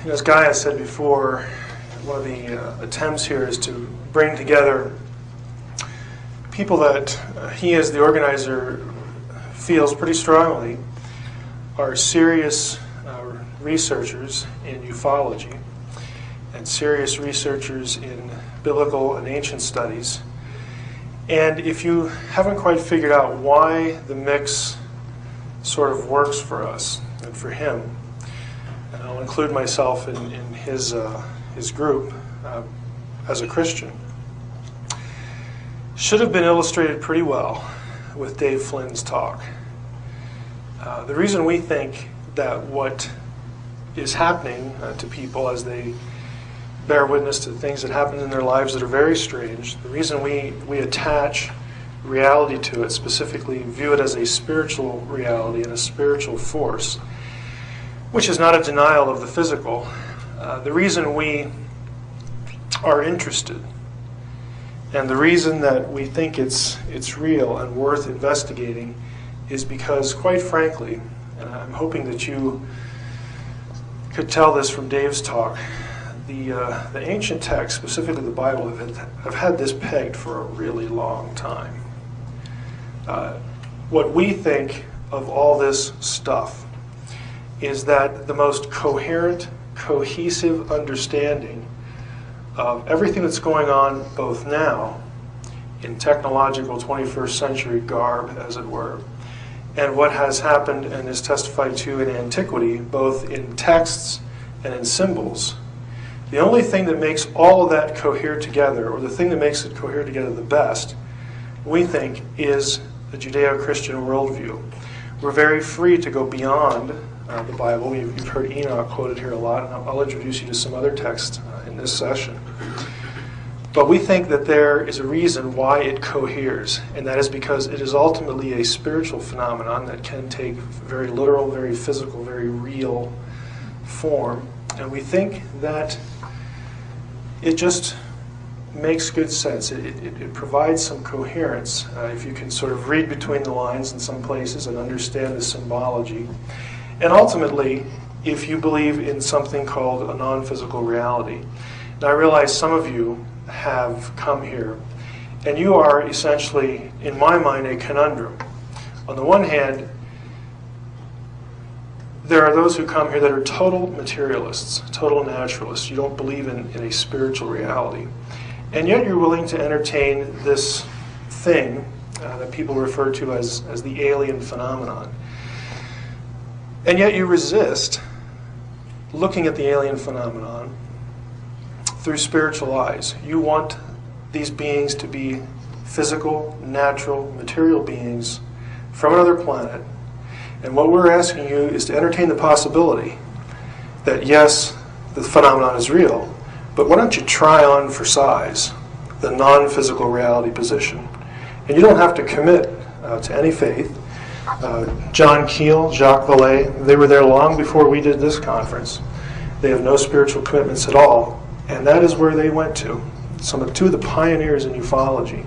As Guy has said before, one of the attempts here is to bring together people that he, as the organizer, feels pretty strongly are serious researchers in ufology and serious researchers in biblical and ancient studies. And if you haven't quite figured out why the mix sort of works for us and for him, and I'll include myself in his group as a Christian, should have been illustrated pretty well with Dave Flynn's talk. The reason we think that what is happening to people as they bear witness to things that happen in their lives that are very strange, the reason we attach reality to it, specifically view it as a spiritual reality and a spiritual force, which is not a denial of the physical. The reason we are interested and the reason that we think it's real and worth investigating is because, quite frankly, and I'm hoping that you could tell this from Dave's talk, the ancient texts, specifically the Bible, have had this pegged for a really long time. What we think of all this stuff is that the most coherent, cohesive understanding of everything that's going on both now in technological 21st century garb, as it were, and what has happened and is testified to in antiquity, both in texts and in symbols. The only thing that makes all of that cohere together, or the thing that makes it cohere together the best, we think, is the Judeo-Christian worldview. We're very free to go beyond the Bible. You've heard Enoch quoted here a lot, and I'll introduce you to some other texts in this session. But we think that there is a reason why it coheres, and that is because it is ultimately a spiritual phenomenon that can take very literal, very physical, very real form. And we think that it just makes good sense. It provides some coherence if you can sort of read between the lines in some places and understand the symbology. And ultimately, if you believe in something called a non-physical reality. Now, I realize some of you have come here, and you are essentially, in my mind, a conundrum. On the one hand, there are those who come here that are total materialists, total naturalists. You don't believe in a spiritual reality. And yet you're willing to entertain this thing that people refer to as the alien phenomenon. And yet you resist looking at the alien phenomenon through spiritual eyes. You want these beings to be physical, natural, material beings from another planet. And what we're asking you is to entertain the possibility that, yes, the phenomenon is real, but why don't you try on for size the non-physical reality position? And you don't have to commit to any faith. John Keel, Jacques Vallée, they were there long before we did this conference. They have no spiritual commitments at all. And that is where they went to. Two of the pioneers in ufology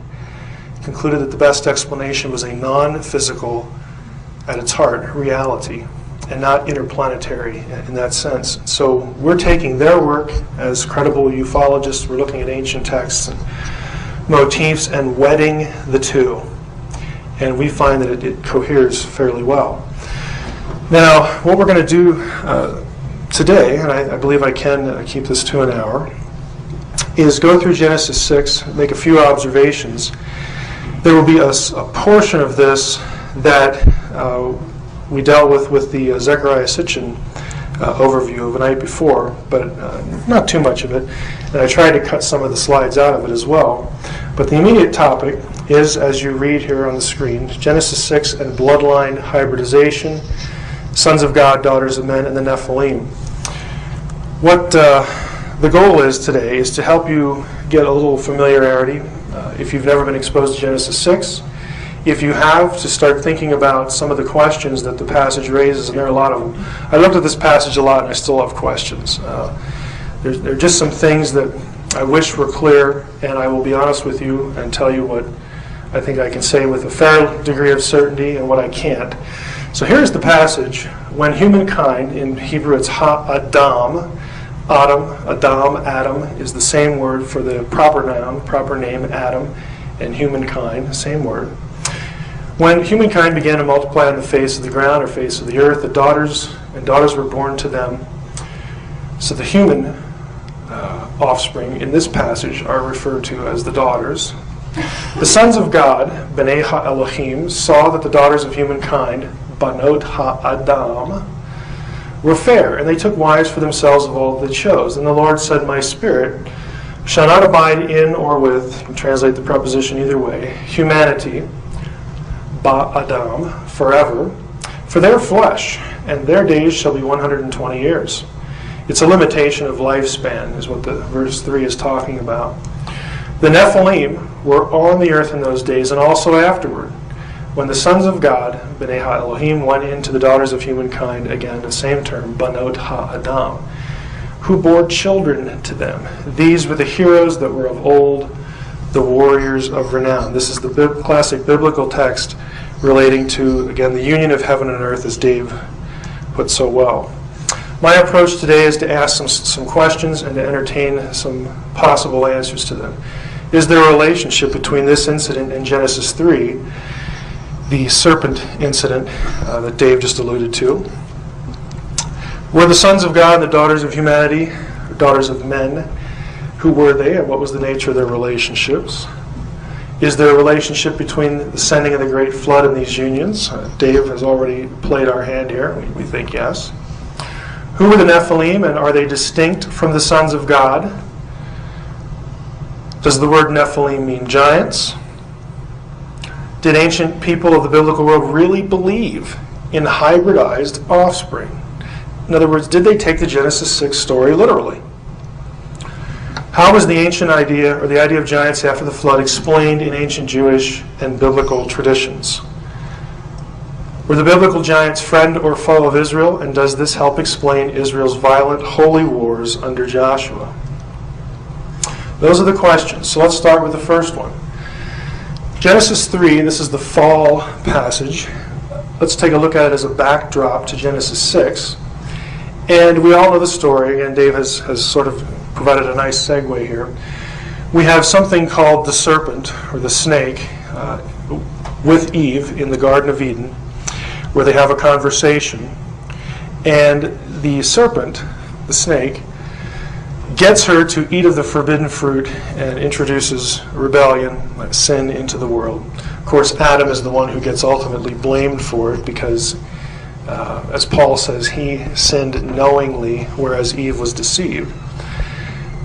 concluded that the best explanation was a non-physical, at its heart, reality, and not interplanetary in that sense. So we're taking their work as credible ufologists. We're looking at ancient texts and motifs and wedding the two. And we find that it coheres fairly well. Now, what we're going to do today, and I believe I can keep this to an hour, is go through Genesis 6, make a few observations. There will be a portion of this that we dealt with the Zecharia Sitchin overview of the night before, but not too much of it. And I tried to cut some of the slides out of it as well. But the immediate topic is, as you read here on the screen, Genesis 6 and bloodline hybridization, sons of God, daughters of men, and the Nephilim. What the goal is today is to help you get a little familiarity if you've never been exposed to Genesis 6. If you have, to start thinking about some of the questions that the passage raises, and there are a lot of them. I looked at this passage a lot, and I still have questions. There are just some things that I wish were clear, and I will be honest with you and tell you what I think I can say with a fair degree of certainty and what I can't. So here's the passage. When humankind, in Hebrew it's Ha-Adam, Adam is the same word for the proper noun, proper name, Adam, and humankind, same word. When humankind began to multiply on the face of the ground or face of the earth, the daughters were born to them. So the human offspring in this passage are referred to as the daughters. The sons of God, B'nai Ha-Elohim, saw that the daughters of humankind, Banot Ha-Adam, were fair, and they took wives for themselves of all that they chose. And the Lord said, my spirit shall not abide in or with, you can translate the preposition either way, humanity, Ba-Adam, forever, for their flesh, and their days shall be 120 years. It's a limitation of lifespan, is what the verse 3 is talking about. The Nephilim were on the earth in those days, and also afterward, when the sons of God, B'nai Ha-Elohim, went into the daughters of humankind, again, the same term, Banot Ha-Adam, who bore children to them. These were the heroes that were of old, the warriors of renown. This is the classic biblical text relating to, again, the union of heaven and earth, as Dave put so well. My approach today is to ask some questions and to entertain some possible answers to them. Is there a relationship between this incident in Genesis 3, the serpent incident that Dave just alluded to? Were the sons of God and the daughters of humanity, or daughters of men, who were they and what was the nature of their relationships? Is there a relationship between the sending of the great flood and these unions? Dave has already played our hand here. We think yes. Who were the Nephilim, and are they distinct from the sons of God? Does the word Nephilim mean giants? Did ancient people of the biblical world really believe in hybridized offspring? In other words, did they take the Genesis 6 story literally? How was the ancient idea, or the idea of giants after the flood, explained in ancient Jewish and biblical traditions? Were the biblical giants friend or foe of Israel, and does this help explain Israel's violent holy wars under Joshua? Those are the questions. So let's start with the first one. Genesis 3, this is the fall passage. Let's take a look at it as a backdrop to Genesis 6. And we all know the story, and Dave has sort of provided a nice segue here. We have something called the serpent, or the snake, with Eve in the Garden of Eden, where they have a conversation. And the serpent, the snake, gets her to eat of the forbidden fruit and introduces rebellion, sin, into the world. Of course, Adam is the one who gets ultimately blamed for it because, as Paul says, he sinned knowingly, whereas Eve was deceived.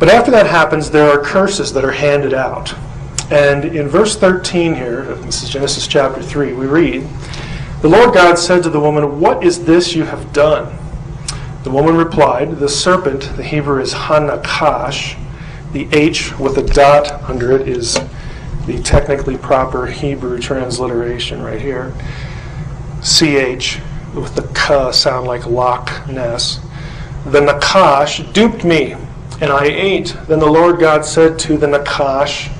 But after that happens, there are curses that are handed out. And in verse 13 here, this is Genesis chapter 3, we read, the Lord God said to the woman, what is this you have done? The woman replied, the serpent, the Hebrew is Hanakash, the H with a dot under it is the technically proper Hebrew transliteration right here. CH with the K sound like Loch Ness. The Nakash duped me, and I ate. Then the Lord God said to the Nakash,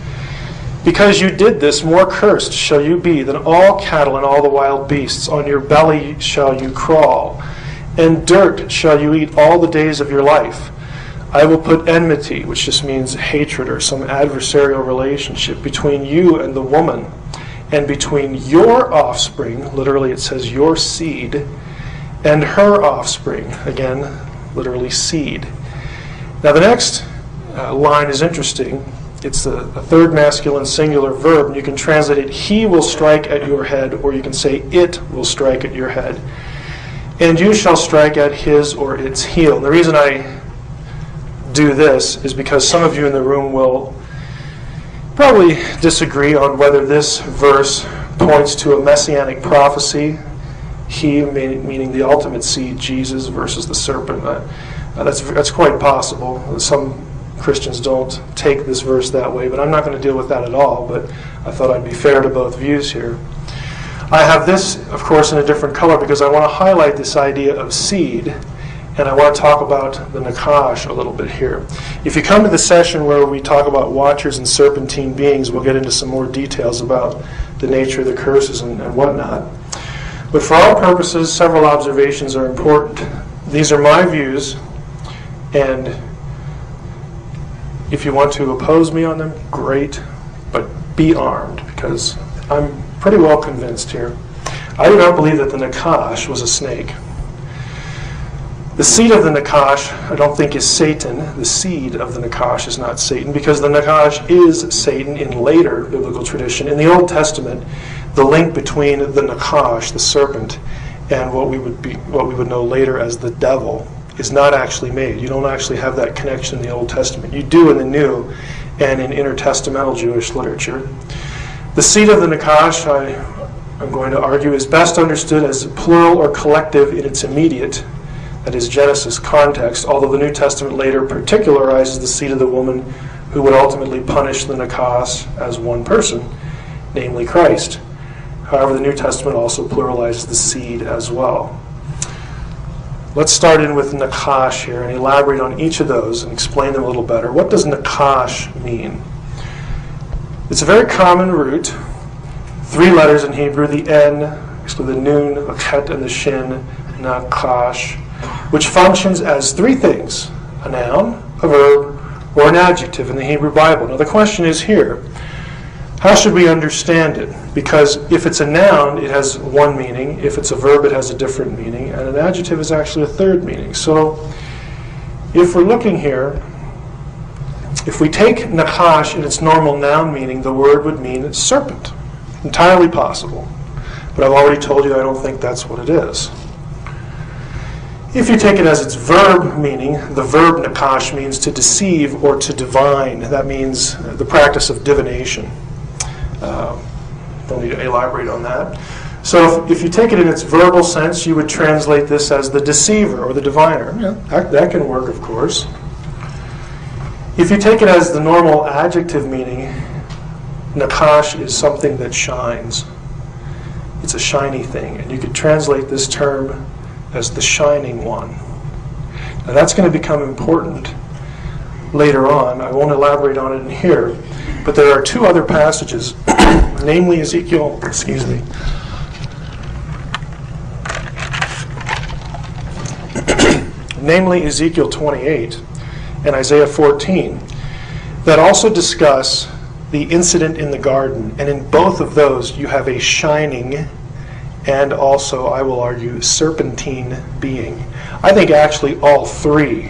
because you did this, more cursed shall you be than all cattle and all the wild beasts. On your belly shall you crawl, and dirt shall you eat all the days of your life. I will put enmity, which just means hatred or some adversarial relationship, between you and the woman, and between your offspring, literally it says your seed, and her offspring, again, literally seed. Now the next line is interesting. It's a third masculine singular verb, and you can translate it, he will strike at your head, or you can say, it will strike at your head. And you shall strike at his or its heel. And the reason I do this is because some of you in the room will probably disagree on whether this verse points to a messianic prophecy, he meaning the ultimate seed, Jesus, versus the serpent. That's quite possible. Some Christians don't take this verse that way, but I'm not going to deal with that at all, but I thought I'd be fair to both views here. I have this, of course, in a different color because I want to highlight this idea of seed, and I want to talk about the Nakash a little bit here. If you come to the session where we talk about watchers and serpentine beings, we'll get into some more details about the nature of the curses and whatnot. But for our purposes, several observations are important. These are my views, and If you want to oppose me on them, great, but be armed, because I'm pretty well convinced here. I do not believe that the Nakash was a snake. The seed of the Nakash, I don't think, is Satan. The seed of the Nakash is not Satan, because the Nakash is Satan in later biblical tradition. In the Old Testament, the link between the Nakash, the serpent, and what we would know later as the devil is not actually made. You don't actually have that connection in the Old Testament. You do in the New and in intertestamental Jewish literature. The seed of the Nakash, I'm going to argue, is best understood as plural or collective in its immediate, that is Genesis, context, although the New Testament later particularizes the seed of the woman who would ultimately punish the Nakash as one person, namely Christ. However, the New Testament also pluralizes the seed as well. Let's start in with Nakash here and elaborate on each of those and explain them a little better. What does Nakash mean? It's a very common root, 3 letters in Hebrew, the N, actually the Nun, the Chet, and the Shin, Nakash, which functions as 3 things: a noun, a verb, or an adjective in the Hebrew Bible. Now the question is here, how should we understand it? Because if it's a noun, it has one meaning. If it's a verb, it has a different meaning. And an adjective is actually a third meaning. So if we're looking here, if we take Nakash in its normal noun meaning, the word would mean serpent. Entirely possible. But I've already told you I don't think that's what it is. If you take it as its verb meaning, the verb Nakash means to deceive or to divine. That means the practice of divination. Don't need to elaborate on that. So if you take it in its verbal sense, you would translate this as the deceiver or the diviner. Yeah, that can work, of course. If you take it as the normal adjective meaning, Nakash is something that shines. It's a shiny thing. And you could translate this term as the shining one. Now that's going to become important later on. I won't elaborate on it in here. But there are 2 other passages, namely Ezekiel 28 and Isaiah 14, that also discuss the incident in the garden. And in both of those, you have a shining and also, I will argue, serpentine being. I think actually all 3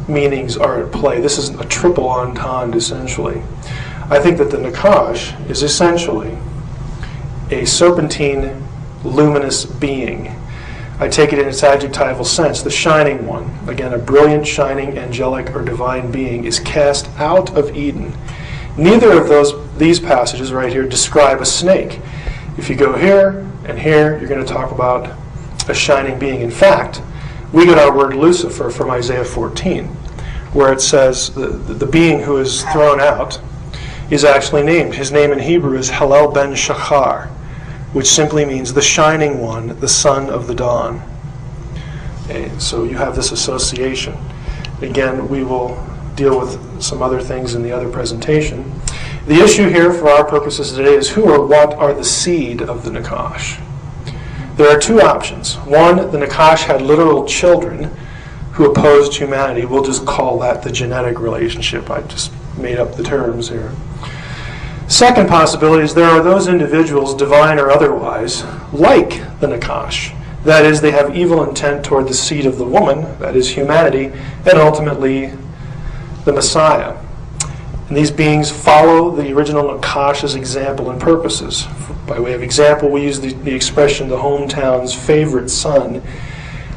meanings are at play. This is a triple entendre, essentially. I think that the Nakash is essentially a serpentine, luminous being. I take it in its adjectival sense, the shining one. Again, a brilliant, shining, angelic, or divine being is cast out of Eden. Neither of these passages right here describe a snake. If you go here and here, you're going to talk about a shining being. In fact, we get our word Lucifer from Isaiah 14, where it says the being who is thrown out is actually named. His name in Hebrew is Halel ben Shachar, which simply means the shining one, the son of the dawn. Okay, so you have this association. Again, we will deal with some other things in the other presentation. The issue here for our purposes today is who or what are the seed of the Nakash. There are 2 options. One, the Nakash had literal children who opposed humanity. We'll just call that the genetic relationship. I just made up the terms here. Second possibility is there are those individuals, divine or otherwise, like the Nakash. That is, they have evil intent toward the seed of the woman, that is humanity, and ultimately the Messiah. And these beings follow the original Nakash's example and purposes. By way of example, we use the expression the hometown's favorite son,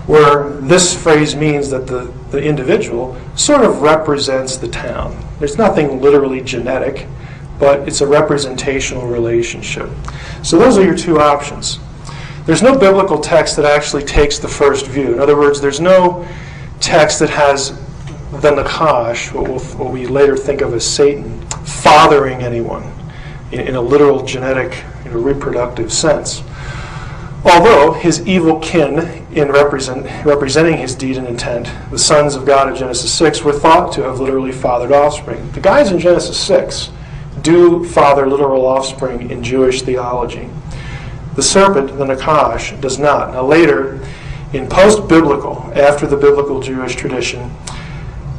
where this phrase means that the individual sort of represents the town. There's nothing literally genetic, but it's a representational relationship. So those are your 2 options. There's no biblical text that actually takes the first view. In other words, there's no text that has the Nakash, what we later think of as Satan, fathering anyone in a literal genetic, reproductive sense. Although his evil kin, in representing his deed and intent, the sons of God of Genesis 6, were thought to have literally fathered offspring. The guys in Genesis 6 do father literal offspring in Jewish theology. The serpent, the Nakash, does not. Now later, in post-biblical, after the biblical Jewish tradition,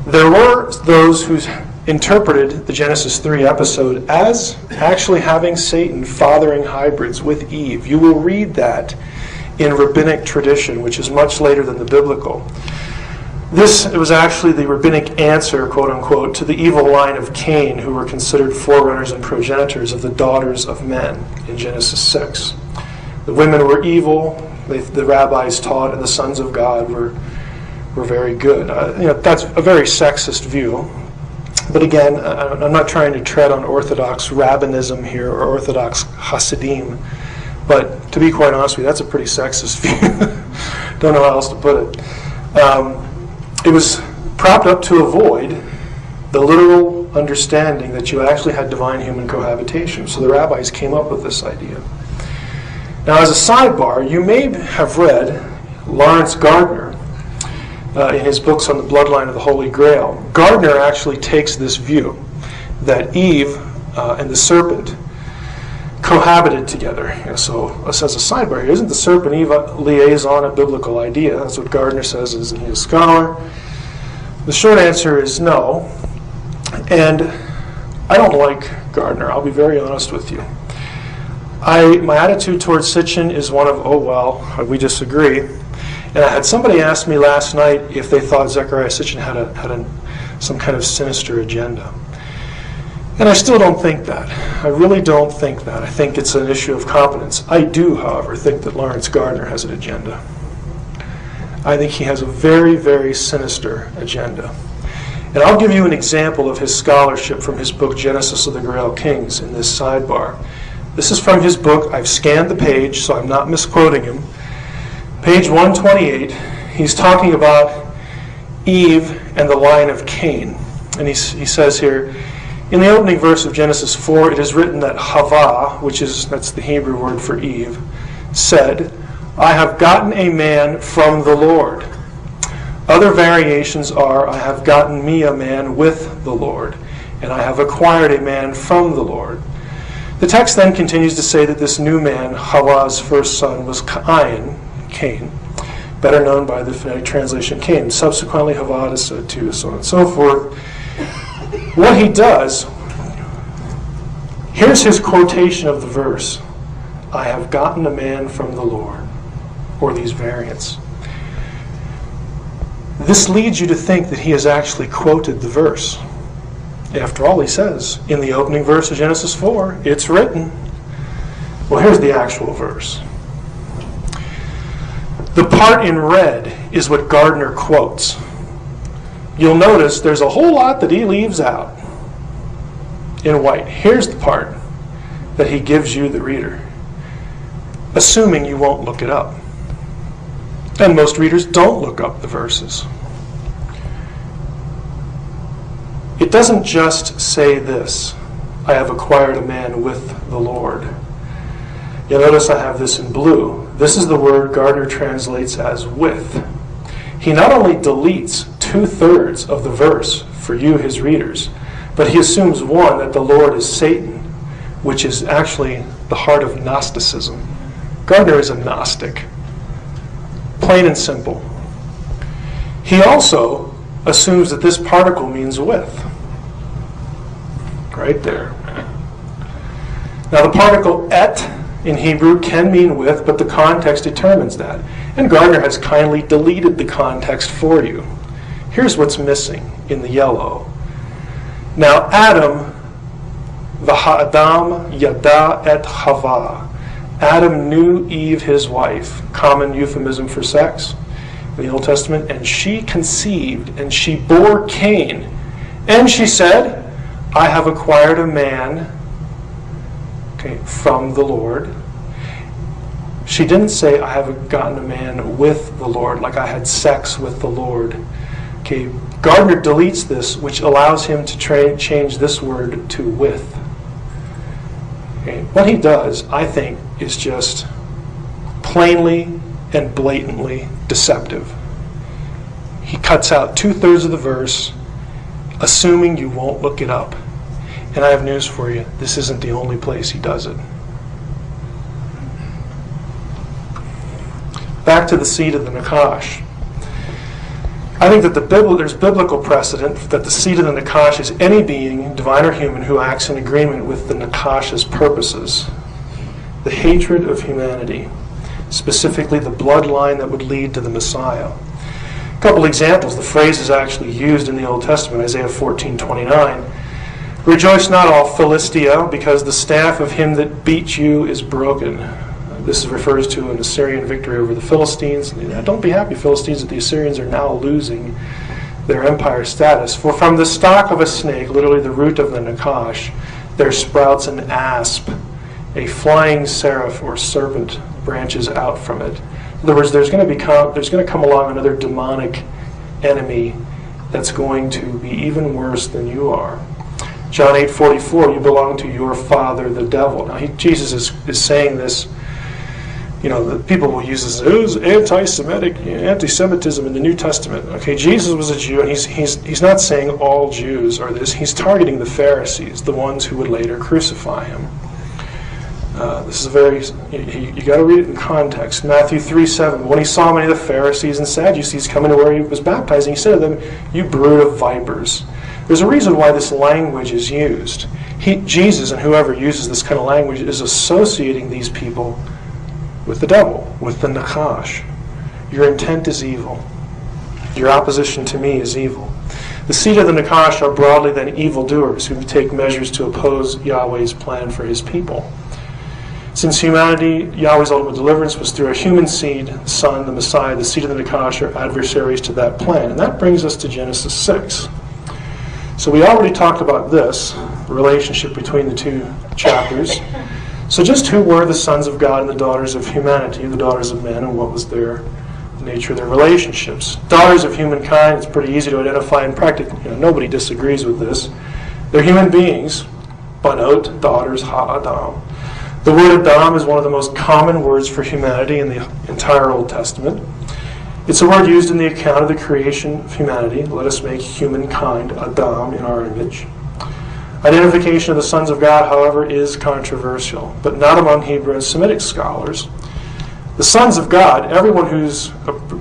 there were those whose interpreted the Genesis 3 episode as actually having Satan fathering hybrids with Eve. You will read that in rabbinic tradition, which is much later than the biblical. It was actually the rabbinic answer, quote unquote, to the evil line of Cain, who were considered forerunners and progenitors of the daughters of men in Genesis 6. The women were evil, the rabbis taught, and the sons of God were very good. That's a very sexist view. But again, I'm not trying to tread on Orthodox rabbinism here or Orthodox Hasidim. But to be quite honest with you, that's a pretty sexist view. Don't know how else to put it. It was propped up to avoid the literal understanding that you actually had divine-human cohabitation. So the rabbis came up with this idea. Now, as a sidebar, you may have read Lawrence Gardner in his books on the bloodline of the Holy Grail. Gardner actually takes this view that Eve and the serpent cohabited together. So, as a sidebar here, isn't the serpent-Eve liaison a biblical idea? That's what Gardner says. Isn't he a scholar? The short answer is no. And I don't like Gardner. I'll be very honest with you. My attitude towards Sitchin is one of, oh well, we disagree. And I had somebody ask me last night if they thought Zecharia Sitchin had some kind of sinister agenda. And I still don't think that. I really don't think that. I think it's an issue of competence. I do, however, think that Lawrence Gardner has an agenda. I think he has a very, very sinister agenda. And I'll give you an example of his scholarship from his book, Genesis of the Grail Kings, in this sidebar. This is from his book. I've scanned the page, so I'm not misquoting him. Page 128, he's talking about Eve and the line of Cain. And he says here, in the opening verse of Genesis 4, it is written that Hava, that's the Hebrew word for Eve, said, I have gotten a man from the Lord. Other variations are, I have gotten me a man with the Lord, and I have acquired a man from the Lord. The text then continues to say that this new man, Hava's first son, was Cain, better known by the phonetic translation Cain. Subsequently, Hava is said to, so on and so forth. What he does, here's his quotation of the verse, I have gotten a man from the Lord, or these variants. This leads you to think that he has actually quoted the verse. After all, he says, in the opening verse of Genesis 4, it's written. Well, here's the actual verse. The part in red is what Gardner quotes. You'll notice there's a whole lot that he leaves out in white. Here's the part that he gives you, the reader, assuming you won't look it up. And most readers don't look up the verses. It doesn't just say this, I have acquired a man with the Lord. You'll notice I have this in blue. This is the word Gardner translates as with. He not only deletes 2/3 of the verse for you, his readers, but he assumes, one, that the Lord is Satan, which is actually the heart of Gnosticism. Gardner is a Gnostic, plain and simple. He also assumes that this particle means with. Right there. Now the particle et in Hebrew can mean with, but the context determines that. And Gardner has kindly deleted the context for you. Here's what's missing in the yellow. Now Adam, V'ha'adam yada et Hava. Adam knew Eve, his wife, common euphemism for sex in the Old Testament, and she conceived, and she bore Cain. And she said, I have acquired a man, from the Lord. She didn't say, I have gotten a man with the Lord, like I had sex with the Lord. Gardner deletes this, which allows him to change this word to with. What he does, I think, is just plainly and blatantly deceptive. He cuts out 2/3 of the verse, assuming you won't look it up. And I have news for you. This isn't the only place he does it. Back to the seed of the Nakash. I think that there's biblical precedent that the seed of the Nakash is any being, divine or human, who acts in agreement with the Nakash's purposes. The hatred of humanity, specifically the bloodline that would lead to the Messiah. A couple examples. The phrase is actually used in the Old Testament, Isaiah 14:29. Rejoice not, all Philistia, because the staff of him that beat you is broken. This refers to an Assyrian victory over the Philistines. Don't be happy, Philistines, that the Assyrians are now losing their empire status. For from the stalk of a snake, literally the root of the Nakash, there sprouts an asp. A flying seraph or serpent branches out from it. In other words, there's going to come along another demonic enemy that's going to be even worse than you are. John 8:44, you belong to your father, the devil. Now, Jesus is saying this. The people will use this. It was anti-Semitism in the New Testament. Okay, Jesus was a Jew, and he's not saying all Jews are this. He's targeting the Pharisees, the ones who would later crucify him. This is you got to read it in context. Matthew 3:7. When he saw many of the Pharisees and Sadducees coming to where he was baptizing, he said to them, "You brood of vipers." There's a reason why this language is used. Jesus and whoever uses this kind of language is associating these people with the devil, with the Nakash. Your intent is evil. Your opposition to me is evil. The seed of the Nakash are broadly then evildoers who take measures to oppose Yahweh's plan for his people. Since humanity, Yahweh's ultimate deliverance was through a human seed, the Son, the Messiah, the seed of the Nakash are adversaries to that plan. And that brings us to Genesis 6. So we already talked about this, the relationship between the two chapters. So just who were the sons of God and the daughters of humanity, the daughters of men, and what was the nature of their relationships? Daughters of humankind, it's pretty easy to identify, and practically nobody disagrees with this. They're human beings, banot, daughters, ha-adam. The word Adam is one of the most common words for humanity in the entire Old Testament. It's a word used in the account of the creation of humanity. Let us make humankind Adam in our image. Identification of the sons of God, however, is controversial, but not among Hebrew and Semitic scholars. The sons of God, everyone who's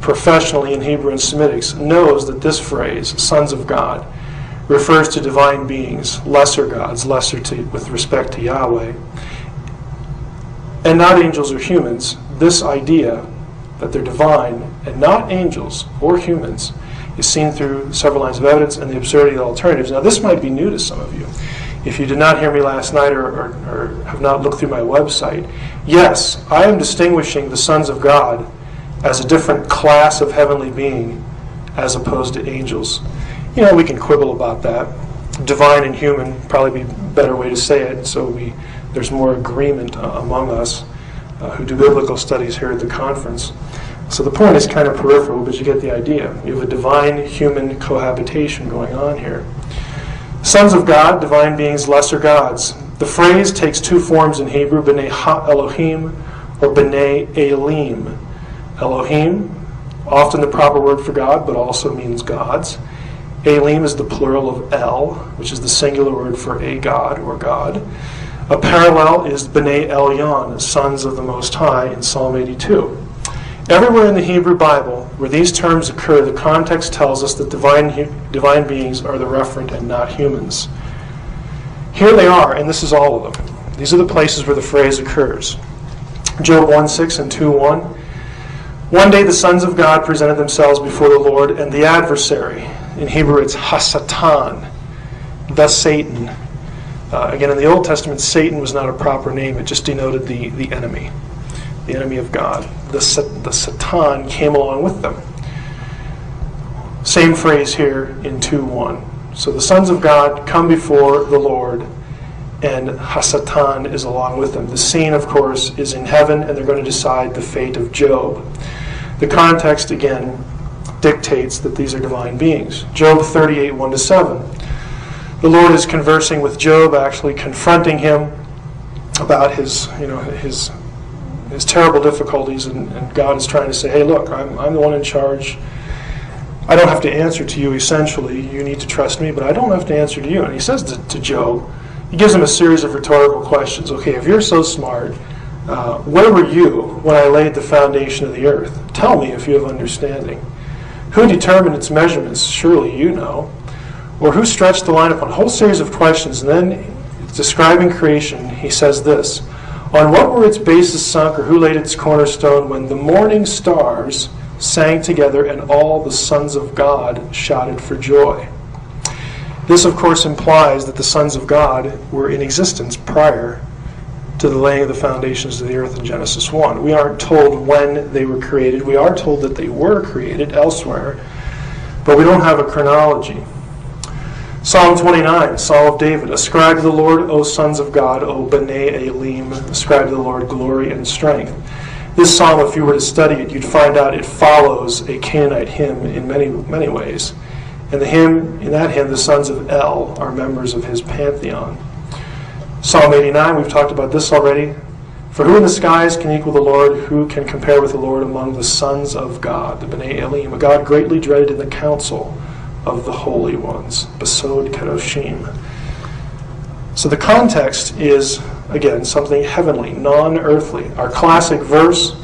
professionally in Hebrew and Semitics knows that this phrase, sons of God, refers to divine beings, lesser gods, with respect to Yahweh, and not angels or humans. This idea that they're divine and not angels or humans is seen through several lines of evidence and the absurdity of alternatives. Now, this might be new to some of you. If you did not hear me last night or have not looked through my website, yes, I am distinguishing the sons of God as a different class of heavenly being as opposed to angels. We can quibble about that. Divine and human probably be a better way to say it, so there's more agreement among us who do biblical studies here at the conference. So the point is kind of peripheral, but you get the idea. You have a divine-human cohabitation going on here. Sons of God, divine beings, lesser gods. The phrase takes two forms in Hebrew, B'nai Ha-Elohim or B'nai Elim. Elohim, often the proper word for God, but also means gods. Elim is the plural of El, which is the singular word for a god or God. A parallel is B'nai Elyon, sons of the Most High, in Psalm 82. Everywhere in the Hebrew Bible where these terms occur, the context tells us that divine beings are the referent and not humans. Here they are, and this is all of them. These are the places where the phrase occurs. Job 1:6 and 2:1. One day the sons of God presented themselves before the Lord, and the adversary, in Hebrew it's Hasatan, the Satan. Again, in the Old Testament, Satan was not a proper name. It just denoted the enemy of God. The Satan came along with them. Same phrase here in 2:1. So the sons of God come before the Lord, and Hasatan is along with them. The scene, of course, is in heaven, and they're going to decide the fate of Job. The context, again, dictates that these are divine beings. Job 38, 1-7. The Lord is conversing with Job, actually confronting him about his terrible difficulties, and God is trying to say, hey, look, I'm the one in charge. I don't have to answer to you, essentially. You need to trust me, but I don't have to answer to you. And he says to Job, he gives him a series of rhetorical questions. Okay, if you're so smart, where were you when I laid the foundation of the earth? Tell me if you have understanding. Who determined its measurements? Surely you know. Or who stretched the line upon? A whole series of questions. And then, describing creation, he says this. On what were its bases sunk, or who laid its cornerstone, when the morning stars sang together and all the sons of God shouted for joy? This, of course, implies that the sons of God were in existence prior to the laying of the foundations of the earth in Genesis 1. We aren't told when they were created. We are told that they were created elsewhere, but we don't have a chronology. Psalm 29, Psalm of David. Ascribe to the Lord, O sons of God, O B'nai Elim. Ascribe to the Lord glory and strength. This psalm, if you were to study it, you'd find out it follows a Canaanite hymn in many, many ways. And in that hymn, the sons of El are members of his pantheon. Psalm 89, we've talked about this already. For who in the skies can equal the Lord? Who can compare with the Lord among the sons of God? The B'nai Elim, a God greatly dreaded in the council of the holy ones. Besod Kedoshim. So the context is, again, something heavenly, non-earthly. Our classic verse,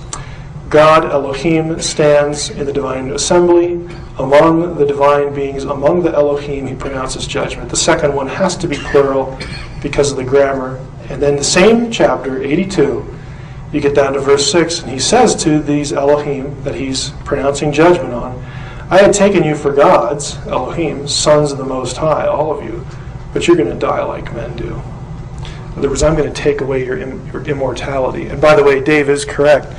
God, Elohim, stands in the divine assembly. Among the divine beings, among the Elohim, he pronounces judgment. The second one has to be plural because of the grammar. And then the same chapter, 82, you get down to verse 6, and he says to these Elohim that he's pronouncing judgment on, I had taken you for gods, Elohim, sons of the Most High, all of you, but you're going to die like men do. In other words, I'm going to take away your immortality. And by the way, Dave is correct.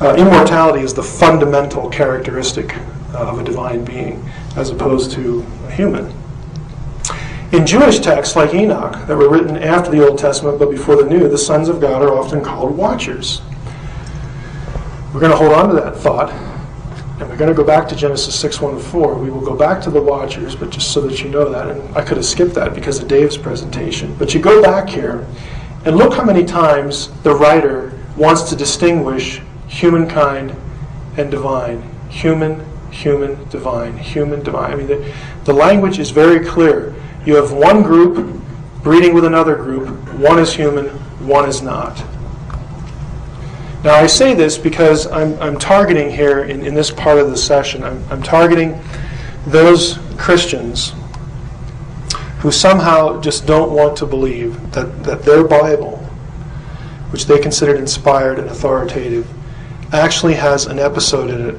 Immortality is the fundamental characteristic of a divine being, as opposed to a human. In Jewish texts like Enoch, that were written after the Old Testament but before the New, the sons of God are often called watchers. We're going to hold on to that thought, and we're going to go back to Genesis 6:1-4. We will go back to the watchers, but just so that you know that, and I could have skipped that because of Dave's presentation, but you go back here, and look how many times the writer wants to distinguish humankind and divine. Human, divine, human, divine. I mean, the language is very clear. You have one group breeding with another group. One is human, one is not. Now, I say this because I'm targeting here in this part of the session, I'm targeting those Christians who somehow just don't want to believe that their Bible, which they considered inspired and authoritative, actually has an episode in it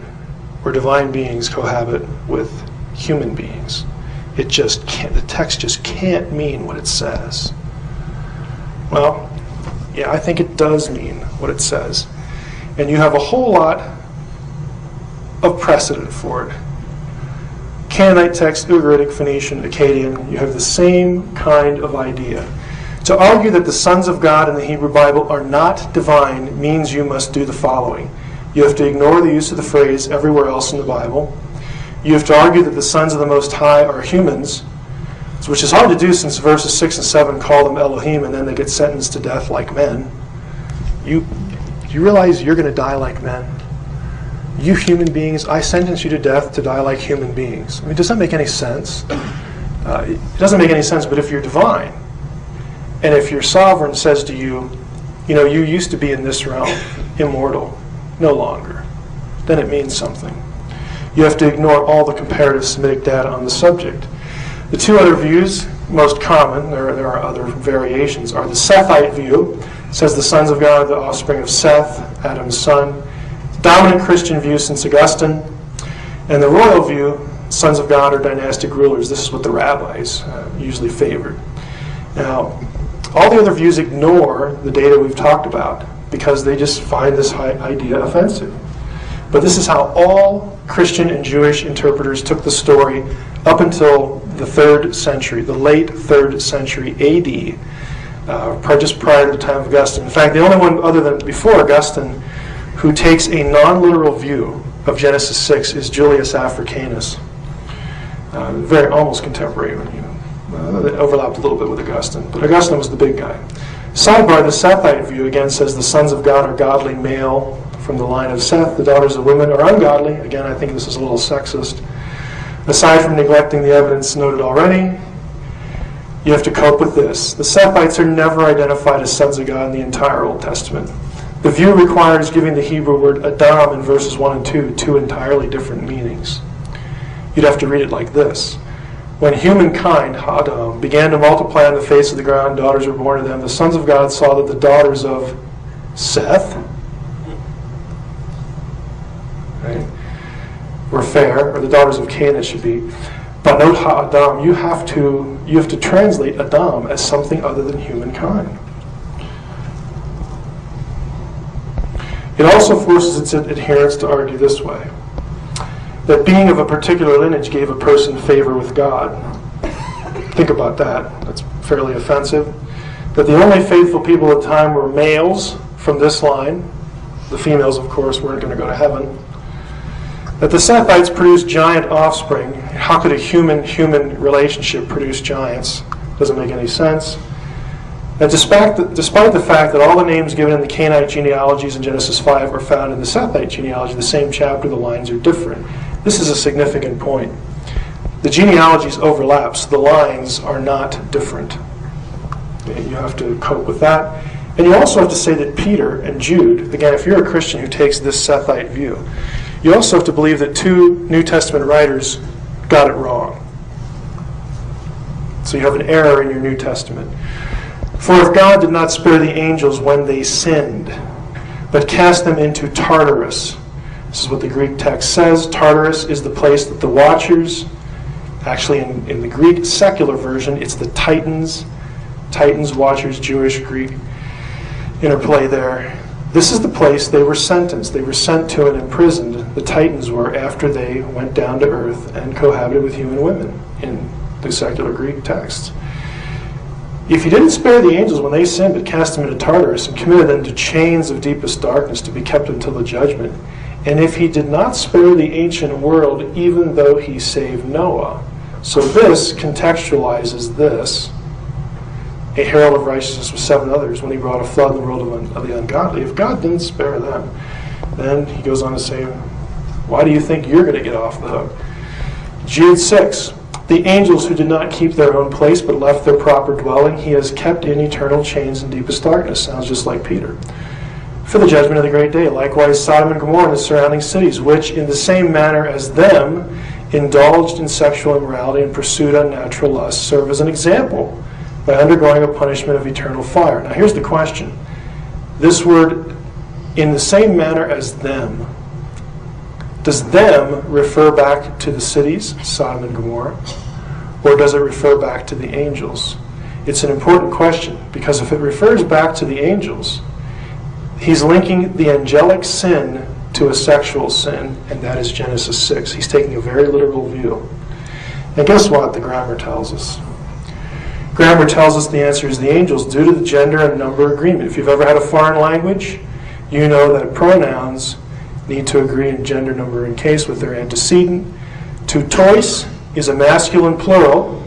where divine beings cohabit with human beings. It just can't, the text just can't mean what it says. Well, yeah, I think it does mean what it says. And you have a whole lot of precedent for it. Canaanite text, Ugaritic, Phoenician, Akkadian, you have the same kind of idea. To argue that the sons of God in the Hebrew Bible are not divine means you must do the following. You have to ignore the use of the phrase everywhere else in the Bible. You have to argue that the sons of the Most High are humans, which is hard to do since verses 6 and 7 call them Elohim and then they get sentenced to death like men. Do you realize you're going to die like men? You human beings, I sentence you to death to die like human beings. I mean, does that make any sense? It doesn't make any sense, but if you're divine, and if your sovereign says to you, you used to be in this realm, immortal, no longer, then it means something. You have to ignore all the comparative Semitic data on the subject. The two other views, most common, there are other variations, are the Sethite view. It says the sons of God are the offspring of Seth, Adam's son. Dominant Christian view since Augustine. And the royal view, sons of God are dynastic rulers. This is what the rabbis usually favored. Now, all the other views ignore the data we've talked about because they just find this idea offensive. But this is how all Christian and Jewish interpreters took the story up until the 3rd century, the late 3rd century AD, just prior to the time of Augustine. In fact, the only one other than before Augustine who takes a non-literal view of Genesis 6 is Julius Africanus. Very almost contemporary. They overlapped a little bit with Augustine, but Augustine was the big guy. Sidebar, the Sethite view again says the sons of God are godly male from the line of Seth. The daughters of women are ungodly. Again, I think this is a little sexist. Aside from neglecting the evidence noted already, you have to cope with this. The Sethites are never identified as sons of God in the entire Old Testament. The view requires giving the Hebrew word Adam in verses 1 and 2 two entirely different meanings. You'd have to read it like this. When humankind, Adam, began to multiply on the face of the ground, daughters were born to them. The sons of God saw that the daughters of Seth, right, were fair, or the daughters of Cain, it should be. But note Adam, you have to translate Adam as something other than humankind. It also forces its adherents to argue this way: that being of a particular lineage gave a person favor with God. Think about that. That's fairly offensive. That the only faithful people at the time were males from this line. The females, of course, weren't going to go to heaven. That the Sethites produced giant offspring. How could a human-human relationship produce giants? Doesn't make any sense. And despite the fact that all the names given in the Canaanite genealogies in Genesis 5 are found in the Sethite genealogy, the same chapter, the lines are different. This is a significant point. The genealogies overlap, so the lines are not different. You have to cope with that. And you also have to say that Peter and Jude, again, if you're a Christian who takes this Sethite view, you also have to believe that two New Testament writers got it wrong. So you have an error in your New Testament. For if God did not spare the angels when they sinned, but cast them into Tartarus. This is what the Greek text says. Tartarus is the place that the watchers, actually in the Greek secular version, it's the Titans, watchers, Jewish, Greek interplay there. This is the place they were sentenced. They were sent to and imprisoned, the Titans were, after they went down to earth and cohabited with human women in the secular Greek text. If he didn't spare the angels when they sinned, but cast them into Tartarus and committed them to chains of deepest darkness to be kept until the judgment, and if he did not spare the ancient world, even though he saved Noah. So this contextualizes this, a herald of righteousness with 7 others, when he brought a flood in the world of the ungodly. If God didn't spare them, then he goes on to say, why do you think you're going to get off the hook? Jude 6. The angels who did not keep their own place but left their proper dwelling, he has kept in eternal chains and deepest darkness. Sounds just like Peter. For the judgment of the great day. Likewise, Sodom and Gomorrah and the surrounding cities, which in the same manner as them indulged in sexual immorality and pursued unnatural lusts, serve as an example by undergoing a punishment of eternal fire. Now here's the question. This word, in the same manner as them, does them refer back to the cities, Sodom and Gomorrah, or does it refer back to the angels? It's an important question, because if it refers back to the angels, he's linking the angelic sin to a sexual sin, and that is Genesis 6. He's taking a very literal view. And guess what the grammar tells us? Grammar tells us the answer is the angels due to the gender and number agreement. If you've ever had a foreign language, you know that pronouns need to agree in gender, number, and case with their antecedent. To tois is a masculine plural,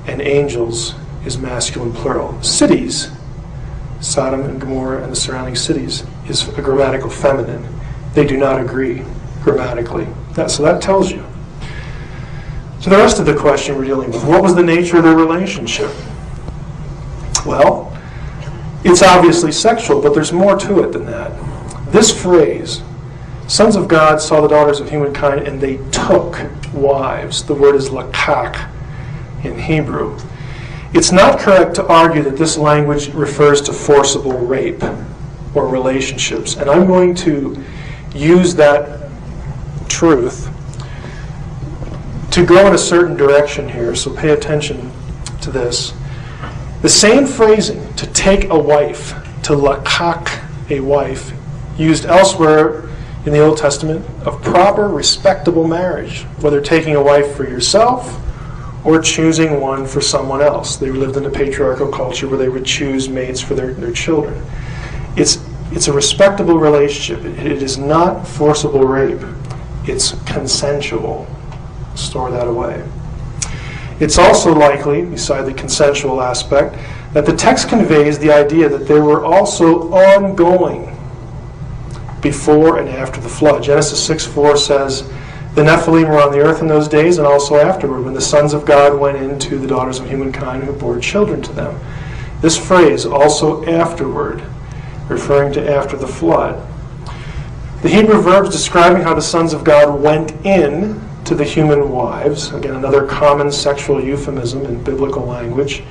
and angels is masculine plural. Cities, Sodom and Gomorrah and the surrounding cities, is a grammatical feminine. They do not agree grammatically. So that tells you. So the rest of the question we're dealing with, what was the nature of their relationship? Well, it's obviously sexual, but there's more to it than that. This phrase, sons of God saw the daughters of humankind and they took wives. The word is lakach in Hebrew. It's not correct to argue that this language refers to forcible rape or relationships. And I'm going to use that truth to go in a certain direction here, so pay attention to this. The same phrasing, to take a wife, to lakach a wife, used elsewhere in the Old Testament of proper, respectable marriage, whether taking a wife for yourself or choosing one for someone else. They lived in a patriarchal culture where they would choose mates for their children. It's a respectable relationship. It is not forcible rape. It's consensual. Store that away. It's also likely, beside the consensual aspect, that the text conveys the idea that they were also ongoing before and after the flood. Genesis 6:4 says, the Nephilim were on the earth in those days and also afterward, when the sons of God went into the daughters of humankind who bore children to them. This phrase, also afterward, referring to after the flood. The Hebrew verbs describing how the sons of God went in to the human wives, again another common sexual euphemism in biblical language,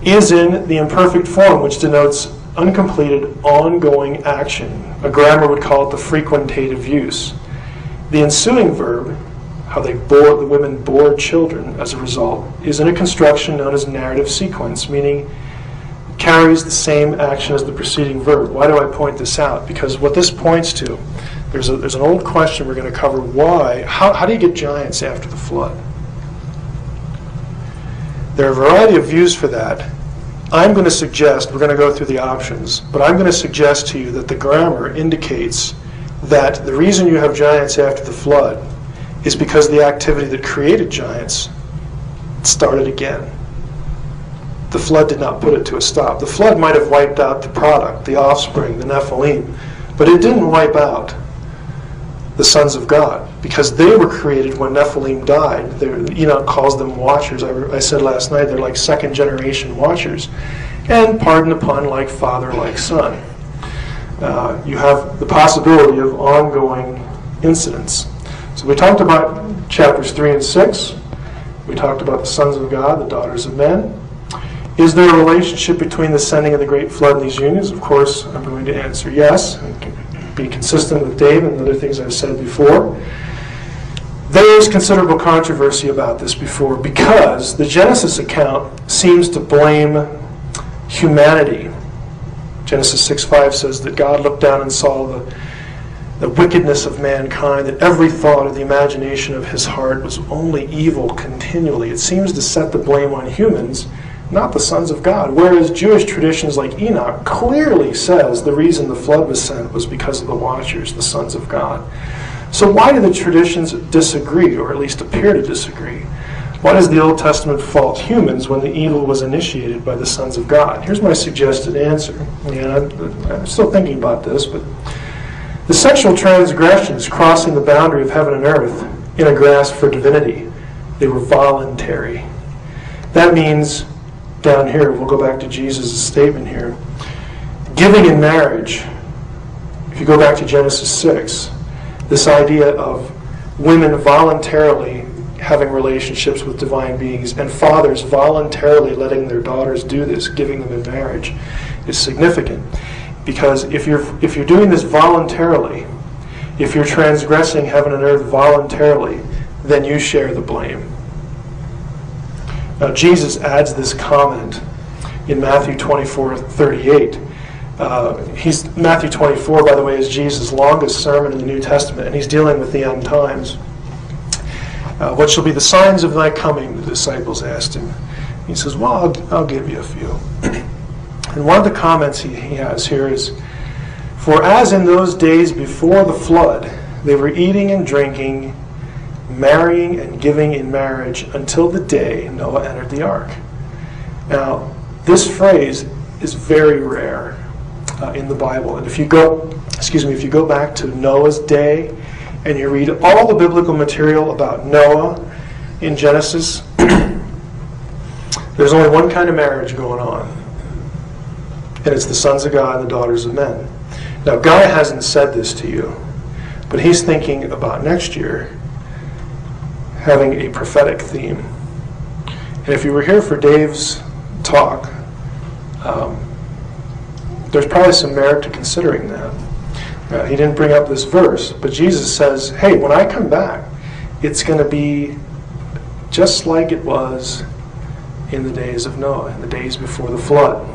is in the imperfect form, which denotes uncompleted, ongoing action. A grammar would call it the frequentative use. The ensuing verb, how the women bore children as a result, is in a construction known as narrative sequence, meaning it carries the same action as the preceding verb. Why do I point this out? Because what this points to, there's an old question we're going to cover. How do you get giants after the flood? There are a variety of views for that. I'm going to suggest, we're going to go through the options, but I'm going to suggest to you that the grammar indicates that the reason you have giants after the flood is because the activity that created giants started again. The flood did not put it to a stop. The flood might have wiped out the product, the offspring, the Nephilim, but it didn't wipe out the sons of God, because they were created when Nephilim died. Enoch calls them watchers. I said last night they're like second generation watchers. And pardon the pun, like father, like son. You have the possibility of ongoing incidents. So we talked about chapters 3 and 6. We talked about the sons of God, the daughters of men. Is there a relationship between the sending of the great flood and these unions? Of course, I'm going to answer yes, and be consistent with Dave and other things I've said before. There is considerable controversy about this before, because the Genesis account seems to blame humanity. Genesis 6:5 says that God looked down and saw the wickedness of mankind, that every thought of the imagination of his heart was only evil continually. It seems to set the blame on humans, not the sons of God. Whereas Jewish traditions like Enoch clearly says the reason the flood was sent was because of the watchers, the sons of God. So why do the traditions disagree, or at least appear to disagree? Why does the Old Testament fault humans when the evil was initiated by the sons of God? Here's my suggested answer. I'm still thinking about this, but the sexual transgressions crossing the boundary of heaven and earth in a grasp for divinity, they were voluntary. That means, down here, we'll go back to Jesus' statement here, giving in marriage, if you go back to Genesis 6, this idea of women voluntarily having relationships with divine beings and fathers voluntarily letting their daughters do this, giving them in marriage, is significant. Because if you're doing this voluntarily, if you're transgressing heaven and earth voluntarily, then you share the blame. Now Jesus adds this comment in Matthew 24:38. Matthew 24, by the way, is Jesus' longest sermon in the New Testament, and he's dealing with the end times. What shall be the signs of thy coming? The disciples asked him. He says, well, I'll give you a few. And one of the comments he has here is, for as in those days before the flood, they were eating and drinking, marrying and giving in marriage until the day Noah entered the ark. Now, this phrase is very rare in the Bible. And if you go back to Noah's day and you read all the biblical material about Noah in Genesis, there's only one kind of marriage going on. And it's the sons of God and the daughters of men. Now, Guy hasn't said this to you, but he's thinking about next year having a prophetic theme. And if you were here for Dave's talk, there's probably some merit to considering that. He didn't bring up this verse, but Jesus says, hey, when I come back, it's going to be just like it was in the days of Noah, in the days before the flood.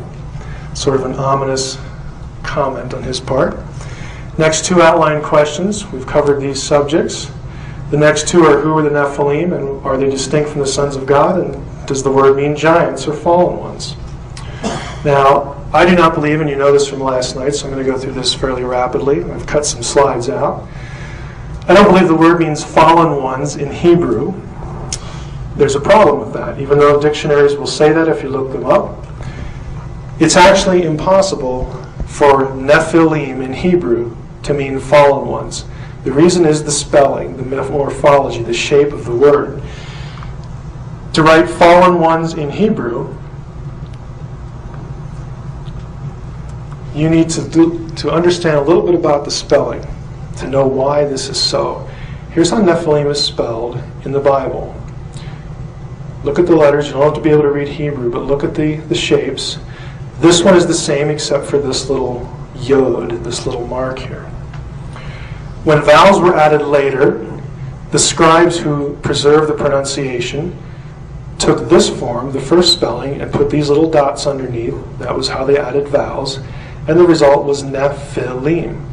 Sort of an ominous comment on his part. Next two outline questions. We've covered these subjects. The next two are, who are the Nephilim, and are they distinct from the sons of God, and does the word mean giants or fallen ones? Now, I do not believe, and you know this from last night, so I'm going to go through this fairly rapidly. I've cut some slides out. I don't believe the word means fallen ones in Hebrew. There's a problem with that, even though dictionaries will say that if you look them up. It's actually impossible for Nephilim in Hebrew to mean fallen ones. The reason is the spelling, the morphology, the shape of the word. To write fallen ones in Hebrew, you need to understand a little bit about the spelling to know why this is so. Here's how Nephilim is spelled in the Bible. Look at the letters. You don't have to be able to read Hebrew, but look at the shapes. This one is the same except for this little yod, this little mark here. When vowels were added later, the scribes who preserved the pronunciation took this form, the first spelling, and put these little dots underneath. That was how they added vowels. And the result was Nephilim.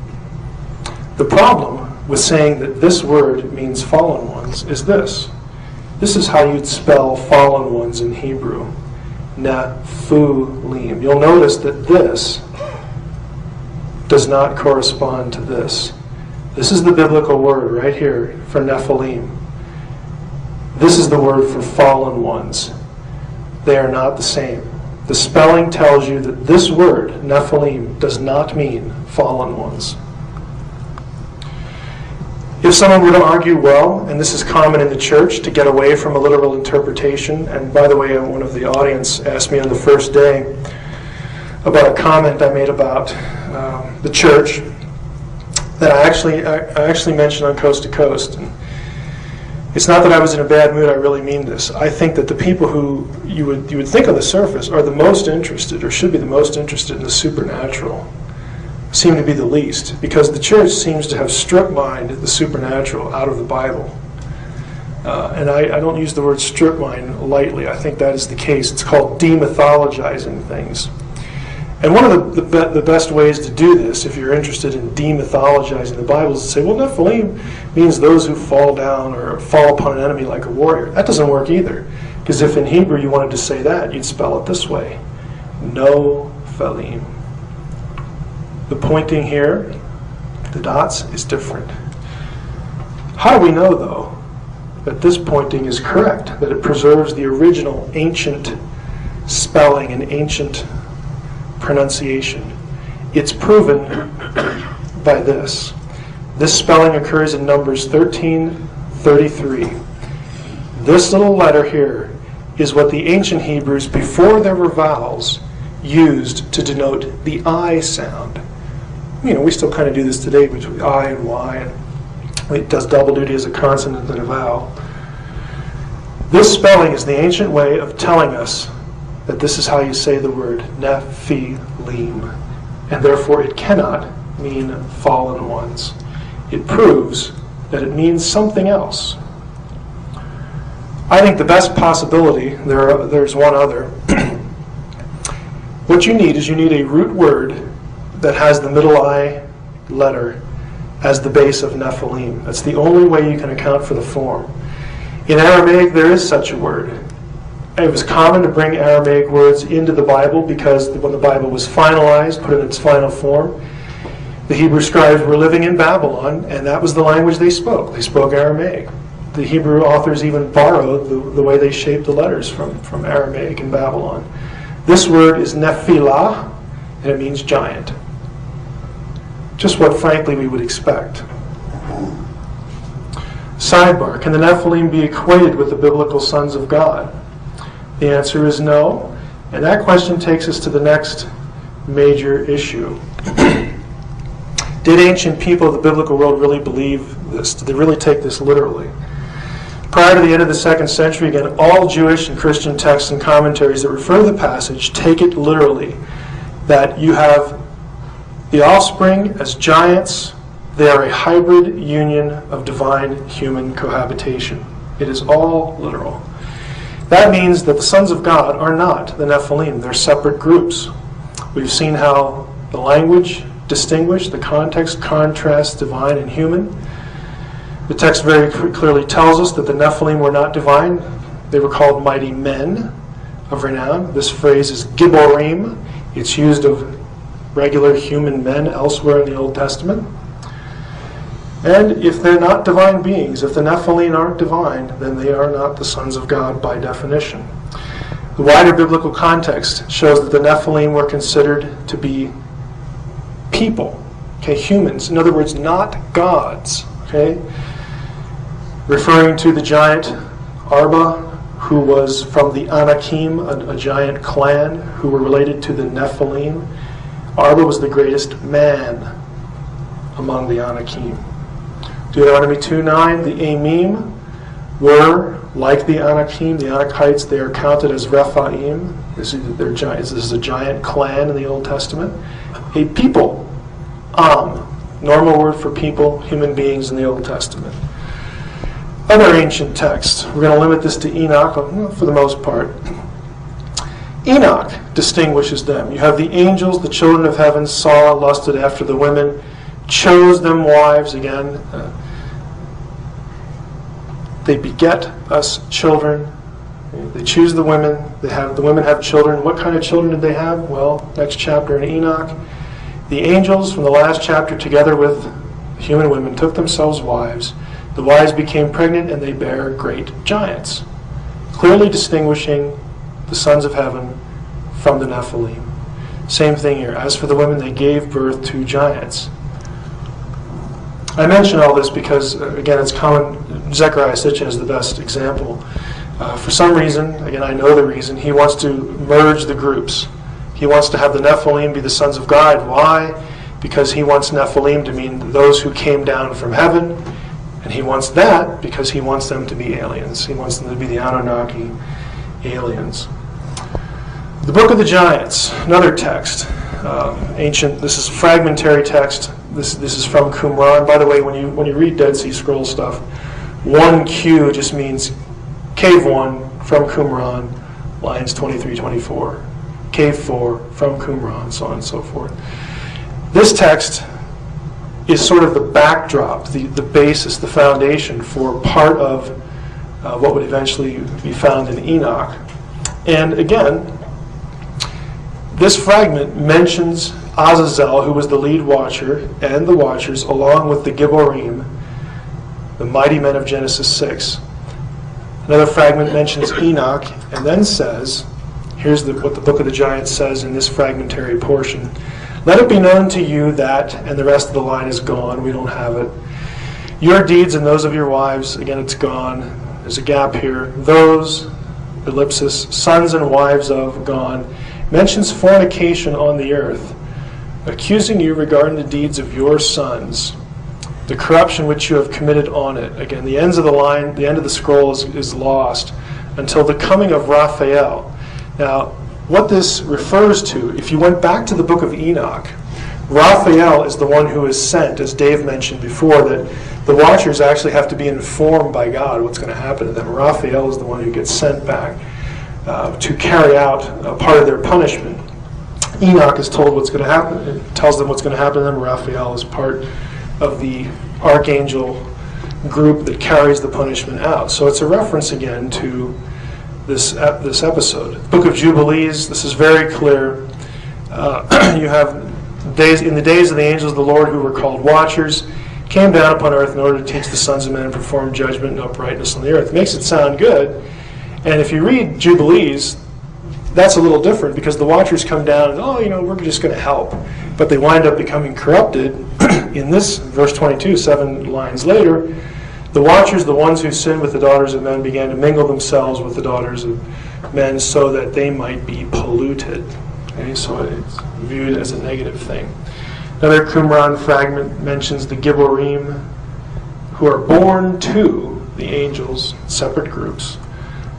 The problem with saying that this word means fallen ones is this. This is how you'd spell fallen ones in Hebrew. Nephilim. You'll notice that this does not correspond to this. This is the biblical word right here for Nephilim. This is the word for fallen ones. They are not the same. The spelling tells you that this word, Nephilim, does not mean fallen ones. If someone were to argue, well, and this is common in the church, to get away from a literal interpretation, and by the way, one of the audience asked me on the first day about a comment I made about the church that I actually mentioned on Coast to Coast. And it's not that I was in a bad mood, I really mean this. I think that the people who you would think on the surface are the most interested, or should be the most interested in the supernatural, seem to be the least, because the church seems to have strip-mined the supernatural out of the Bible. And I don't use the word strip-mine lightly. I think that is the case. It's called demythologizing things. And one of the best ways to do this, if you're interested in demythologizing the Bible, is to say, well, Nephilim means those who fall down or fall upon an enemy like a warrior. That doesn't work either. Because if in Hebrew you wanted to say that, you'd spell it this way. No-phalim. The pointing here, the dots, is different. How do we know, though, that this pointing is correct, that it preserves the original ancient spelling and ancient pronunciation? It's proven by this. This spelling occurs in Numbers 13:33. This little letter here is what the ancient Hebrews, before there were vowels, used to denote the I sound. You know, we still kind of do this today between I and Y, and it does double duty as a consonant and a vowel. This spelling is the ancient way of telling us that this is how you say the word Nephilim, and therefore it cannot mean fallen ones. It proves that it means something else. I think the best possibility, there's one other. What you need is a root word that has the middle I letter as the base of Nephilim. That's the only way you can account for the form. In Aramaic, there is such a word. It was common to bring Aramaic words into the Bible because when the Bible was finalized, put in its final form, the Hebrew scribes were living in Babylon, and that was the language they spoke. They spoke Aramaic. The Hebrew authors even borrowed the way they shaped the letters from Aramaic in Babylon. This word is Nephilah, and it means giant. Just what, frankly, we would expect. Sidebar, can the Nephilim be equated with the biblical sons of God? The answer is no. And that question takes us to the next major issue. Did ancient people of the biblical world really believe this? Did they really take this literally? Prior to the end of the 2nd century, again, all Jewish and Christian texts and commentaries that refer to the passage take it literally, that you have the offspring as giants. They are a hybrid union of divine-human cohabitation. It is all literal. That means that the sons of God are not the Nephilim. They're separate groups. We've seen how the language distinguishes, the context contrasts divine and human. The text very clearly tells us that the Nephilim were not divine. They were called mighty men of renown. This phrase is Gibborim. It's used of regular human men elsewhere in the Old Testament. And if they're not divine beings, if the Nephilim aren't divine, then they are not the sons of God by definition. The wider biblical context shows that the Nephilim were considered to be people, humans. In other words, not gods, referring to the giant Arba, who was from the Anakim, a giant clan who were related to the Nephilim. Arba was the greatest man among the Anakim. Deuteronomy 2:9, the Amim were like the Anakim, the Anakites. They are counted as Rephaim. This is a giant clan in the Old Testament. A people, normal word for people, human beings in the Old Testament. Other ancient texts. We're going to limit this to Enoch for the most part. Enoch distinguishes them. You have the angels, the children of heaven, saw, lusted after the women, chose them wives. Again, they beget us children. They choose the women. The women have children. What kind of children did they have? Well, next chapter in Enoch. The angels from the last chapter, together with human women, took themselves wives. The wives became pregnant, and they bare great giants, clearly distinguishing the sons of heaven from the Nephilim. Same thing here. As for the women, they gave birth to giants. I mention all this because, again, it's common. Zecharia Sitchin is the best example. For some reason, again, I know the reason, he wants to merge the groups. He wants to have the Nephilim be the sons of God. Why? Because he wants Nephilim to mean those who came down from heaven, and he wants that because he wants them to be aliens. He wants them to be the Anunnaki aliens. The Book of the Giants, another text, ancient. This is fragmentary text. This is from Qumran. By the way, when you read Dead Sea Scroll stuff, 1Q just means Cave 1 from Qumran, lines 23-24. Cave 4 from Qumran, so on and so forth. This text is sort of the backdrop, the basis, the foundation for part of what would eventually be found in Enoch. And again, this fragment mentions Azazel, who was the lead watcher, and the watchers, along with the Gibborim, the mighty men of Genesis 6. Another fragment mentions Enoch, and then says, here's what the Book of the Giants says in this fragmentary portion. Let it be known to you that, and the rest of the line is gone, we don't have it. Your deeds and those of your wives, again it's gone, there's a gap here. Those, ellipsis, sons and wives of, gone, mentions fornication on the earth, accusing you regarding the deeds of your sons, the corruption which you have committed on it. Again, the ends of the line, the end of the scroll is lost until the coming of Raphael. Now, what this refers to, if you went back to the book of Enoch, Raphael is the one who is sent, as Dave mentioned before, that the watchers actually have to be informed by God what's going to happen to them. Raphael is the one who gets sent back to carry out part of their punishment. Enoch is told what's going to happen. It tells them what's going to happen to them. Raphael is part of the archangel group that carries the punishment out. So it's a reference again to this episode. Book of Jubilees, this is very clear. You have in the days of the angels of the Lord who were called watchers, came down upon earth in order to teach the sons of men and perform judgment and uprightness on the earth. It makes it sound good. And if you read Jubilees, that's a little different because the watchers come down and, we're just going to help. But they wind up becoming corrupted. In this, verse 22, 7 lines later, the watchers, the ones who sinned with the daughters of men, began to mingle themselves with the daughters of men so that they might be polluted. Okay, so it's viewed as a negative thing. Another Qumran fragment mentions the Gibborim, who are born to the angels, separate groups.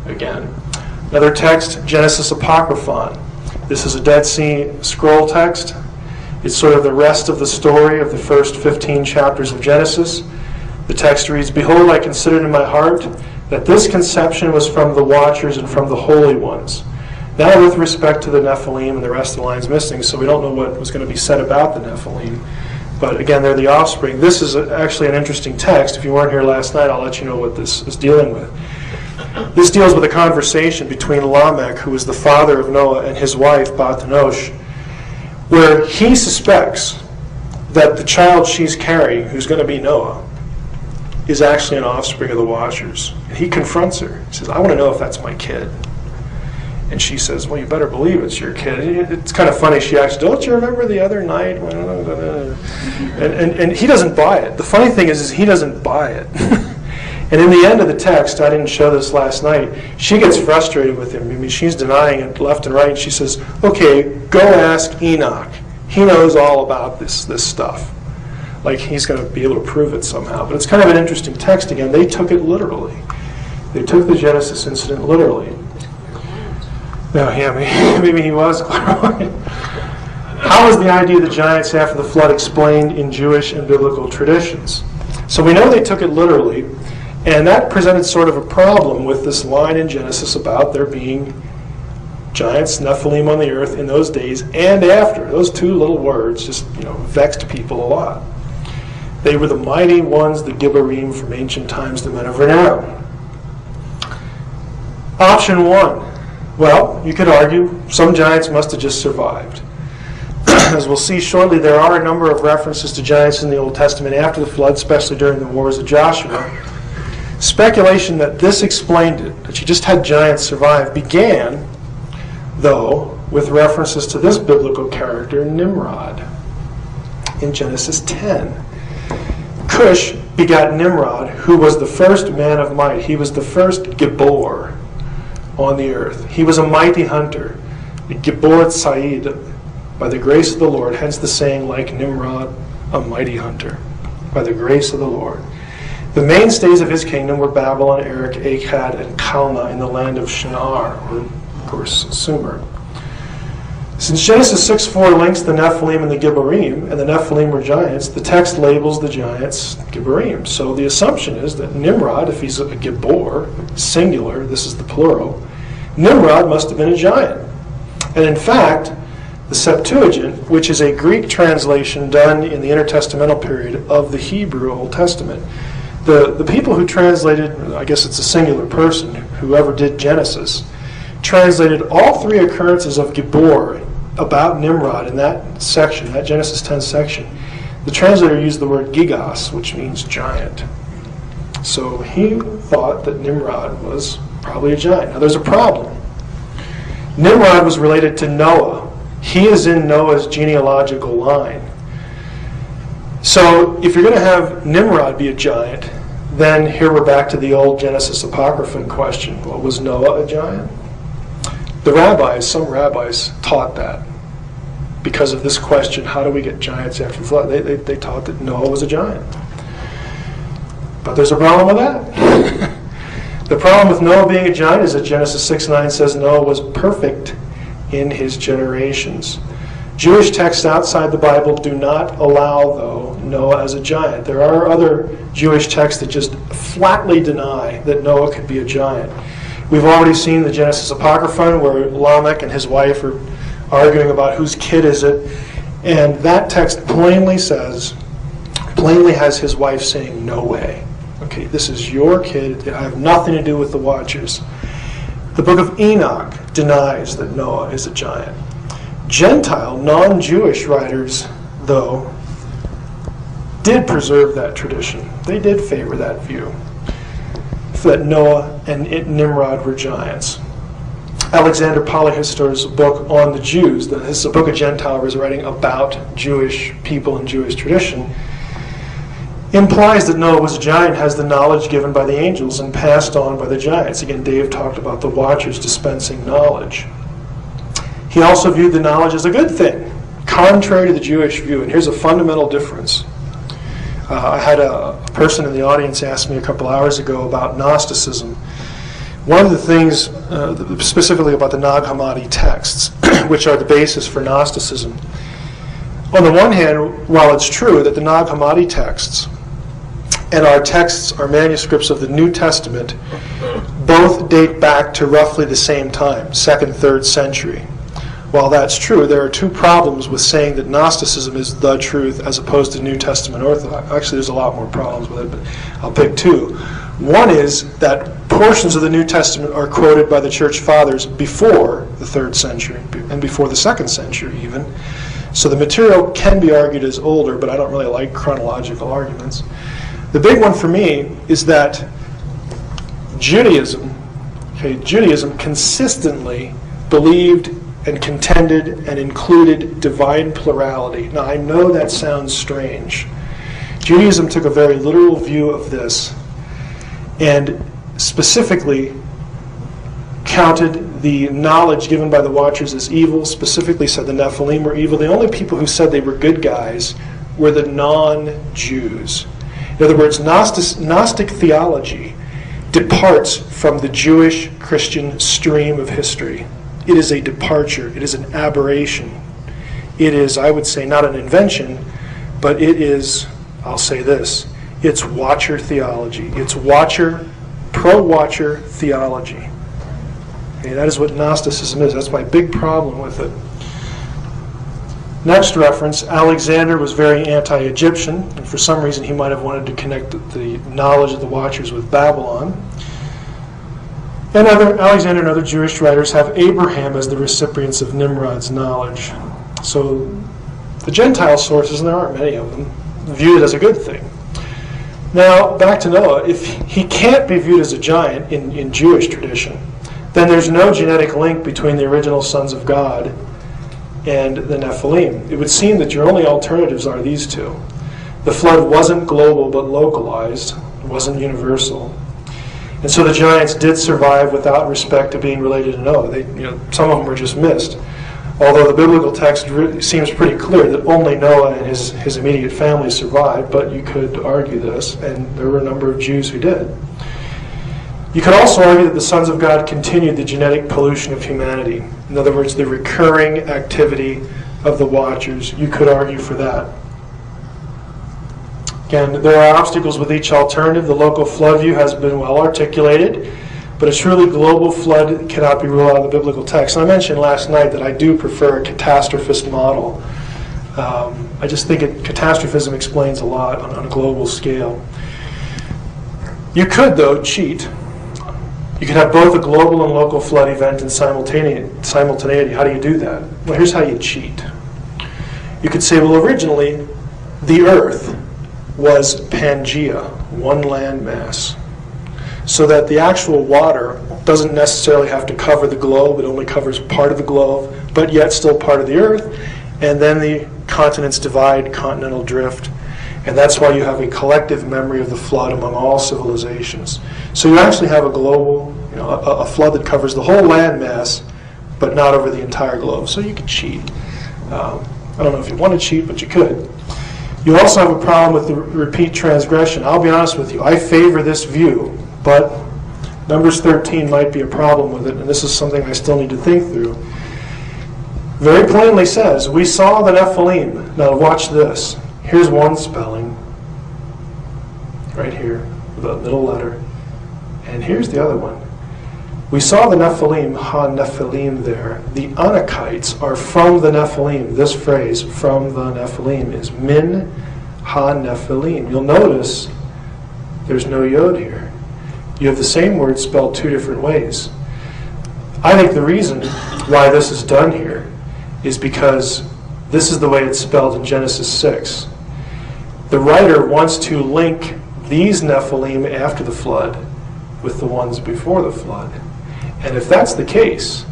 Again, another text, Genesis Apocryphon. This is a Dead Sea Scroll text. It's sort of the rest of the story of the first 15 chapters of Genesis. The text reads, Behold, I considered in my heart that this conception was from the watchers and from the holy ones. Now with respect to the Nephilim, and the rest of the line's missing, so we don't know what was going to be said about the Nephilim. But again, they're the offspring. This is actually an interesting text. If you weren't here last night, I'll let you know what this is dealing with. This deals with a conversation between Lamech, who was the father of Noah, and his wife, Bat-Nosh, where he suspects that the child she's carrying, who's going to be Noah, is actually an offspring of the watchers. And he confronts her. He says, I want to know if that's my kid. And she says, well, you better believe it's your kid. It's kind of funny. She asks, don't you remember the other night? And he doesn't buy it. The funny thing is he doesn't buy it. And in the end of the text, I didn't show this last night, she gets frustrated with him. I mean, she's denying it left and right. And she says, okay, go ask Enoch. He knows all about this stuff. like he's going to be able to prove it somehow. But it's kind of an interesting text again. They took it literally. They took the Genesis incident literally. No, yeah, maybe he was clairvoyant. How is the idea of the giants after the flood explained in Jewish and biblical traditions? So we know they took it literally, and that presented sort of a problem with this line in Genesis about there being giants, Nephilim on the earth in those days and after. Those two little words just vexed people a lot. They were the mighty ones, the Gibborim from ancient times, the men of renown. Option 1. Well, you could argue some giants must have just survived. As we'll see shortly, there are a number of references to giants in the Old Testament after the flood, especially during the wars of Joshua. Speculation that this explained it, that you just had giants survive, began, though, with references to this biblical character, Nimrod, in Genesis 10. Cush begot Nimrod, who was the first man of might. He was the first Gibbor on the earth. He was a mighty hunter, Gibbor Tzayid, by the grace of the Lord, hence the saying, like Nimrod, a mighty hunter, by the grace of the Lord. The mainstays of his kingdom were Babylon, Erech, Akkad, and Calneh in the land of Shinar, or of course Sumer. Since Genesis 6:4 links the Nephilim and the Gibborim, and the Nephilim were giants, the text labels the giants Gibborim. So the assumption is that Nimrod, if he's a Gibbor, singular, this is the plural, Nimrod must have been a giant. And in fact, the Septuagint, which is a Greek translation done in the intertestamental period of the Hebrew Old Testament, the people who translated, I guess it's a singular person, whoever did Genesis, translated all three occurrences of Gibbor about Nimrod in that section, that Genesis 10 section. The translator used the word gigos, which means giant. So he thought that Nimrod was probably a giant. Now there's a problem. Nimrod was related to Noah. He is in Noah's genealogical line. So if you're going to have Nimrod be a giant, then here we're back to the old Genesis Apocryphon question. Well, was Noah a giant? Some rabbis taught that. Because of this question, how do we get giants after the flood? They taught that Noah was a giant. But there's a problem with that. The problem with Noah being a giant is that Genesis 6:9 says Noah was perfect in his generations. Jewish texts outside the Bible do not allow, though, Noah as a giant. There are other Jewish texts that just flatly deny that Noah could be a giant. We've already seen the Genesis Apocryphon where Lamech and his wife are arguing about whose kid is it, and that text plainly has his wife saying, no way. Okay, this is your kid. I have nothing to do with the Watchers. The book of Enoch denies that Noah is a giant. Gentile, non-Jewish writers, though, did preserve that tradition. They did favor that view, that Noah and Nimrod were giants. Alexander Polyhistor's book on the Jews, this is a book a Gentile was writing about Jewish people and Jewish tradition, implies that Noah was a giant, has the knowledge given by the angels and passed on by the giants. Again, Dave talked about the Watchers dispensing knowledge. He also viewed the knowledge as a good thing, contrary to the Jewish view. And here's a fundamental difference. I had a person in the audience ask me a couple hours ago about Gnosticism. One of the things, specifically about the Nag Hammadi texts, which are the basis for Gnosticism. On the one hand, while it's true that the Nag Hammadi texts and our texts, our manuscripts of the New Testament, both date back to roughly the same time, 2nd, 3rd century. While that's true, there are two problems with saying that Gnosticism is the truth as opposed to New Testament Orthodox. Actually, there's a lot more problems with it, but I'll pick two. One is that portions of the New Testament are quoted by the Church Fathers before the 3rd century and before the 2nd century even. So the material can be argued as older, but I don't really like chronological arguments. The big one for me is that Judaism consistently believed and contended and included divine plurality. Now, I know that sounds strange. Judaism took a very literal view of this and specifically counted the knowledge given by the Watchers as evil, specifically said the Nephilim were evil. The only people who said they were good guys were the non-Jews. In other words, Gnostic theology departs from the Jewish Christian stream of history. It is a departure. It is an aberration. It is, I would say, not an invention, but it is, I'll say this, it's watcher theology. It's pro-watcher theology. Okay, that is what Gnosticism is. That's my big problem with it. Next reference, Alexander was very anti-Egyptian, and for some reason he might have wanted to connect the knowledge of the Watchers with Babylon. And Alexander and other Jewish writers have Abraham as the recipients of Nimrod's knowledge. So the Gentile sources, and there aren't many of them, view it as a good thing. Now, back to Noah. If he can't be viewed as a giant in Jewish tradition, then there's no genetic link between the original sons of God and the Nephilim. It would seem that your only alternatives are these two. The flood wasn't global but localized. It wasn't universal. And so the giants did survive without respect to being related to Noah. Some of them were just missed. Although the biblical text seems pretty clear that only Noah and his immediate family survived, but you could argue this, and there were a number of Jews who did. You could also argue that the sons of God continued the genetic pollution of humanity. In other words, the recurring activity of the Watchers. You could argue for that. Again, there are obstacles with each alternative. The local flood view has been well articulated, but a truly global flood cannot be ruled out of the biblical text. And I mentioned last night that I do prefer a catastrophist model. I just think catastrophism explains a lot on a global scale. You could, though, cheat. You could have both a global and local flood event in simultaneity. How do you do that? Well, here's how you cheat. You could say, well, originally, the earth was Pangea, one landmass, so that the actual water doesn't necessarily have to cover the globe. It only covers part of the globe, but yet still part of the earth. And then the continents divide, continental drift. And that's why you have a collective memory of the flood among all civilizations. So you actually have a global, a flood that covers the whole landmass, but not over the entire globe. So you could cheat. I don't know if you want to cheat, but you could. You also have a problem with the repeat transgression. I'll be honest with you. I favor this view, but Numbers 13 might be a problem with it, and this is something I still need to think through. Very plainly says, we saw the Nephilim. Now watch this. Here's one spelling, right here, the middle letter. And here's the other one. We saw the Nephilim, ha-Nephilim there. The Anakites are from the Nephilim. This phrase, from the Nephilim, is min ha-Nephilim. You'll notice there's no yod here. You have the same word spelled two different ways. I think the reason why this is done here is because this is the way it's spelled in Genesis 6. The writer wants to link these Nephilim after the flood with the ones before the flood. And if that's the case,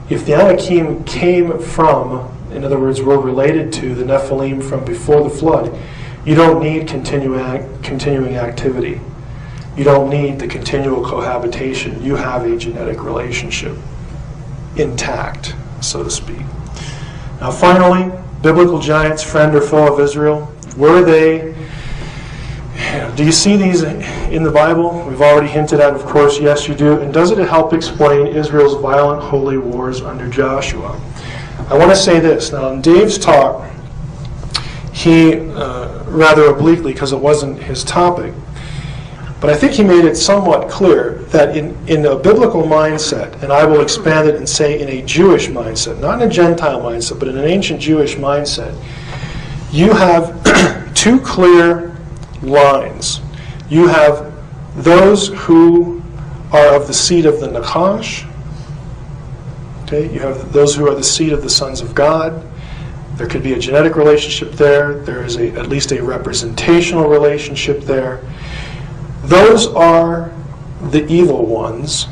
if the Anakim came from, in other words, were related to the Nephilim from before the flood, you don't need continuing activity. You don't need the continual cohabitation. You have a genetic relationship intact, so to speak. Now finally, biblical giants, friend or foe of Israel, were they? Do you see these in the Bible? We've already hinted at, of course, yes you do. And doesn't it help explain Israel's violent holy wars under Joshua? I want to say this. Now in Dave's talk, he, rather obliquely because it wasn't his topic, but I think he made it somewhat clear that in a biblical mindset, and I will expand it and say in a Jewish mindset, not in a Gentile mindset, but in an ancient Jewish mindset, you have two clear lines. You have those who are of the seed of the Nakash. Okay, you have those who are the seed of the sons of God. There could be a genetic relationship there. There is at least a representational relationship there. Those are the evil ones.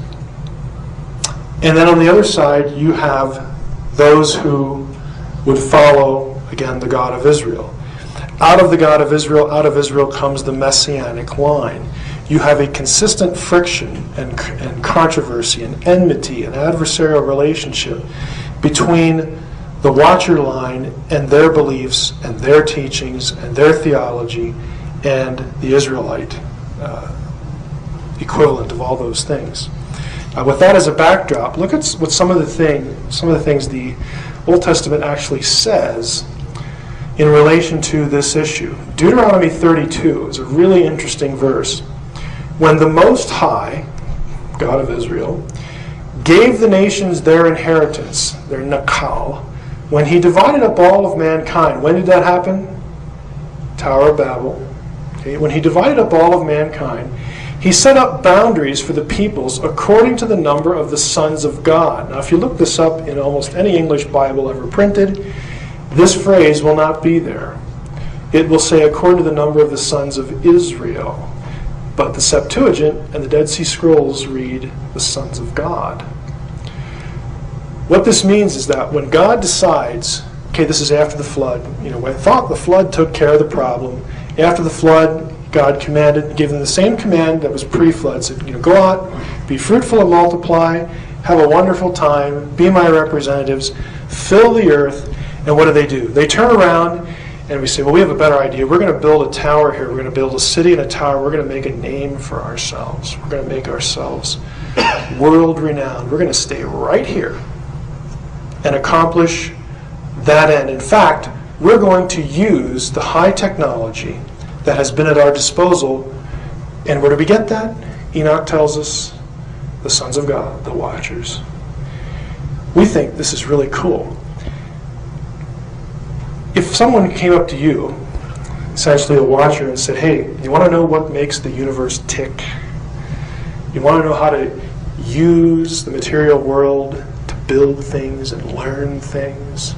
And then on the other side, you have those who would follow, again, the God of Israel. Out of the God of Israel, out of Israel comes the Messianic line. You have a consistent friction and controversy and enmity and adversarial relationship between the Watcher line and their beliefs and their teachings and their theology and the Israelite equivalent of all those things. With that as a backdrop, look at what some of the things the Old Testament actually says in relation to this issue. Deuteronomy 32 is a really interesting verse. When the Most High, God of Israel, gave the nations their inheritance, their nakal, when he divided up all of mankind, when did that happen? Tower of Babel. Okay? When he divided up all of mankind, he set up boundaries for the peoples according to the number of the sons of God. Now, if you look this up in almost any English Bible ever printed, this phrase will not be there. It will say according to the number of the sons of Israel. But the Septuagint and the Dead Sea Scrolls read the sons of God. What this means is that when God decides, okay, this is after the flood, when thought the flood took care of the problem, after the flood, God commanded, gave them the same command that was pre-flood, said, go out, be fruitful and multiply, have a wonderful time, be my representatives, fill the earth, and what do? They turn around and we say, well, we have a better idea. We're going to build a tower here. We're going to build a city and a tower. We're going to make a name for ourselves. We're going to make ourselves world-renowned. We're going to stay right here and accomplish that end. In fact, we're going to use the high technology that has been at our disposal. And where do we get that? Enoch tells us, the sons of God, the Watchers. We think this is really cool. If someone came up to you, essentially a Watcher, and said, hey, you want to know what makes the universe tick? You want to know how to use the material world to build things and learn things?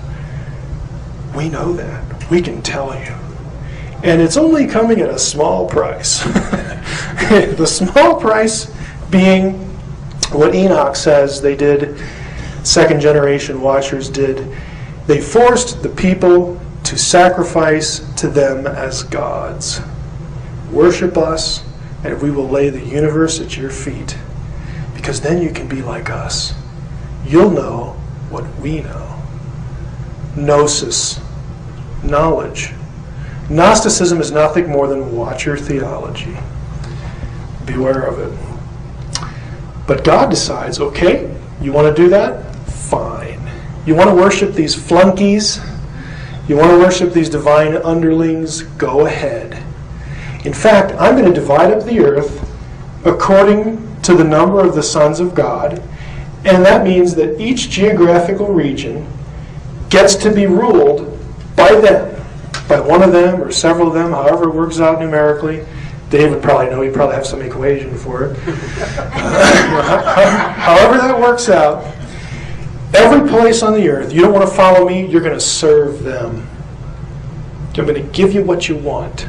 We know that. We can tell you. And it's only coming at a small price. The small price being what Enoch says they did, second generation Watchers did. They forced the people to sacrifice to them as gods. Worship us, and we will lay the universe at your feet, because then you can be like us. You'll know what we know. Gnosis, knowledge. Gnosticism is nothing more than Watcher theology. Beware of it. But God decides, okay, you want to do that? Fine. You want to worship these flunkies? You want to worship these divine underlings? Go ahead. In fact, I'm going to divide up the earth according to the number of the sons of God, and that means that each geographical region gets to be ruled by them. By one of them or several of them, however it works out numerically. Dave would probably know, he'd probably have some equation for it. However that works out, every place on the earth, you don't want to follow me, you're going to serve them. I'm going to give you what you want,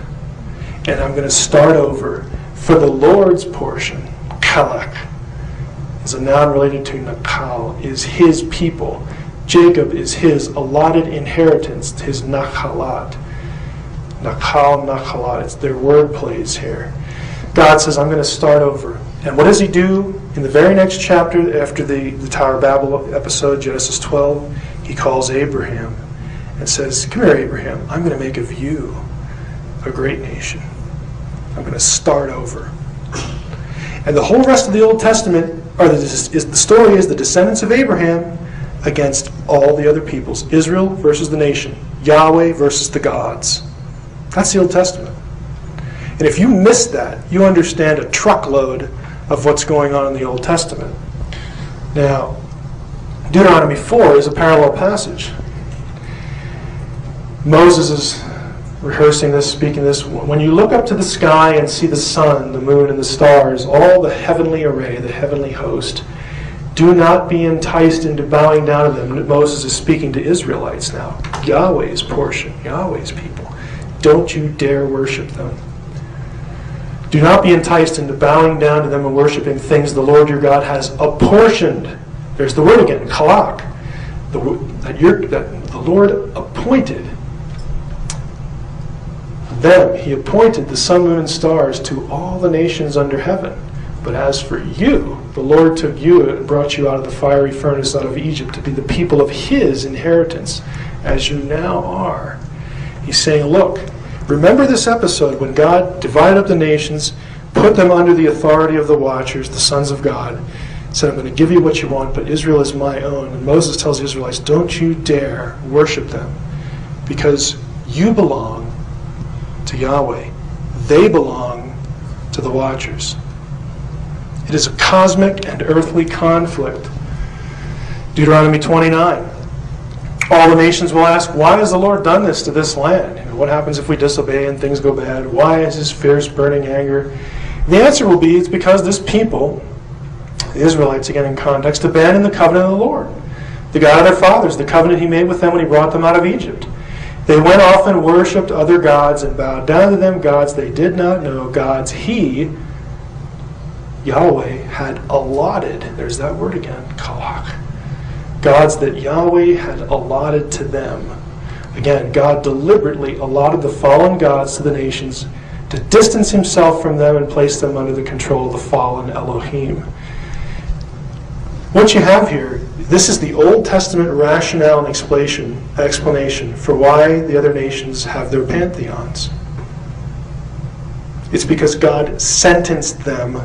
and I'm going to start over. For the Lord's portion, kalak, is a noun related to nakal, is his people. Jacob is his allotted inheritance, his nachalat. Nakal, nachalat, it's their word plays here. God says, I'm going to start over. And what does he do? In the very next chapter, after the Tower of Babel episode, Genesis 12, he calls Abraham and says, come here, Abraham, I'm going to make of you a great nation. I'm going to start over. And the whole rest of the Old Testament, the story is the descendants of Abraham against all the other peoples. Israel versus the nation. Yahweh versus the gods. That's the Old Testament. And if you miss that, you understand a truckload of what's going on in the Old Testament. Now, Deuteronomy 4 is a parallel passage. Moses is rehearsing this, speaking this. When you look up to the sky and see the sun, the moon, and the stars, all the heavenly array, the heavenly host, do not be enticed into bowing down to them. Moses is speaking to Israelites now. Yahweh's portion, Yahweh's people. Don't you dare worship them. Do not be enticed into bowing down to them and worshiping things the Lord your God has apportioned. There's the word again, kalak. That the Lord appointed them. He appointed the sun, moon, and stars to all the nations under heaven. But as for you, The Lord took you and brought you out of the fiery furnace out of Egypt to be the people of his inheritance, as you now are. He's saying, look, remember this episode when God divided up the nations, put them under the authority of the watchers, the sons of God, said, I'm going to give you what you want, but Israel is my own. And Moses tells the Israelites, don't you dare worship them, because you belong to Yahweh. They belong to the watchers. It is a cosmic and earthly conflict. Deuteronomy 29. All the nations will ask, why has the Lord done this to this land? What happens if we disobey and things go bad? Why is his fierce burning anger? The answer will be, it's because this people, the Israelites, again in context, abandoned the covenant of the Lord, the God of their fathers, the covenant he made with them when he brought them out of Egypt. They went off and worshipped other gods and bowed down to them, gods they did not know, gods he, Yahweh, had allotted. There's that word again, kalach. Gods that Yahweh had allotted to them. Again, God deliberately allotted the fallen gods to the nations to distance himself from them and place them under the control of the fallen Elohim. What you have here, this is the Old Testament rationale and explanation for why the other nations have their pantheons. It's because God sentenced them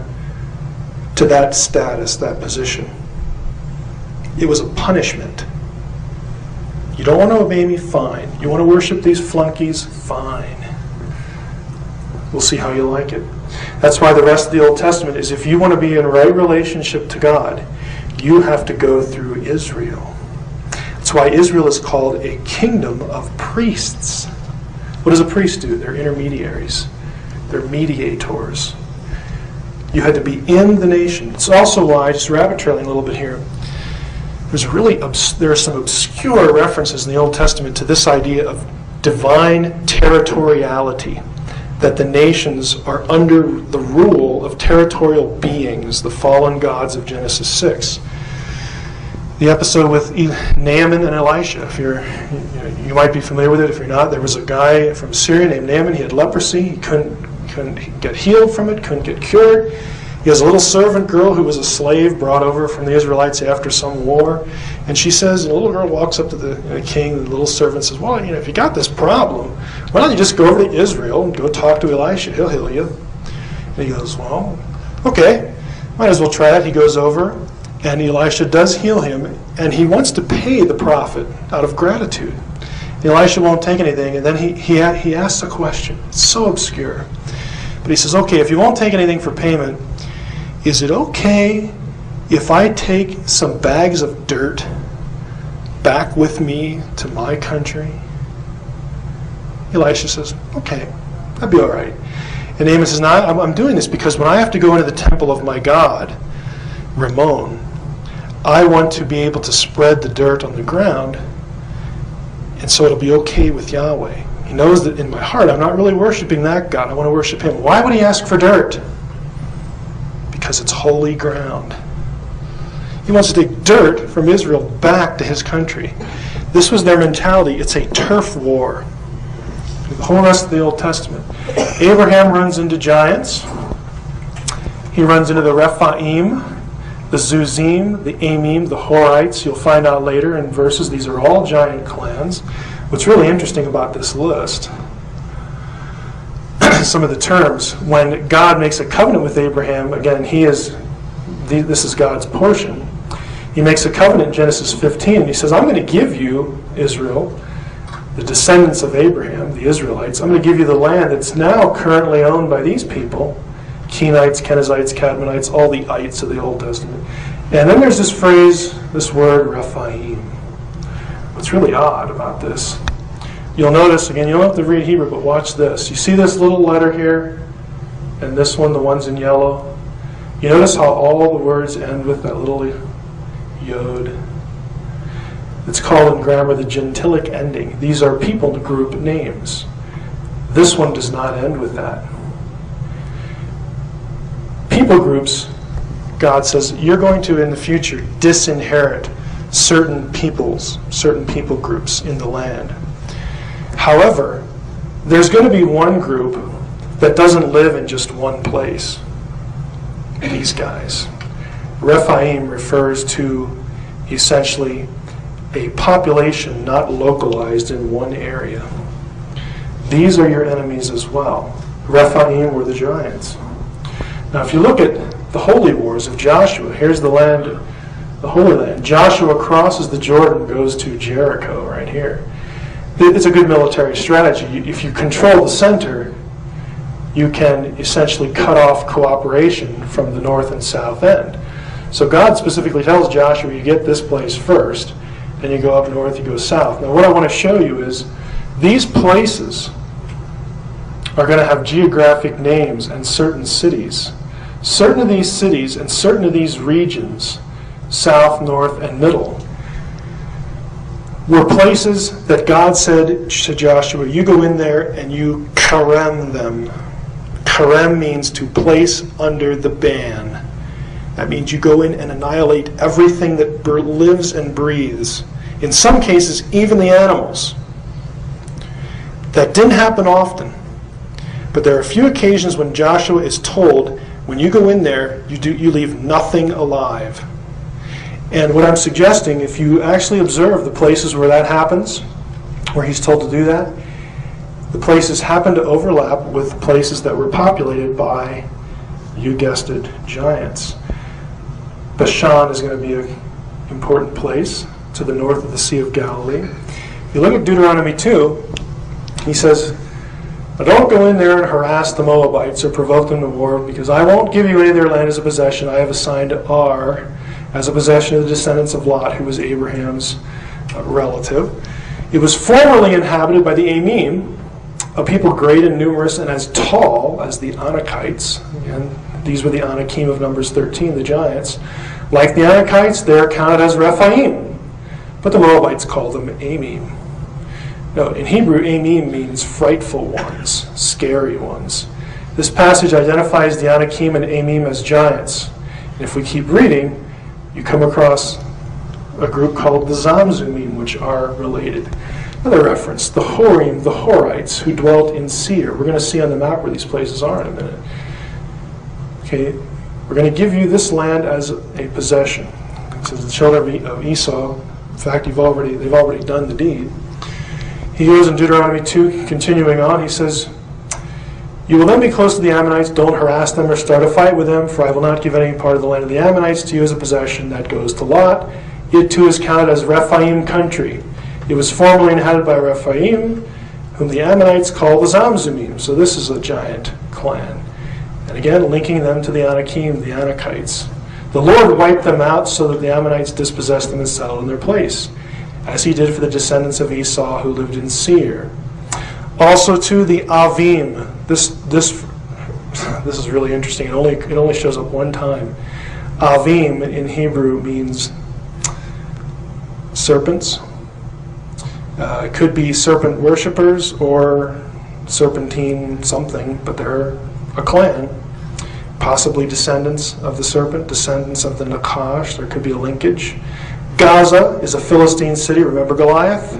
to that status, that position. It was a punishment. You don't want to obey me? Fine. You want to worship these flunkies? Fine. We'll see how you like it. That's why the rest of the Old Testament is, if you want to be in right relationship to God, you have to go through Israel. That's why Israel is called a kingdom of priests. What does a priest do? They're intermediaries. They're mediators. You had to be in the nation. It's also why, just rabbit trailing a little bit here, there are some obscure references in the Old Testament to this idea of divine territoriality, that the nations are under the rule of territorial beings, the fallen gods of Genesis 6. The episode with Naaman and Elisha, you might be familiar with it. If you're not, there was a guy from Syria named Naaman. He had leprosy. He couldn't get healed from it, couldn't get cured. He has a little servant girl who was a slave brought over from the Israelites after some war. And she says, and the little girl walks up to the king, and the little servant says, well, if you got this problem, why don't you just go over to Israel and go talk to Elisha? He'll heal you. And he goes, well, okay, might as well try it. He goes over, and Elisha does heal him, and he wants to pay the prophet out of gratitude. And Elisha won't take anything, and then he asks a question. It's so obscure. But he says, okay, if you won't take anything for payment, is it okay if I take some bags of dirt back with me to my country? Elisha says, okay, that'd be all right. And Naaman says, no, I'm doing this because when I have to go into the temple of my God, Ramon, I want to be able to spread the dirt on the ground, and so it'll be okay with Yahweh. He knows that in my heart I'm not really worshiping that God. I want to worship him. Why would he ask for dirt? Because it's holy ground. He wants to take dirt from Israel back to his country. This was their mentality. It's a turf war. The whole rest of the Old Testament. Abraham runs into giants. He runs into the Rephaim, the Zuzim, the Amim, the Horites. You'll find out later in verses. These are all giant clans. What's really interesting about this list, some of the terms, when God makes a covenant with Abraham, again, this is God's portion. He makes a covenant in Genesis 15, and he says, I'm going to give you, Israel, the descendants of Abraham, the Israelites, I'm going to give you the land that's now currently owned by these people, Kenites, Kenizzites, Cadmonites, all the ites of the Old Testament. And then there's this phrase, this word, Rephaim. What's really odd about this, you'll notice, again, you don't have to read Hebrew, but watch this. You see this little letter here, and this one, the ones in yellow? You notice how all the words end with that little yod? It's called in grammar the gentilic ending. These are people group names. This one does not end with that. People groups, God says, you're going to, in the future, disinherit certain people groups in the land. However, there's going to be one group that doesn't live in just one place. These guys. Rephaim refers to essentially a population not localized in one area. These are your enemies as well. Rephaim were the giants. Now if you look at the holy wars of Joshua, here's the land, the Holy Land. Joshua crosses the Jordan, goes to Jericho right here. It's a good military strategy. If you control the center, you can essentially cut off cooperation from the north and south end. So God specifically tells Joshua, you get this place first, then you go up north, you go south. Now what I want to show you is these places are going to have geographic names and certain cities. Certain of these cities and certain of these regions, south, north, and middle, were places that God said to Joshua, you go in there and you karem them. Karem means to place under the ban. That means you go in and annihilate everything that lives and breathes. In some cases, even the animals. That didn't happen often. But there are a few occasions when Joshua is told, when you go in there, you leave nothing alive. And what I'm suggesting, if you actually observe the places where that happens, where he's told to do that, the places happen to overlap with places that were populated by, you guessed it, giants. Bashan is going to be an important place to the north of the Sea of Galilee. If you look at Deuteronomy 2, he says, don't go in there and harass the Moabites or provoke them to war, because I won't give you any of their land as a possession. I have assigned Ar as a possession of the descendants of Lot, who was Abraham's relative. It was formerly inhabited by the Amim, a people great and numerous and as tall as the Anakites. And these were the Anakim of Numbers 13, the giants. Like the Anakites, they are counted as Rephaim, but the Moabites called them Amim. No, in Hebrew, Amim means frightful ones, scary ones. This passage identifies the Anakim and Amim as giants. And if we keep reading, you come across a group called the Zamzumim, which are related. Another reference, the Horim, the Horites, who dwelt in Seir. We're going to see on the map where these places are in a minute. Okay, we're going to give you this land as a possession. It says the children of Esau. In fact, they've already done the deed. He goes in Deuteronomy 2, continuing on, he says, you will then be close to the Ammonites, don't harass them or start a fight with them, for I will not give any part of the land of the Ammonites to you as a possession. That goes to Lot. It too is counted as Rephaim country. It was formerly inhabited by Rephaim, whom the Ammonites call the Zamzumim. So this is a giant clan. And again, linking them to the Anakim, the Anakites. The Lord wiped them out so that the Ammonites dispossessed them and settled in their place, as he did for the descendants of Esau who lived in Seir. Also to the Avim. This is really interesting. It only shows up one time. Avim in Hebrew means serpents. It could be serpent worshippers or serpentine something, but they're a clan. Possibly descendants of the serpent, descendants of the Nakash. There could be a linkage. Gaza is a Philistine city. Remember Goliath?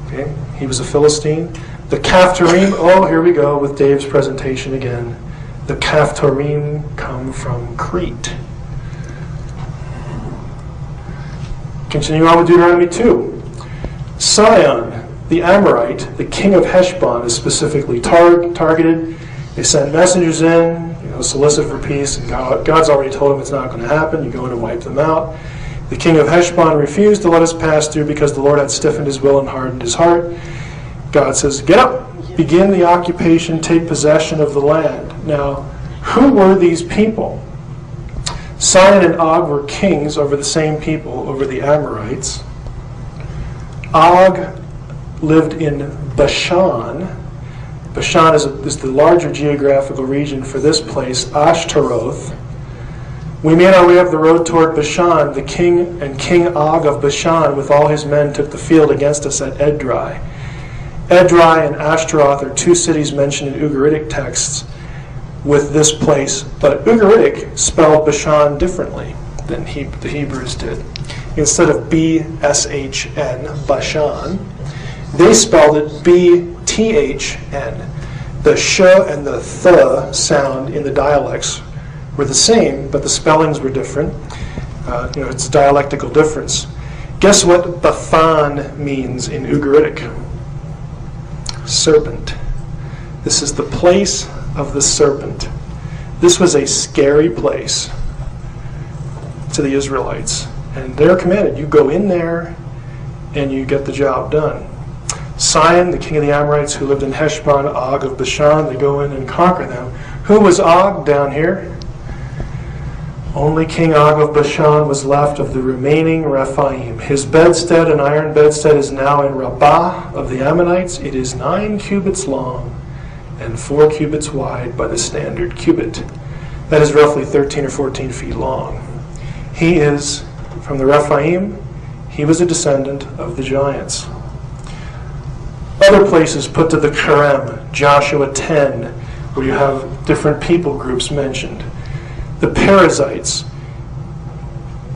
Okay, he was a Philistine. The Caphtorim, oh, here we go with Dave's presentation again. The Caphtorim come from Crete. Continue on with Deuteronomy 2. Sihon, the Amorite, the king of Heshbon, is specifically targeted. They send messengers in, solicit for peace, and God's already told them it's not going to happen. You go in and wipe them out. The king of Heshbon refused to let us pass through because the Lord had stiffened his will and hardened his heart. God says, get up, begin the occupation, take possession of the land. Now, who were these people? Sihon and Og were kings over the same people, over the Amorites. Og lived in Bashan. Bashan is the larger geographical region for this place, Ashtaroth. We made our way up the road toward Bashan. The king and King Og of Bashan with all his men took the field against us at Edrei. Edrei and Ashtaroth are two cities mentioned in Ugaritic texts with this place, but Ugaritic spelled Bashan differently than the Hebrews did. Instead of B-S-H-N, Bashan, they spelled it B-T-H-N. The sh and the th sound in the dialects were the same, but the spellings were different. It's a dialectical difference. Guess what Bathan means in Ugaritic? Serpent. This is the place of the serpent. This was a scary place to the Israelites. And they're commanded, you go in there and you get the job done. Sihon, the king of the Amorites who lived in Heshbon, Og of Bashan, they go in and conquer them. Who was Og down here? Only King Og of Bashan was left of the remaining Rephaim. His bedstead, an iron bedstead, is now in Rabbah of the Ammonites. It is 9 cubits long and 4 cubits wide by the standard cubit. That is roughly 13 or 14 feet long. He is from the Rephaim. He was a descendant of the giants. Other places put to the Kerem, Joshua 10, where you have different people groups mentioned. The Perizzites,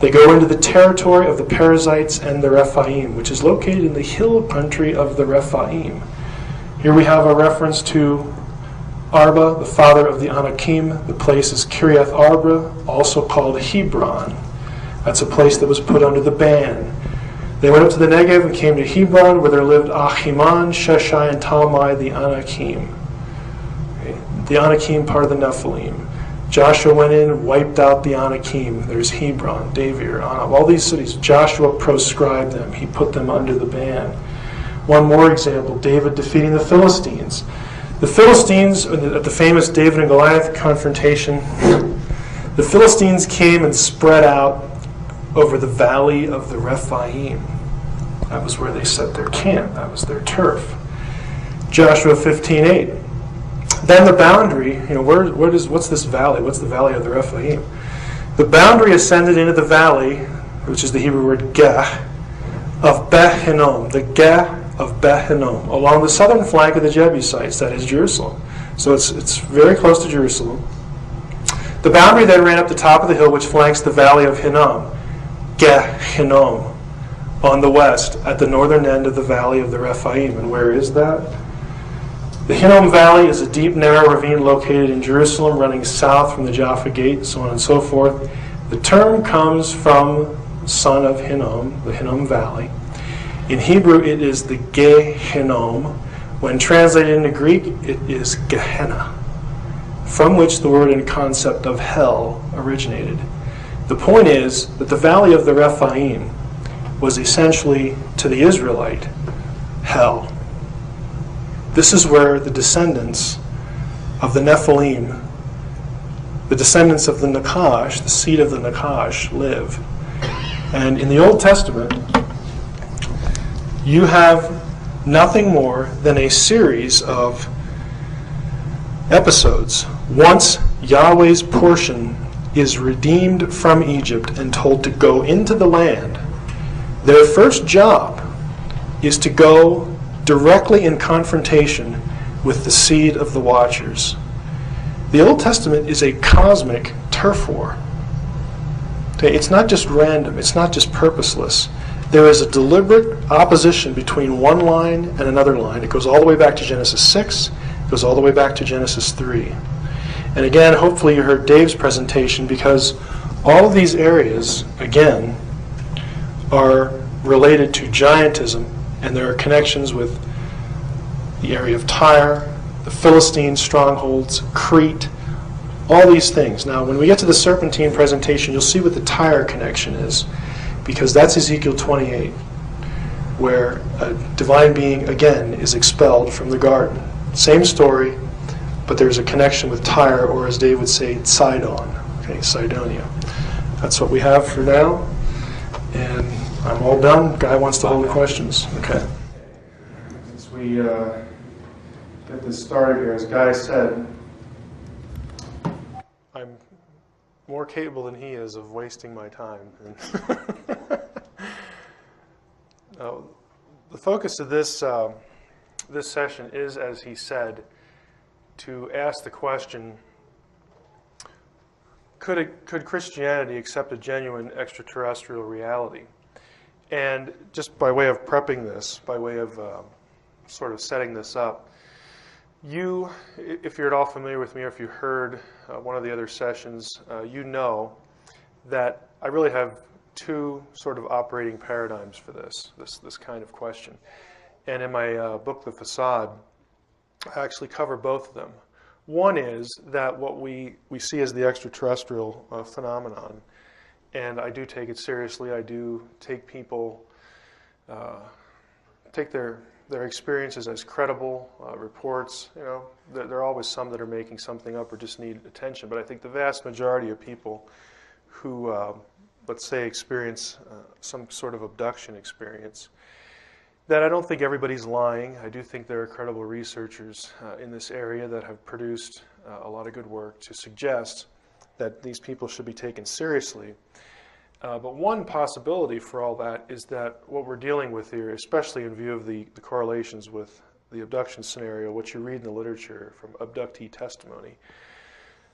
they go into the territory of the Perizzites and the Rephaim, which is located in the hill country of the Rephaim. Here we have a reference to Arba, the father of the Anakim. The place is Kiriath Arba, also called Hebron. That's a place that was put under the ban. They went up to the Negev and came to Hebron, where there lived Ahiman, Sheshai, and Talmai, the Anakim. Okay. The Anakim, part of the Nephilim. Joshua went in and wiped out the Anakim. There's Hebron, Davir, Anab, all these cities. Joshua proscribed them. He put them under the ban. One more example, David defeating the Philistines. The Philistines, at the famous David and Goliath confrontation, the Philistines came and spread out over the valley of the Rephaim. That was where they set their camp. That was their turf. Joshua 15:8. Then the boundary, what's this valley? What's the valley of the Rephaim? The boundary ascended into the valley, which is the Hebrew word Geh, of Beth Hinnom, the Geh of Beth Hinnom, along the southern flank of the Jebusites, that is Jerusalem. So it's very close to Jerusalem. The boundary then ran up the top of the hill which flanks the valley of Hinnom, Geh Hinnom, on the west, at the northern end of the valley of the Rephaim. And where is that? The Hinnom Valley is a deep, narrow ravine located in Jerusalem, running south from the Jaffa Gate, so on and so forth. The term comes from son of Hinnom, the Hinnom Valley. In Hebrew, it is the Geh Hinnom. When translated into Greek, it is Gehenna, from which the word and concept of hell originated. The point is that the valley of the Rephaim was essentially, to the Israelite, hell. This is where the descendants of the Nephilim, the descendants of the Nakash, the seed of the Nakash, live. And in the Old Testament, you have nothing more than a series of episodes. Once Yahweh's portion is redeemed from Egypt and told to go into the land, their first job is to go directly in confrontation with the seed of the Watchers. The Old Testament is a cosmic turf war. Okay, it's not just random, it's not just purposeless. There is a deliberate opposition between one line and another line. It goes all the way back to Genesis 6, it goes all the way back to Genesis 3. And again, hopefully you heard Dave's presentation, because all of these areas, again, are related to giantism, and there are connections with the area of Tyre, the Philistine strongholds, Crete, all these things. Now, when we get to the serpentine presentation, you'll see what the Tyre connection is, because that's Ezekiel 28, where a divine being, again, is expelled from the garden. Same story, but there's a connection with Tyre, or as Dave would say, Sidon, okay, Sidonia. That's what we have for now, and I'm all done. Guy wants to hold the questions. Okay. As we get this started here, as Guy said, I'm more capable than he is of wasting my time. The focus of this session is, as he said, to ask the question, could Christianity accept a genuine extraterrestrial reality? And just by way of prepping this, by way of sort of setting this up, You, if you're at all familiar with me or if you heard one of the other sessions, you know that I really have two sort of operating paradigms for this kind of question. And in my book, The Facade, I actually cover both of them. One is that what we see as the extraterrestrial phenomenon, and I do take it seriously. I do take people, take their experiences as credible reports. You know, there are always some that are making something up or just need attention. But I think the vast majority of people who, let's say, experience some sort of abduction experience, that I don't think everybody's lying. I do think there are credible researchers in this area that have produced a lot of good work to suggest that these people should be taken seriously. But one possibility for all that is that what we're dealing with here, especially in view of the correlations with the abduction scenario, what you read in the literature from abductee testimony,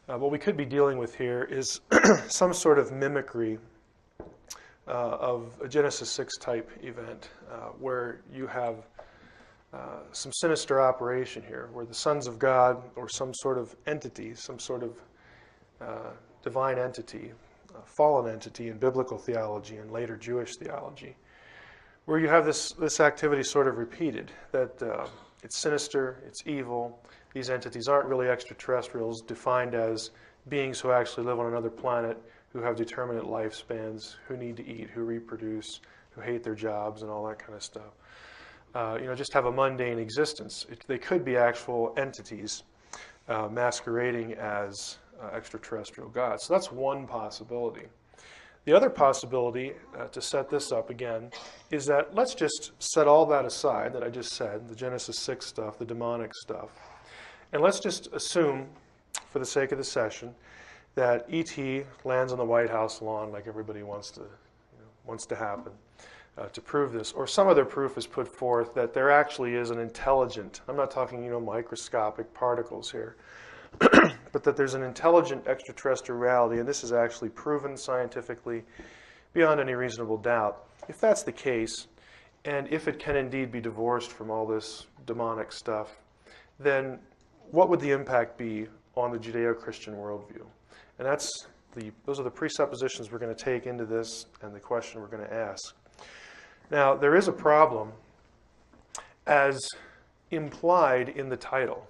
what we could be dealing with here is some sort of mimicry of a Genesis 6 type event where you have some sinister operation here, where the sons of God or some sort of entity, some sort of divine entity, fallen entity in biblical theology and later Jewish theology, where you have this activity sort of repeated, that it's sinister, it's evil. These entities aren't really extraterrestrials, defined as beings who actually live on another planet, who have determinate lifespans, who need to eat, who reproduce, who hate their jobs and all that kind of stuff. Just have a mundane existence. They could be actual entities masquerading as extraterrestrial gods. So that's one possibility. The other possibility, to set this up again, is that let's just set all that aside that I just said, the Genesis 6 stuff, the demonic stuff, and let's just assume, for the sake of the session, that E.T. lands on the White House lawn like everybody wants to happen to prove this, or some other proof is put forth that there actually is an intelligent, I'm not talking microscopic particles here, but that there's an intelligent extraterrestrial reality, and this is actually proven scientifically beyond any reasonable doubt. If that's the case, and if it can indeed be divorced from all this demonic stuff, then what would the impact be on the Judeo-Christian worldview? And those are the presuppositions we're going to take into this and the question we're going to ask. Now, there is a problem as implied in the title.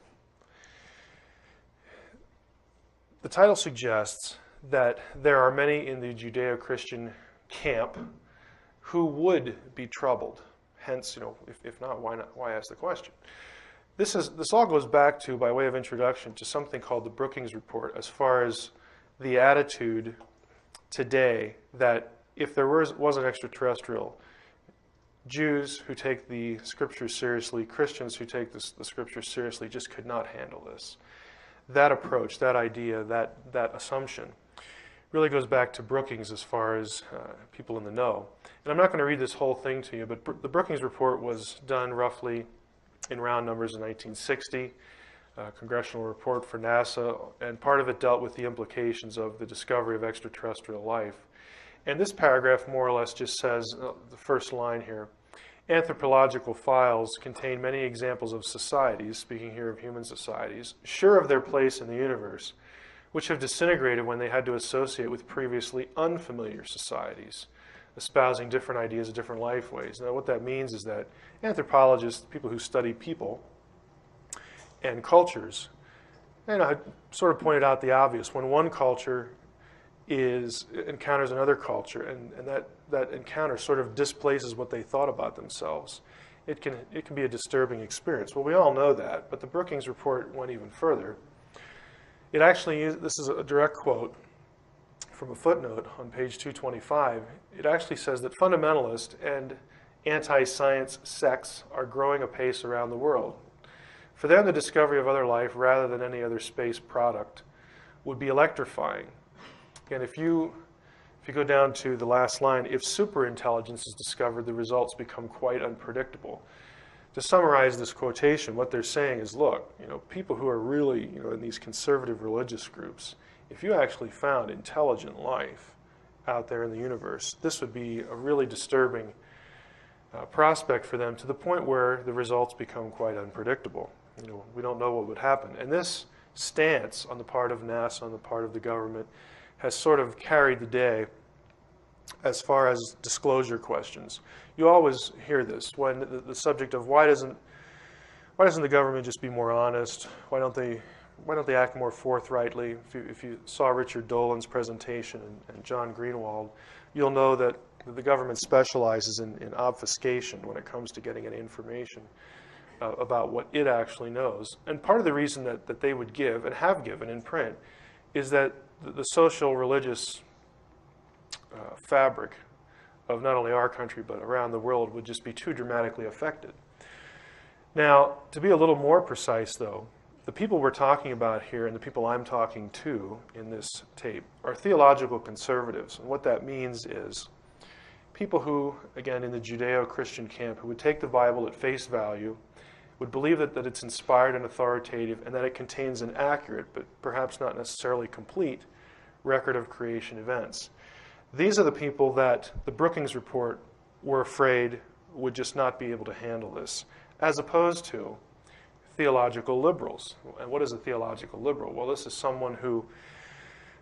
The title suggests that there are many in the Judeo-Christian camp who would be troubled. Hence, if not, why ask the question? This all goes back to, by way of introduction, to something called the Brookings Report, as far as the attitude today that if there was an extraterrestrial, Jews who take the Scriptures seriously, Christians who take the Scriptures seriously, just could not handle this. That approach, that idea, that assumption really goes back to Brookings as far as people in the know. And I'm not going to read this whole thing to you, but the Brookings Report was done roughly in round numbers in 1960. Congressional report for NASA, and part of it dealt with the implications of the discovery of extraterrestrial life. And this paragraph more or less just says, the first line here, anthropological files contain many examples of societies, speaking here of human societies, sure of their place in the universe, which have disintegrated when they had to associate with previously unfamiliar societies, espousing different ideas of different life ways. Now what that means is that anthropologists, people who study people, and cultures, I sort of pointed out the obvious. When one culture encounters another culture, and that encounter sort of displaces what they thought about themselves, it can be a disturbing experience. Well, we all know that, but the Brookings Report went even further. It actually, this is a direct quote from a footnote on page 225. It actually says that fundamentalist and anti-science sects are growing apace around the world. For them, the discovery of other life, rather than any other space product, would be electrifying. And if you go down to the last line, if superintelligence is discovered, the results become quite unpredictable. To summarize this quotation, what they're saying is, look, people who are really, in these conservative religious groups, if you actually found intelligent life out there in the universe, this would be a really disturbing prospect for them, to the point where the results become quite unpredictable. We don't know what would happen. And this stance on the part of NASA, on the part of the government, has sort of carried the day as far as disclosure questions. You always hear this when the subject of why doesn't the government just be more honest? Why don't they act more forthrightly? If you saw Richard Dolan's presentation and John Greenwald, you'll know that the government specializes in obfuscation when it comes to getting any information about what it actually knows. And part of the reason that they would give, and have given in print, is that the social, religious fabric of not only our country but around the world would just be too dramatically affected. Now, to be a little more precise, though, the people we're talking about here and the people I'm talking to in this tape are theological conservatives. And what that means is people who, again, in the Judeo-Christian camp, who would take the Bible at face value, would believe that it's inspired and authoritative and that it contains an accurate, but perhaps not necessarily complete, record of creation events. These are the people that the Brookings Report were afraid would just not be able to handle this, as opposed to theological liberals. And what is a theological liberal? Well, this is someone who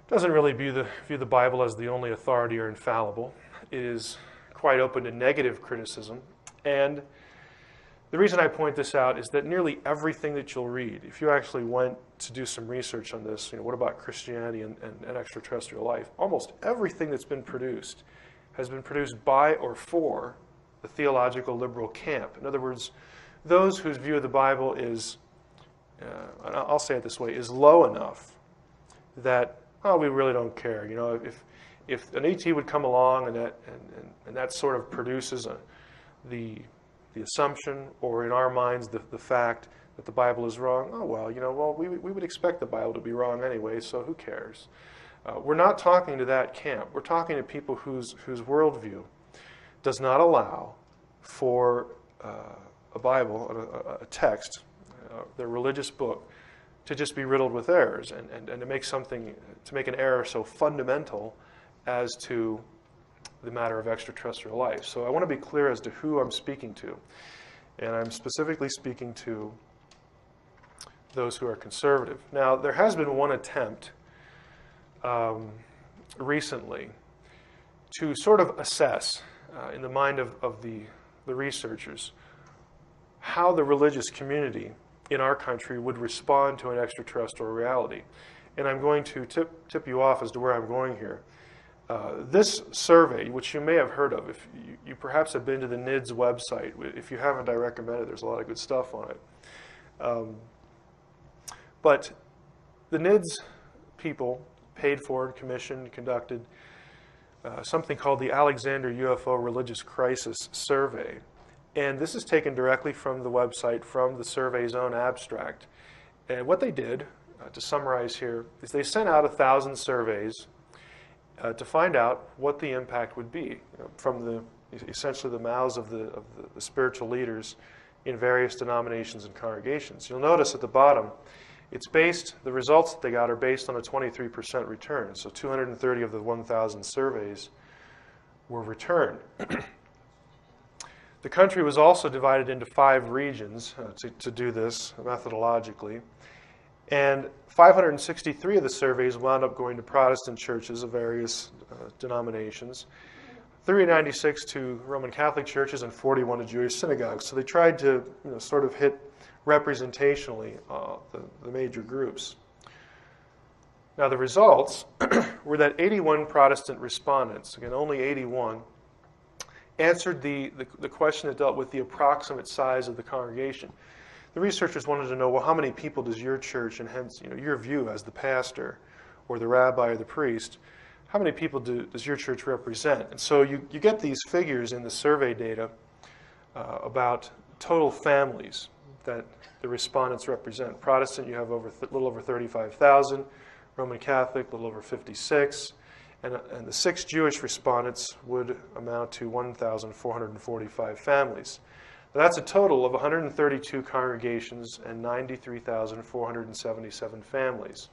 doesn't really view the Bible as the only authority or infallible. It is quite open to negative criticism. And the reason I point this out is that nearly everything that you'll read, if you actually went to do some research on this, what about Christianity and extraterrestrial life, almost everything that's been produced has been produced by or for the theological liberal camp. In other words, those whose view of the Bible is, I'll say it this way, is low enough that, we really don't care. If an ET would come along and that sort of produces the assumption, or in our minds, the fact that the Bible is wrong, we would expect the Bible to be wrong anyway, so who cares? We're not talking to that camp. We're talking to people whose worldview does not allow for a Bible, a text, their religious book, to just be riddled with errors and to make an error so fundamental as to the matter of extraterrestrial life. So I want to be clear as to who I'm speaking to. And I'm specifically speaking to those who are conservative. Now, there has been one attempt recently to sort of assess in the mind of the researchers how the religious community in our country would respond to an extraterrestrial reality. And I'm going to tip you off as to where I'm going here. This survey, which you may have heard of, if you perhaps have been to the NIDS website. If you haven't, I recommend it. There's a lot of good stuff on it. But the NIDS people paid for and commissioned, conducted something called the Alexander UFO Religious Crisis Survey. And this is taken directly from the website, from the survey's own abstract. And what they did, to summarize here, is they sent out 1,000 surveys to find out what the impact would be from essentially the mouths of the spiritual leaders in various denominations and congregations. You'll notice at the bottom, the results that they got are based on a 23% return. So 230 of the 1,000 surveys were returned. The country was also divided into 5 regions to do this methodologically. And 563 of the surveys wound up going to Protestant churches of various denominations, 396 to Roman Catholic churches, and 41 to Jewish synagogues. So they tried to sort of hit representationally the major groups. Now the results were that 81 Protestant respondents, again only 81, answered the question that dealt with the approximate size of the congregation. The researchers wanted to know, well, how many people does your church, and hence your view as the pastor or the rabbi or the priest, how many people does your church represent? And so you get these figures in the survey data about total families that the respondents represent. Protestant, you have a little over 35,000. Roman Catholic, a little over 56. And the 6 Jewish respondents would amount to 1,445 families. Now, that's a total of 132 congregations and 93,477 families.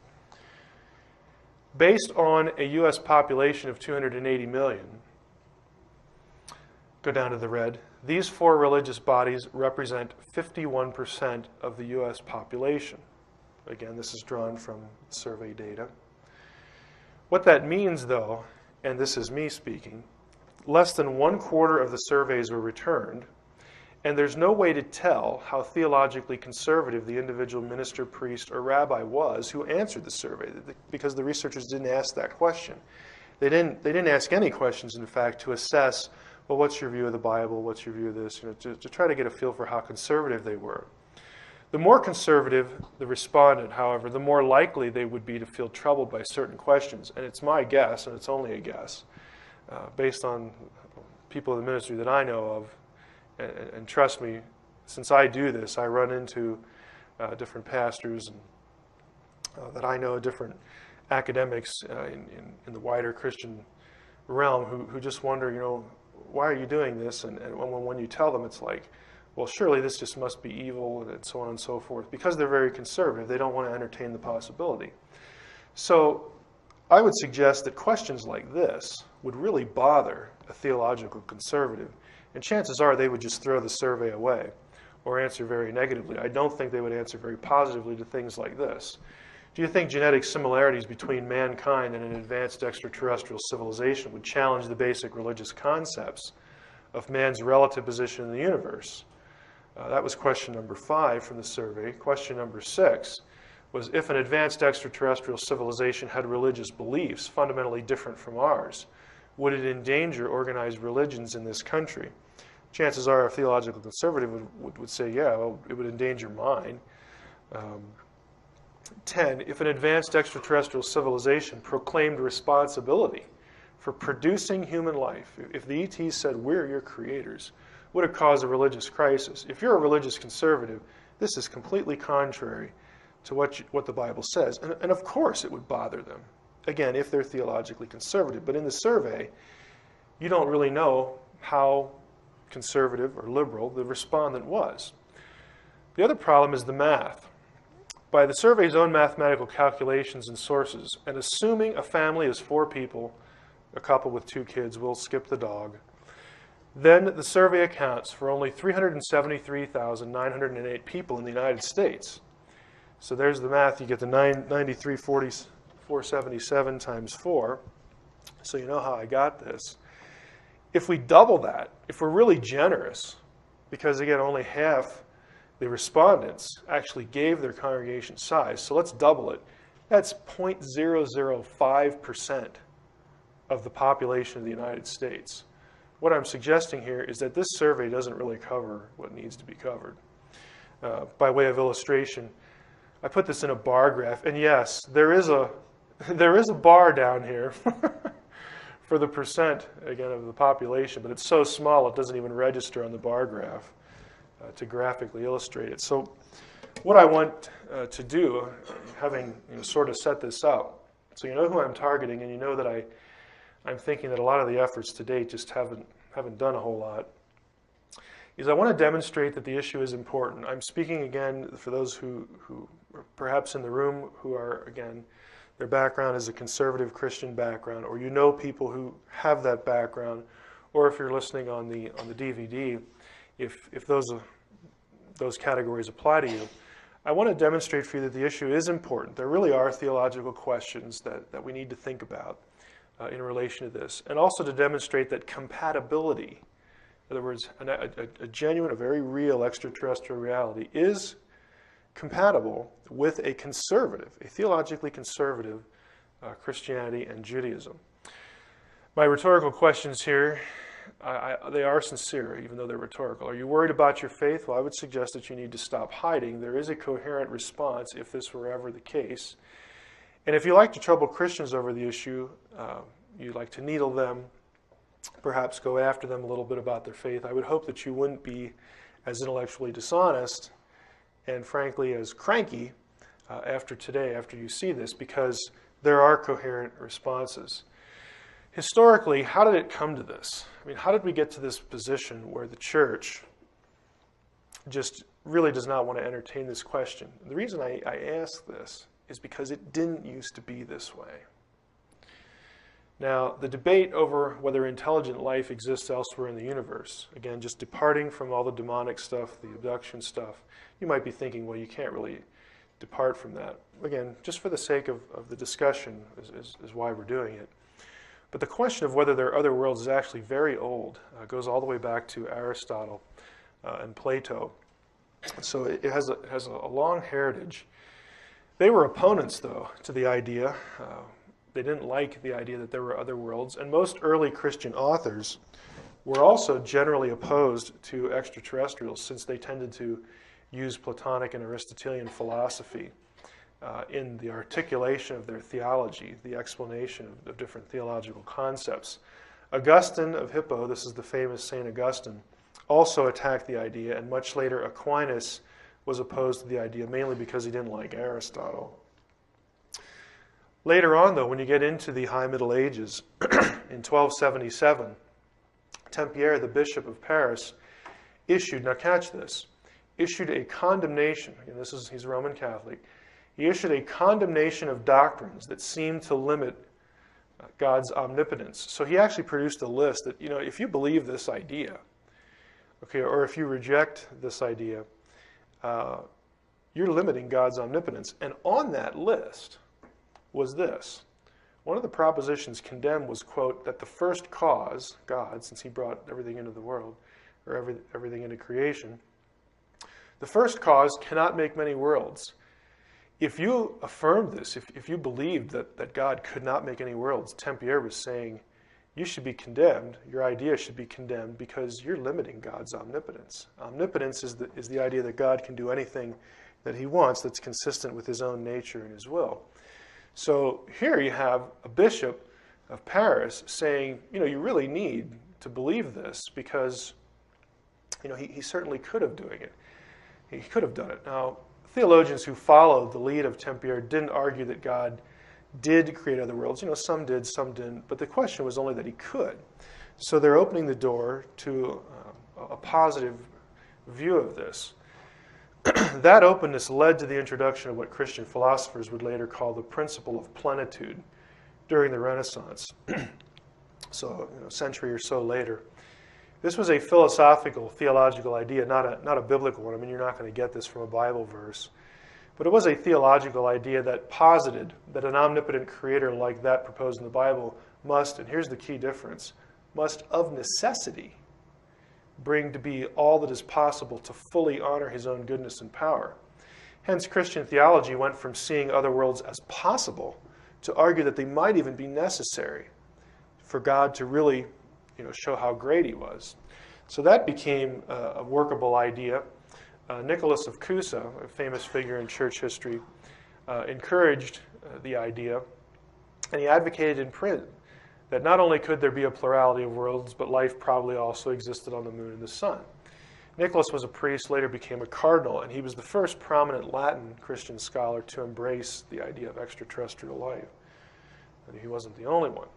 Based on a U.S. population of 280 million, go down to the red. These four religious bodies represent 51% of the U.S. population. Again, this is drawn from survey data. What that means, though, and this is me speaking, less than 1/4 of the surveys were returned, and there's no way to tell how theologically conservative the individual minister, priest, or rabbi was who answered the survey, because the researchers didn't ask that question. They didn't ask any questions, in fact, to assess, well, what's your view of the Bible? What's your view of this? To try to get a feel for how conservative they were. The more conservative the respondent, however, the more likely they would be to feel troubled by certain questions. And it's my guess, and it's only a guess, based on people in the ministry that I know of. And trust me, since I do this, I run into different pastors and that I know, different academics in the wider Christian realm who just wonder, why are you doing this? And when you tell them, it's like, well, surely this just must be evil, and so on and so forth. Because they're very conservative, they don't want to entertain the possibility. So I would suggest that questions like this would really bother a theological conservative. And chances are they would just throw the survey away or answer very negatively. I don't think they would answer very positively to things like this. Do you think genetic similarities between mankind and an advanced extraterrestrial civilization would challenge the basic religious concepts of man's relative position in the universe? That was question number 5 from the survey. Question number 6 was, if an advanced extraterrestrial civilization had religious beliefs fundamentally different from ours, would it endanger organized religions in this country? Chances are a theological conservative would say, yeah, well, it would endanger mine. 10, if an advanced extraterrestrial civilization proclaimed responsibility for producing human life, if the ETs said, we're your creators, would it cause a religious crisis? If you're a religious conservative, this is completely contrary to what the Bible says. And of course it would bother them, again, if they're theologically conservative. But in the survey, you don't really know how conservative or liberal the respondent was. The other problem is the math. By the survey's own mathematical calculations and sources, and assuming a family is 4 people, a couple with 2 kids, we'll skip the dog, then the survey accounts for only 373,908 people in the United States. So there's the math. You get the 477 times 4. So you know how I got this. If we double that, if we're really generous, because again, only half the respondents actually gave their congregation size, so let's double it. That's 0.005% of the population of the United States. What I'm suggesting here is that this survey doesn't really cover what needs to be covered. By way of illustration, I put this in a bar graph, and yes, there is a bar down here for the percent, again, of the population, but it's so small it doesn't even register on the bar graph to graphically illustrate it. So what I want to do, having sort of set this up, so you know who I'm targeting, and you know that I'm thinking that a lot of the efforts to date just haven't done a whole lot, is I want to demonstrate that the issue is important. I'm speaking again for those who are perhaps in the room who are, again, their background is a conservative Christian background, or you know people who have that background, or if you're listening on the DVD, if those categories apply to you. I want to demonstrate for you that the issue is important. There really are theological questions that we need to think about in relation to this, and also to demonstrate that compatibility, in other words, a genuine, a very real extraterrestrial reality is compatible with a theologically conservative Christianity and Judaism. My rhetorical questions here, they are sincere, even though they're rhetorical. Are you worried about your faith? Well, I would suggest that you need to stop hiding. There is a coherent response if this were ever the case. And if you like to trouble Christians over the issue, you like to needle them, perhaps go after them a little bit about their faith, I would hope that you wouldn't be as intellectually dishonest and frankly as cranky after today, after you see this, because there are coherent responses. Historically, how did it come to this? I mean, how did we get to this position where the church just really does not want to entertain this question? The reason I ask this is because it didn't used to be this way. Now, the debate over whether intelligent life exists elsewhere in the universe, again, just departing from all the demonic stuff, the abduction stuff, you might be thinking, well, you can't really depart from that. Again, just for the sake of the discussion is why we're doing it. But the question of whether there are other worlds is actually very old. It goes all the way back to Aristotle and Plato. So it has a long heritage. They were opponents, though, to the idea. They didn't like the idea that there were other worlds. And most early Christian authors were also generally opposed to extraterrestrials, since they tended to use Platonic and Aristotelian philosophy in the articulation of their theology, the explanation of different theological concepts. Augustine of Hippo, this is the famous St. Augustine, also attacked the idea, and much later Aquinas was opposed to the idea, mainly because he didn't like Aristotle. Later on, though, when you get into the High Middle Ages, in 1277, Tempier, the Bishop of Paris, issued, now catch this, issued a condemnation, and he's a Roman Catholic, he issued a condemnation of doctrines that seemed to limit God's omnipotence. So he actually produced a list that, if you believe this idea, okay, or if you reject this idea, you're limiting God's omnipotence. And on that list was this. One of the propositions condemned was, quote, that the first cause, God, since he brought everything into the world, or everything into creation, the first cause cannot make many worlds. If you affirmed this, if you believed that God could not make any worlds, Tempier was saying, you should be condemned, your idea should be condemned, because you're limiting God's omnipotence. Omnipotence is the idea that God can do anything that he wants that's consistent with his own nature and his will. So here you have a bishop of Paris saying, you really need to believe this, because he certainly could have doing it. He could have done it. Now, theologians who followed the lead of Tempier didn't argue that God did create other worlds. Some did, some didn't. But the question was only that he could. So they're opening the door to a positive view of this. That openness led to the introduction of what Christian philosophers would later call the principle of plenitude during the Renaissance. So, a century or so later. This was a philosophical, theological idea, not a biblical one. I mean, you're not going to get this from a Bible verse. But it was a theological idea that posited that an omnipotent creator like that proposed in the Bible must, and here's the key difference, must of necessity bring to be all that is possible to fully honor his own goodness and power. Hence, Christian theology went from seeing other worlds as possible to argue that they might even be necessary for God to really show how great he was. So that became a workable idea. Nicholas of Cusa, a famous figure in church history, encouraged the idea, and he advocated in print that not only could there be a plurality of worlds, but life probably also existed on the moon and the sun. Nicholas was a priest, later became a cardinal, and he was the first prominent Latin Christian scholar to embrace the idea of extraterrestrial life. And he wasn't the only one.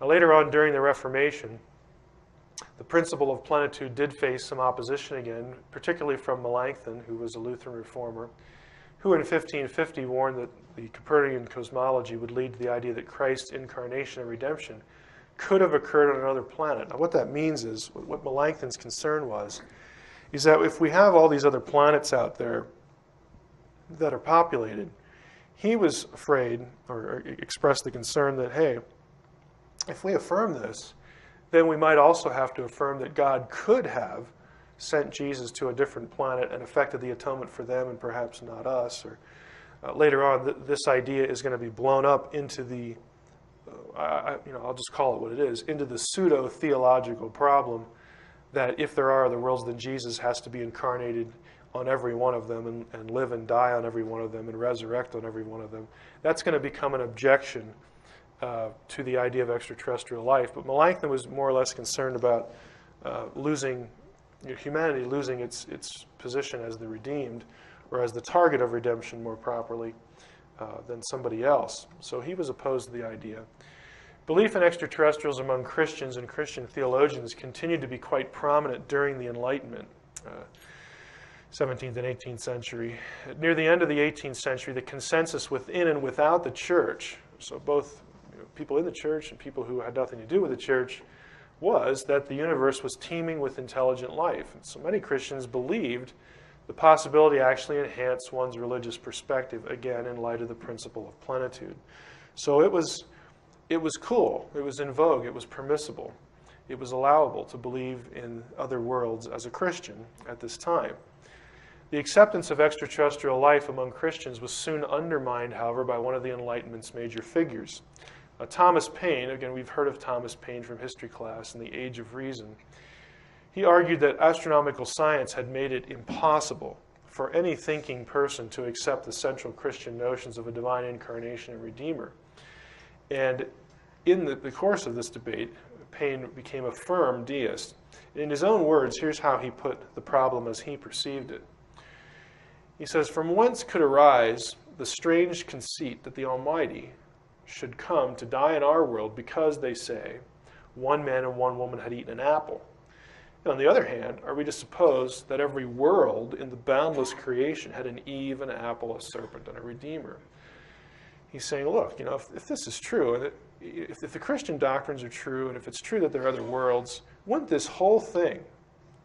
Now, later on during the Reformation, the principle of plenitude did face some opposition again, particularly from Melanchthon, who was a Lutheran reformer, who in 1550 warned that the Copernican cosmology would lead to the idea that Christ's incarnation and redemption could have occurred on another planet. Now, what that means is, what Melanchthon's concern was, is that if we have all these other planets out there that are populated, he was afraid, or expressed the concern that, hey, if we affirm this, then we might also have to affirm that God could have sent Jesus to a different planet and effected the atonement for them and perhaps not us. Or later on, this idea is going to be blown up into the, I'll just call it what it is, into the pseudo-theological problem that if there are other worlds, then Jesus has to be incarnated on every one of them and live and die on every one of them and resurrect on every one of them. That's going to become an objection to the idea of extraterrestrial life. But Melanchthon was more or less concerned about humanity losing its position as the redeemed, or as the target of redemption more properly, than somebody else. So he was opposed to the idea. Belief in extraterrestrials among Christians and Christian theologians continued to be quite prominent during the Enlightenment, 17th and 18th century. Near the end of the 18th century, the consensus within and without the church, so both people in the church and people who had nothing to do with the church, was that the universe was teeming with intelligent life. And so many Christians believed the possibility actually enhanced one's religious perspective, again, in light of the principle of plenitude. So it was cool, it was in vogue, it was permissible, it was allowable to believe in other worlds as a Christian at this time. The acceptance of extraterrestrial life among Christians was soon undermined, however, by one of the Enlightenment's major figures. Thomas Paine, again, we've heard of Thomas Paine from history class in The Age of Reason. He argued that astronomical science had made it impossible for any thinking person to accept the central Christian notions of a divine incarnation and redeemer. And in the course of this debate, Paine became a firm deist. In his own words, here's how he put the problem as he perceived it. He says, "From whence could arise the strange conceit that the Almighty should come to die in our world because, they say, one man and one woman had eaten an apple? And on the other hand, are we to suppose that every world in the boundless creation had an Eve, an apple, a serpent, and a Redeemer?" He's saying, look, if this is true, and if the Christian doctrines are true, and if it's true that there are other worlds, wouldn't this whole thing,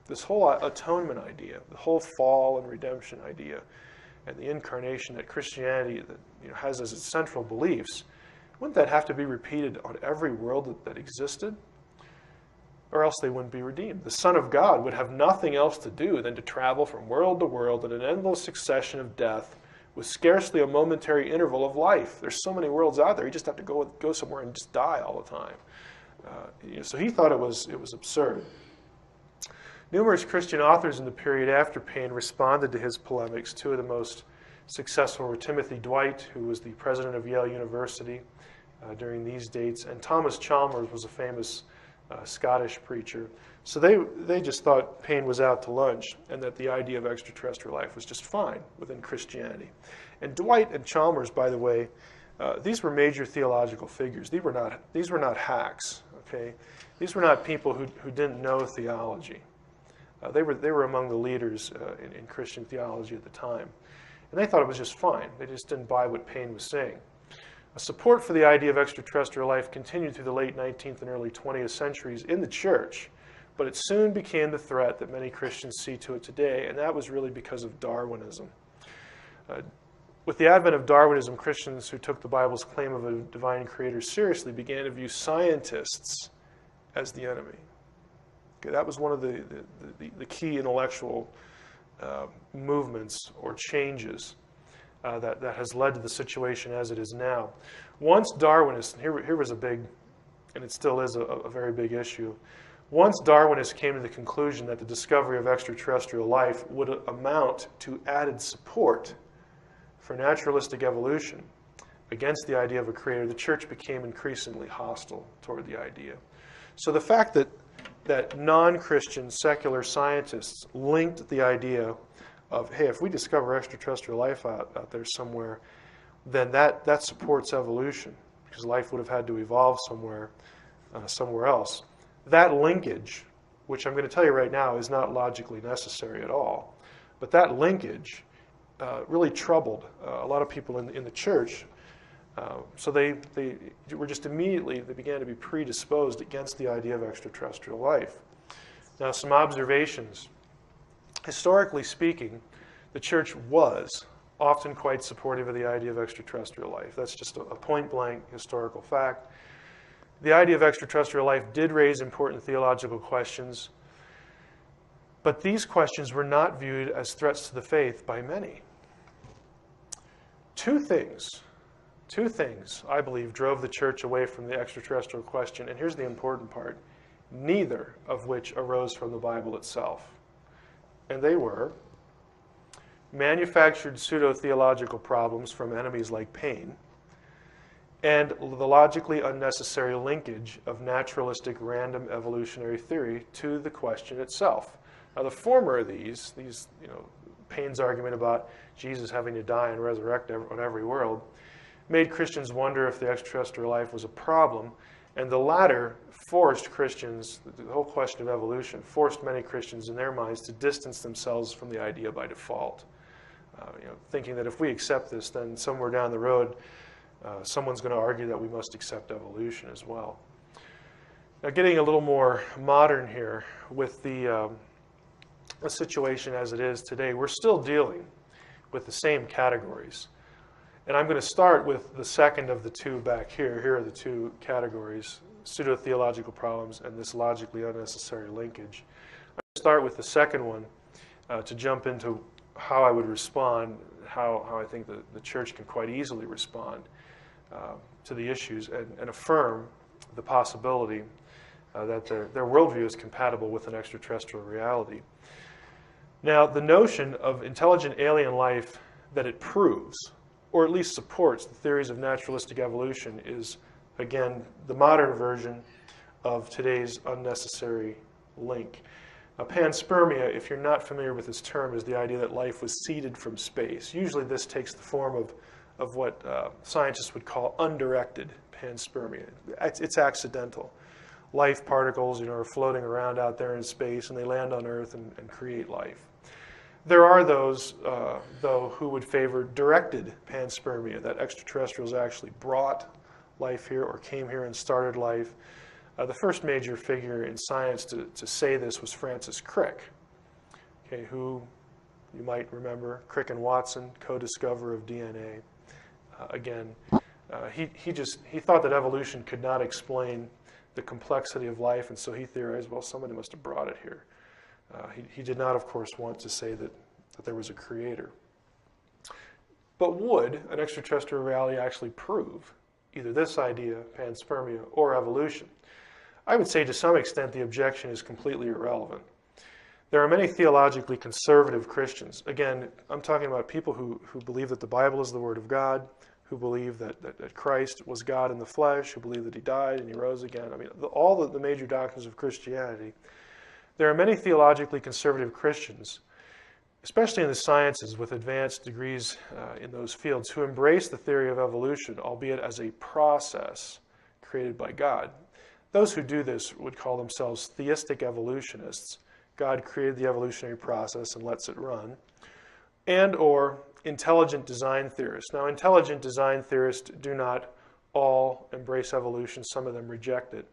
this whole atonement idea, the whole fall and redemption idea, and the incarnation that Christianity has as its central beliefs, wouldn't that have to be repeated on every world that existed? Or else they wouldn't be redeemed. The Son of God would have nothing else to do than to travel from world to world in an endless succession of death with scarcely a momentary interval of life. There's so many worlds out there, you just have to go somewhere and just die all the time. So he thought it was absurd. Numerous Christian authors in the period after Paine responded to his polemics. Two of the most successful were Timothy Dwight, who was the president of Yale University during these dates, and Thomas Chalmers was a famous Scottish preacher. So they just thought Paine was out to lunch and that the idea of extraterrestrial life was just fine within Christianity. And Dwight and Chalmers, by the way, these were major theological figures. These were not hacks. Okay, these were not people who didn't know theology. They were among the leaders in Christian theology at the time, and they thought it was just fine. They just didn't buy what Paine was saying. Support for the idea of extraterrestrial life continued through the late 19th and early 20th centuries in the church, but it soon became the threat that many Christians see to it today, and that was really because of Darwinism. With the advent of Darwinism, Christians who took the Bible's claim of a divine creator seriously began to view scientists as the enemy. Okay, that was one of the key intellectual movements or changes that has led to the situation as it is now. Once Darwinists, and here was a big, and it still is a very big issue, once Darwinists came to the conclusion that the discovery of extraterrestrial life would amount to added support for naturalistic evolution against the idea of a creator, the church became increasingly hostile toward the idea. So the fact that non-Christian secular scientists linked the idea of, hey, if we discover extraterrestrial life out there somewhere, then that supports evolution, because life would have had to evolve somewhere else. That linkage, which I'm going to tell you right now is not logically necessary at all, but that linkage really troubled a lot of people in the church. So they were just immediately, they began to be predisposed against the idea of extraterrestrial life. Now, some observations. Historically speaking, the church was often quite supportive of the idea of extraterrestrial life. That's just a point-blank historical fact. The idea of extraterrestrial life did raise important theological questions, but these questions were not viewed as threats to the faith by many. Two things, I believe, drove the church away from the extraterrestrial question, and here's the important part, neither of which arose from the Bible itself. And they were manufactured pseudo-theological problems from enemies like Paine, and the logically unnecessary linkage of naturalistic random evolutionary theory to the question itself. Now, the former of these, Paine's argument about Jesus having to die and resurrect on every world, made Christians wonder if the extraterrestrial life was a problem, and the latter forced Christians, the whole question of evolution, forced many Christians in their minds to distance themselves from the idea by default, thinking that if we accept this, then somewhere down the road, someone's going to argue that we must accept evolution as well. Now, getting a little more modern here with the situation as it is today, we're still dealing with the same categories. And I'm going to start with the second of the two back here. Here are the two categories, pseudo-theological problems and this logically unnecessary linkage. I'm going to start with the second one to jump into how I would respond, how I think the church can quite easily respond to the issues and affirm the possibility that their worldview is compatible with an extraterrestrial reality. Now, the notion of intelligent alien life that it proves, or at least supports, the theories of naturalistic evolution is, again, the modern version of today's unnecessary link. Panspermia, if you're not familiar with this term, is the idea that life was seeded from space. Usually this takes the form of what scientists would call undirected panspermia. It's accidental. Life particles, are floating around out there in space, and they land on Earth and create life. There are those, though, who would favor directed panspermia, that extraterrestrials actually brought life here or came here and started life. The first major figure in science to say this was Francis Crick, okay, who you might remember, Crick and Watson, co-discoverer of DNA. He thought that evolution could not explain the complexity of life, and so he theorized, well, somebody must have brought it here. He did not, of course, want to say that there was a creator. But would an extraterrestrial reality actually prove either this idea, panspermia, or evolution? I would say to some extent the objection is completely irrelevant. There are many theologically conservative Christians. Again, I'm talking about people who believe that the Bible is the Word of God, who believe that Christ was God in the flesh, who believe that he died and he rose again. I mean, all the major doctrines of Christianity. There are many theologically conservative Christians, especially in the sciences with advanced degrees in those fields, who embrace the theory of evolution, albeit as a process created by God. Those who do this would call themselves theistic evolutionists. God created the evolutionary process and lets it run. And or intelligent design theorists. Now, intelligent design theorists do not all embrace evolution. Some of them reject it.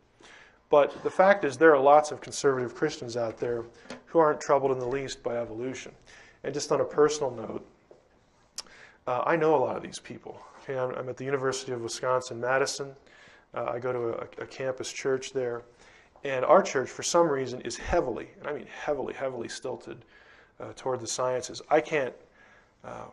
But the fact is there are lots of conservative Christians out there who aren't troubled in the least by evolution. And just on a personal note, I know a lot of these people. Okay, I'm at the University of Wisconsin-Madison. I go to a campus church there. And our church, for some reason, is heavily, and I mean heavily stilted toward the sciences. I can't go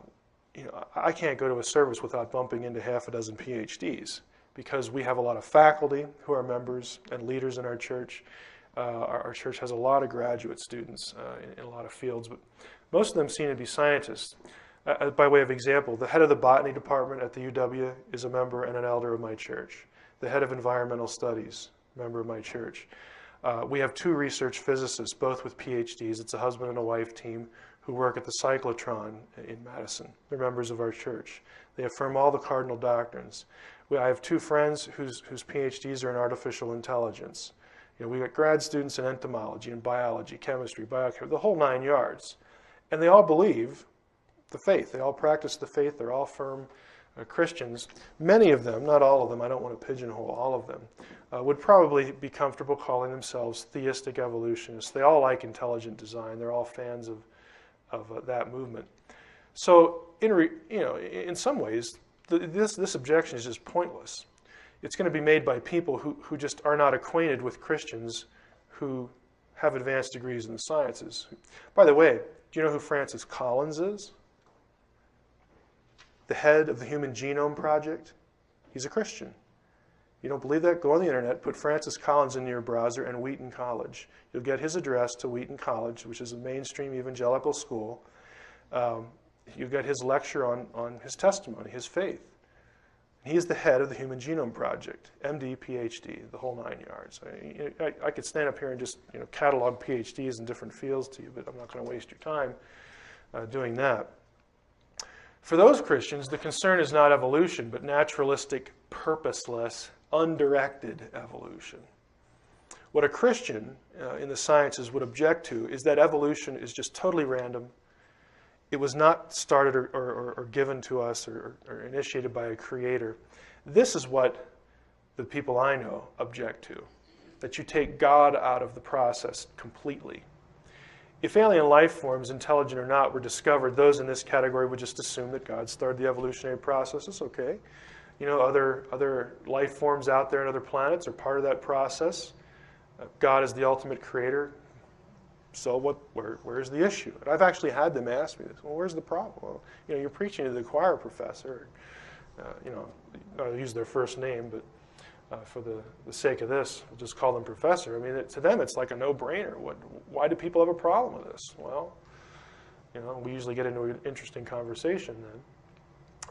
to a service without bumping into half a dozen PhDs because we have a lot of faculty who are members and leaders in our church. Our church has a lot of graduate students in a lot of fields, but most of them seem to be scientists. By way of example, the head of the botany department at the UW is a member and an elder of my church. The head of environmental studies, member of my church. We have two research physicists, both with PhDs. It's a husband and a wife team who work at the cyclotron in Madison. They're members of our church. They affirm all the cardinal doctrines. I have two friends whose PhDs are in artificial intelligence. We've got grad students in entomology and biology, chemistry, biochemistry, the whole 9 yards. And they all believe the faith. They all practice the faith. They're all firm Christians. Many of them, not all of them, I don't want to pigeonhole all of them, would probably be comfortable calling themselves theistic evolutionists. They all like intelligent design. They're all fans of that movement. So, in some ways, this objection is just pointless. It's going to be made by people who just are not acquainted with Christians who have advanced degrees in the sciences. By the way, do you know who Francis Collins is? The head of the Human Genome Project. He's a Christian. You don't believe that? Go on the internet, put Francis Collins in your browser and Wheaton College. You'll get his address to Wheaton College, which is a mainstream evangelical school. You'll get his lecture on his testimony, his faith. He is the head of the Human Genome Project, MD, PhD, the whole 9 yards. I could stand up here and just catalog PhDs in different fields to you, but I'm not going to waste your time doing that. For those Christians, the concern is not evolution, but naturalistic, purposeless, undirected evolution. What a Christian in the sciences would object to is that evolution is just totally random. It was not started or given to us or initiated by a creator. This is what the people I know object to, that you take God out of the process completely. If alien life forms, intelligent or not, were discovered, those in this category would just assume that God started the evolutionary process. It's okay. You know, other life forms out there on other planets are part of that process. God is the ultimate creator. So where's the issue? And I've actually had them ask me this. Well, where's the problem? Well, you know, you're preaching to the choir professor. You know, I'll use their first name, but for the sake of this, we'll just call them professor. I mean, to them, it's like a no-brainer. Why do people have a problem with this? Well, you know, we usually get into an interesting conversation then.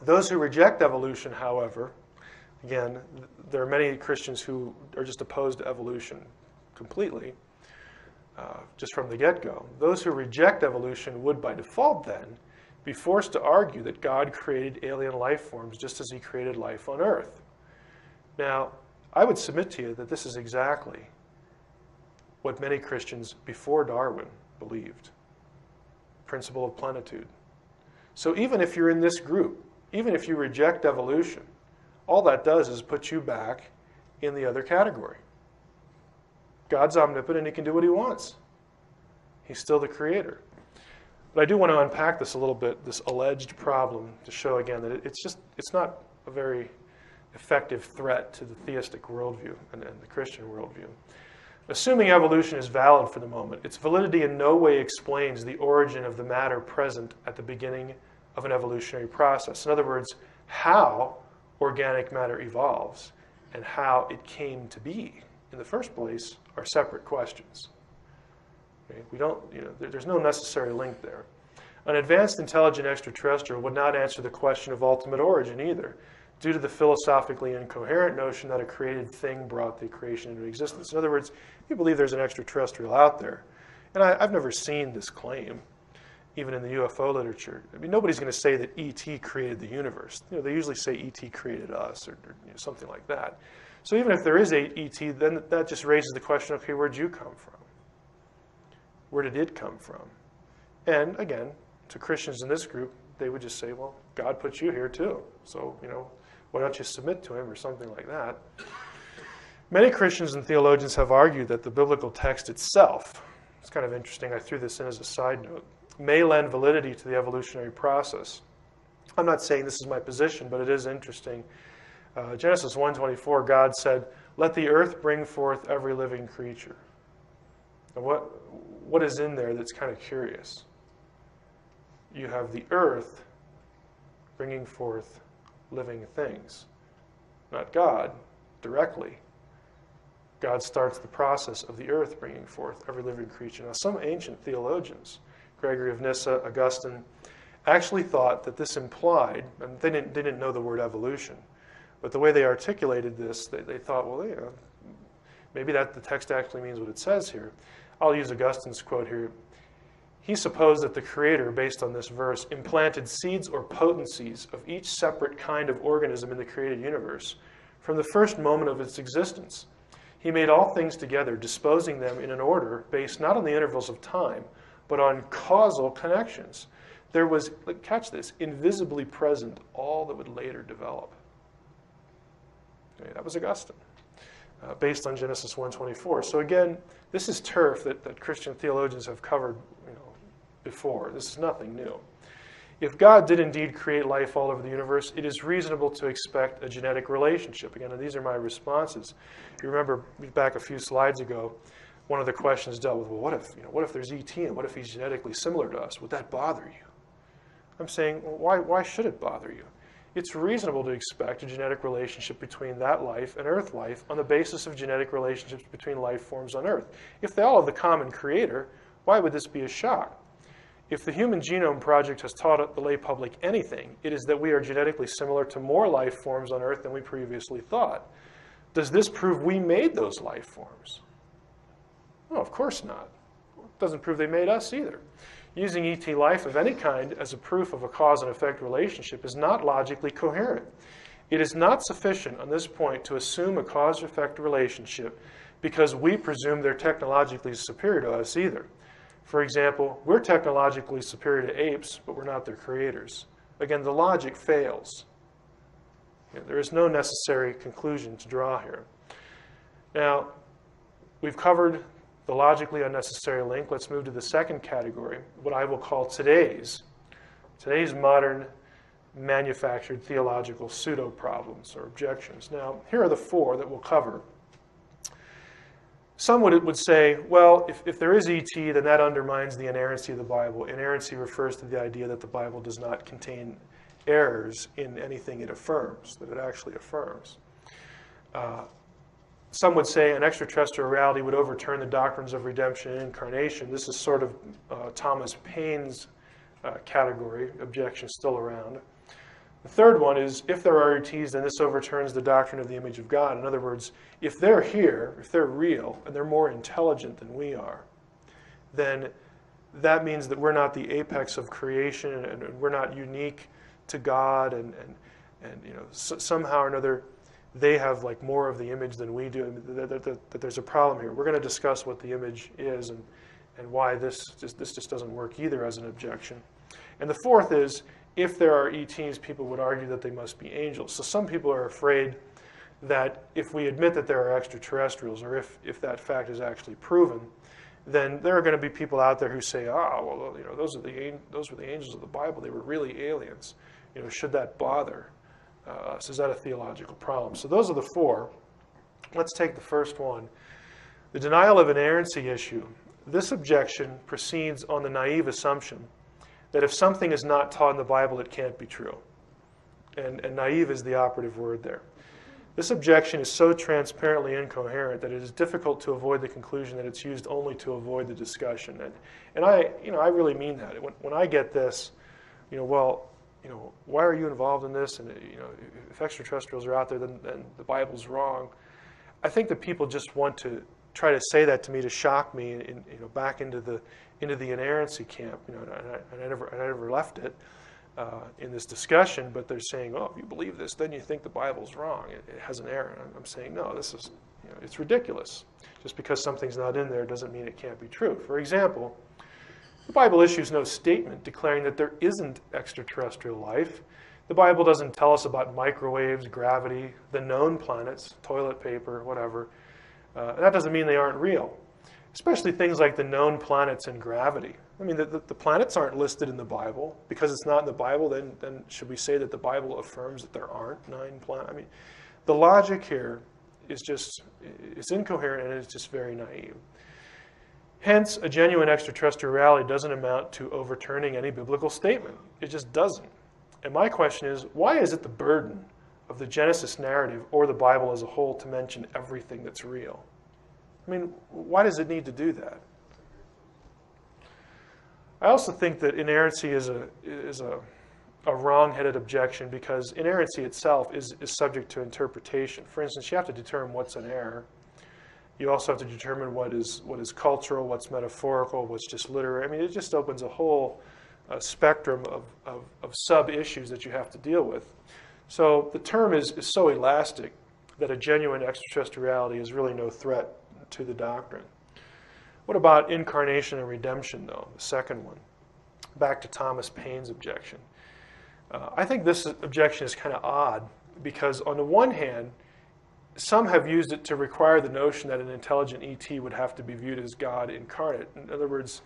Those who reject evolution, however, again, there are many Christians who are just opposed to evolution completely, just from the get-go. Those who reject evolution would, by default then, be forced to argue that God created alien life forms just as he created life on Earth. Now, I would submit to you that this is exactly what many Christians before Darwin believed. Principle of plenitude. So even if you're in this group, even if you reject evolution, all that does is put you back in the other category. God's omnipotent, he can do what he wants. He's still the creator. But I do want to unpack this a little bit, this alleged problem, to show again that it's not a very effective threat to the theistic worldview and the Christian worldview. Assuming evolution is valid for the moment, its validity in no way explains the origin of the matter present at the beginning of an evolutionary process. In other words, how organic matter evolves and how it came to be in the first place are separate questions. Okay? There's no necessary link there. An advanced intelligent extraterrestrial would not answer the question of ultimate origin either, due to the philosophically incoherent notion that a created thing brought the creation into existence. In other words, you believe there's an extraterrestrial out there. And I've never seen this claim, even in the UFO literature. I mean, nobody's going to say that E.T. created the universe. You know, they usually say E.T. created us or something like that. So even if there is a E.T., then that just raises the question, okay, where'd you come from? Where did it come from? And again, to Christians in this group, they would just say, well, God put you here too. So, you know, why don't you submit to him or something like that? Many Christians and theologians have argued that the biblical text itself, it's kind of interesting, I threw this in as a side note, may lend validity to the evolutionary process. I'm not saying this is my position, but it is interesting. Genesis 1:24, God said, "Let the earth bring forth every living creature." And what is in there that's kind of curious? You have the earth bringing forth living things. Not God directly. God starts the process of the earth bringing forth every living creature. Now, some ancient theologians, Gregory of Nyssa, Augustine, actually thought that this implied, and they didn't know the word evolution, but the way they articulated this, they thought, well, you know, maybe that the text actually means what it says here. I'll use Augustine's quote here. He supposed that the Creator, based on this verse, implanted seeds or potencies of each separate kind of organism in the created universe from the first moment of its existence. He made all things together, disposing them in an order based not on the intervals of time, but on causal connections. There was, catch this, invisibly present all that would later develop. Okay, that was Augustine, based on Genesis 1:24. So again, this is turf that Christian theologians have covered, you know, before. This is nothing new. If God did indeed create life all over the universe, it is reasonable to expect a genetic relationship. Again, and these are my responses. You remember back a few slides ago, one of the questions dealt with, well, what if there's ET and what if he's genetically similar to us? Would that bother you? I'm saying, well, why should it bother you? It's reasonable to expect a genetic relationship between that life and Earth life on the basis of genetic relationships between life forms on Earth. If they all have the common creator, why would this be a shock? If the Human Genome Project has taught the lay public anything, it is that we are genetically similar to more life forms on Earth than we previously thought. Does this prove we made those life forms? No, of course not. It doesn't prove they made us either. Using ET life of any kind as a proof of a cause and effect relationship is not logically coherent. It is not sufficient on this point to assume a cause-effect relationship because we presume they're technologically superior to us either. For example, we're technologically superior to apes, but we're not their creators. Again, the logic fails. There is no necessary conclusion to draw here. Now, we've covered the logically unnecessary link. Let's move to the second category, what I will call today's modern manufactured theological pseudo-problems or objections. Now, here are the four that we'll cover. Some would say, well, if there is ET, then that undermines the inerrancy of the Bible. Inerrancy refers to the idea that the Bible does not contain errors in anything it affirms, that it actually affirms. Some would say an extraterrestrial reality would overturn the doctrines of redemption and incarnation. This is sort of Thomas Paine's category, objection still around. The third one is, if there are ETs, then this overturns the doctrine of the image of God. In other words, if they're here, if they're real, and they're more intelligent than we are, then that means that we're not the apex of creation, and we're not unique to God, and somehow or another, they have like more of the image than we do. That there's a problem here. We're going to discuss what the image is and why this just doesn't work either as an objection. And the fourth is, if there are ETs, people would argue that they must be angels. So some people are afraid that if we admit that there are extraterrestrials, or if that fact is actually proven, then there are going to be people out there who say, well, those were the angels of the Bible. They were really aliens. Should that bother us? Is that a theological problem? So those are the four. Let's take the first one. The denial of inerrancy issue. This objection proceeds on the naive assumption that if something is not taught in the Bible, it can't be true. And naive is the operative word there. This objection is so transparently incoherent that it is difficult to avoid the conclusion that it's used only to avoid the discussion. And I really mean that. When I get this, why are you involved in this? And if extraterrestrials are out there, then the Bible's wrong. I think that people just want to try to say that to me to shock me, back into the inerrancy camp. And I never left it in this discussion. But they're saying, if you believe this, then you think the Bible's wrong. It has an error. And I'm saying, no, this is it's ridiculous. Just because something's not in there doesn't mean it can't be true. For example, the Bible issues no statement declaring that there isn't extraterrestrial life. The Bible doesn't tell us about microwaves, gravity, the known planets, toilet paper, whatever. That doesn't mean they aren't real, especially things like the known planets and gravity. I mean, the planets aren't listed in the Bible. Because it's not in the Bible, then should we say that the Bible affirms that there aren't 9 planets? I mean, the logic here is it's incoherent, and it's just very naive. Hence, a genuine extraterrestrial reality doesn't amount to overturning any biblical statement. It just doesn't. And my question is, why is it the burden of the Genesis narrative or the Bible as a whole to mention everything that's real? I mean, why does it need to do that? I also think that inerrancy is a wrong-headed objection, because inerrancy itself is subject to interpretation. For instance, you have to determine what's an error. You also have to determine what is cultural, what's metaphorical, what's just literary. I mean, it just opens a whole spectrum of sub-issues that you have to deal with. So the term is so elastic that a genuine extraterrestrial reality is really no threat to the doctrine. What about incarnation and redemption, though, the second one? Back to Thomas Paine's objection. I think this objection is kind of odd, because on the one hand, some have used it to require the notion that an intelligent ET would have to be viewed as God incarnate. In other words,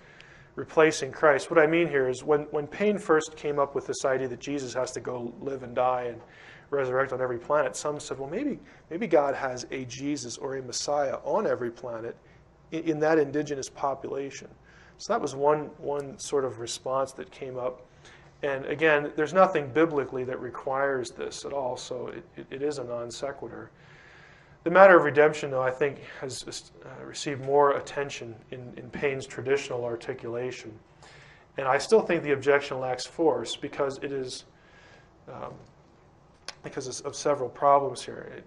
replacing Christ. What I mean here is when Paine first came up with this idea that Jesus has to go live and die and resurrect on every planet, some said, well, maybe God has a Jesus or a Messiah on every planet in that indigenous population. So that was one sort of response that came up. And again, there's nothing biblically that requires this at all, so it is a non sequitur. The matter of redemption, though, I think has received more attention in Paine's traditional articulation. And I still think the objection lacks force because because of several problems here.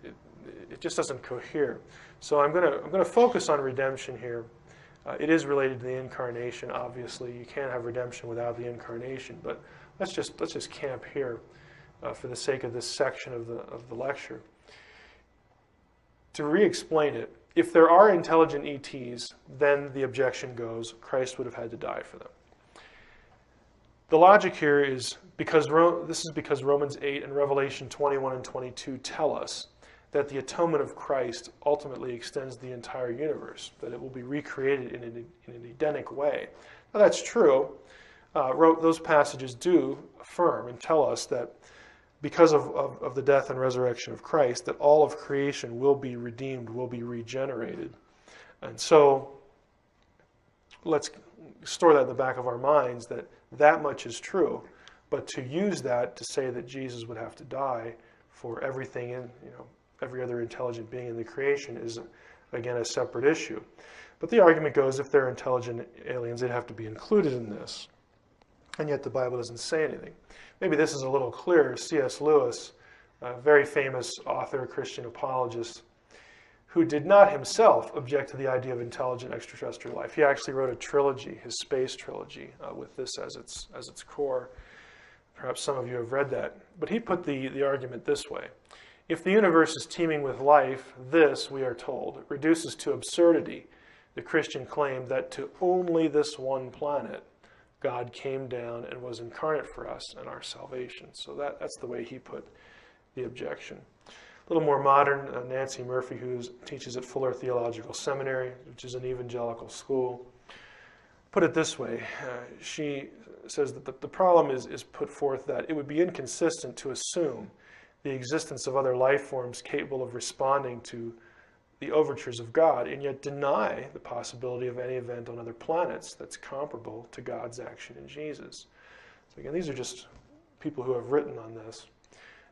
It just doesn't cohere. So I'm going to focus on redemption here. It is related to the incarnation, obviously. You can't have redemption without the incarnation. But let's just camp here for the sake of this section of the lecture. To re-explain it, if there are intelligent ETs, then the objection goes, Christ would have had to die for them. The logic here is because Romans 8 and Revelation 21 and 22 tell us that the atonement of Christ ultimately extends the entire universe, that it will be recreated in an Edenic way. Now that's true. Those passages do affirm and tell us that because of the death and resurrection of Christ, that all of creation will be redeemed, will be regenerated. And so let's store that in the back of our minds, that much is true. But to use that to say that Jesus would have to die for everything in, every other intelligent being in the creation is, again, a separate issue. But the argument goes, if they're intelligent aliens, they'd have to be included in this. And yet the Bible doesn't say anything. Maybe this is a little clearer. C.S. Lewis, a very famous author, Christian apologist, who did not himself object to the idea of intelligent extraterrestrial life. He actually wrote a trilogy, his space trilogy, with this as its core. Perhaps some of you have read that. But he put the argument this way. If the universe is teeming with life, this, we are told, reduces to absurdity the Christian claim that to only this one planet, God came down and was incarnate for us and our salvation. So that's the way he put the objection. A little more modern, Nancy Murphy, who teaches at Fuller Theological Seminary, which is an evangelical school, put it this way. She says that the problem is put forth that it would be inconsistent to assume the existence of other life forms capable of responding to the overtures of God, and yet deny the possibility of any event on other planets that's comparable to God's action in Jesus. So again, these are just people who have written on this.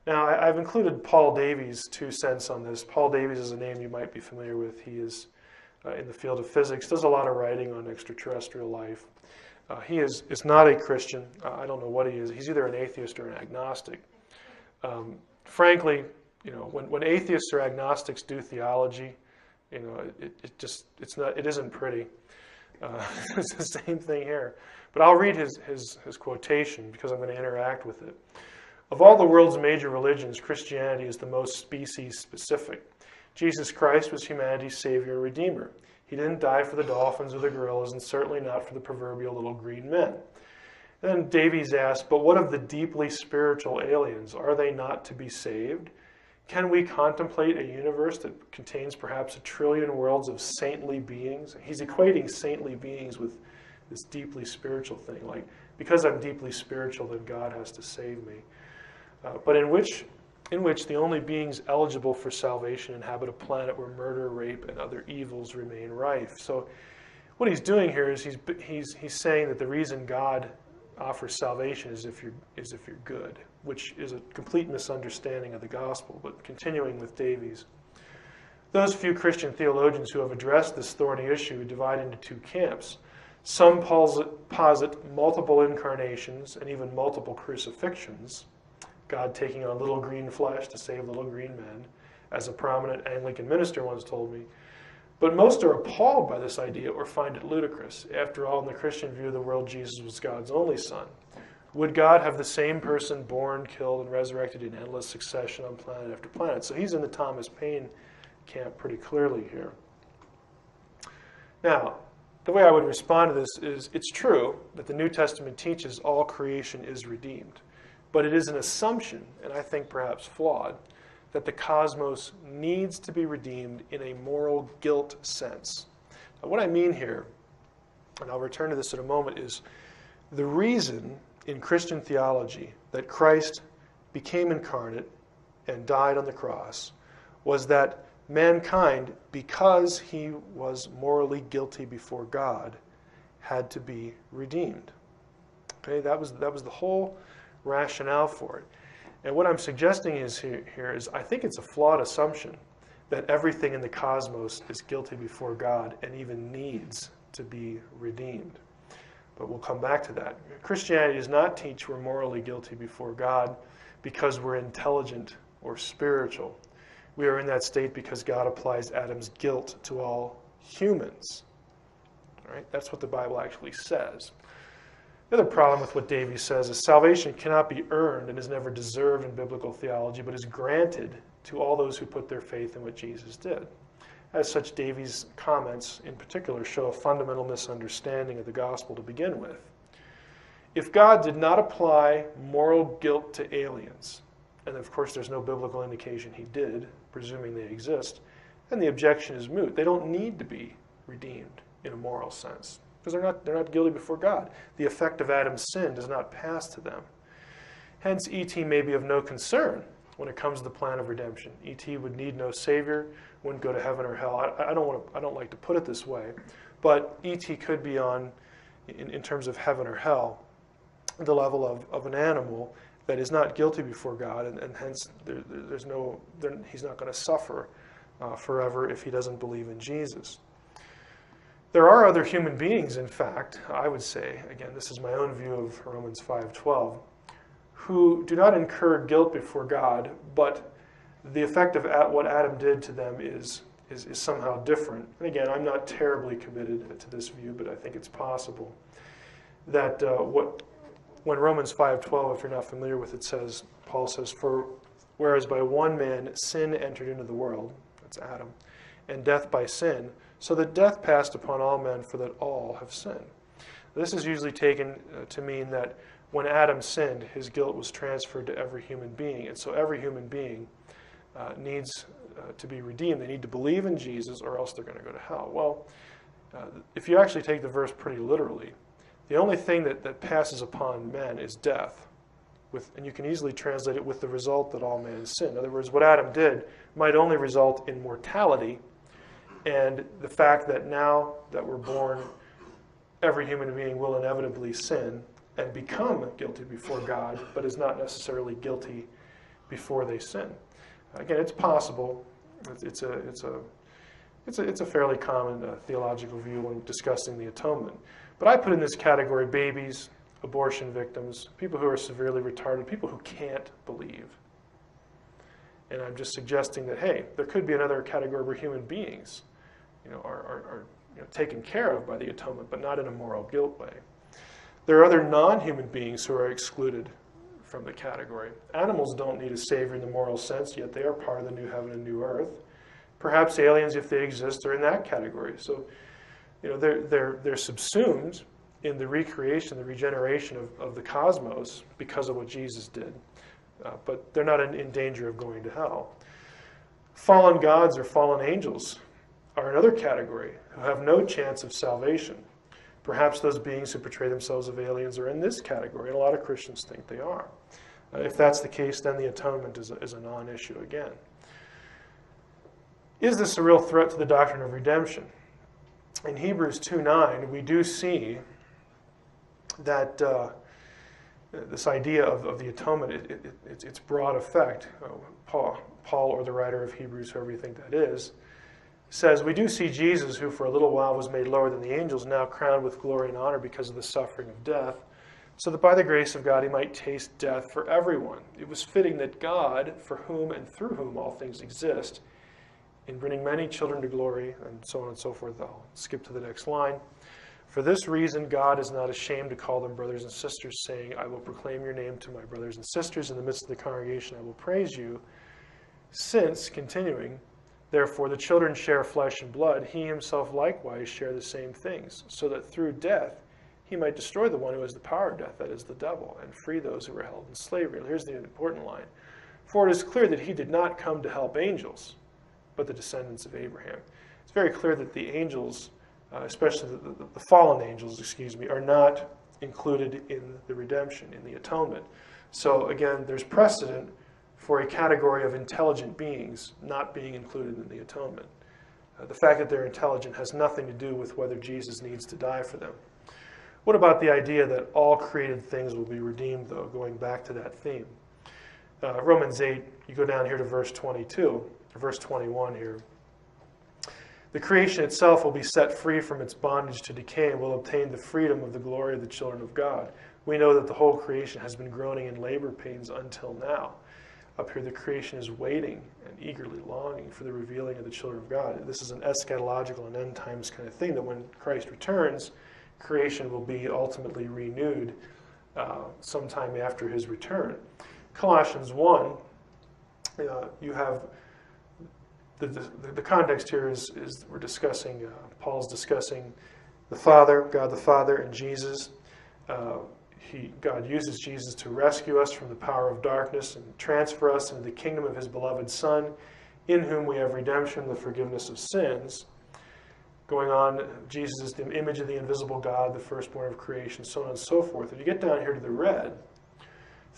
Now, I've included Paul Davies' 2 cents on this. Paul Davies is a name you might be familiar with. He is in the field of physics, does a lot of writing on extraterrestrial life. He is not a Christian. I don't know what he is. He's either an atheist or an agnostic. Frankly, when atheists or agnostics do theology, it isn't pretty. It's the same thing here. But I'll read his quotation because I'm going to interact with it. Of all the world's major religions, Christianity is the most species-specific. Jesus Christ was humanity's Savior and Redeemer. He didn't die for the dolphins or the gorillas, and certainly not for the proverbial little green men. And then Davies asked, but what of the deeply spiritual aliens? Are they not to be saved? Can we contemplate a universe that contains perhaps 1 trillion worlds of saintly beings? He's equating saintly beings with this deeply spiritual thing. Like, because I'm deeply spiritual, then God has to save me. But in which the only beings eligible for salvation inhabit a planet where murder, rape, and other evils remain rife. So what he's doing here is he's saying that the reason God offers salvation is if you're good, which is a complete misunderstanding of the gospel. But continuing with Davies, those few Christian theologians who have addressed this thorny issue divide into 2 camps. Some posit multiple incarnations and even multiple crucifixions, God taking on little green flesh to save little green men, as a prominent Anglican minister once told me. But most are appalled by this idea or find it ludicrous. After all, in the Christian view of the world, Jesus was God's only Son. Would God have the same person born, killed, and resurrected in endless succession on planet after planet? So he's in the Thomas Paine camp pretty clearly here. Now, the way I would respond to this is, it's true that the New Testament teaches all creation is redeemed. But it is an assumption, and I think perhaps flawed, that the cosmos needs to be redeemed in a moral guilt sense. Now, what I mean here, and I'll return to this in a moment, is the reason in Christian theology that Christ became incarnate and died on the cross was that mankind, because he was morally guilty before God, had to be redeemed. Okay, that was the whole rationale for it. And what I'm suggesting here is I think it's a flawed assumption that everything in the cosmos is guilty before God and even needs to be redeemed. But we'll come back to that. Christianity does not teach we're morally guilty before God because we're intelligent or spiritual. We are in that state because God applies Adam's guilt to all humans. All right? That's what the Bible actually says. The other problem with what Davies says is salvation cannot be earned and is never deserved in biblical theology, but is granted to all those who put their faith in what Jesus did. As such, Davies' comments in particular show a fundamental misunderstanding of the gospel to begin with. If God did not apply moral guilt to aliens, and of course there's no biblical indication he did, presuming they exist, then the objection is moot. They don't need to be redeemed in a moral sense, because they're not guilty before God. The effect of Adam's sin does not pass to them. Hence, E.T. may be of no concern when it comes to the plan of redemption. E.T. would need no savior, wouldn't go to heaven or hell. I don't like to put it this way, but E.T. could be on, in terms of heaven or hell, the level of an animal that is not guilty before God, and hence he's not going to suffer forever if he doesn't believe in Jesus. There are other human beings, in fact, I would say, again, this is my own view of Romans 5:12, who do not incur guilt before God, but the effect of what Adam did to them is somehow different. And again, I'm not terribly committed to this view, but I think it's possible that when Romans 5:12, if you're not familiar with it, Paul says, "For whereas by one man sin entered into the world," that's Adam, "and death by sin, so that death passed upon all men, for that all have sinned." This is usually taken to mean that when Adam sinned, his guilt was transferred to every human being, and so every human being needs to be redeemed. They need to believe in Jesus, or else they're going to go to hell. Well, if you actually take the verse pretty literally, the only thing that passes upon men is death. And you can easily translate it with the result that all men sin. In other words, what Adam did might only result in mortality, and the fact that now that we're born, every human being will inevitably sin and become guilty before God, but is not necessarily guilty before they sin. Again, it's possible. It's a fairly common theological view when discussing the atonement. But I put in this category babies, abortion victims, people who are severely retarded, people who can't believe. And I'm just suggesting that, hey, there could be another category where human beings are taken care of by the atonement, but not in a moral guilt way. There are other non-human beings who are excluded from the category. Animals don't need a savior in the moral sense, yet they are part of the new heaven and new earth. Perhaps aliens, if they exist, are in that category. So, they're subsumed in the recreation, the regeneration of the cosmos because of what Jesus did. But they're not in danger of going to hell. Fallen gods or fallen angels are another category who have no chance of salvation. Perhaps those beings who portray themselves as aliens are in this category, and a lot of Christians think they are. If that's the case, then the atonement is a non-issue again. Is this a real threat to the doctrine of redemption? In Hebrews 2:9, we do see that this idea of the atonement, its broad effect, Paul or the writer of Hebrews, whoever you think that is, says, "We do see Jesus, who for a little while was made lower than the angels, now crowned with glory and honor because of the suffering of death, so that by the grace of God he might taste death for everyone. It was fitting that God, for whom and through whom all things exist, in bringing many children to glory," and so on and so forth. I'll skip to the next line. "For this reason, God is not ashamed to call them brothers and sisters, saying, I will proclaim your name to my brothers and sisters. In the midst of the congregation, I will praise you. Since," continuing, "therefore the children share flesh and blood, he himself likewise share the same things, so that through death he might destroy the one who has the power of death, that is the devil, and free those who are held in slavery." Here's the important line. "For it is clear that he did not come to help angels, but the descendants of Abraham." It's very clear that the angels, especially the fallen angels, are not included in the redemption, in the atonement. So again, there's precedent for a category of intelligent beings not being included in the atonement. The fact that they're intelligent has nothing to do with whether Jesus needs to die for them. What about the idea that all created things will be redeemed, though, going back to that theme? Romans 8, you go down here to verse 22, or verse 21 here. "The creation itself will be set free from its bondage to decay and will obtain the freedom of the glory of the children of God. We know that the whole creation has been groaning in labor pains until now." Up here, the creation is waiting and eagerly longing for the revealing of the children of God. This is an eschatological and end times kind of thing, that when Christ returns, creation will be ultimately renewed sometime after his return. Colossians 1, you have the context here is we're discussing, Paul's discussing the Father, God the Father, and Jesus. God uses Jesus to rescue us from the power of darkness and transfer us into the kingdom of his beloved Son, in whom we have redemption, the forgiveness of sins. Going on, Jesus is the image of the invisible God, the firstborn of creation, so on and so forth. And you get down here to the red.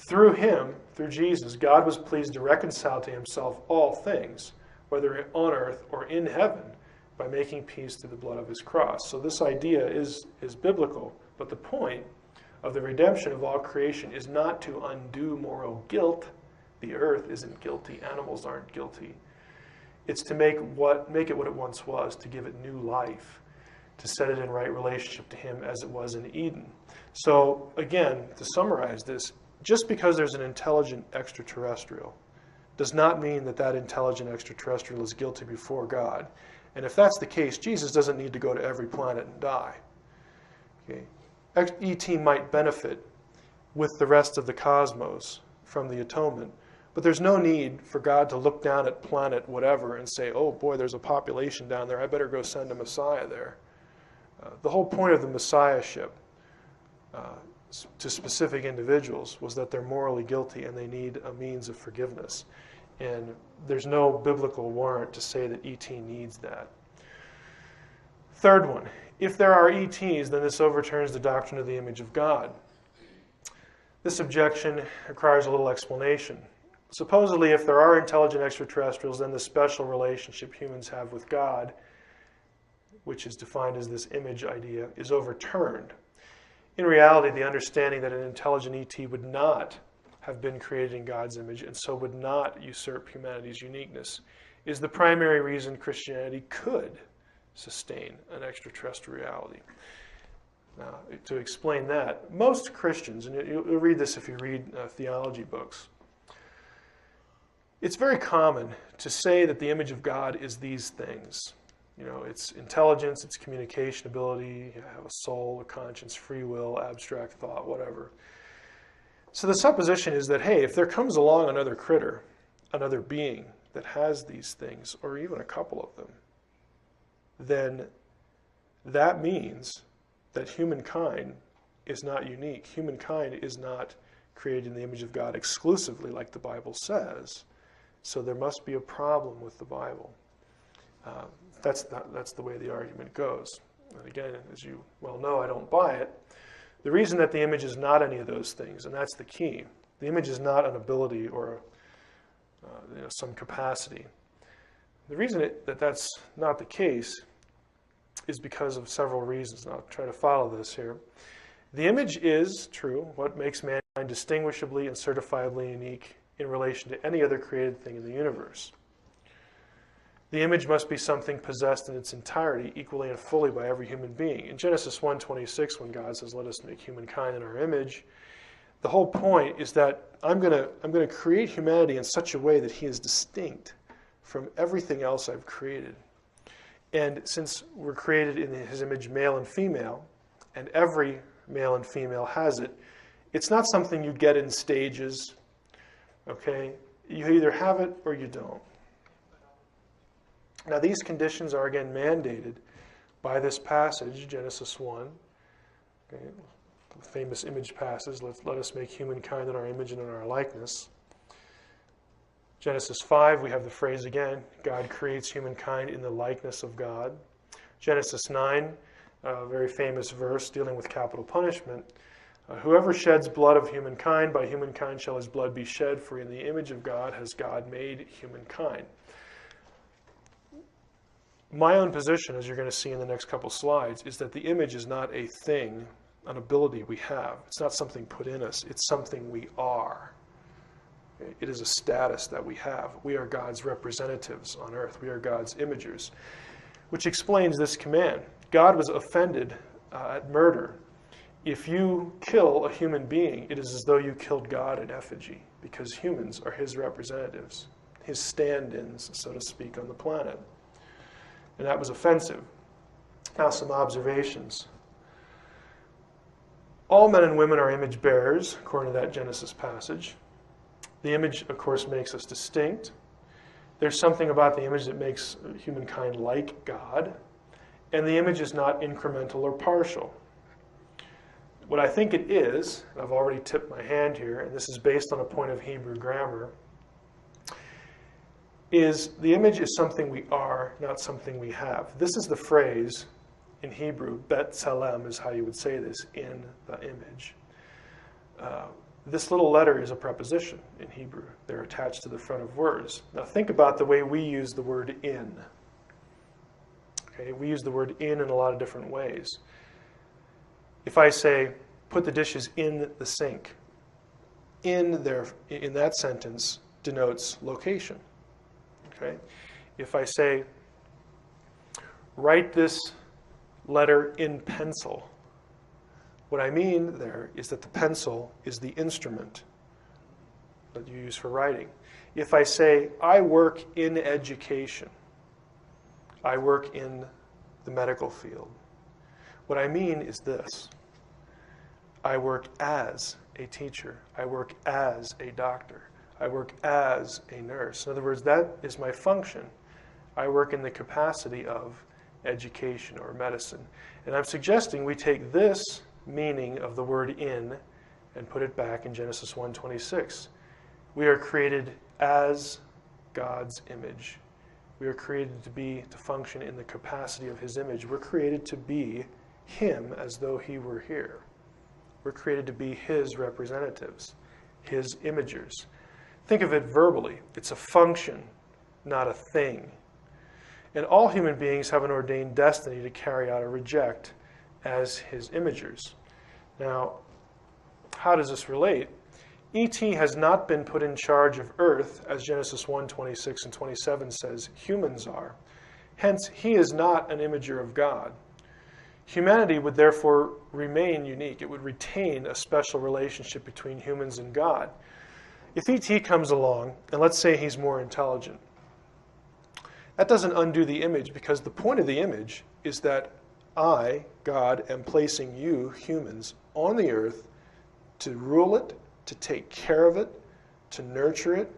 Through him, through Jesus, God was pleased to reconcile to himself all things, whether on earth or in heaven, by making peace through the blood of his cross. So this idea is biblical, but the point of the redemption of all creation is not to undo moral guilt. The earth isn't guilty, animals aren't guilty. It's to make it what it once was, to give it new life, to set it in right relationship to him as it was in Eden. So again, to summarize this, just because there's an intelligent extraterrestrial does not mean that that intelligent extraterrestrial is guilty before God. And if that's the case, Jesus doesn't need to go to every planet and die. Okay? ET might benefit with the rest of the cosmos from the atonement, but there's no need for God to look down at planet whatever and say, oh boy, there's a population down there, I better go send a Messiah there. The whole point of the Messiahship to specific individuals was that they're morally guilty and they need a means of forgiveness. And there's no biblical warrant to say that ET needs that. Third one, if there are ETs, then this overturns the doctrine of the image of God. This objection requires a little explanation. Supposedly, if there are intelligent extraterrestrials, then the special relationship humans have with God, which is defined as this image idea, is overturned. In reality, the understanding that an intelligent ET would not have been created in God's image and so would not usurp humanity's uniqueness is the primary reason Christianity could sustain an extraterrestrial reality. Now, to explain that, most Christians, and you'll read this if you read theology books, it's very common to say that the image of God is these things. You know, it's intelligence, it's communication ability, you have a soul, a conscience, free will, abstract thought, whatever. So the supposition is that, hey, if there comes along another critter, another being that has these things, or even a couple of them, then that means that humankind is not unique. Humankind is not created in the image of God exclusively, like the Bible says. So there must be a problem with the Bible. That's the way the argument goes. And again, as you well know, I don't buy it. The reason that the image is not any of those things, and that's the key, the image is not an ability or some capacity. The reason that's not the case is because of several reasons, and I'll try to follow this here. The image is, true, what makes mankind distinguishably and certifiably unique in relation to any other created thing in the universe. The image must be something possessed in its entirety, equally and fully by every human being. In Genesis 1:26, when God says, "Let us make humankind in our image," the whole point is that I'm going to create humanity in such a way that he is distinct from everything else I've created. And since we're created in his image, male and female, and every male and female has it, it's not something you get in stages. Okay, you either have it or you don't. Now these conditions are again mandated by this passage, Genesis 1, okay, the famous image passage, let us make humankind in our image and in our likeness. Genesis 5, we have the phrase again, God creates humankind in the likeness of God. Genesis 9, a very famous verse dealing with capital punishment. Whoever sheds blood of humankind, by humankind shall his blood be shed, for in the image of God has God made humankind. My own position, as you're going to see in the next couple slides, is that the image is not a thing, an ability we have. It's not something put in us. It's something we are. It is a status that we have. We are God's representatives on earth. We are God's imagers, which explains this command. God was offended at murder. If you kill a human being, it is as though you killed God in effigy, because humans are his representatives, his stand-ins, so to speak, on the planet. And that was offensive. Now some observations. All men and women are image bearers, according to that Genesis passage. The image, of course, makes us distinct. There's something about the image that makes humankind like God. And the image is not incremental or partial. What I think it is, and I've already tipped my hand here, and this is based on a point of Hebrew grammar, is the image is something we are, not something we have. This is the phrase in Hebrew, bet salem is how you would say this, in the image. This little letter is a preposition in Hebrew. They're attached to the front of words. Now think about the way we use the word in. Okay, we use the word in a lot of different ways. If I say, put the dishes in the sink, in that sentence denotes location. Okay? If I say, write this letter in pencil, what I mean there is that the pencil is the instrument that you use for writing. If I say, I work in education, I work in the medical field, what I mean is this. I work as a teacher. I work as a doctor. I work as a nurse. In other words, that is my function. I work in the capacity of education or medicine. And I'm suggesting we take this meaning of the word in and put it back in Genesis 1:26. We are created as God's image. We are created to function in the capacity of his image. We're created to be him as though he were here. We're created to be his representatives, his imagers. Think of it verbally. It's a function, not a thing. And all human beings have an ordained destiny to carry out or reject as his imagers. Now, how does this relate? E.T. has not been put in charge of earth, as Genesis 1:26 and 27 says humans are. Hence, he is not an imager of God. Humanity would therefore remain unique. It would retain a special relationship between humans and God. If E.T. comes along, and let's say he's more intelligent, that doesn't undo the image, because the point of the image is that I, God, am placing you, humans, on the earth to rule it, to take care of it, to nurture it,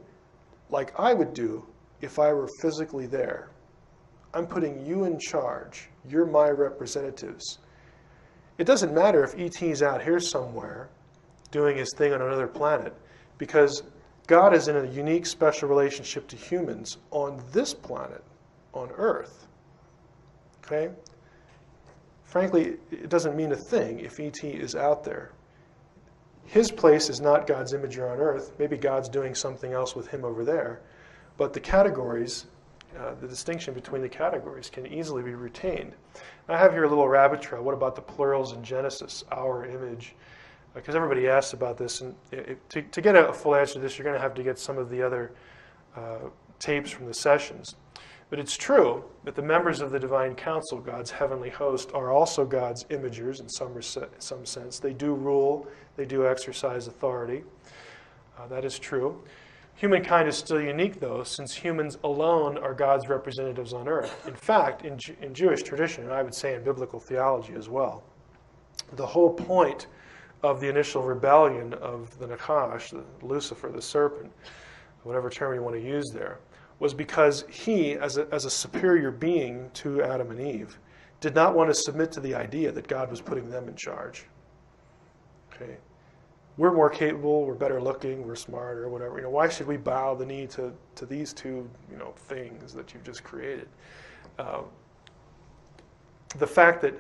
like I would do if I were physically there. I'm putting you in charge. You're my representatives. It doesn't matter if E.T.'s out here somewhere doing his thing on another planet, because God is in a unique, special relationship to humans on this planet, on Earth. Okay? Frankly, it doesn't mean a thing if E.T. is out there. His place is not God's imager on Earth. Maybe God's doing something else with him over there. But the categories, the distinction between the categories can easily be retained. I have here a little rabbit trail. What about the plurals in Genesis, our image? Because everybody asks about this. And to get a full answer to this, you're going to have to get some of the other tapes from the sessions. But it's true that the members of the divine council, God's heavenly host, are also God's imagers in some sense. They do rule. They do exercise authority. That is true. Humankind is still unique, though, since humans alone are God's representatives on earth. In fact, in Jewish tradition, and I would say in biblical theology as well, the whole point of the initial rebellion of the Nachash, Lucifer, the serpent, whatever term you want to use there, was because he, as a superior being to Adam and Eve, did not want to submit to the idea that God was putting them in charge. Okay? We're more capable, we're better looking, we're smarter, whatever. Why should we bow the knee to these two, things that you've just created? The fact that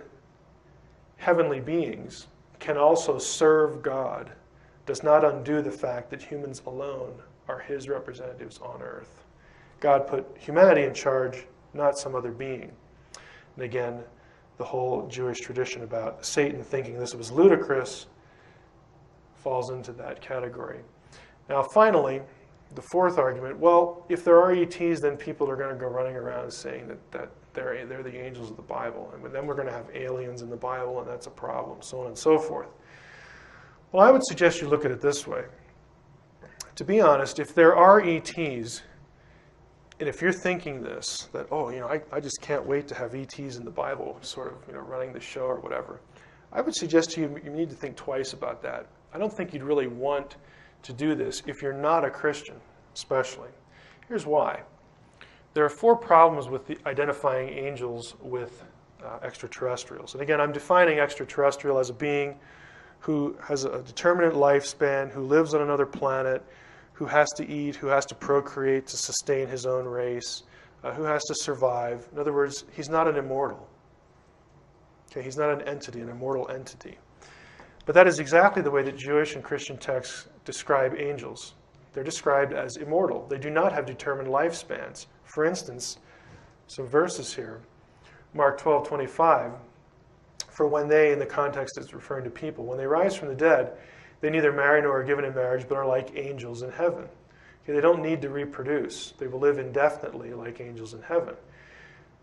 heavenly beings can also serve God does not undo the fact that humans alone are his representatives on earth. God put humanity in charge, not some other being. And again, the whole Jewish tradition about Satan thinking this was ludicrous falls into that category. Now, finally, the fourth argument, well, if there are ETs, then people are going to go running around saying that they're the angels of the Bible, and then we're going to have aliens in the Bible, and that's a problem, so on and so forth. Well, I would suggest you look at it this way. To be honest, if there are ETs, and if you're thinking this, that, I just can't wait to have ETs in the Bible sort of, running the show or whatever, I would suggest to you need to think twice about that. I don't think you'd really want to do this if you're not a Christian, especially. Here's why. There are 4 problems with identifying angels with extraterrestrials. And again, I'm defining extraterrestrial as a being who has a determinate lifespan, who lives on another planet, who has to eat, who has to procreate to sustain his own race, who has to survive. In other words, he's not an immortal. Okay, he's not an entity, an immortal entity. But that is exactly the way that Jewish and Christian texts describe angels. They're described as immortal. They do not have determined lifespans. For instance, some verses here. Mark 12:25. For when they, in the context it's referring to people, when they rise from the dead, they neither marry nor are given in marriage, but are like angels in heaven. Okay, they don't need to reproduce. They will live indefinitely like angels in heaven.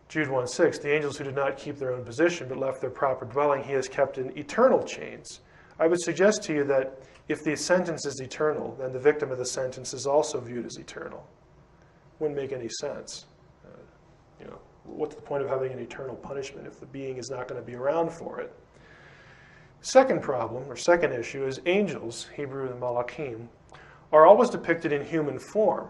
Jude 1:6, the angels who did not keep their own position, but left their proper dwelling, he has kept in eternal chains. I would suggest to you that if the sentence is eternal, then the victim of the sentence is also viewed as eternal. Wouldn't make any sense. What's the point of having an eternal punishment if the being is not going to be around for it? Second problem, or second issue, is angels, Hebrew the malachim, are always depicted in human form.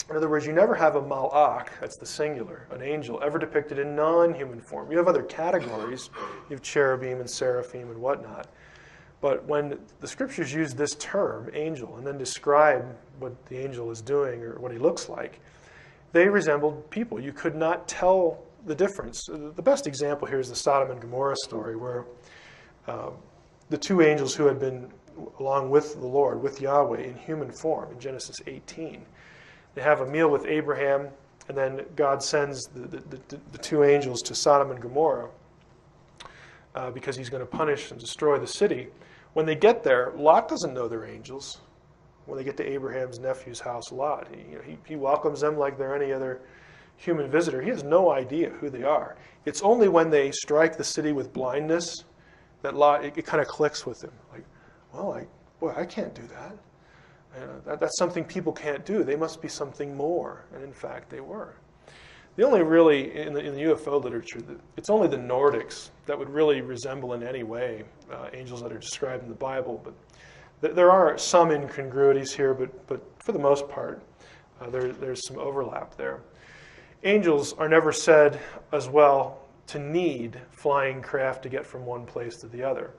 In other words, you never have a malach, that's the singular, an angel, ever depicted in non-human form. You have other categories. You have cherubim and seraphim and whatnot. But when the scriptures use this term, angel, and then describe what the angel is doing or what he looks like, they resembled people. You could not tell the difference. The best example here is the Sodom and Gomorrah story, where the two angels who had been along with the Lord, with Yahweh, in human form, in Genesis 18, they have a meal with Abraham, and then God sends the two angels to Sodom and Gomorrah because he's going to punish and destroy the city. When they get there, Lot doesn't know they're angels. When they get to Abraham's nephew's house, Lot, he welcomes them like they're any other human visitor. He has no idea who they are. It's only when they strike the city with blindness that Lot, it kind of clicks with him. Like, well, I can't do that. That's something people can't do. They must be something more. And in fact, they were. The only really, in the UFO literature, it's only the Nordics that would really resemble in any way angels that are described in the Bible. But there are some incongruities here, but for the most part, there's some overlap there. Angels are never said as well to need flying craft to get from one place to the other.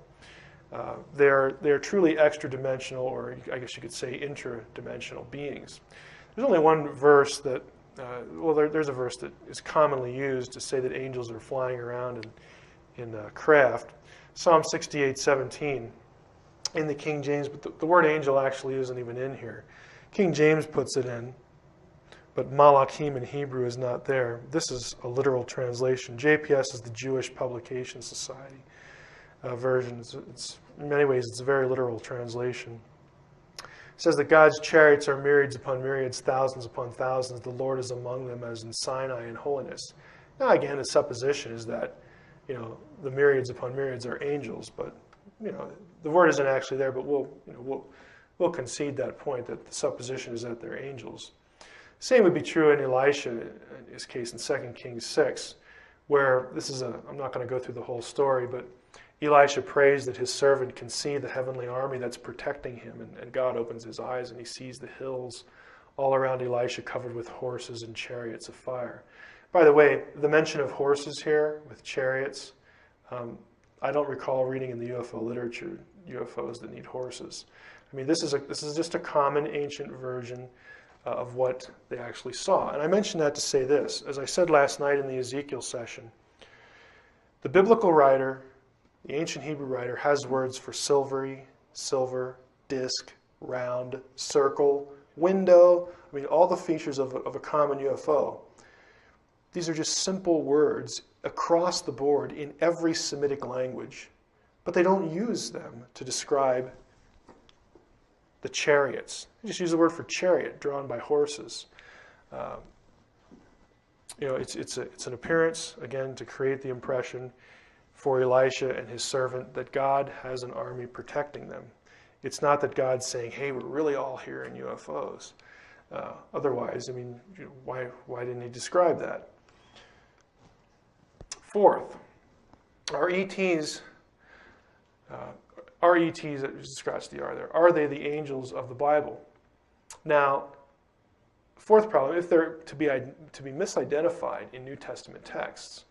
They're truly extra-dimensional, or I guess you could say intra-dimensional beings. There's only one verse that, there's a verse that is commonly used to say that angels are flying around in craft. Psalm 68:17 in the King James, but the word angel actually isn't even in here. King James puts it in, but malachim in Hebrew is not there. This is a literal translation. JPS is the Jewish Publication Society version. In many ways, it's a very literal translation. It says that God's chariots are myriads upon myriads, thousands upon thousands. The Lord is among them as in Sinai in holiness. Now, again, the supposition is that, the myriads upon myriads are angels, but, the word isn't actually there, but we'll concede that point, that the supposition is that they're angels. Same would be true in Elisha, in his case in 2 Kings 6, where I'm not going to go through the whole story, but Elisha prays that his servant can see the heavenly army that's protecting him, and God opens his eyes and he sees the hills all around Elisha covered with horses and chariots of fire. By the way, the mention of horses here with chariots, I don't recall reading in the UFO literature UFOs that need horses. I mean, this is just a common ancient version of what they actually saw. And I mention that to say this. As I said last night in the Ezekiel session, the biblical writer, the ancient Hebrew writer, has words for silvery, silver, disc, round, circle, window. I mean, all the features of a common UFO. These are just simple words across the board in every Semitic language, but they don't use them to describe the chariots. They just use the word for chariot, drawn by horses. It's an appearance, again, to create the impression for Elisha and his servant that God has an army protecting them. It's not that God's saying, hey, we're really all here in UFOs. Otherwise, I mean, why didn't he describe that? Fourth, are ETs, scratch the R there, are they the angels of the Bible? Now, fourth problem, if they're to be misidentified in New Testament texts,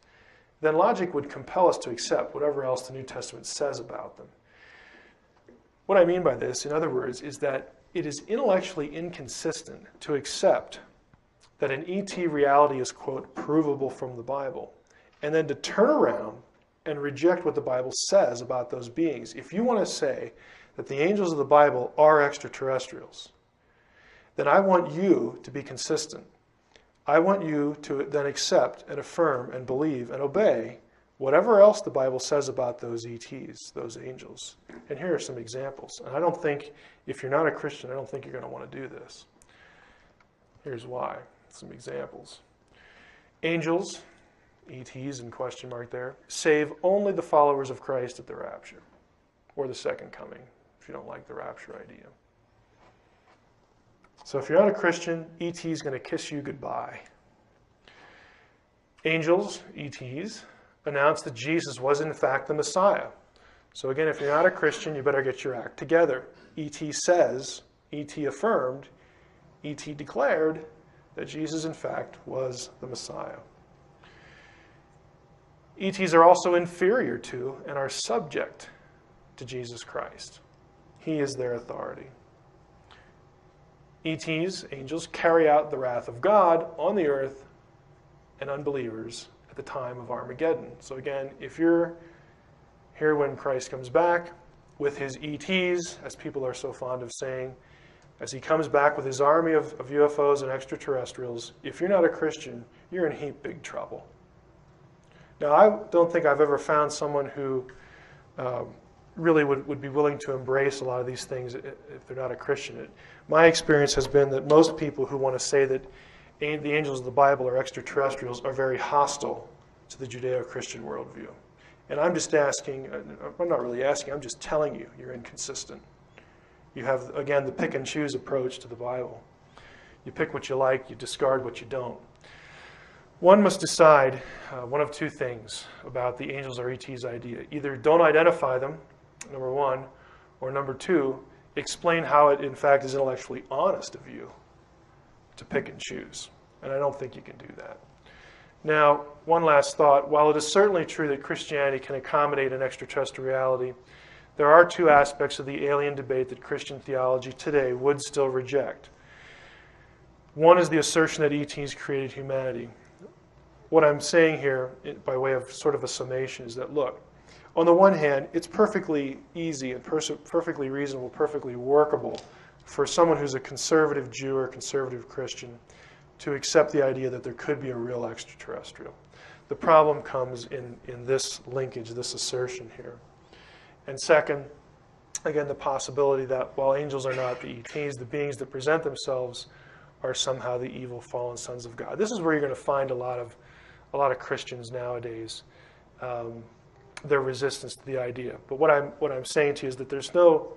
then logic would compel us to accept whatever else the New Testament says about them. What I mean by this, in other words, is that it is intellectually inconsistent to accept that an ET reality is, quote, provable from the Bible, and then to turn around and reject what the Bible says about those beings. If you want to say that the angels of the Bible are extraterrestrials, then I want you to be consistent. I want you to then accept and affirm and believe and obey whatever else the Bible says about those ETs, those angels. And here are some examples. And I don't think, if you're not a Christian, I don't think you're going to want to do this. Here's why. Some examples. Angels, ETs in question mark there, save only the followers of Christ at the rapture, or the second coming, if you don't like the rapture idea. So if you're not a Christian, ET is going to kiss you goodbye. Angels, ETs, announced that Jesus was in fact the Messiah. So again, if you're not a Christian, you better get your act together. ET says, ET affirmed, ET declared that Jesus in fact was the Messiah. ETs are also inferior to and are subject to Jesus Christ. He is their authority. ETs, angels, carry out the wrath of God on the earth and unbelievers at the time of Armageddon. So again, if you're here when Christ comes back with his ETs, as people are so fond of saying, as he comes back with his army of UFOs and extraterrestrials, if you're not a Christian, you're in heap big trouble. Now, I don't think I've ever found someone who really would be willing to embrace a lot of these things if they're not a Christian. My experience has been that most people who want to say that the angels of the Bible are extraterrestrials are very hostile to the Judeo-Christian worldview. And I'm just asking, I'm not really asking, I'm just telling you, you're inconsistent. You have, again, the pick and choose approach to the Bible. You pick what you like, you discard what you don't. One must decide one of two things about the angels or ETs idea. Either don't identify them, number one, or number two, explain how it in fact is intellectually honest of you to pick and choose. And I don't think you can do that. Now, one last thought. While it is certainly true that Christianity can accommodate an extraterrestrial reality, there are two aspects of the alien debate that Christian theology today would still reject. One is the assertion that ETs created humanity. What I'm saying here, by way of sort of a summation, is that, look, on the one hand, it's perfectly easy and perfectly reasonable, perfectly workable for someone who's a conservative Jew or conservative Christian to accept the idea that there could be a real extraterrestrial. The problem comes in this linkage, this assertion here. And second, again, the possibility that while angels are not the ETs, the beings that present themselves are somehow the evil fallen sons of God. This is where you're going to find a lot of Christians nowadays, their resistance to the idea. But what I'm saying to you is that there's no,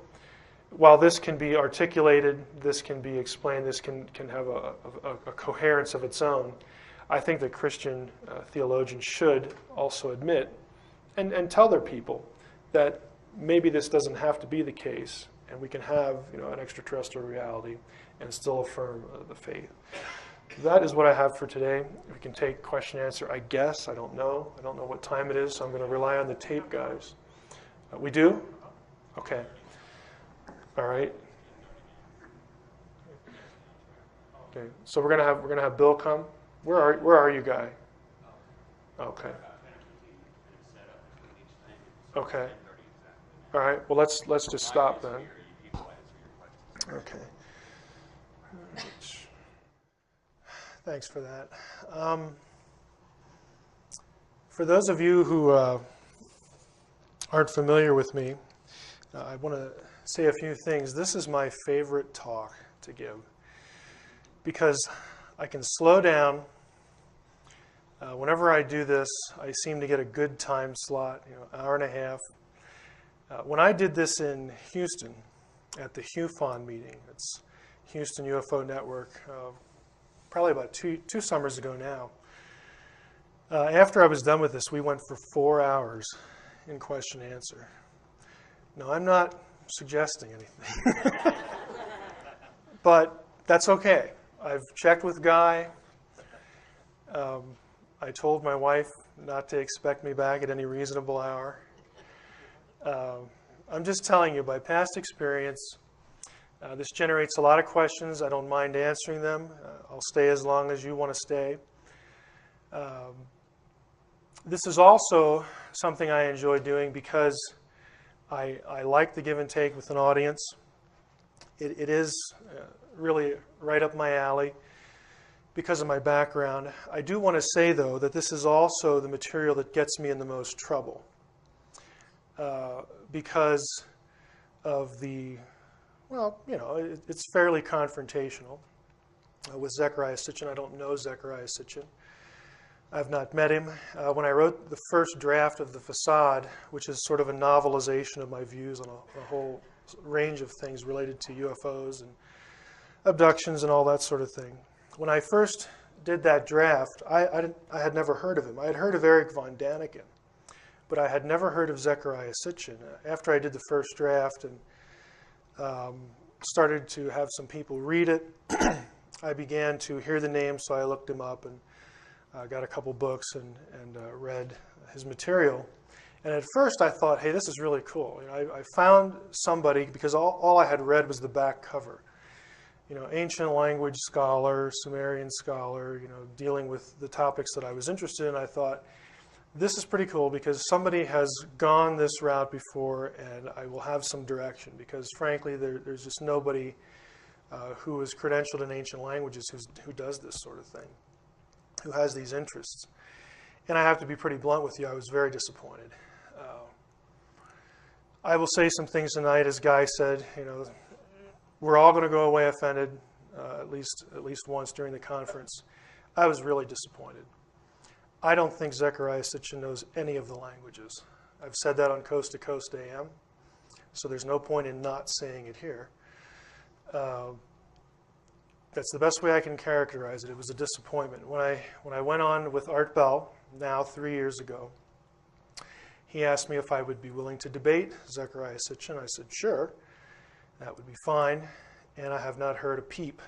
while this can be articulated, this can be explained, this can have a coherence of its own, I think that Christian theologians should also admit and tell their people that maybe this doesn't have to be the case, and we can have an extraterrestrial reality and still affirm the faith. That is what I have for today. We can take question and answer, I guess. I don't know. I don't know what time it is, so I'm going to rely on the tape guys. We do? Okay. All right. Okay. So we're gonna have Bill come. Where are you, guy? Okay. Okay. All right. Well, let's just stop then. Okay. Thanks for that. For those of you who aren't familiar with me, I want to say a few things. This is my favorite talk to give because I can slow down. Whenever I do this, I seem to get a good time slot, hour and a half. When I did this in Houston at the HUFON meeting, it's Houston UFO Network, probably about two summers ago now. After I was done with this, we went for 4 hours in question and answer. No, I'm not suggesting anything. But that's okay. I've checked with Guy. I told my wife not to expect me back at any reasonable hour. I'm just telling you, by past experience, this generates a lot of questions. I don't mind answering them. I'll stay as long as you want to stay. This is also something I enjoy doing because I like the give and take with an audience. It is really right up my alley because of my background. I do want to say, though, that this is also the material that gets me in the most trouble because of the, well, you know, it's fairly confrontational. With Zecharia Sitchin, I don't know Zecharia Sitchin. I've not met him. When I wrote the first draft of The Facade, which is sort of a novelization of my views on a whole range of things related to UFOs and abductions and all that sort of thing. When I first did that draft, I had never heard of him. I had heard of Eric von Daniken, but I had never heard of Zecharia Sitchin. After I did the first draft and started to have some people read it, I began to hear the name, so I looked him up and got a couple books and read his material. And at first I thought, hey, this is really cool. You know, I found somebody, because all I had read was the back cover. You know, ancient language scholar, Sumerian scholar, you know, dealing with the topics that I was interested in. I thought, this is pretty cool because somebody has gone this route before and I will have some direction because, frankly, there's just nobody who is credentialed in ancient languages who does this sort of thing, who has these interests. And I have to be pretty blunt with you, I was very disappointed. I will say some things tonight, as Guy said, you know, we're all going to go away offended, at least once during the conference. I was really disappointed. I don't think Zecharia Sitchin knows any of the languages. I've said that on Coast to Coast AM, so there's no point in not saying it here. That's the best way I can characterize it. It was a disappointment. When I went on with Art Bell, now 3 years ago, he asked me if I would be willing to debate Zecharia Sitchin. I said, sure, that would be fine. And I have not heard a peep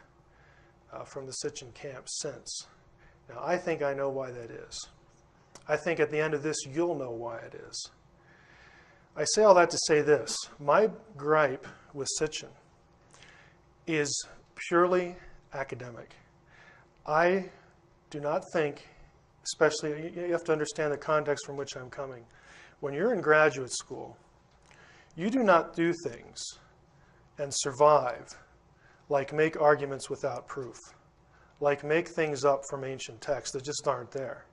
from the Sitchin camp since. Now, I think I know why that is. I think at the end of this, you'll know why it is. I say all that to say this. My gripe with Sitchin is purely academic. I do not think, especially, you have to understand the context from which I'm coming. When you're in graduate school, you do not do things and survive like make arguments without proof, like make things up from ancient texts that just aren't there.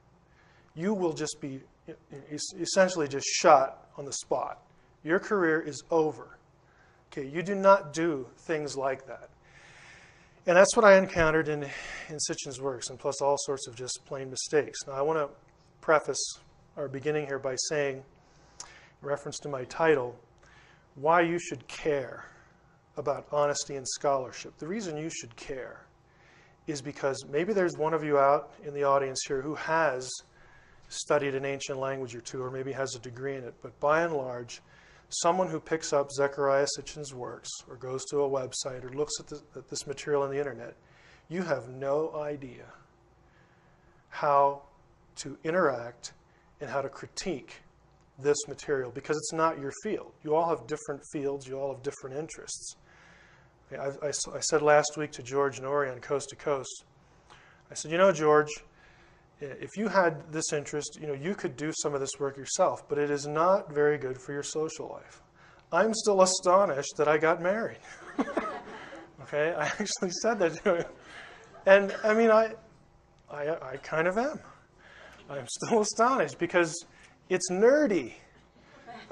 You will just be essentially just shot on the spot. Your career is over. Okay, you do not do things like that. And that's what I encountered in Sitchin's works, and plus all sorts of just plain mistakes. Now, I want to preface our beginning here by saying, in reference to my title, why you should care about honesty and scholarship. The reason you should care is because maybe there's one of you out in the audience here who has studied an ancient language or two, or maybe has a degree in it, but by and large, someone who picks up Zecharia Sitchin's works or goes to a website or looks at this material on the internet, you have no idea how to interact and how to critique this material because it's not your field. You all have different fields. You all have different interests. I said last week to George and Ori on Coast to Coast, I said, you know, George, if you had this interest, you know, you could do some of this work yourself, but it is not very good for your social life. I'm still astonished that I got married. Okay, I actually said that to him. And I mean, I kind of am. I'm still astonished because it's nerdy,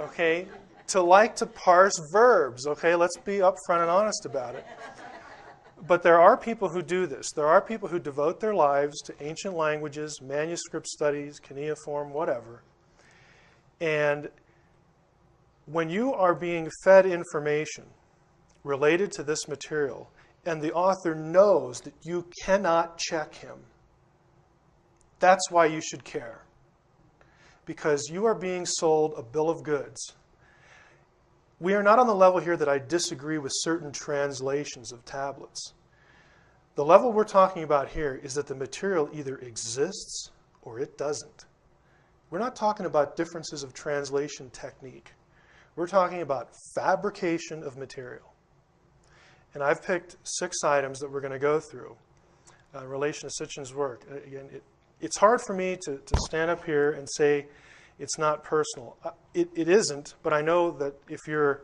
okay, to like to parse verbs, okay? Let's be upfront and honest about it. But there are people who do this. There are people who devote their lives to ancient languages, manuscript studies, cuneiform, whatever. And when you are being fed information related to this material, and the author knows that you cannot check him, that's why you should care. Because you are being sold a bill of goods. We are not on the level here that I disagree with certain translations of tablets. The level we're talking about here is that the material either exists or it doesn't. We're not talking about differences of translation technique. We're talking about fabrication of material. And I've picked 6 items that we're going to go through in relation to Sitchin's work. Again, it's hard for me to stand up here and say it's not personal. It isn't, but I know that if you're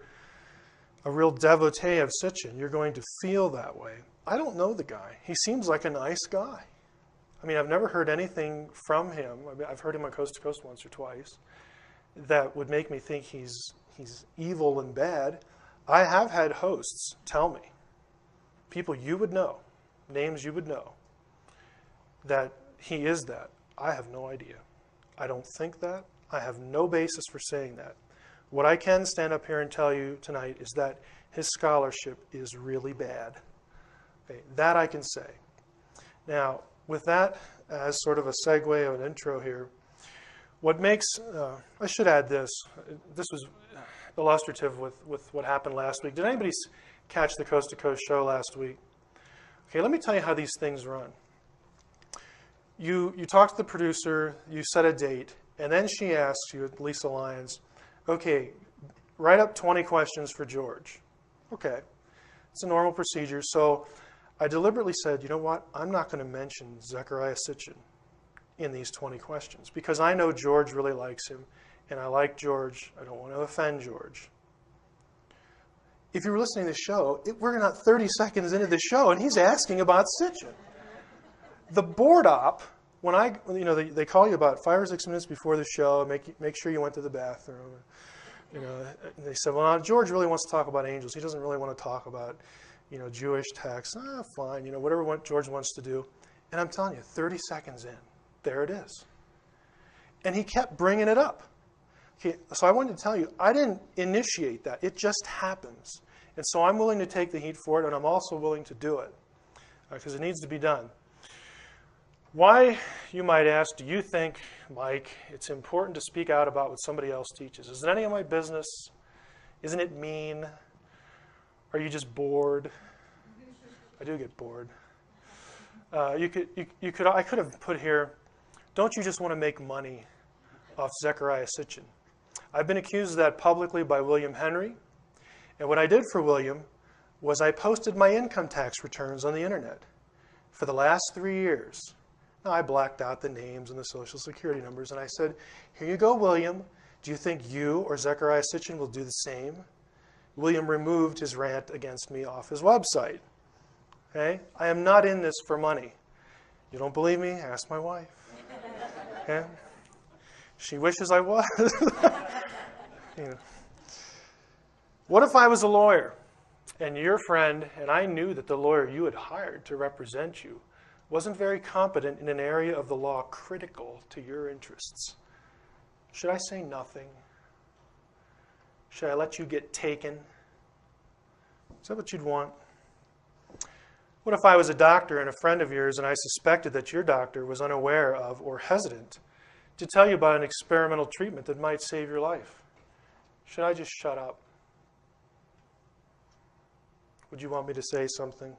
a real devotee of Sitchin, you're going to feel that way. I don't know the guy. He seems like a nice guy. I mean, I've never heard anything from him. I've heard him on Coast to Coast once or twice that would make me think he's evil and bad. I have had hosts tell me, people you would know, names you would know, that he is that. I have no idea. I don't think that. I have no basis for saying that. What I can stand up here and tell you tonight is that his scholarship is really bad. Okay, that I can say. Now, with that as sort of a segue of an intro here, what makes, I should add this. This was illustrative with what happened last week. Did anybody catch the Coast to Coast show last week? Okay, let me tell you how these things run. You talk to the producer, you set a date, and then she asks you, Lisa Lyons, okay, write up 20 questions for George. Okay, it's a normal procedure. So I deliberately said, you know what, I'm not going to mention Zecharia Sitchin in these 20 questions because I know George really likes him, and I like George. I don't want to offend George. If you were listening to the show, we're not 30 seconds into the show, and he's asking about Sitchin. The board op, when they call you about 5 or 6 minutes before the show, make sure you went to the bathroom. And they said, well, now George really wants to talk about angels. He doesn't really want to talk about, Jewish texts. Fine, whatever George wants to do. And I'm telling you, 30 seconds in, there it is. And he kept bringing it up. Okay, so I wanted to tell you, I didn't initiate that. It just happens. And so I'm willing to take the heat for it, and I'm also willing to do it because it needs to be done. Why, you might ask, do you think, Mike, it's important to speak out about what somebody else teaches? Is it any of my business? Isn't it mean? Are you just bored? I do get bored. I could have put here, don't you just want to make money off Zecharia Sitchin? I've been accused of that publicly by William Henry. And what I did for William was I posted my income tax returns on the internet for the last 3 years. Now, I blacked out the names and the social security numbers, and I said, here you go, William. Do you think you or Zecharia Sitchin will do the same? William removed his rant against me off his website. Okay? I am not in this for money. You don't believe me? Ask my wife. Okay? She wishes I was. What if I was a lawyer and your friend, and I knew that the lawyer you had hired to represent you wasn't very competent in an area of the law critical to your interests? Should I say nothing? Should I let you get taken? Is that what you'd want? What if I was a doctor and a friend of yours and I suspected that your doctor was unaware of or hesitant to tell you about an experimental treatment that might save your life? Should I just shut up? Would you want me to say something?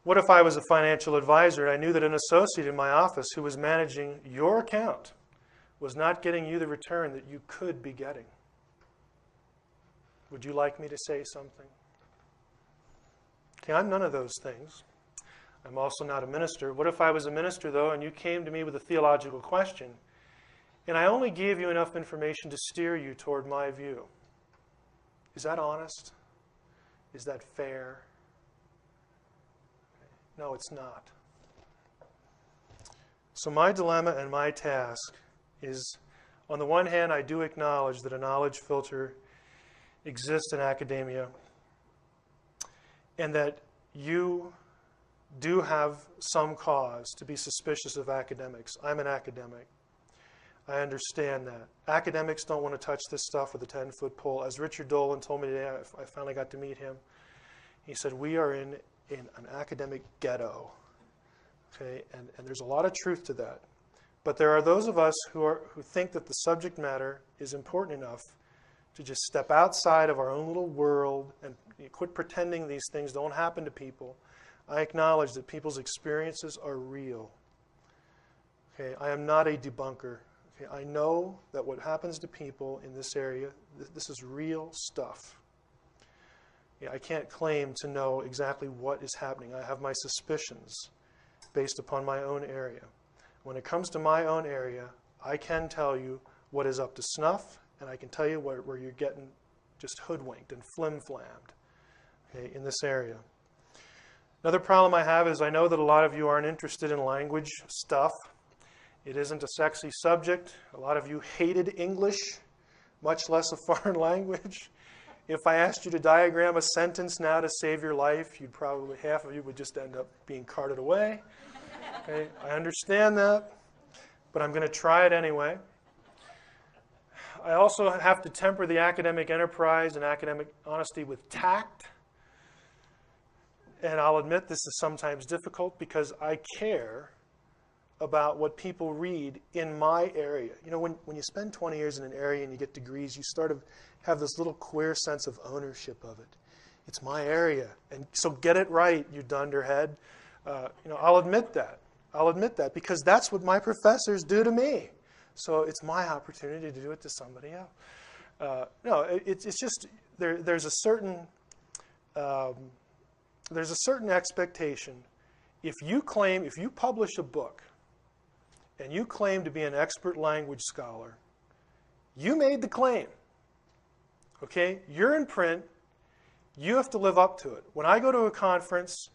What if I was a financial advisor and I knew that an associate in my office who was managing your account was not getting you the return that you could be getting? Would you like me to say something? Okay, I'm none of those things. I'm also not a minister. What if I was a minister, though, and you came to me with a theological question, and I only gave you enough information to steer you toward my view? Is that honest? Is that fair? No, it's not. So my dilemma and my task is, on the one hand, I do acknowledge that a knowledge filter exists in academia and that you do have some cause to be suspicious of academics. I'm an academic. I understand that. Academics don't want to touch this stuff with a 10-foot pole. As Richard Dolan told me today, I finally got to meet him. He said, we are in an academic ghetto. Okay, and there's a lot of truth to that. But there are those of us who think that the subject matter is important enough to just step outside of our own little world and quit pretending these things don't happen to people. I acknowledge that people's experiences are real. Okay, I am not a debunker. Okay, I know that what happens to people in this area, this is real stuff. Yeah, I can't claim to know exactly what is happening. I have my suspicions based upon my own area. When it comes to my own area, I can tell you what is up to snuff, and I can tell you where you're getting just hoodwinked and flim-flammed, okay, in this area. Another problem I have is I know that a lot of you aren't interested in language stuff. It isn't a sexy subject. A lot of you hated English, much less a foreign language. If I asked you to diagram a sentence now to save your life, you'd probably, half of you would just end up being carted away. Okay, I understand that, but I'm going to try it anyway. I also have to temper the academic enterprise and academic honesty with tact. And I'll admit this is sometimes difficult because I care about what people read in my area. You know, when you spend 20 years in an area and you get degrees, you sort of have this little queer sense of ownership of it. It's my area, and so get it right, you dunderhead. I'll admit that. I'll admit that because that's what my professors do to me. So it's my opportunity to do it to somebody else. It's just there's a certain expectation. If you publish a book and you claim to be an expert language scholar, you made the claim. Okay? You're in print. You have to live up to it. When I go to a conference,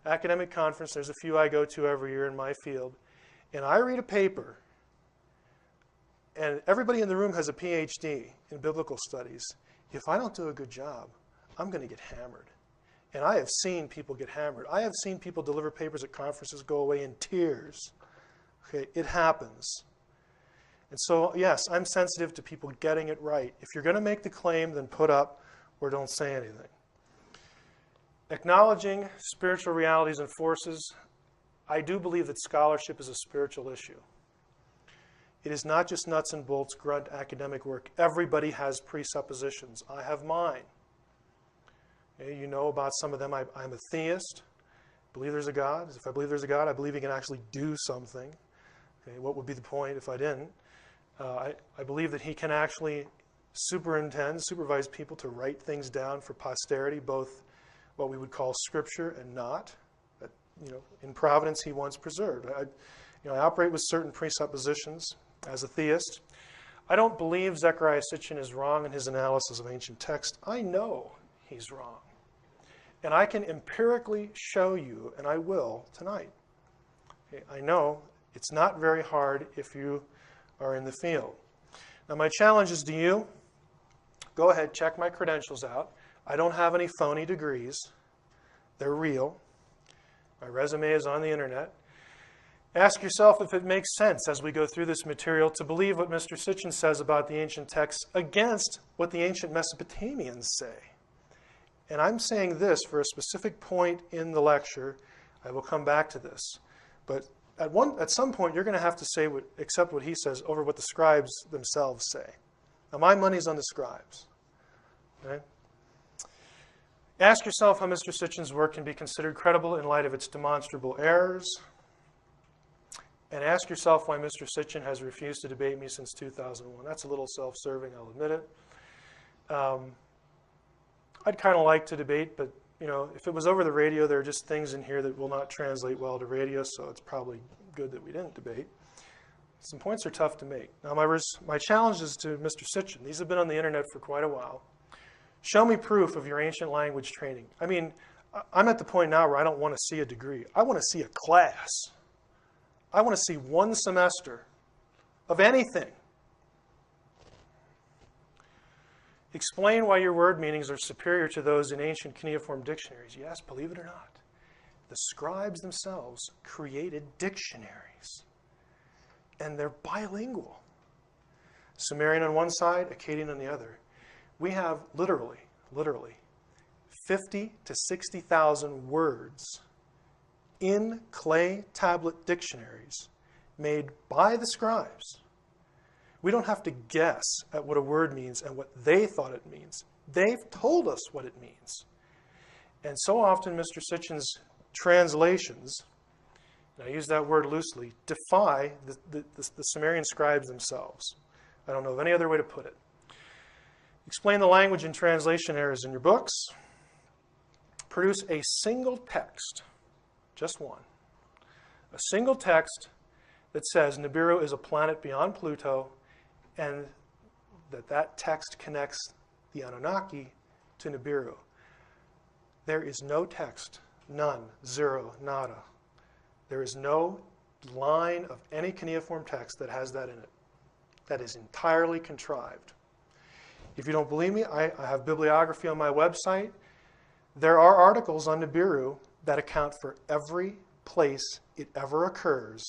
academic conference, there's a few I go to every year in my field, and I read a paper, and everybody in the room has a PhD in biblical studies. If I don't do a good job, I'm going to get hammered. And I have seen people get hammered. I have seen people deliver papers at conferences go away in tears. Okay, it happens. And so, yes, I'm sensitive to people getting it right. If you're going to make the claim, then put up or don't say anything. Acknowledging spiritual realities and forces, I do believe that scholarship is a spiritual issue. It is not just nuts and bolts, grunt academic work. Everybody has presuppositions. I have mine. Okay, you know about some of them. I'm a theist. I believe there's a God. If I believe there's a God, I believe he can actually do something. Okay, what would be the point if I didn't? I believe that he can actually supervise people to write things down for posterity, both what we would call scripture and not. That, in providence he wants preserved. I operate with certain presuppositions as a theist. I don't believe Zecharia Sitchin is wrong in his analysis of ancient text. I know he's wrong. And I can empirically show you, and I will tonight. Okay, I know it's not very hard if you are in the field. Now my challenge is to you, go ahead, check my credentials out. I don't have any phony degrees. They're real. My resume is on the internet. Ask yourself if it makes sense as we go through this material to believe what Mr. Sitchin says about the ancient texts against what the ancient Mesopotamians say. And I'm saying this for a specific point in the lecture. I will come back to this. But at some point, you're going to have to accept what he says over what the scribes themselves say. Now, my money's on the scribes. Okay? Ask yourself how Mr. Sitchin's work can be considered credible in light of its demonstrable errors. And ask yourself why Mr. Sitchin has refused to debate me since 2001. That's a little self-serving, I'll admit it. I'd kind of like to debate, but if it was over the radio, there are just things in here that will not translate well to radio, so it's probably good that we didn't debate. Some points are tough to make. Now, my challenge is to Mr. Sitchin. These have been on the internet for quite a while. Show me proof of your ancient language training. I mean, I'm at the point now where I don't want to see a degree. I want to see a class. I want to see one semester of anything. Explain why your word meanings are superior to those in ancient cuneiform dictionaries. Yes, believe it or not, the scribes themselves created dictionaries, and they're bilingual. Sumerian on one side, Akkadian on the other. We have literally 50 to 60,000 words in clay tablet dictionaries made by the scribes. We don't have to guess at what a word means and what they thought it means. They've told us what it means. And so often Mr. Sitchin's translations, and I use that word loosely, defy the Sumerian scribes themselves. I don't know of any other way to put it. Explain the language and translation errors in your books. Produce a single text, just one, a single text that says Nibiru is a planet beyond Pluto, and that text connects the Anunnaki to Nibiru. There is no text, none, zero, nada. There is no line of any cuneiform text that has that in it. That is entirely contrived. If you don't believe me, I have bibliography on my website. There are articles on Nibiru that account for every place it ever occurs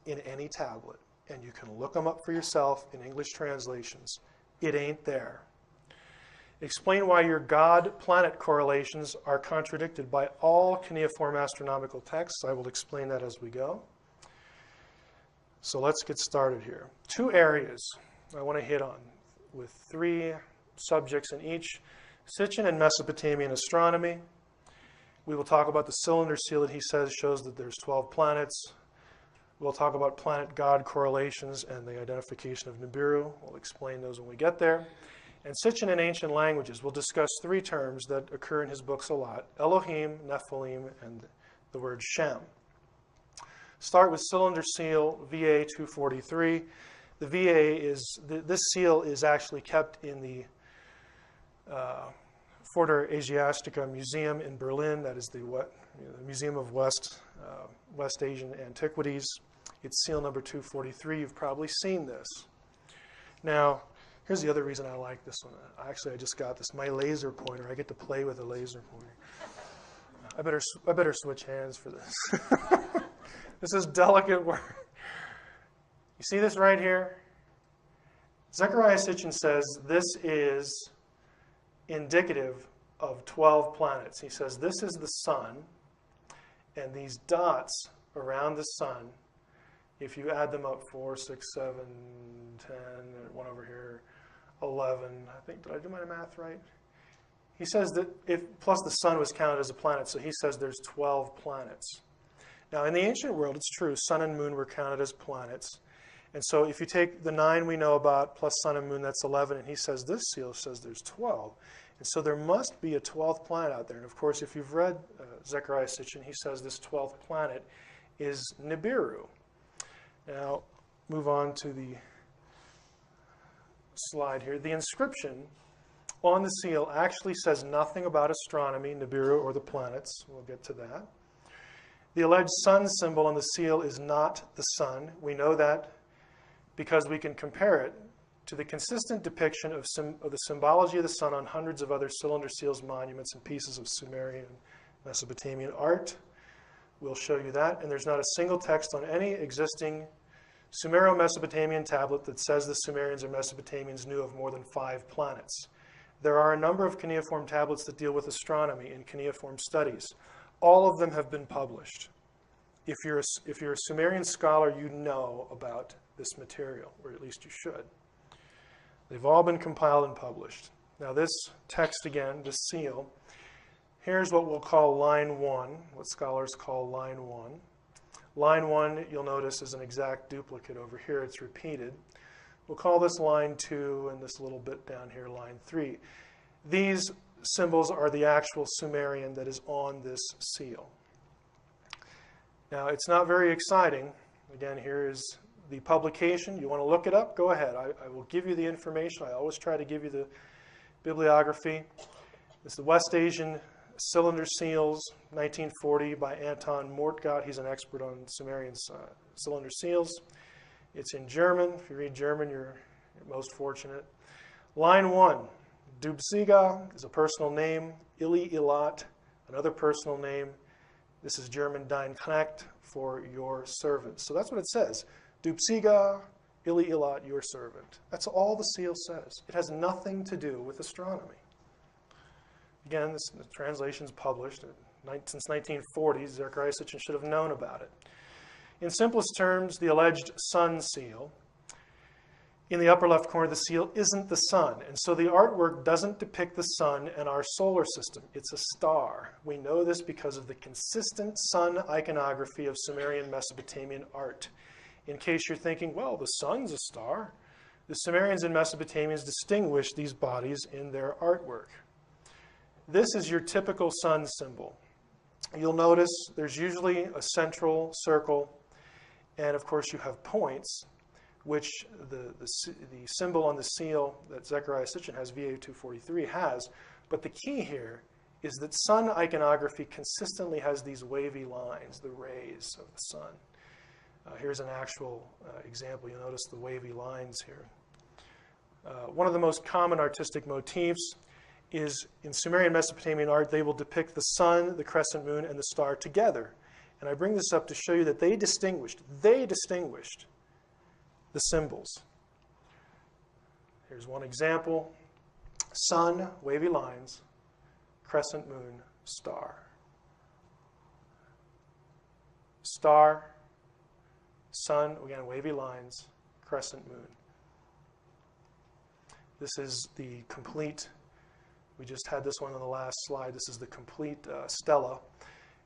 in any tablet. And you can look them up for yourself in English translations. It ain't there. Explain why your God-planet correlations are contradicted by all cuneiform astronomical texts. I will explain that as we go. So let's get started here. 2 areas I want to hit on with 3 subjects in each. Sitchin and Mesopotamian astronomy. We will talk about the cylinder seal that he says shows that there's 12 planets. We'll talk about planet-God correlations and the identification of Nibiru. We'll explain those when we get there. And Sitchin in ancient languages. We'll discuss 3 terms that occur in his books a lot: Elohim, Nephilim, and the word Shem. Start with cylinder seal VA 243. The VA is, this seal is actually kept in the Forter Asiatica Museum in Berlin. That is the Museum of West Asian Antiquities. It's seal number 243. You've probably seen this. Now, here's the other reason I like this one. Actually, I just got this. My laser pointer. I get to play with a laser pointer. I better switch hands for this. This is delicate work. You see this right here? Zecharia Sitchin says this is indicative of 12 planets. He says this is the sun, and these dots around the sun, if you add them up, 4, 6, 7, 10, one over here, 11, I think, did I do my math right? He says that plus the sun was counted as a planet, so he says there's 12 planets. Now, in the ancient world, it's true, sun and moon were counted as planets. And so if you take the 9 we know about plus sun and moon, that's 11, and he says this seal says there's 12. And so there must be a 12th planet out there. And of course, if you've read Zecharia Sitchin, he says this 12th planet is Nibiru. Now, move on to the slide here. The inscription on the seal actually says nothing about astronomy, Nibiru, or the planets. We'll get to that. The alleged sun symbol on the seal is not the sun. We know that because we can compare it to the consistent depiction of the symbology of the sun on hundreds of other cylinder seals, monuments, and pieces of Sumerian Mesopotamian art. We'll show you that. And there's not a single text on any existing Sumero-Mesopotamian tablet that says the Sumerians or Mesopotamians knew of more than 5 planets. There are a number of cuneiform tablets that deal with astronomy and cuneiform studies. All of them have been published. If you're a Sumerian scholar, you know about this material, or at least you should. They've all been compiled and published. Now this text again, this seal, here's what we'll call line 1, what scholars call line 1. Line 1, you'll notice, is an exact duplicate over here. It's repeated. We'll call this line 2, and this little bit down here, line 3. These symbols are the actual Sumerian that is on this seal. Now, it's not very exciting. Again, here is the publication. You want to look it up? Go ahead. I will give you the information. I always try to give you the bibliography. It's the West Asian Cylinder Seals, 1940, by Anton Mortgott. He's an expert on Sumerian cylinder seals. It's in German. If you read German, you're most fortunate. Line 1, Dubsiga is a personal name. Ili Ilat, another personal name. This is German Dein Knecht, for your servant. So that's what it says. Dubsiga, Ili Ilat, your servant. That's all the seal says. It has nothing to do with astronomy. Again, the translation's published since 1940. Zecharia Sitchin should have known about it. In simplest terms, the alleged sun seal in the upper left corner of the seal isn't the sun. And so the artwork doesn't depict the sun and our solar system. It's a star. We know this because of the consistent sun iconography of Sumerian Mesopotamian art. In case you're thinking, well, the sun's a star, the Sumerians and Mesopotamians distinguished these bodies in their artwork. This is your typical sun symbol. You'll notice there's usually a central circle, and of course you have points, which the symbol on the seal that Zecharia Sitchin has, VA243, has. But the key here is that sun iconography consistently has these wavy lines, the rays of the sun. Here's an actual example. You'll notice the wavy lines here. One of the most common artistic motifs is in Sumerian Mesopotamian art, they will depict the sun, the crescent moon, and the star together. And I bring this up to show you that they distinguished the symbols. Here's one example. Sun, wavy lines, crescent moon, star. Star, sun, again, wavy lines, crescent moon. This is the complete, we just had this one on the last slide, this is the complete stela.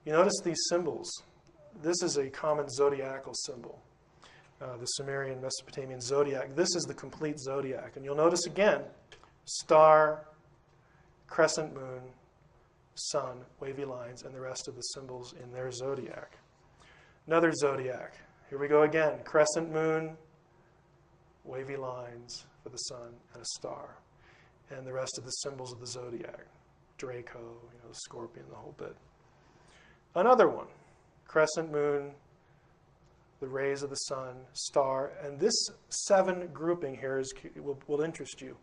You notice these symbols. This is a common zodiacal symbol. The Sumerian Mesopotamian zodiac. This is the complete zodiac. And you'll notice again, star, crescent moon, sun, wavy lines, and the rest of the symbols in their zodiac. Another zodiac. Here we go again. Crescent moon, wavy lines for the sun, and a star. And the rest of the symbols of the zodiac. Draco, the scorpion, the whole bit. Another one. Crescent moon, the rays of the sun, star, and this 7 grouping here will interest you.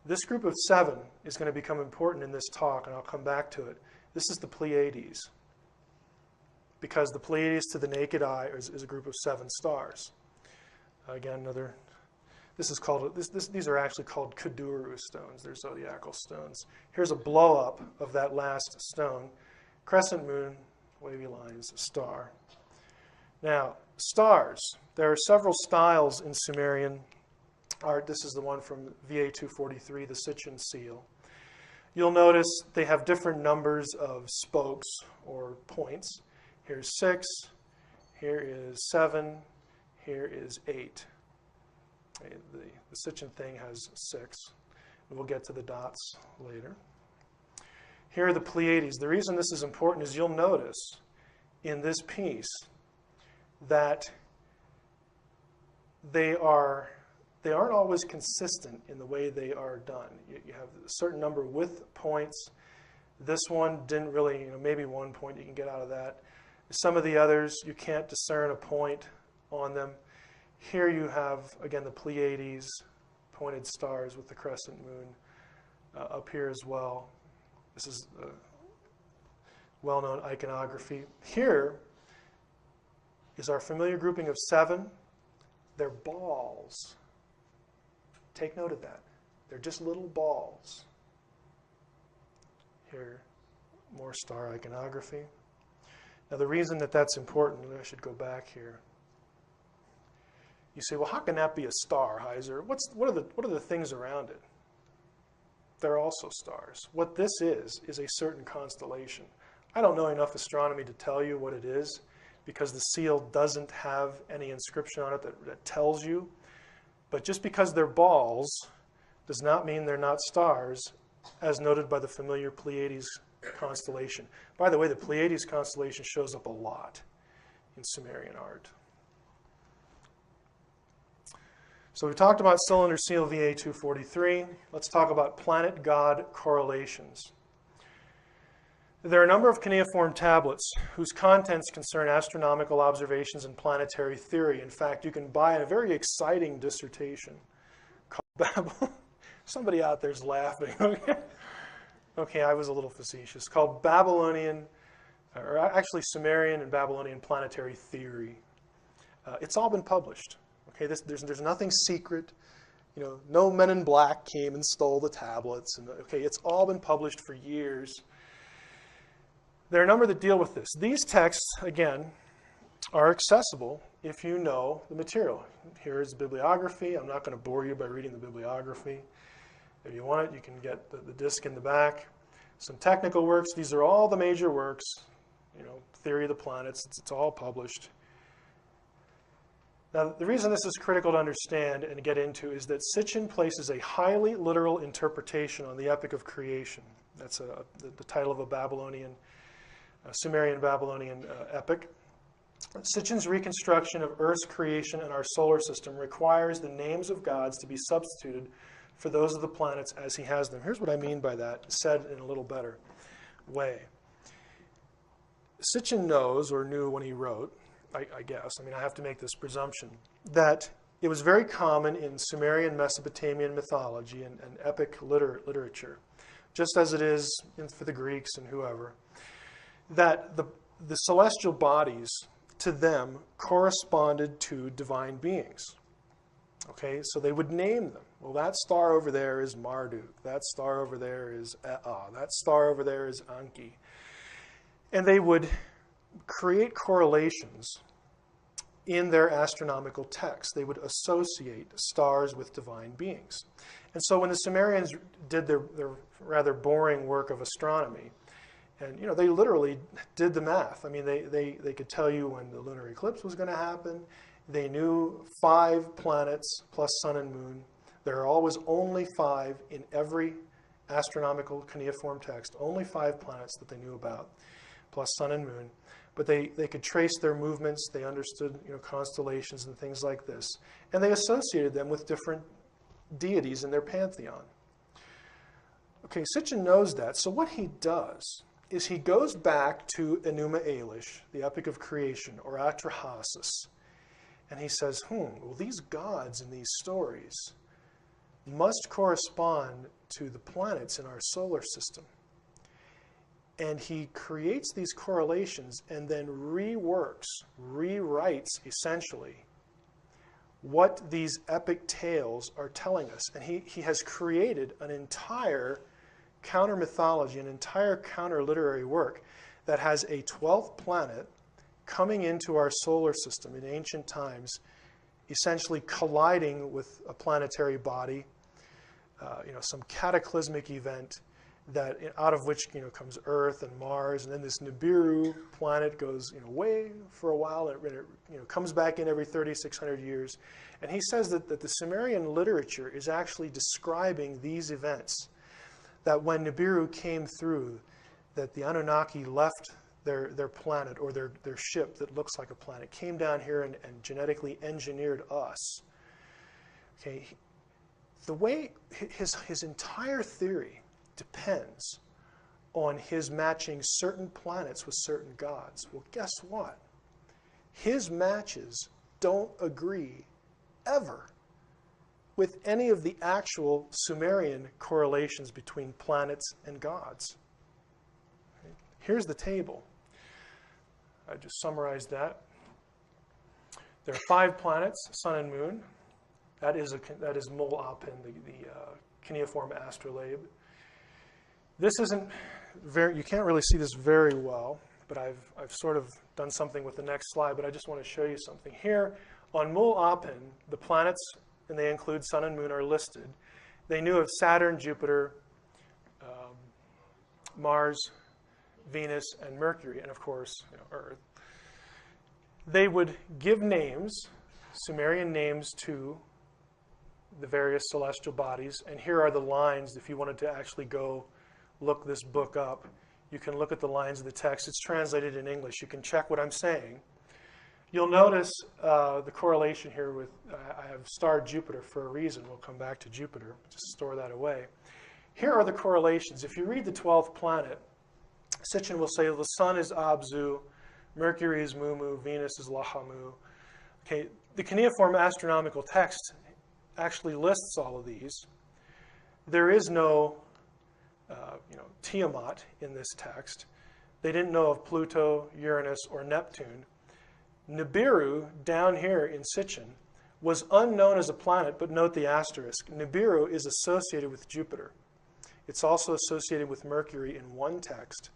This group of 7 is going to become important in this talk, and I'll come back to it. This is the Pleiades, because the Pleiades to the naked eye is a group of 7 stars. Again, these are actually called Kaduru stones. They're zodiacal stones. Here's a blow-up of that last stone. Crescent moon, wavy lines, star. Now, stars. There are several styles in Sumerian art. This is the one from VA243, the Sitchin seal. You'll notice they have different numbers of spokes or points. Here's 6, here is 7, here is 8. The Sitchin thing has 6. And we'll get to the dots later. Here are the Pleiades. The reason this is important is you'll notice in this piece that they aren't always consistent in the way they are done. You have a certain number with points. This one didn't really, maybe 1 point you can get out of that. Some of the others, you can't discern a point on them. Here you have, again, the Pleiades, pointed stars with the crescent moon up here as well. This is well-known iconography. Here is our familiar grouping of 7. They're balls. Take note of that. They're just little balls. Here, more star iconography. Now the reason that that's important, I should go back here. You say, well, how can that be a star, Heiser? What are the things around it? They're also stars. What this is a certain constellation. I don't know enough astronomy to tell you what it is, because the seal doesn't have any inscription on it that tells you. But just because they're balls does not mean they're not stars, as noted by the familiar Pleiades constellation. By the way, the Pleiades constellation shows up a lot in Sumerian art. So we've talked about cylinder seal VA243. Let's talk about planet-god correlations. There are a number of cuneiform tablets whose contents concern astronomical observations and planetary theory. In fact, you can buy a very exciting dissertation called Babylon. Somebody out there's laughing. Okay, I was a little facetious. Called Babylonian, or actually Sumerian and Babylonian planetary theory. It's all been published. Okay, there's nothing secret. No men in black came and stole the tablets. And okay, it's all been published for years. There are a number that deal with this. These texts, again, are accessible if you know the material. Here is the bibliography. I'm not going to bore you by reading the bibliography. If you want it, you can get the disc in the back. Some technical works. These are all the major works. Theory of the planets. It's all published. Now, the reason this is critical to understand and get into is that Sitchin places a highly literal interpretation on the Epic of Creation. That's the title of a Sumerian Babylonian epic. Sitchin's reconstruction of Earth's creation and our solar system requires the names of gods to be substituted for those of the planets as he has them. Here's what I mean by that, said in a little better way. Sitchin knows, or knew when he wrote, I guess, I have to make this presumption, that it was very common in Sumerian Mesopotamian mythology and epic literature, just as it is for the Greeks and whoever, that the celestial bodies, to them, corresponded to divine beings. Okay, so they would name them. Well, that star over there is Marduk. That star over there is Ea. That star over there is Anki. And they would create correlations in their astronomical texts. They would associate stars with divine beings. And so when the Sumerians did their rather boring work of astronomy, and they literally did the math. They could tell you when the lunar eclipse was going to happen. They knew 5 planets plus sun and moon. There are always only 5 in every astronomical cuneiform text, only 5 planets that they knew about, plus sun and moon. But they could trace their movements. They understood constellations and things like this. And they associated them with different deities in their pantheon. Okay, Sitchin knows that. So what he does is he goes back to Enuma Elish, the Epic of Creation, or Atrahasis, and he says, well, these gods in these stories must correspond to the planets in our solar system. And he creates these correlations and then rewrites, essentially, what these epic tales are telling us. And he has created an entire counter-mythology, an entire counter-literary work that has a 12th planet coming into our solar system in ancient times, essentially colliding with a planetary body, some cataclysmic event that out of which comes Earth and Mars, and then this Nibiru planet goes away for a while, and it comes back in every 3,600 years. And he says that the Sumerian literature is actually describing these events, that when Nibiru came through, that the Anunnaki left their planet or their ship that looks like a planet, came down here and genetically engineered us. Okay, the way his entire theory depends on his matching certain planets with certain gods. Well, guess what? His matches don't agree ever with any of the actual Sumerian correlations between planets and gods. Here's the table. I just summarized that. There are 5 planets, sun and moon. That is Mul Apin, the cuneiform astrolabe. This isn't you can't really see this very well, but I've sort of done something with the next slide, but I just want to show you something. Here on Mul Apin, the planets, and they include sun and moon, are listed. They knew of Saturn, Jupiter, Mars, Venus, and Mercury, and of course, Earth. They would give names, Sumerian names, to the various celestial bodies, and here are the lines. If you wanted to actually go look this book up, you can look at the lines of the text. It's translated in English. You can check what I'm saying. You'll notice the correlation here with, I have starred Jupiter for a reason. We'll come back to Jupiter. Just store that away. Here are the correlations. If you read the 12th planet, Sitchin will say the sun is Abzu, Mercury is Mumu, Venus is Lahamu. Okay, the cuneiform astronomical text actually lists all of these. There is no Tiamat in this text. They didn't know of Pluto, Uranus, or Neptune. Nibiru, down here in Sitchin, was unknown as a planet, but note the asterisk. Nibiru is associated with Jupiter. It's also associated with Mercury in one text,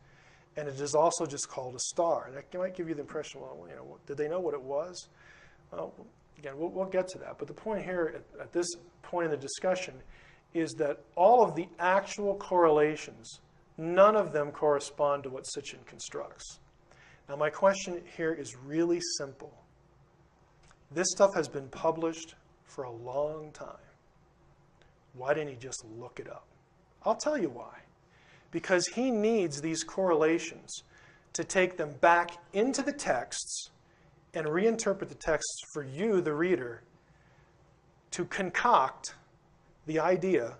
and it is also just called a star. And that might give you the impression, well, did they know what it was? Well, again, we'll get to that. But the point here at this point in the discussion is that all of the actual correlations, none of them correspond to what Sitchin constructs. Now, my question here is really simple. This stuff has been published for a long time. Why didn't he just look it up? I'll tell you why. Because he needs these correlations to take them back into the texts and reinterpret the texts for you, the reader, to concoct the idea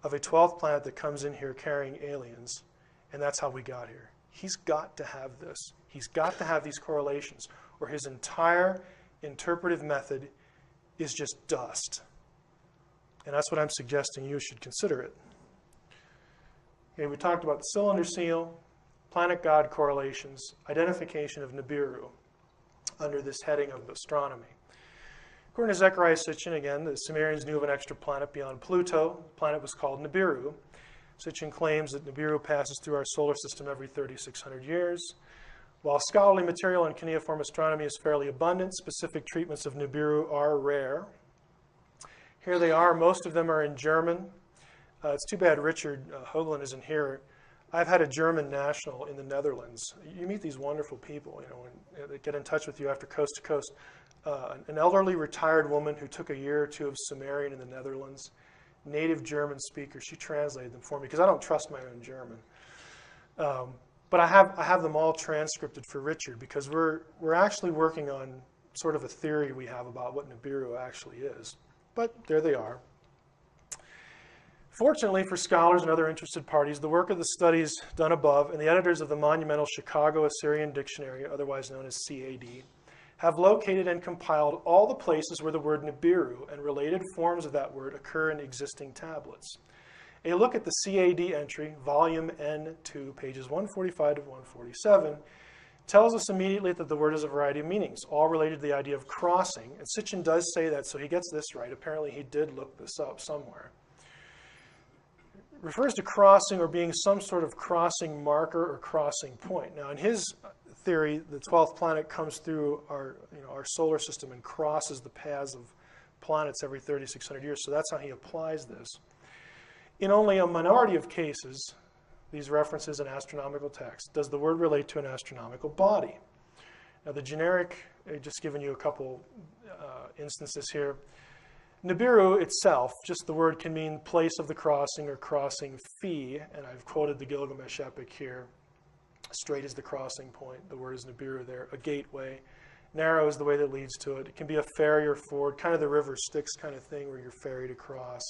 of a 12th planet that comes in here carrying aliens, and that's how we got here. He's got to have this. He's got to have these correlations, or his entire interpretive method is just dust. And that's what I'm suggesting you should consider it. Okay, we talked about the cylinder seal, planet god correlations, identification of Nibiru under this heading of astronomy. According to Zecharia Sitchin, again, the Sumerians knew of an extra planet beyond Pluto. The planet was called Nibiru. Sitchin claims that Nibiru passes through our solar system every 3,600 years. While scholarly material in cuneiform astronomy is fairly abundant, specific treatments of Nibiru are rare. Here they are. Most of them are in German. It's too bad Richard Hoagland isn't here. I've had a German national in the Netherlands. You meet these wonderful people, when they get in touch with you after coast to coast. An elderly retired woman who took a year or two of Sumerian in the Netherlands, native German speaker. She translated them for me because I don't trust my own German. But I have them all transcripted for Richard because we're actually working on sort of a theory we have about what Nibiru actually is. But there they are. Fortunately for scholars and other interested parties, the work of the studies done above and the editors of the monumental Chicago Assyrian Dictionary, otherwise known as CAD, have located and compiled all the places where the word Nibiru and related forms of that word occur in existing tablets. A look at the CAD entry, volume N2, pages 145 to 147, tells us immediately that the word has a variety of meanings, all related to the idea of crossing. And Sitchin does say that, so he gets this right. Apparently he did look this up somewhere. It refers to crossing or being some sort of crossing marker or crossing point. Now in his theory, the 12th planet comes through our solar system and crosses the paths of planets every 3,600 years, so that's how he applies this. In only a minority of cases, these references in astronomical text, does the word relate to an astronomical body. Now the generic, just giving you a couple instances here. Nibiru itself, just the word can mean place of the crossing or crossing fee, and I've quoted the Gilgamesh epic here. Straight is the crossing point, the word is Nibiru there. A gateway, narrow is the way that leads to it. It can be a ferry or ford, kind of the river Styx kind of thing where you're ferried across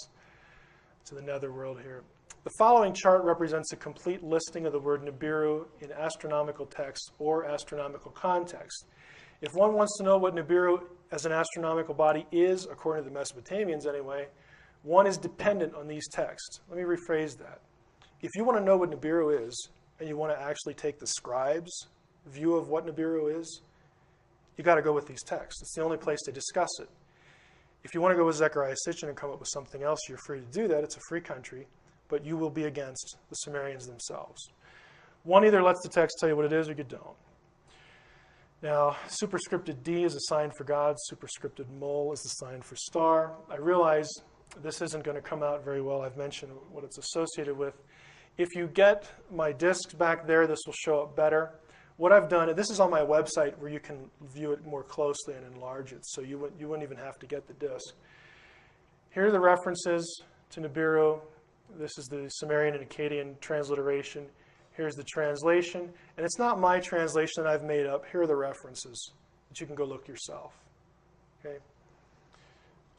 to the netherworld here. The following chart represents a complete listing of the word Nibiru in astronomical text or astronomical context. If one wants to know what Nibiru as an astronomical body is, according to the Mesopotamians anyway, one is dependent on these texts. Let me rephrase that. If you want to know what Nibiru is, and you want to actually take the scribes' view of what Nibiru is, you got to go with these texts. It's the only place they discuss it. If you want to go with Zecharia Sitchin and come up with something else, you're free to do that. It's a free country, but you will be against the Sumerians themselves. One either lets the text tell you what it is or you don't. Now, superscripted D is a sign for God. Superscripted mole is the sign for star. I realize this isn't going to come out very well. I've mentioned what it's associated with. If you get my discs back there, this will show up better. What I've done, and this is on my website where you can view it more closely and enlarge it, so you wouldn't even have to get the disc. Here are the references to Nibiru. This is the Sumerian and Akkadian transliteration. Here's the translation, and it's not my translation that I've made up. Here are the references that you can go look yourself. Okay?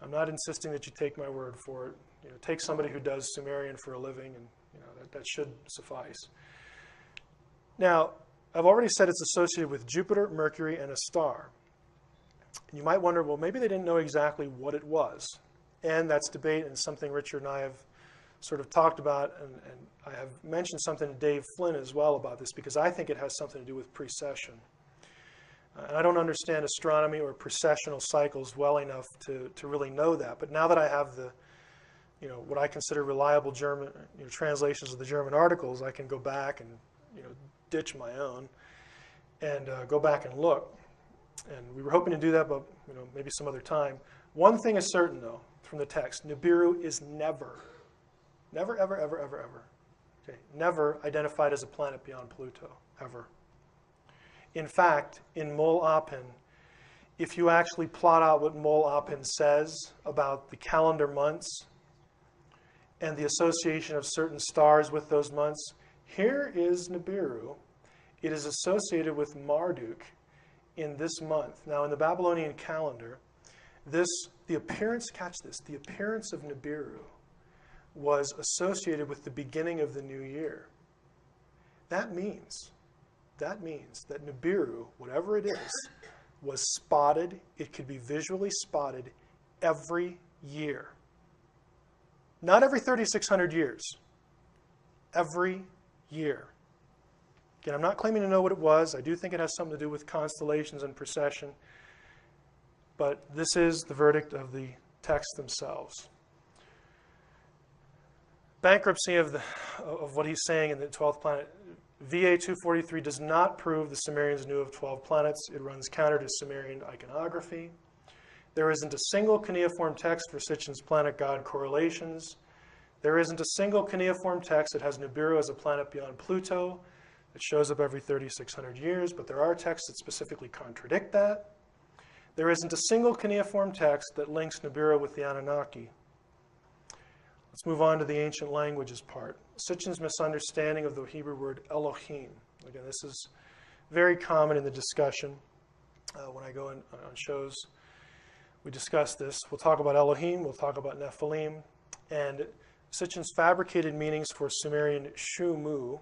I'm not insisting that you take my word for it. Take somebody who does Sumerian for a living, and that should suffice. Now, I've already said it's associated with Jupiter, Mercury, and a star. And you might wonder, well, maybe they didn't know exactly what it was. And that's debate, and something Richard and I have sort of talked about, and I have mentioned something to Dave Flynn as well about this, because I think it has something to do with precession. And I don't understand astronomy or precessional cycles well enough to really know that. But now that I have the, what I consider reliable German translations of the German articles, I can go back and ditch my own and go back and look. And we were hoping to do that, but maybe some other time. One thing is certain, though, from the text. Nibiru is never, ever, ever, okay, never identified as a planet beyond Pluto, ever. In fact, in Mol Apin, if you actually plot out what Mol Apin says about the calendar months and the association of certain stars with those months, here is Nibiru. It is associated with Marduk in this month. Now, in the Babylonian calendar, the appearance of Nibiru was associated with the beginning of the new year. That means that Nibiru, whatever it is, was spotted. It could be visually spotted every year. Not every 3,600 years. Every year. Again, I'm not claiming to know what it was. I do think it has something to do with constellations and precession. But this is the verdict of the texts themselves. Bankruptcy of what he's saying in the 12th planet. VA 243 does not prove the Sumerians knew of 12 planets. It runs counter to Sumerian iconography. There isn't a single cuneiform text for Sitchin's planet god correlations. There isn't a single cuneiform text that has Nibiru as a planet beyond Pluto. It shows up every 3,600 years, but there are texts that specifically contradict that. There isn't a single cuneiform text that links Nibiru with the Anunnaki. Let's move on to the ancient languages part. Sitchin's misunderstanding of the Hebrew word Elohim. Again, this is very common in the discussion. When I go on shows, we discuss this. We'll talk about Elohim, we'll talk about Nephilim, and Sitchin's fabricated meanings for Sumerian Shumu,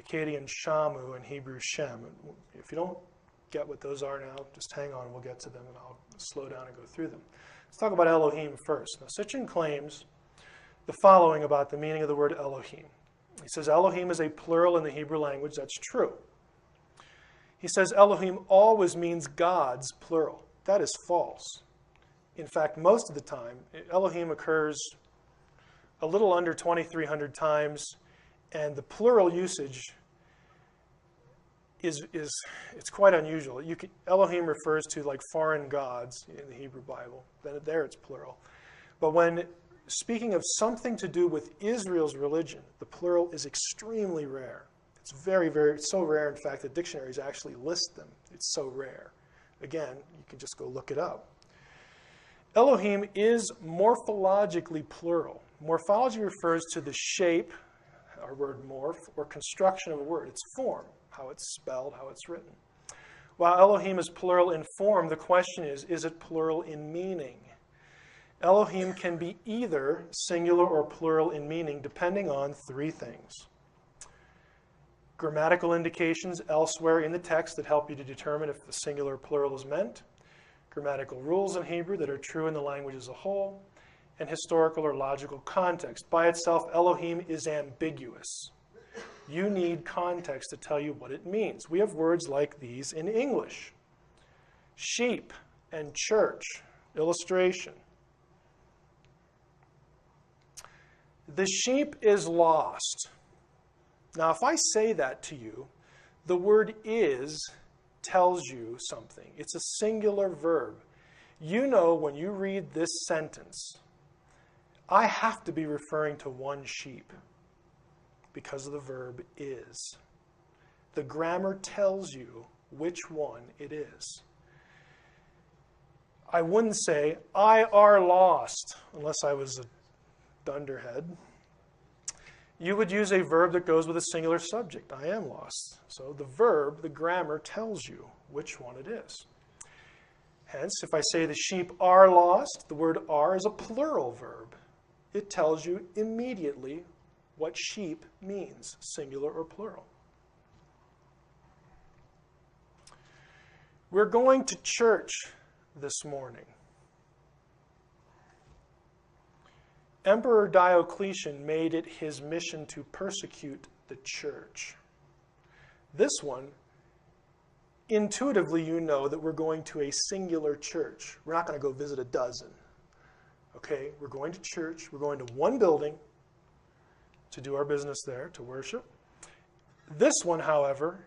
Akkadian Shamu, and Hebrew Shem. If you don't get what those are now, just hang on, we'll get to them, and I'll slow down and go through them. Let's talk about Elohim first. Now, Sitchin claims the following about the meaning of the word Elohim. He says Elohim is a plural in the Hebrew language. That's true. He says Elohim always means gods, plural. That is false. In fact, most of the time, Elohim occurs a little under 2,300 times, and the plural usage it's quite unusual. Elohim refers to like foreign gods in the Hebrew Bible. Then there it's plural. But when speaking of something to do with Israel's religion, the plural is extremely rare. It's very, it's so rare, in fact, that dictionaries actually list them. It's so rare. Again, you can just go look it up. Elohim is morphologically plural. Morphology refers to the shape, our word morph, or construction of a word, its form, how it's spelled, how it's written. While Elohim is plural in form, the question is it plural in meaning? Elohim can be either singular or plural in meaning, depending on three things. Grammatical indications elsewhere in the text that help you to determine if the singular or plural is meant. Grammatical rules in Hebrew that are true in the language as a whole. And historical or logical context. By itself, Elohim is ambiguous. You need context to tell you what it means. We have words like these in English. Sheep and church. Illustration. The sheep is lost. Now, if I say that to you, the word is tells you something. It's a singular verb. You know when you read this sentence, I have to be referring to one sheep because of the verb is. The grammar tells you which one it is. I wouldn't say, I are lost, unless I was a dunderhead. You would use a verb that goes with a singular subject. I am lost. So the verb, the grammar, tells you which one it is. Hence, if I say the sheep are lost, the word are is a plural verb. It tells you immediately what sheep means, singular or plural. We're going to church this morning. Emperor Diocletian made it his mission to persecute the church. This one, intuitively you know that we're going to a singular church. We're not going to go visit a dozen. Okay, we're going to church. We're going to one building to do our business there, to worship. This one, however,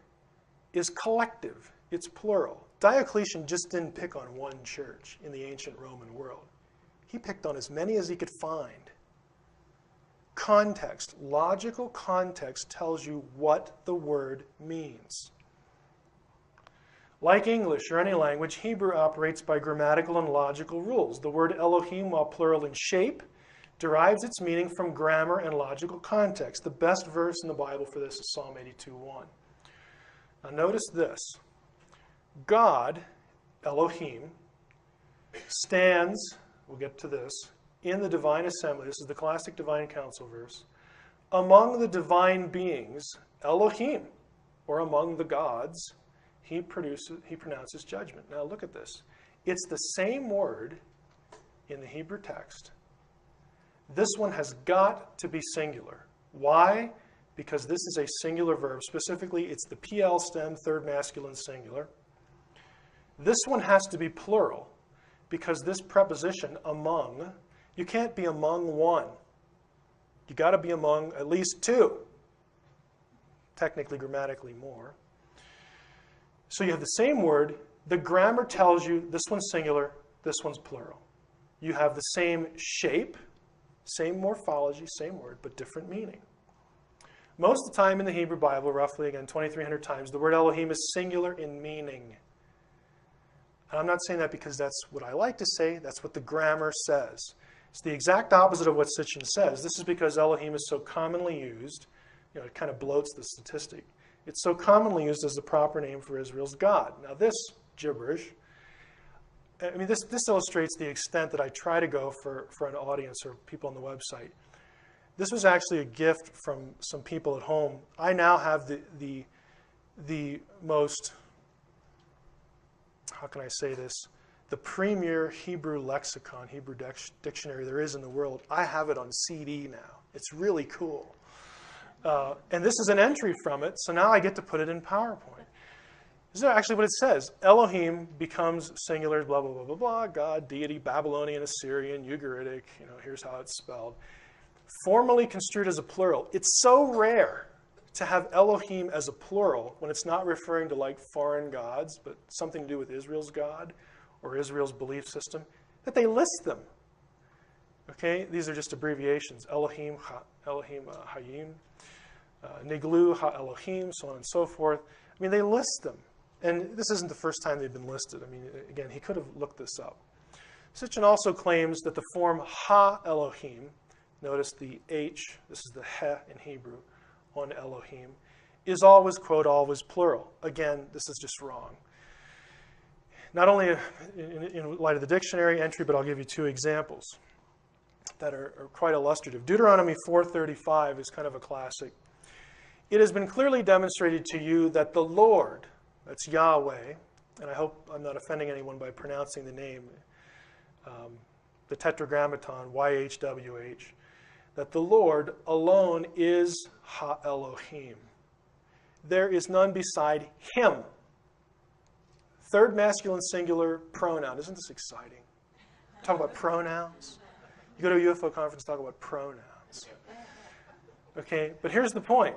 is collective. It's plural. Diocletian just didn't pick on one church in the ancient Roman world. He picked on as many as he could find. Context, logical context tells you what the word means. Like English or any language, Hebrew operates by grammatical and logical rules. The word Elohim, while plural in shape, derives its meaning from grammar and logical context. The best verse in the Bible for this is Psalm 82:1. Now notice this. God, Elohim, stands, we'll get to this, in the divine assembly. This is the classic divine council verse. Among the divine beings, Elohim, or among the gods, he pronounces judgment. Now look at this. It's the same word in the Hebrew text. This one has got to be singular. Why? Because this is a singular verb. Specifically, it's the PL stem, third masculine singular. This one has to be plural because this preposition, among, you can't be among one. You got to be among at least two. Technically, grammatically, more. So you have the same word. The grammar tells you this one's singular, this one's plural. You have the same shape, same morphology, same word, but different meaning. Most of the time in the Hebrew Bible, roughly, again, 2,300 times, the word Elohim is singular in meaning. And I'm not saying that because that's what I like to say. That's what the grammar says. It's the exact opposite of what Sitchin says. This is because Elohim is so commonly used. It kind of bloats the statistic. It's so commonly used as the proper name for Israel's God. Now this gibberish, this illustrates the extent that I try to go for an audience or people on the website. This was actually a gift from some people at home. I now have the most, how can I say this, the premier Hebrew lexicon, Hebrew dictionary there is in the world. I have it on CD now. It's really cool. And this is an entry from it, so now I get to put it in PowerPoint. This is actually what it says. Elohim becomes singular, blah, blah, blah, blah, blah, God, deity, Babylonian, Assyrian, Ugaritic, here's how it's spelled. Formally construed as a plural. It's so rare to have Elohim as a plural when it's not referring to like foreign gods, but something to do with Israel's God or Israel's belief system, that they list them. Okay, these are just abbreviations. Elohim, Hayim, Niglu, Ha-Elohim, so on and so forth. They list them. And this isn't the first time they've been listed. Again, he could have looked this up. Sitchin also claims that the form Ha-Elohim, notice the H, this is the He in Hebrew, on Elohim, is always, quote, always plural. Again, this is just wrong. Not only in light of the dictionary entry, but I'll give you two examples that are quite illustrative. Deuteronomy 4:35 is kind of a classic. It has been clearly demonstrated to you that the Lord, that's Yahweh, and I hope I'm not offending anyone by pronouncing the name, the Tetragrammaton, YHWH, that the Lord alone is Ha-Elohim. There is none beside him. Third masculine singular pronoun. Isn't this exciting? Talk about pronouns. You go to a UFO conference, talk about pronouns. Okay, but here's the point.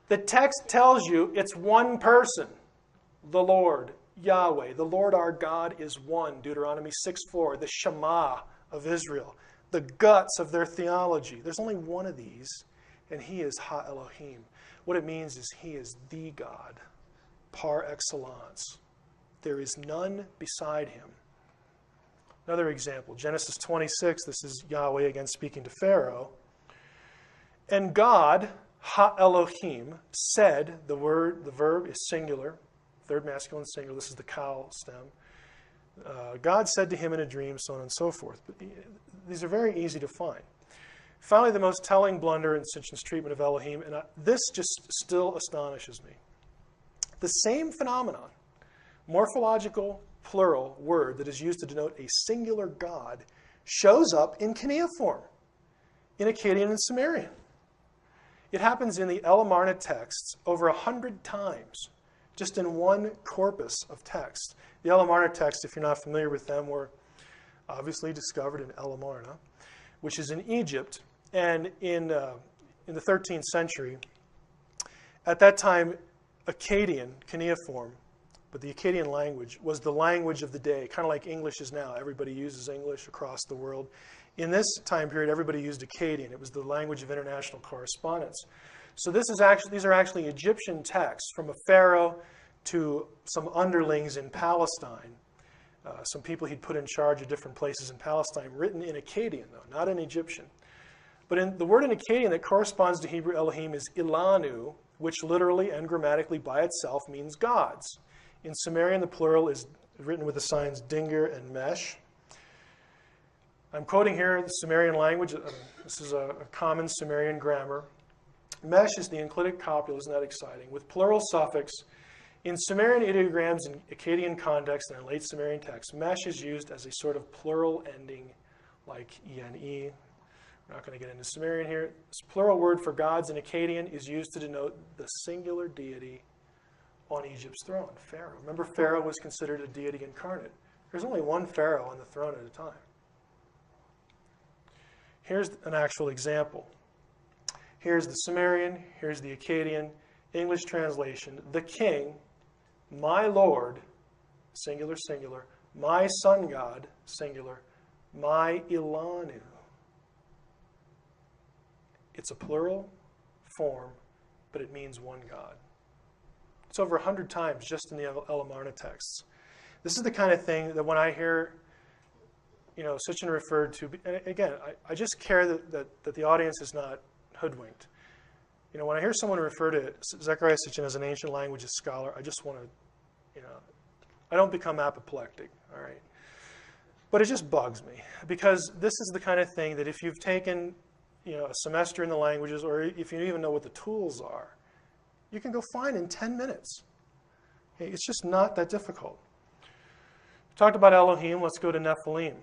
The text tells you it's one person, the Lord, Yahweh. The Lord our God is one, Deuteronomy 6:4, the Shema of Israel, the guts of their theology. There's only one of these, and he is Ha-Elohim. What it means is he is the God, par excellence. There is none beside him. Another example, Genesis 26, this is Yahweh again speaking to Pharaoh. And God, Ha-Elohim, said, the verb is singular, third masculine singular, this is the kal stem. God said to him in a dream, so on and so forth. But these are very easy to find. Finally, the most telling blunder in Sitchin's treatment of Elohim, and this just still astonishes me. The same phenomenon, morphological plural word that is used to denote a singular God, shows up in cuneiform, in Akkadian and Sumerian. It happens in the Elamarna texts over 100 times, just in one corpus of text. The Elamarna texts, if you're not familiar with them, were obviously discovered in Elamarna, which is in Egypt. And in the 13th century, At that time, Akkadian, cuneiform, but the Akkadian language was the language of the day, kind of like English is now. Everybody uses English across the world. In this time period, everybody used Akkadian. It was the language of international correspondence. So these are actually Egyptian texts from a pharaoh to some underlings in Palestine, some people he'd put in charge of different places in Palestine, written in Akkadian, though, not in Egyptian. But the word in Akkadian that corresponds to Hebrew Elohim is Ilanu, which literally and grammatically by itself means gods. In Sumerian, the plural is written with the signs dinger and mesh. I'm quoting here the Sumerian language. This is a common Sumerian grammar. Mesh is the enclitic copula, isn't that exciting? With plural suffix. In Sumerian ideograms and Akkadian context and in late Sumerian texts, mesh is used as a sort of plural ending like ene. We're not going to get into Sumerian here. This plural word for gods in Akkadian is used to denote the singular deity on Egypt's throne, Pharaoh. Remember, Pharaoh was considered a deity incarnate. There's only one Pharaoh on the throne at a time. Here's an actual example. Here's the Sumerian, here's the Akkadian, English translation. The king, my lord, singular, singular, my sun god, singular, my Ilanu. It's a plural form, but it means one God. It's over 100 times just in the Elamarna texts. This is the kind of thing that when I hear, Sitchin referred to, and again, I just care that the audience is not hoodwinked. When I hear someone refer to Zecharia Sitchin as an ancient languages scholar, I just want to, I don't become apoplectic, all right? But it just bugs me, because this is the kind of thing that if you've taken, a semester in the languages, or if you even know what the tools are, you can go find in 10 minutes. Okay? It's just not that difficult. We talked about Elohim, let's go to Nephilim.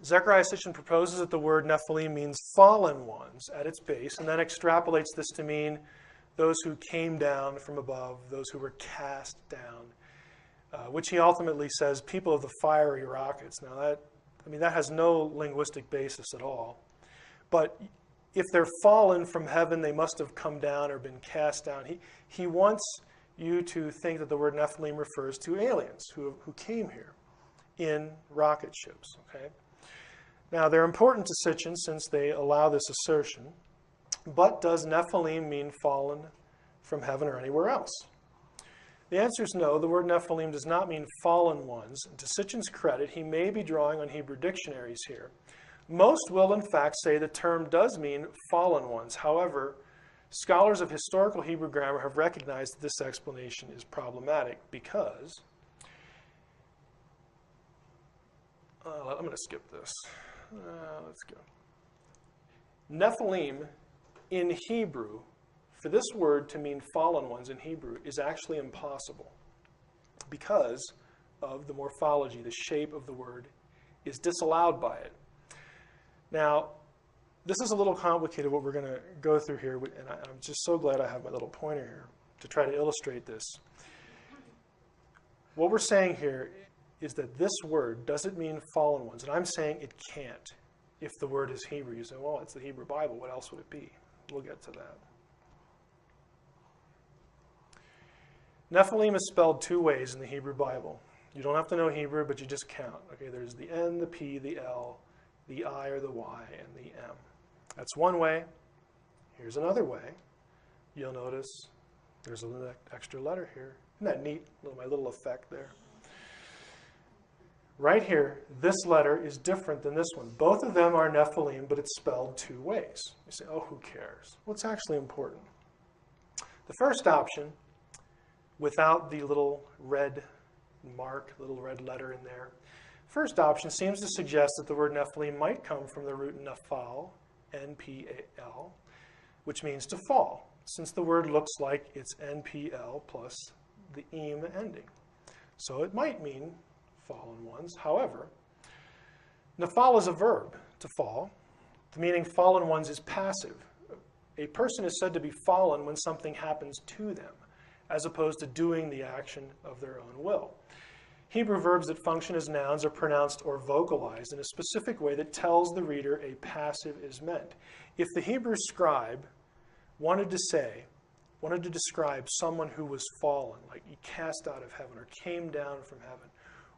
Zecharia Sitchin proposes that the word Nephilim means fallen ones at its base, and then extrapolates this to mean those who came down from above, those who were cast down, which he ultimately says people of the fiery rockets. Now that has no linguistic basis at all. But if they're fallen from heaven, they must have come down or been cast down. He wants you to think that the word Nephilim refers to aliens who came here in rocket ships. Okay. Now, they're important to Sitchin since they allow this assertion. But does Nephilim mean fallen from heaven or anywhere else? The answer is no. The word Nephilim does not mean fallen ones. And to Sitchin's credit, he may be drawing on Hebrew dictionaries here. Most will, in fact, say the term does mean fallen ones. However, scholars of historical Hebrew grammar have recognized that this explanation is problematic because, I'm going to skip this. Let's go. Nephilim in Hebrew, for this word to mean fallen ones in Hebrew, is actually impossible because of the morphology, the shape of the word is disallowed by it. Now, this is a little complicated what we're going to go through here, and I'm just so glad I have my little pointer here to try to illustrate this. What we're saying here is that this word doesn't mean fallen ones, and I'm saying it can't if the word is Hebrew. You say, well, it's the Hebrew Bible. What else would it be? We'll get to that. Nephilim is spelled two ways in the Hebrew Bible. You don't have to know Hebrew, but you just count. Okay, there's the N, the P, the L, the I or the Y, and the M. That's one way. Here's another way. You'll notice there's an extra letter here. Isn't that neat? My little effect there. Right here, this letter is different than this one. Both of them are Nephilim, but it's spelled two ways. You say, oh, who cares? Well, it's actually important. The first option, without the little red mark, little red letter in there, first option seems to suggest that the word Nephilim might come from the root naphal, N-P-A-L, which means to fall, since the word looks like it's N-P-L plus the im ending. So it might mean fallen ones. However, naphal is a verb, to fall. The meaning fallen ones is passive. A person is said to be fallen when something happens to them, as opposed to doing the action of their own will. Hebrew verbs that function as nouns are pronounced or vocalized in a specific way that tells the reader a passive is meant. If the Hebrew scribe wanted to say, wanted to describe someone who was fallen, like he cast out of heaven or came down from heaven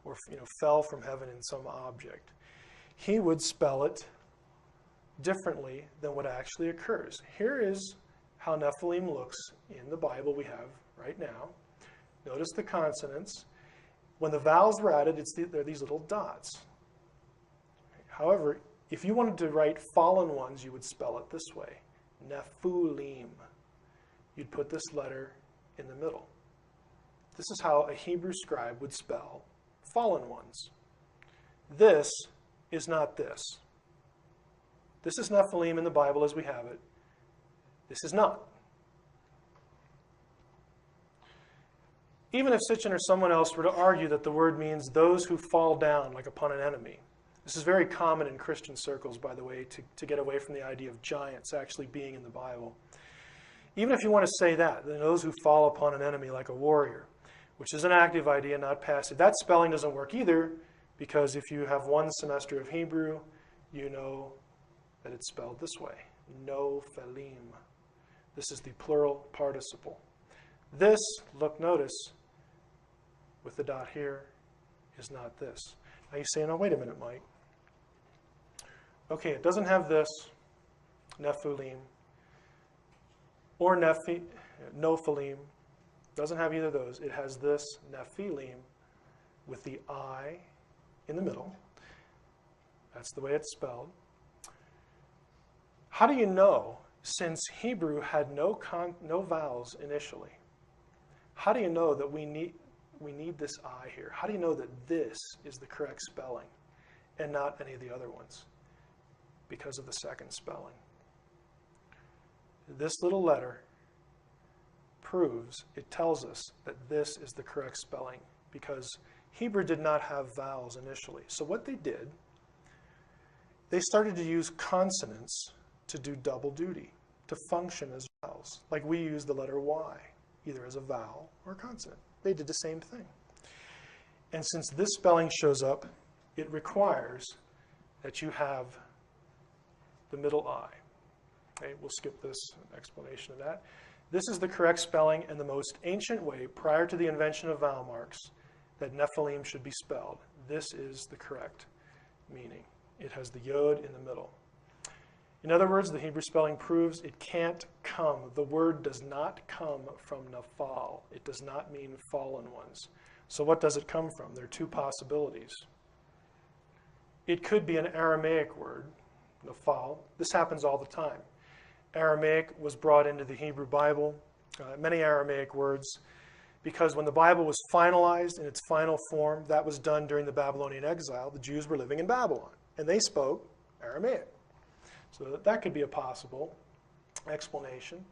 or fell from heaven in some object, he would spell it differently than what actually occurs. Here is how Nephilim looks in the Bible we have right now. Notice the consonants. When the vowels were added, they're these little dots. However, if you wanted to write fallen ones, you would spell it this way, Nephilim. You'd put this letter in the middle. This is how a Hebrew scribe would spell fallen ones. This is not this. This is Nephilim in the Bible as we have it. This is not. Even if Sitchin or someone else were to argue that the word means those who fall down like upon an enemy. This is very common in Christian circles, by the way, to get away from the idea of giants actually being in the Bible. Even if you want to say that, then those who fall upon an enemy like a warrior, which is an active idea, not passive. That spelling doesn't work either, because if you have one semester of Hebrew, you know that it's spelled this way, Nephilim. This is the plural participle. This, notice, with the dot here, is not this. Now you say, no, wait a minute, Mike. Okay, it doesn't have this, Nephilim, or Nephilim. Doesn't have either of those. It has this, Nephilim, with the I in the middle. That's the way it's spelled. How do you know, since Hebrew had no vowels initially, how do you know that we need this I here? How do you know that this is the correct spelling and not any of the other ones? Because of the second spelling. This little letter proves, it tells us that this is the correct spelling because Hebrew did not have vowels initially. So what they did, they started to use consonants to do double duty, to function as vowels. Like we use the letter Y, either as a vowel or a consonant. They did the same thing. And since this spelling shows up, it requires that you have the middle I. Okay, we'll skip this explanation of that. This is the correct spelling and the most ancient way, prior to the invention of vowel marks, that Nephilim should be spelled. This is the correct meaning. It has the yod in the middle. In other words, the Hebrew spelling proves it can't come. The word does not come from Nephal. It does not mean fallen ones. So what does it come from? There are two possibilities. It could be an Aramaic word, Nephal. This happens all the time. Aramaic was brought into the Hebrew Bible, many Aramaic words, because when the Bible was finalized in its final form, that was done during the Babylonian exile. The Jews were living in Babylon, and they spoke Aramaic. So that could be a possible explanation.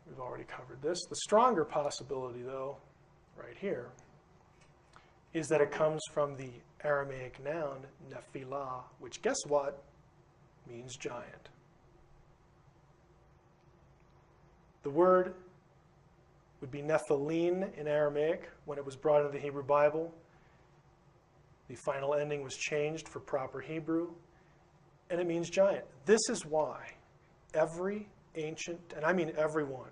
We've already covered this. The stronger possibility, though, right here, is that it comes from the Aramaic noun Nephilah, which, guess what, means giant. The word would be Nephilim in Aramaic when it was brought into the Hebrew Bible. The final ending was changed for proper Hebrew, and it means giant. This is why every ancient, and I mean every one,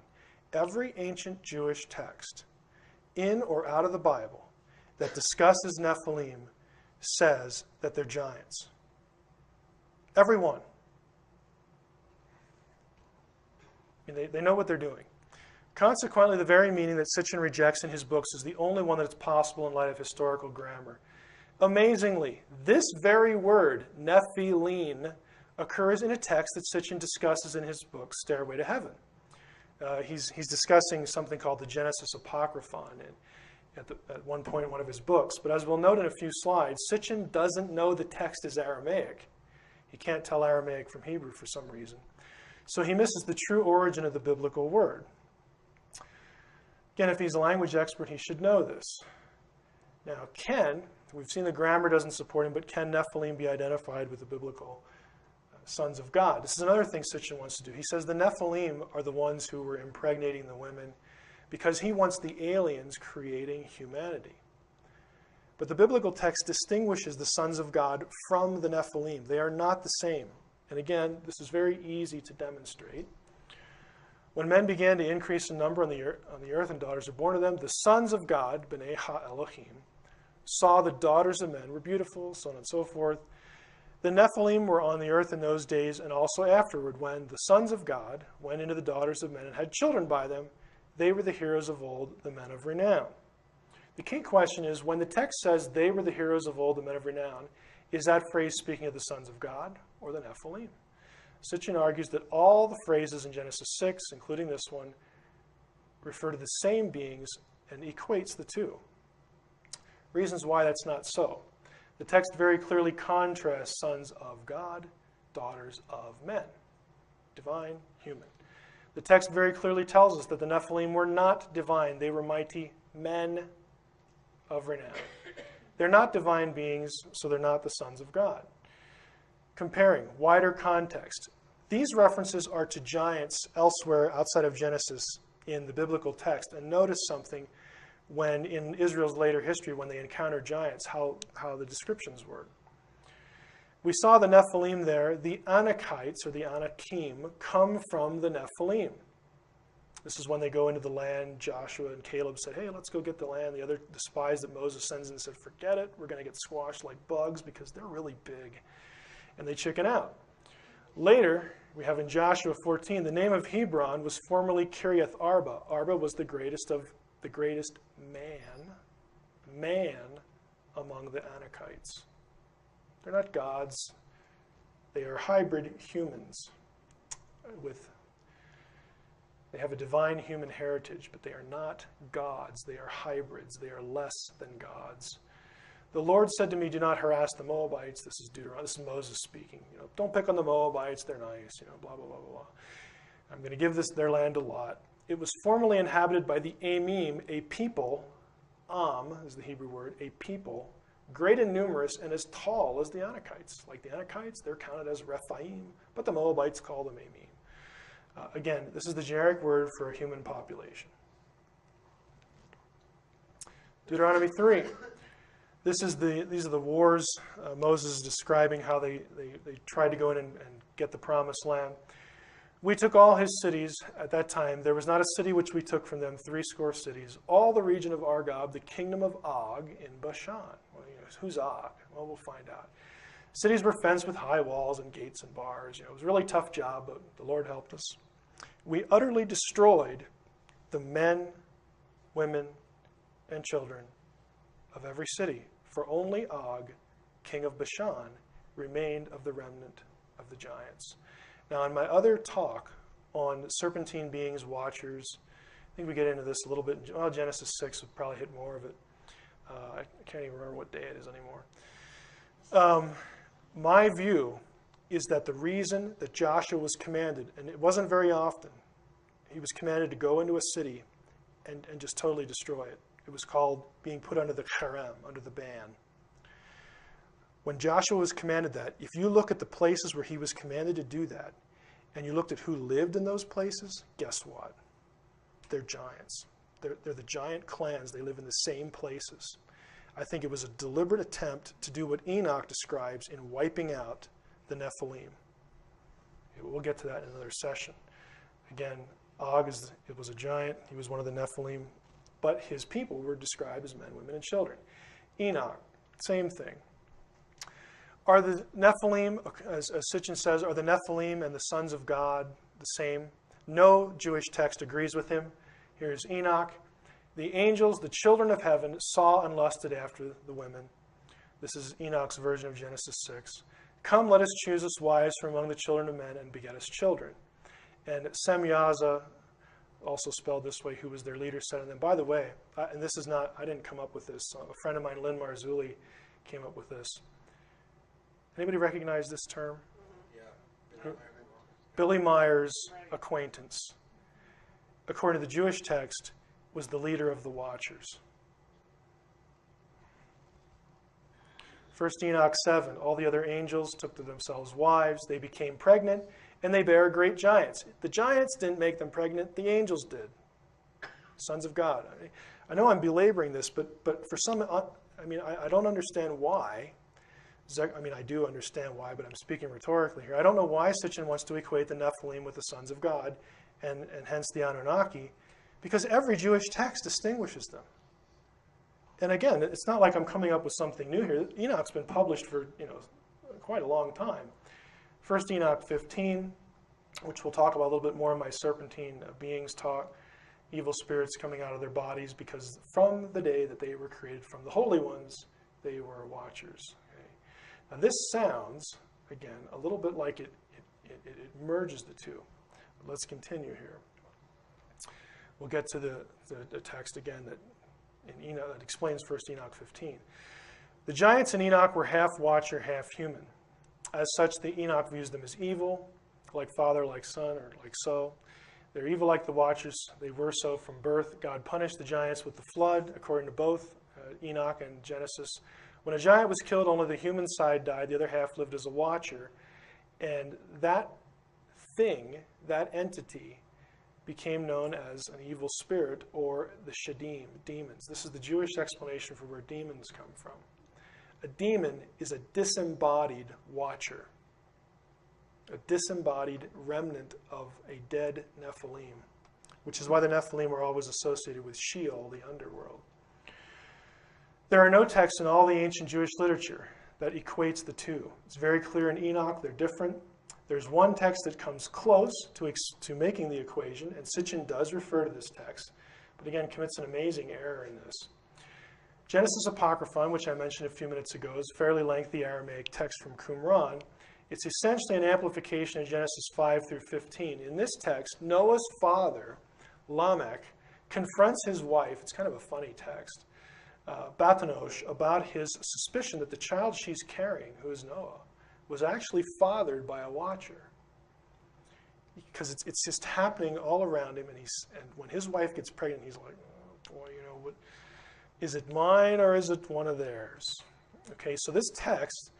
every ancient Jewish text in or out of the Bible that discusses Nephilim says that they're giants. Every one. I mean, they know what they're doing. Consequently, the very meaning that Sitchin rejects in his books is the only one that's possible in light of historical grammar. Amazingly, this very word, Nephilim, occurs in a text that Sitchin discusses in his book, Stairway to Heaven. He's discussing something called the Genesis Apocryphon at one point in one of his books. But as we'll note in a few slides, Sitchin doesn't know the text is Aramaic. He can't tell Aramaic from Hebrew for some reason. So he misses the true origin of the biblical word. Again, if he's a language expert, he should know this. Now, we've seen the grammar doesn't support him, but can Nephilim be identified with the biblical sons of God? This is another thing Sitchin wants to do. He says the Nephilim are the ones who were impregnating the women because he wants the aliens creating humanity. But the biblical text distinguishes the sons of God from the Nephilim. They are not the same. And again, this is very easy to demonstrate. When men began to increase in number on the earth and daughters were born to them, the sons of God, B'nai Ha-Elohim, saw the daughters of men were beautiful, so on and so forth. The Nephilim were on the earth in those days and also afterward, when the sons of God went into the daughters of men and had children by them. They were the heroes of old, the men of renown. The key question is, when the text says they were the heroes of old, the men of renown, is that phrase speaking of the sons of God or the Nephilim? Sitchin argues that all the phrases in Genesis 6, including this one, refer to the same beings and equates the two. Reasons why that's not so. The text very clearly contrasts sons of God, daughters of men, divine, human. The text very clearly tells us that the Nephilim were not divine. They were mighty men of renown. They're not divine beings, so they're not the sons of God. Comparing, wider context. These references are to giants elsewhere outside of Genesis in the biblical text. And notice something when in Israel's later history, when they encountered giants, how the descriptions were. We saw the Nephilim there. The Anakites, or the Anakim, come from the Nephilim. This is when they go into the land. Joshua and Caleb said, hey, let's go get the land. The spies that Moses sends in said, forget it. We're going to get squashed like bugs because they're really big. And they chicken out. Later, we have in Joshua 14, the name of Hebron was formerly Kiriath Arba. Arba was the greatest man among the Anakites. They're not gods. They are hybrid humans they have a divine human heritage, but they are not gods. They are hybrids. They are less than gods. The Lord said to me, do not harass the Moabites. This is Deuteronomy. This is Moses speaking. Don't pick on the Moabites. They're nice. Blah, blah, blah, blah. I'm going to give their land to Lot. It was formerly inhabited by the Amim, a people. Is the Hebrew word, a people, great and numerous and as tall as the Anakites. Like the Anakites, they're counted as Rephaim, but the Moabites call them Amim. Again, this is the generic word for a human population. Deuteronomy 3. These are the wars Moses is describing, how they tried to go in and get the promised land. We took all his cities at that time. There was not a city which we took from them, 80 cities. All the region of Argob, the kingdom of Og in Bashan. Well, who's Og? Well, we'll find out. Cities were fenced with high walls and gates and bars. It was a really tough job, but the Lord helped us. We utterly destroyed the men, women, and children of every city, for only Og, king of Bashan, remained of the remnant of the giants. Now, in my other talk on serpentine beings, watchers, I think we get into this a little bit. Well, Genesis 6 would probably hit more of it. I can't even remember what day it is anymore. My view is that the reason that Joshua was commanded, and it wasn't very often, he was commanded to go into a city and just totally destroy it. It was called being put under the cherem, under the ban. When Joshua was commanded that, if you look at the places where he was commanded to do that, and you looked at who lived in those places, guess what? They're giants. They're the giant clans. They live in the same places. I think it was a deliberate attempt to do what Enoch describes in wiping out the Nephilim. We'll get to that in another session. Again, Og was a giant. He was one of the Nephilim. But his people were described as men, women, and children. Enoch, same thing. Are the Nephilim, as Sitchin says, are the Nephilim and the sons of God the same? No Jewish text agrees with him. Here's Enoch. The angels, the children of heaven, saw and lusted after the women. This is Enoch's version of Genesis 6. Come, let us choose us wives from among the children of men and beget us children. And Semyaza, also spelled this way, who was their leader, said to them, by the way, and this is not, I didn't come up with this. A friend of mine, Lynn Marzulli, came up with this. Anybody recognize this term? Yeah. Billy Meyer's acquaintance, according to the Jewish text, was the leader of the Watchers. 1 Enoch 7, all the other angels took to themselves wives. They became pregnant, and they bare great giants. The giants didn't make them pregnant. The angels did. Sons of God. I know I'm belaboring this, but for some, I don't understand why. I do understand why, but I'm speaking rhetorically here. I don't know why Sitchin wants to equate the Nephilim with the sons of God and hence the Anunnaki, because every Jewish text distinguishes them. And again, it's not like I'm coming up with something new here. Enoch's been published for quite a long time. First Enoch 15, which we'll talk about a little bit more in my serpentine beings talk, evil spirits coming out of their bodies, because from the day that they were created from the holy ones, they were watchers. Okay? Now this sounds, again, a little bit like it merges the two. But let's continue here. We'll get to the text again that in Enoch that explains First Enoch 15. The giants in Enoch were half watcher, half human. As such, the Enoch views them as evil, like father, like son, or like so. They're evil like the watchers. They were so from birth. God punished the giants with the flood, according to both Enoch and Genesis. When a giant was killed, only the human side died. The other half lived as a watcher. And that thing, that entity, became known as an evil spirit, or the Shadim, demons. This is the Jewish explanation for where demons come from. A demon is a disembodied watcher, a disembodied remnant of a dead Nephilim, which is why the Nephilim are always associated with Sheol, the underworld. There are no texts in all the ancient Jewish literature that equates the two. It's very clear in Enoch they're different. There's one text that comes close to making the equation, and Sitchin does refer to this text, but again commits an amazing error in this. Genesis Apocryphon, which I mentioned a few minutes ago, is a fairly lengthy Aramaic text from Qumran. It's essentially an amplification of Genesis 5 through 15. In this text, Noah's father, Lamech, confronts his wife, it's kind of a funny text, Bathanosh, about his suspicion that the child she's carrying, who is Noah, was actually fathered by a watcher. Because it's just happening all around him, and when his wife gets pregnant, he's like, oh, boy, what, is it mine or is it one of theirs? Okay, so this text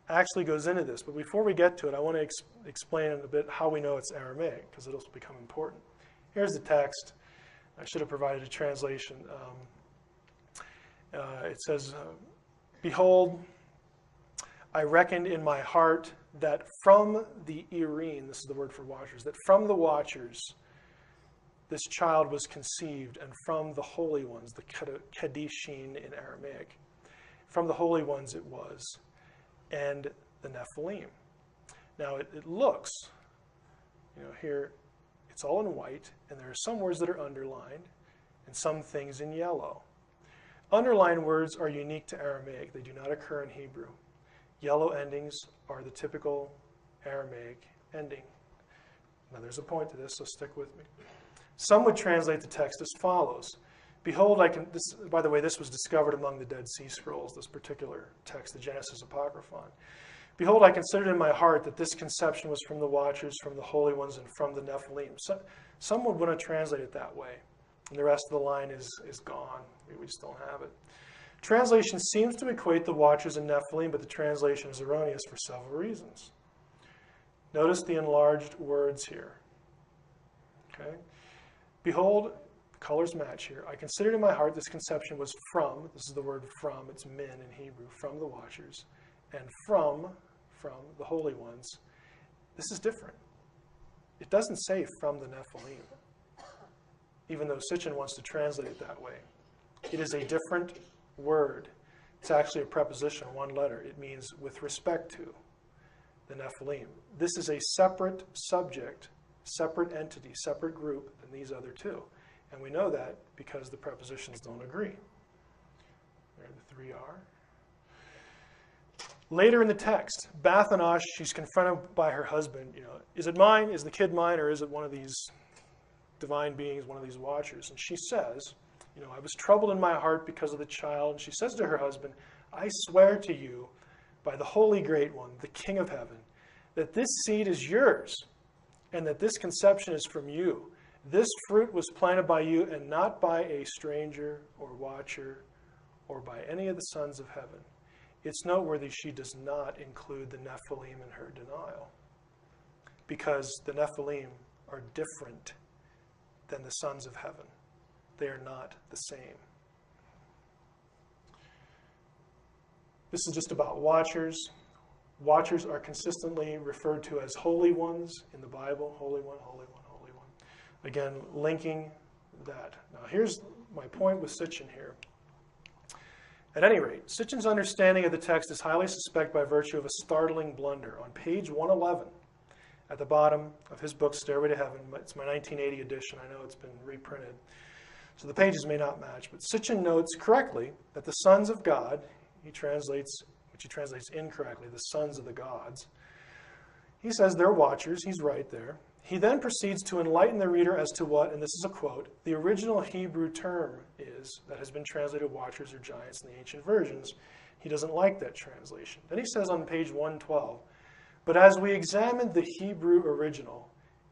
actually goes into this, but before we get to it, I want to explain in a bit how we know it's Aramaic, because it'll become important. Here's the text. I should have provided a translation. It says, behold, I reckoned in my heart that from the Irene, this is the word for watchers, that from the watchers this child was conceived, and from the holy ones, the Kadishin in Aramaic, from the holy ones it was, and the Nephilim. Now it looks, here it's all in white, and there are some words that are underlined, and some things in yellow. Underlined words are unique to Aramaic. They do not occur in Hebrew. Yellow endings are the typical Aramaic ending. Now there's a point to this, so stick with me. Some would translate the text as follows. Behold, by the way, this was discovered among the Dead Sea Scrolls, this particular text, the Genesis Apocryphon. Behold, I considered in my heart that this conception was from the watchers, from the holy ones, and from the Nephilim. So, some would want to translate it that way, and the rest of the line is gone. We just don't have it. Translation seems to equate the watchers and Nephilim, but the translation is erroneous for several reasons. Notice the enlarged words here. Okay? Behold, colors match here. I considered in my heart this conception was from, this is the word from, it's min in Hebrew, from the watchers, and from the holy ones. This is different. It doesn't say from the Nephilim, even though Sitchin wants to translate it that way. It is a different word. It's actually a preposition, one letter. It means with respect to the Nephilim. This is a separate subject, separate entity, separate group than these other two. And we know that because the prepositions don't agree. There the three are. Later in the text, Bathanosh, she's confronted by her husband. Is it mine? Is the kid mine? Or is it one of these divine beings, one of these watchers? And she says, I was troubled in my heart because of the child. And she says to her husband, I swear to you by the Holy Great One, the King of Heaven, that this seed is yours and that this conception is from you. This fruit was planted by you and not by a stranger or watcher or by any of the sons of heaven. It's noteworthy she does not include the Nephilim in her denial, because the Nephilim are different than the sons of heaven. They are not the same. This is just about watchers. Watchers are consistently referred to as holy ones in the Bible. Holy one, holy one, holy one. Again, linking that. Now, here's my point with Sitchin here. At any rate, Sitchin's understanding of the text is highly suspect by virtue of a startling blunder. On page 111, at the bottom of his book, Stairway to Heaven, it's my 1980 edition. I know it's been reprinted, so the pages may not match, but Sitchin notes correctly that the sons of God, which he translates incorrectly, the sons of the gods, he says they're watchers. He's right there. He then proceeds to enlighten the reader as to what, and this is a quote, the original Hebrew term is that has been translated watchers or giants in the ancient versions. He doesn't like that translation. Then he says on page 112, but as we examined the Hebrew original,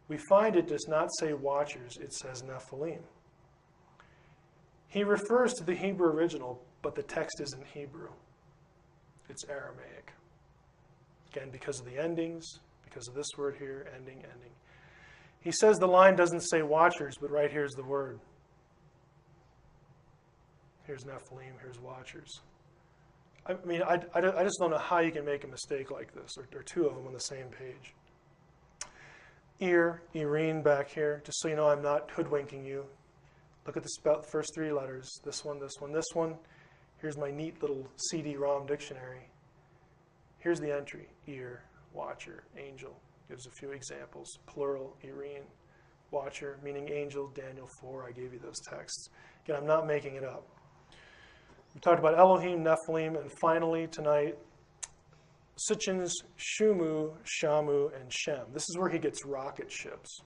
we find it does not say watchers, it says Nephilim. He refers to the Hebrew original, but the text isn't Hebrew. It's Aramaic. Again, because of the endings, because of this word here, ending. He says the line doesn't say watchers, but right here's the word. Here's Nephilim, here's watchers. I mean, I just don't know how you can make a mistake like this, or two of them on the same page. Irene back here, just so you know I'm not hoodwinking you. Look at the first three letters, this one, this one, this one. Here's my neat little CD-ROM dictionary. Here's the entry, ear, watcher, angel. Gives a few examples, plural, Irene, watcher, meaning angel, Daniel 4, I gave you those texts. Again, I'm not making it up. We talked about Elohim, Nephilim, and finally tonight, Sitchin's Shumu, Shamu, and Shem. This is where he gets rocket ships.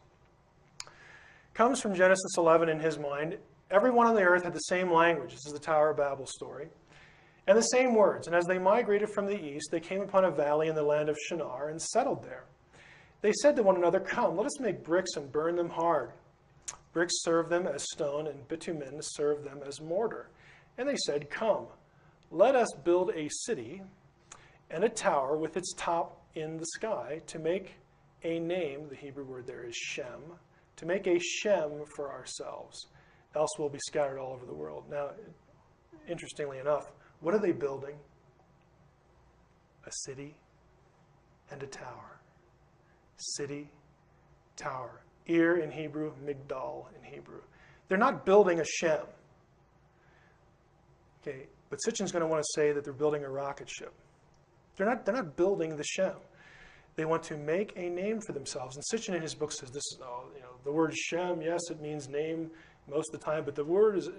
Comes from Genesis 11 in his mind. Everyone on the earth had the same language. This is the Tower of Babel story. And the same words. And as they migrated from the east, they came upon a valley in the land of Shinar and settled there. They said to one another, come, let us make bricks and burn them hard. Bricks serve them as stone, and bitumen serve them as mortar. And they said, come, let us build a city and a tower with its top in the sky to make a name, the Hebrew word there is Shem, to make a Shem for ourselves, else we'll be scattered all over the world. Now, interestingly enough, what are they building? A city and a tower. City, tower. Ir in Hebrew, Migdal in Hebrew. They're not building a Shem. Okay, but Sitchin's going to want to say that they're building a rocket ship. They're not building the Shem. They want to make a name for themselves. And Sitchin in his book says this is the word Shem, yes, it means name most of the time, but the word is,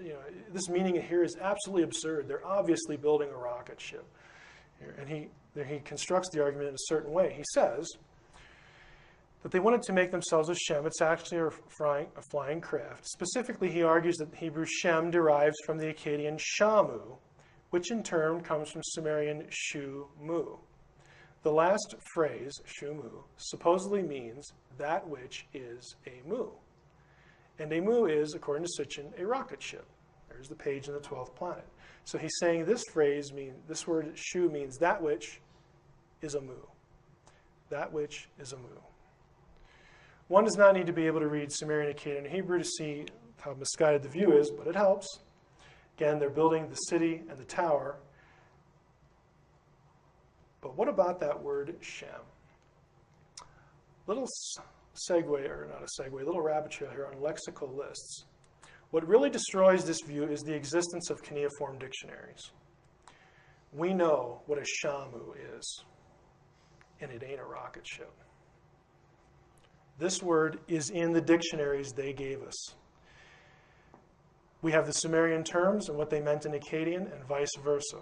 this meaning here is absolutely absurd. They're obviously building a rocket ship. And he constructs the argument in a certain way. He says that they wanted to make themselves a Shem. It's actually a flying craft. Specifically, he argues that Hebrew Shem derives from the Akkadian Shamu, which in turn comes from Sumerian Shu-mu. The last phrase, Shu-mu, supposedly means that which is a mu. And a mu is, according to Sitchin, a rocket ship. There's the page in the 12th planet. So he's saying this word Shu means that which is a mu. That which is a mu. One does not need to be able to read Sumerian, Akkadian, and Hebrew to see how misguided the view is, but it helps. Again, they're building the city and the tower. But what about that word Shem? Little segue, or not a segue, little rabbit trail here on lexical lists. What really destroys this view is the existence of cuneiform dictionaries. We know what a Shamu is, and it ain't a rocket ship. This word is in the dictionaries they gave us. We have the Sumerian terms and what they meant in Akkadian and vice versa.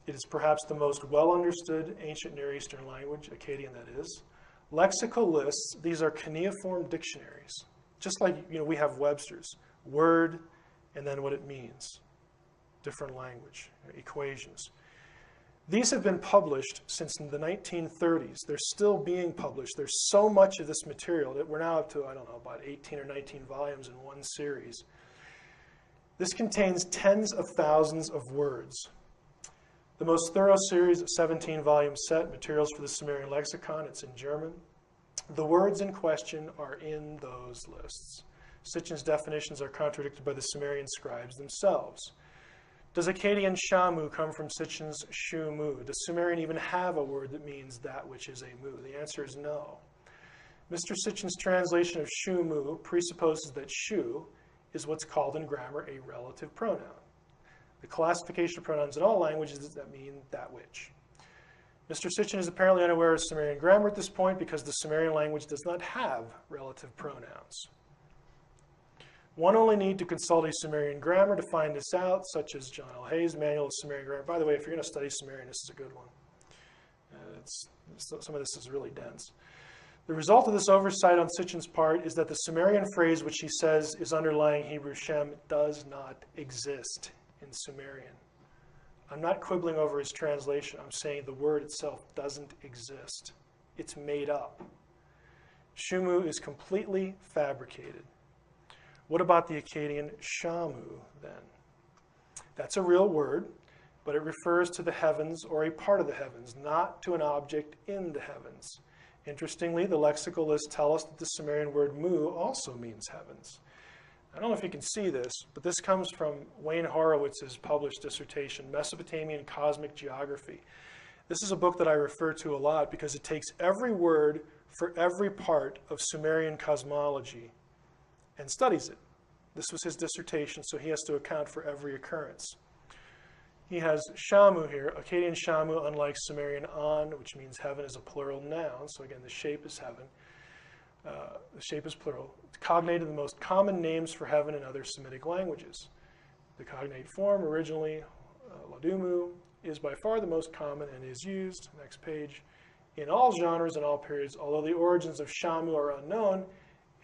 It is perhaps the most well-understood ancient Near Eastern language, Akkadian that is. Lexical lists, these are cuneiform dictionaries. Just like we have Webster's. Word and then what it means. Different language, equations. These have been published since the 1930s. They're still being published. There's so much of this material that we're now up to, about 18 or 19 volumes in one series. This contains tens of thousands of words. The most thorough series, a 17-volume set, Materials for the Sumerian Lexicon, it's in German. The words in question are in those lists. Sitchin's definitions are contradicted by the Sumerian scribes themselves. Does Akkadian Shamu come from Sitchin's Shu-mu? Does Sumerian even have a word that means that which is a mu? The answer is no. Mr. Sitchin's translation of shu-mu presupposes that shu is what's called in grammar a relative pronoun. The classification of pronouns in all languages that mean that which. Mr. Sitchin is apparently unaware of Sumerian grammar at this point because the Sumerian language does not have relative pronouns. One only need to consult a Sumerian grammar to find this out, such as John L. Hayes' Manual of Sumerian Grammar. By the way, if you're going to study Sumerian, this is a good one. Some of this is really dense. The result of this oversight on Sitchin's part is that the Sumerian phrase which he says is underlying Hebrew Shem does not exist in Sumerian. I'm not quibbling over his translation. I'm saying the word itself doesn't exist. It's made up. Shumu is completely fabricated. What about the Akkadian Shamu, then? That's a real word, but it refers to the heavens or a part of the heavens, not to an object in the heavens. Interestingly, the lexical lists tell us that the Sumerian word mu also means heavens. I don't know if you can see this, but this comes from Wayne Horowitz's published dissertation, Mesopotamian Cosmic Geography. This is a book that I refer to a lot because it takes every word for every part of Sumerian cosmology and studies it. This was his dissertation, so he has to account for every occurrence. He has Shamu here. Akkadian Shamu, unlike Sumerian An, which means heaven, is a plural noun. So again, the shape is heaven. The shape is plural. It's cognated the most common names for heaven in other Semitic languages. The cognate form, originally Ladumu, is by far the most common and is used, next page, in all genres and all periods. Although the origins of Shamu are unknown,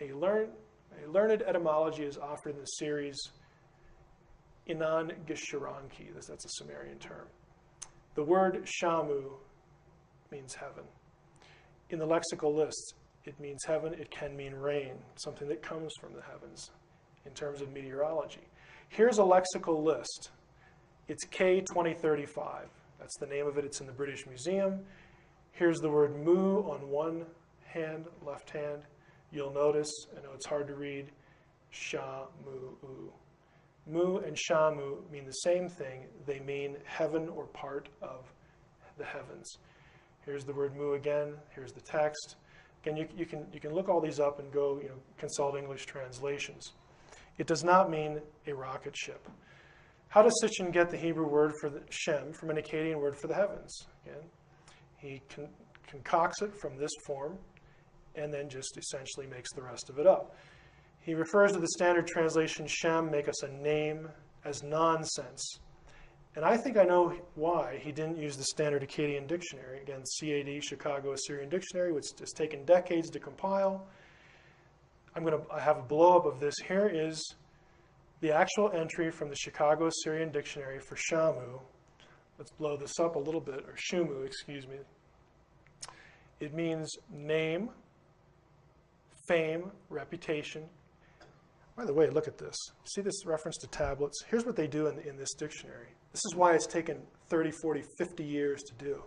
a learned etymology is offered in the series Inan Gisharanki. That's a Sumerian term. The word Shamu means heaven. In the lexical lists, it means heaven. It can mean rain, something that comes from the heavens in terms of meteorology. Here's a lexical list. It's K2035. That's the name of it. It's in the British Museum. Here's the word mu on one hand, left hand. You'll notice, I know it's hard to read, Shamu. Mu and Shamu mean the same thing. They mean heaven or part of the heavens. Here's the word mu again. Here's the text. Again, you can look all these up and go consult English translations. It does not mean a rocket ship. How does Sitchin get the Hebrew word for the Shem from an Akkadian word for the heavens? Again, he concocts it from this form and then just essentially makes the rest of it up. He refers to the standard translation, Shem, make us a name, as nonsense. And I think I know why he didn't use the standard Akkadian dictionary. Again, CAD, Chicago Assyrian Dictionary, which has taken decades to compile. I have a blow-up of this. Here is the actual entry from the Chicago Assyrian Dictionary for Shamu. Let's blow this up a little bit, or Shumu, excuse me. It means name, fame, reputation. By the way, look at this. See this reference to tablets? Here's what they do in this dictionary. This is why it's taken 30, 40, 50 years to do.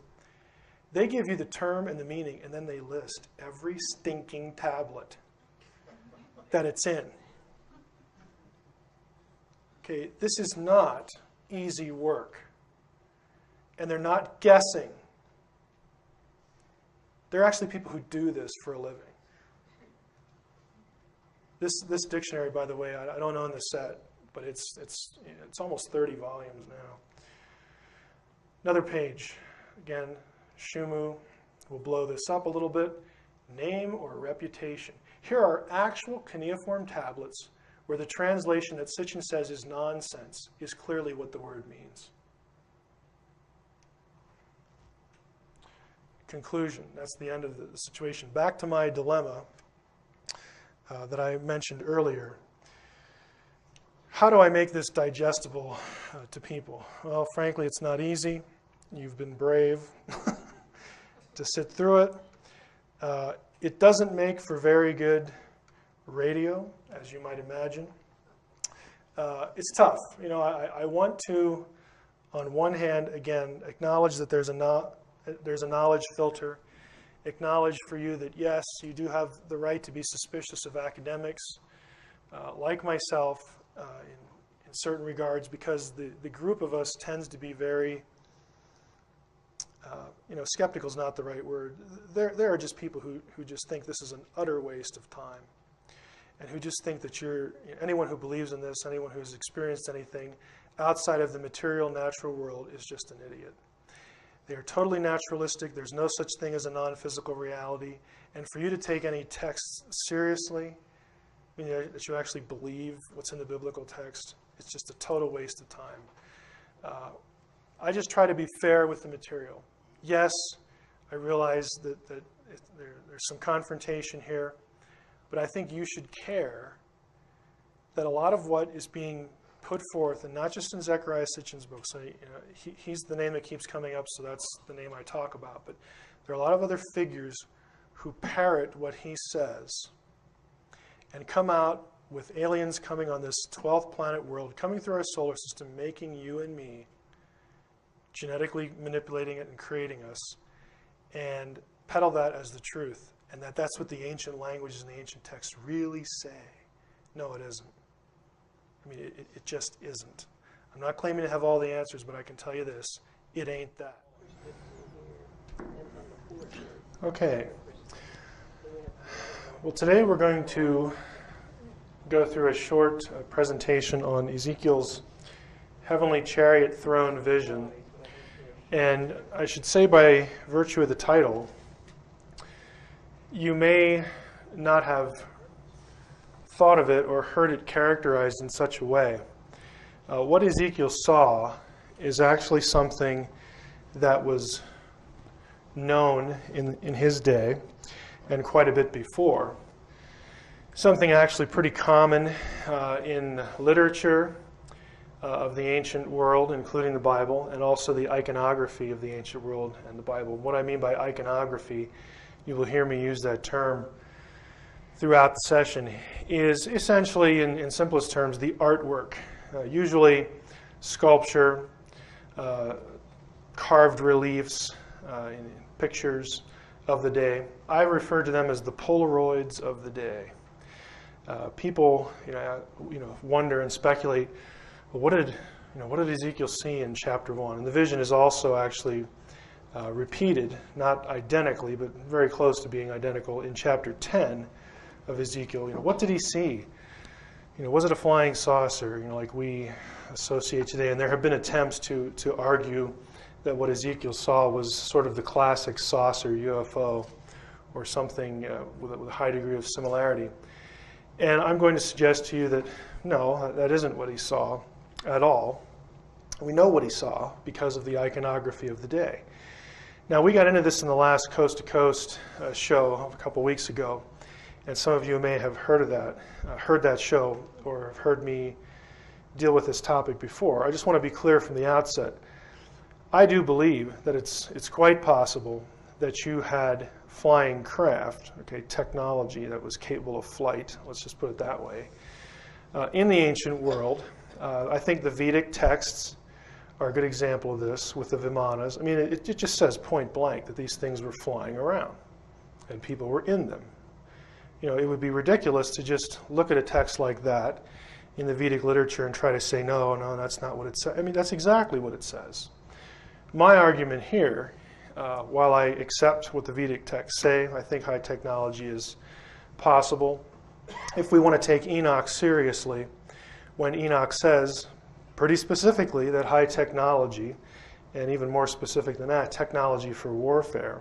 They give you the term and the meaning, and then they list every stinking tablet that it's in. Okay, this is not easy work. And they're not guessing. There are actually people who do this for a living. This dictionary, by the way, I don't own the set, but it's almost 30 volumes now. Another page. Again, Shumu. We'll blow this up a little bit. Name or reputation. Here are actual cuneiform tablets where the translation that Sitchin says is nonsense is clearly what the word means. Conclusion. That's the end of the situation. Back to my dilemma that I mentioned earlier. How do I make this digestible to people? Well, frankly, it's not easy. You've been brave to sit through it. It doesn't make for very good radio, as you might imagine. It's tough. I want to, on one hand, again, acknowledge that there's a knowledge filter. Acknowledge for you that, yes, you do have the right to be suspicious of academics, like myself, in certain regards, because the group of us tends to be very skeptical is not the right word. There are just people who just think this is an utter waste of time, and who just think that anyone who believes in this, anyone who's experienced anything outside of the material, natural world is just an idiot. They are totally naturalistic. There's no such thing as a non-physical reality. And for you to take any text seriously, that you actually believe what's in the biblical text, it's just a total waste of time. I just try to be fair with the material. Yes, I realize that there's some confrontation here, but I think you should care that a lot of what is being put forth, and not just in Zecharia Sitchin's book, so he's the name that keeps coming up, so that's the name I talk about, but there are a lot of other figures who parrot what he says and come out with aliens coming on this 12th planet world, coming through our solar system, making you and me, genetically manipulating it and creating us, and peddle that as the truth, and that's what the ancient languages and the ancient texts really say. No, it isn't. I mean, it just isn't. I'm not claiming to have all the answers, but I can tell you this, it ain't that. Okay. Well, today we're going to go through a short presentation on Ezekiel's heavenly chariot throne vision. And I should say, by virtue of the title, you may not have thought of it or heard it characterized in such a way. What Ezekiel saw is actually something that was known in his day and quite a bit before. Something actually pretty common in literature of the ancient world, including the Bible, and also the iconography of the ancient world and the Bible. What I mean by iconography, you will hear me use that term throughout the session, is essentially, in simplest terms, the artwork. Usually sculpture, carved reliefs, in pictures of the day. I refer to them as the Polaroids of the day. People, wonder and speculate. Well, what did Ezekiel see in chapter 1? And the vision is also actually repeated, not identically, but very close to being identical in chapter 10 of Ezekiel. What did he see? Was it a flying saucer? Like we associate today. And there have been attempts to argue that what Ezekiel saw was sort of the classic saucer UFO, or something with a high degree of similarity. And I'm going to suggest to you that no, that isn't what he saw at all. We know what he saw because of the iconography of the day. Now, we got into this in the last Coast to Coast show a couple weeks ago, and some of you may have heard that show, or have heard me deal with this topic before. I just want to be clear from the outset. I do believe that it's quite possible that you had flying craft, technology that was capable of flight, let's just put it that way, in the ancient world. I think the Vedic texts are a good example of this with the Vimanas. I mean, it just says point blank that these things were flying around and people were in them. It would be ridiculous to just look at a text like that in the Vedic literature and try to say, no, that's not what it says. I mean, that's exactly what it says. My argument here, while I accept what the Vedic texts say, I think high technology is possible. If we want to take Enoch seriously, when Enoch says pretty specifically that high technology, and even more specific than that, technology for warfare,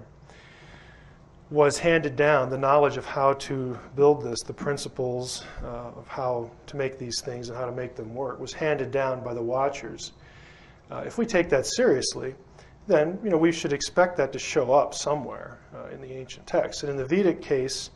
was handed down, the knowledge of how to build this, the principles of how to make these things and how to make them work, was handed down by the Watchers. If we take that seriously, then we should expect that to show up somewhere in the ancient texts. And in the Vedic case,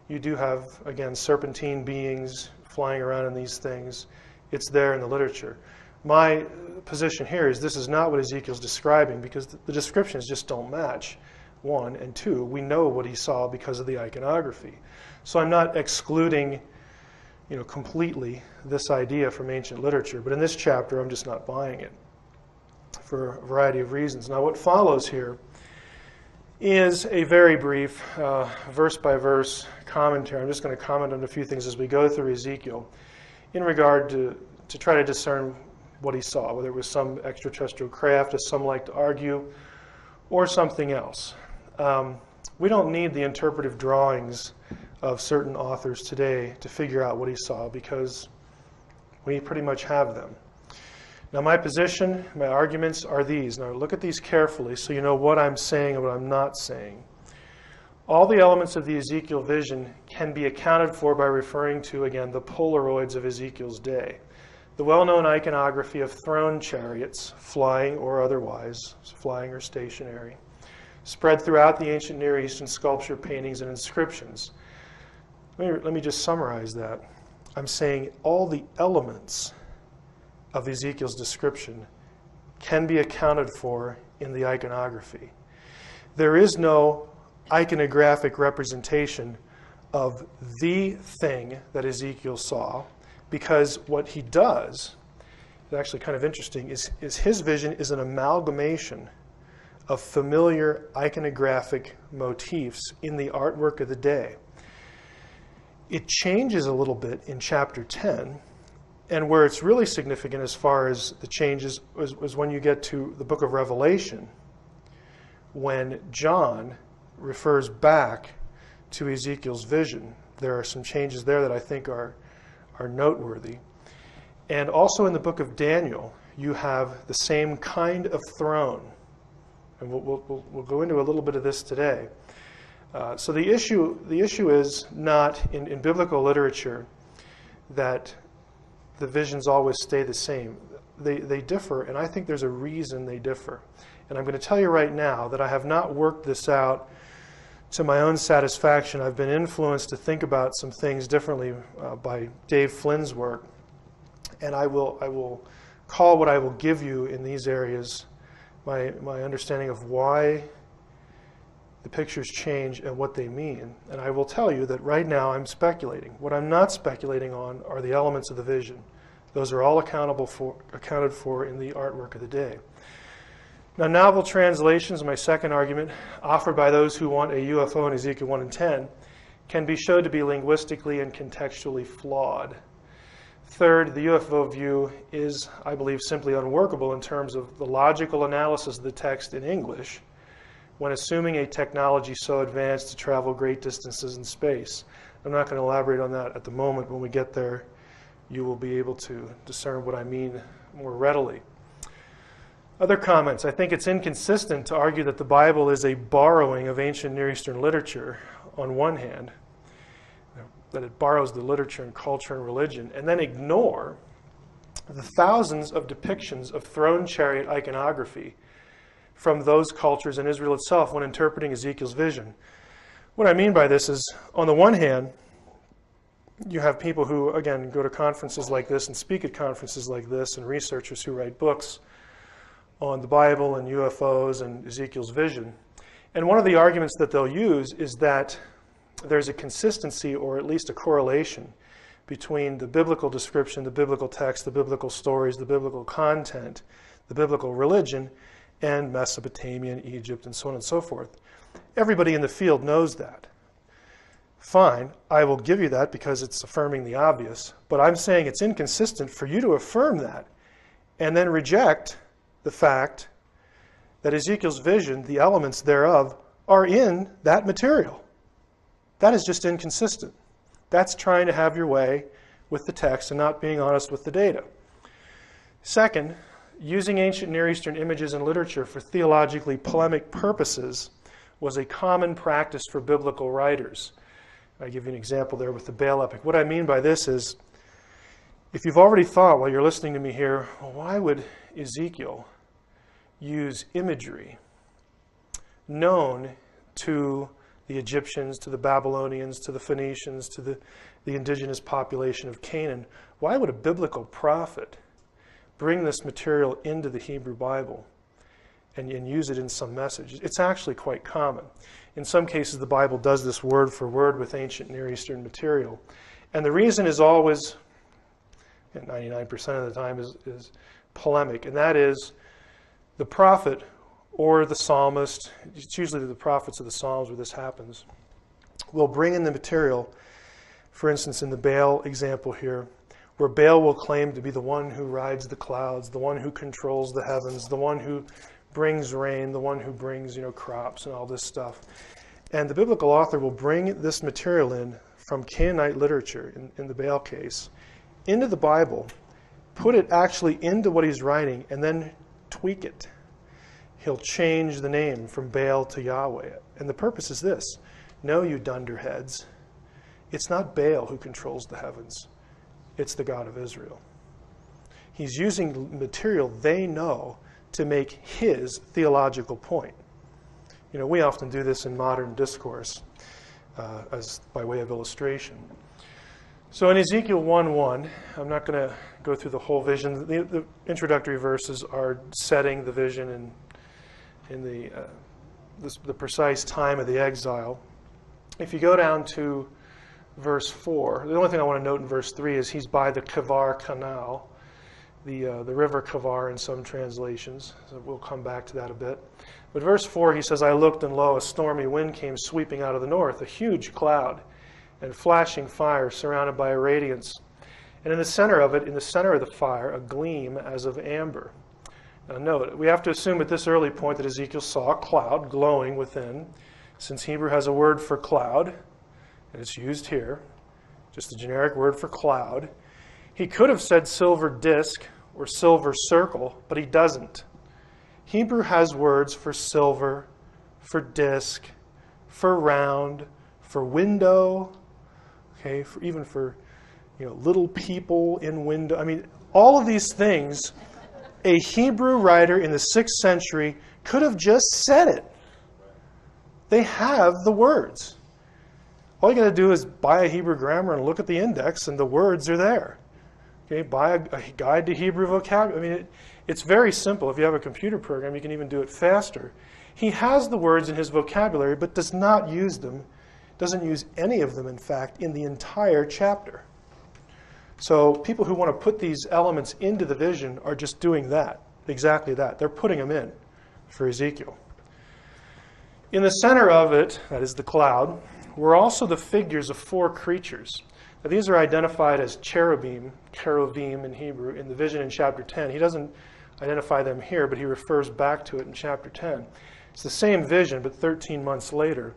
you do have, again, serpentine beings flying around in these things. It's there in the literature. My position here is this is not what Ezekiel's describing, because the descriptions just don't match, one, and two, we know what he saw because of the iconography. So I'm not excluding completely this idea from ancient literature, but in this chapter I'm just not buying it for a variety of reasons. Now, what follows here is a very brief verse-by-verse commentary. I'm just going to comment on a few things as we go through Ezekiel in regard to try to discern what he saw, whether it was some extraterrestrial craft, as some like to argue, or something else. We don't need the interpretive drawings of certain authors today to figure out what he saw, because we pretty much have them. Now my position, my arguments are these. Now look at these carefully so you know what I'm saying and what I'm not saying. All the elements of the Ezekiel vision can be accounted for by referring to, again, the Polaroids of Ezekiel's day. The well-known iconography of throne chariots, flying or otherwise, flying or stationary, spread throughout the ancient Near East in sculpture, paintings, and inscriptions. Let me just summarize that. I'm saying all the elements of Ezekiel's description can be accounted for in the iconography. There is no iconographic representation of the thing that Ezekiel saw, because what he does, is actually kind of interesting, is his vision is an amalgamation of familiar iconographic motifs in the artwork of the day. It changes a little bit in chapter 10, and where it's really significant as far as the changes was when you get to the book of Revelation, when John refers back to Ezekiel's vision. There are some changes there that I think are noteworthy. And also in the book of Daniel, you have the same kind of throne. And we'll go into a little bit of this today. So the issue is not in biblical literature that the visions always stay the same. They differ, and I think there's a reason they differ. And I'm going to tell you right now that I have not worked this out to my own satisfaction. I've been influenced to think about some things differently by Dave Flynn's work. And I will call what I will give you in these areas my understanding of why the pictures change and what they mean. And I will tell you that right now I'm speculating. What I'm not speculating on are the elements of the vision. Those are all accounted for in the artwork of the day. Now, novel translations, my second argument, offered by those who want a UFO in Ezekiel 1 and 10, can be shown to be linguistically and contextually flawed. Third, the UFO view is, I believe, simply unworkable in terms of the logical analysis of the text in English when assuming a technology so advanced to travel great distances in space. I'm not going to elaborate on that at the moment. When we get there, you will be able to discern what I mean more readily. Other comments. I think it's inconsistent to argue that the Bible is a borrowing of ancient Near Eastern literature on one hand, that it borrows the literature and culture and religion, and then ignore the thousands of depictions of throne chariot iconography from those cultures in Israel itself when interpreting Ezekiel's vision. What I mean by this is, on the one hand, you have people who, again, go to conferences like this and speak at conferences like this, and researchers who write books on the Bible and UFOs and Ezekiel's vision. And one of the arguments that they'll use is that there's a consistency, or at least a correlation, between the biblical description, the biblical text, the biblical stories, the biblical content, the biblical religion, and Mesopotamia and Egypt and so on and so forth. Everybody in the field knows that. Fine, I will give you that because it's affirming the obvious, but I'm saying it's inconsistent for you to affirm that and then reject the fact that Ezekiel's vision, the elements thereof, are in that material. That is just inconsistent. That's trying to have your way with the text and not being honest with the data. Second, using ancient Near Eastern images and literature for theologically polemic purposes was a common practice for biblical writers. I give you an example there with the Baal epic. What I mean by this is, if you've already thought while you're listening to me here, well, why would Ezekiel use imagery known to the Egyptians, to the Babylonians, to the Phoenicians, to the indigenous population of Canaan? Why would a biblical prophet bring this material into the Hebrew Bible and use it in some message? It's actually quite common. In some cases, the Bible does this word for word with ancient Near Eastern material. And the reason is always, 99% of the time, is polemic. And that is the prophet or the psalmist, it's usually the prophets of the Psalms where this happens, will bring in the material, for instance, in the Baal example here, where Baal will claim to be the one who rides the clouds, the one who controls the heavens, the one who brings rain, the one who brings, crops and all this stuff. And the biblical author will bring this material in from Canaanite literature, in the Baal case, into the Bible, put it actually into what he's writing, and then tweak it. He'll change the name from Baal to Yahweh. And the purpose is this. No, you dunderheads. It's not Baal who controls the heavens. It's the God of Israel. He's using material they know to make his theological point. We often do this in modern discourse as by way of illustration. So in Ezekiel 1:1, I'm not going to go through the whole vision. The introductory verses are setting the vision in the precise time of the exile. If you go down to verse 4, the only thing I want to note in verse 3 is he's by the Kavar Canal, the river Kavar in some translations. So we'll come back to that a bit. But verse 4, he says, I looked, and lo, a stormy wind came sweeping out of the north, a huge cloud, and flashing fire surrounded by a radiance. And in the center of the fire, a gleam as of amber. Now note, we have to assume at this early point that Ezekiel saw a cloud glowing within, since Hebrew has a word for cloud, and it's used here, just a generic word for cloud. He could have said silver disk or silver circle, but he doesn't. Hebrew has words for silver, for disk, for round, for window, okay, even for little people in window. I mean, all of these things, a Hebrew writer in the 6th century could have just said it. They have the words. All you got to do is buy a Hebrew grammar and look at the index, and the words are there. Okay, buy a guide to Hebrew vocabulary. I mean, it's very simple. If you have a computer program, you can even do it faster. He has the words in his vocabulary, but does not use them. Doesn't use any of them, in fact, in the entire chapter. So people who want to put these elements into the vision are just doing that, exactly that. They're putting them in for Ezekiel. In the center of it, that is the cloud, were also the figures of 4 creatures. Now, these are identified as cherubim in Hebrew, in the vision in chapter 10. He doesn't identify them here, but he refers back to it in chapter 10. It's the same vision, but 13 months later.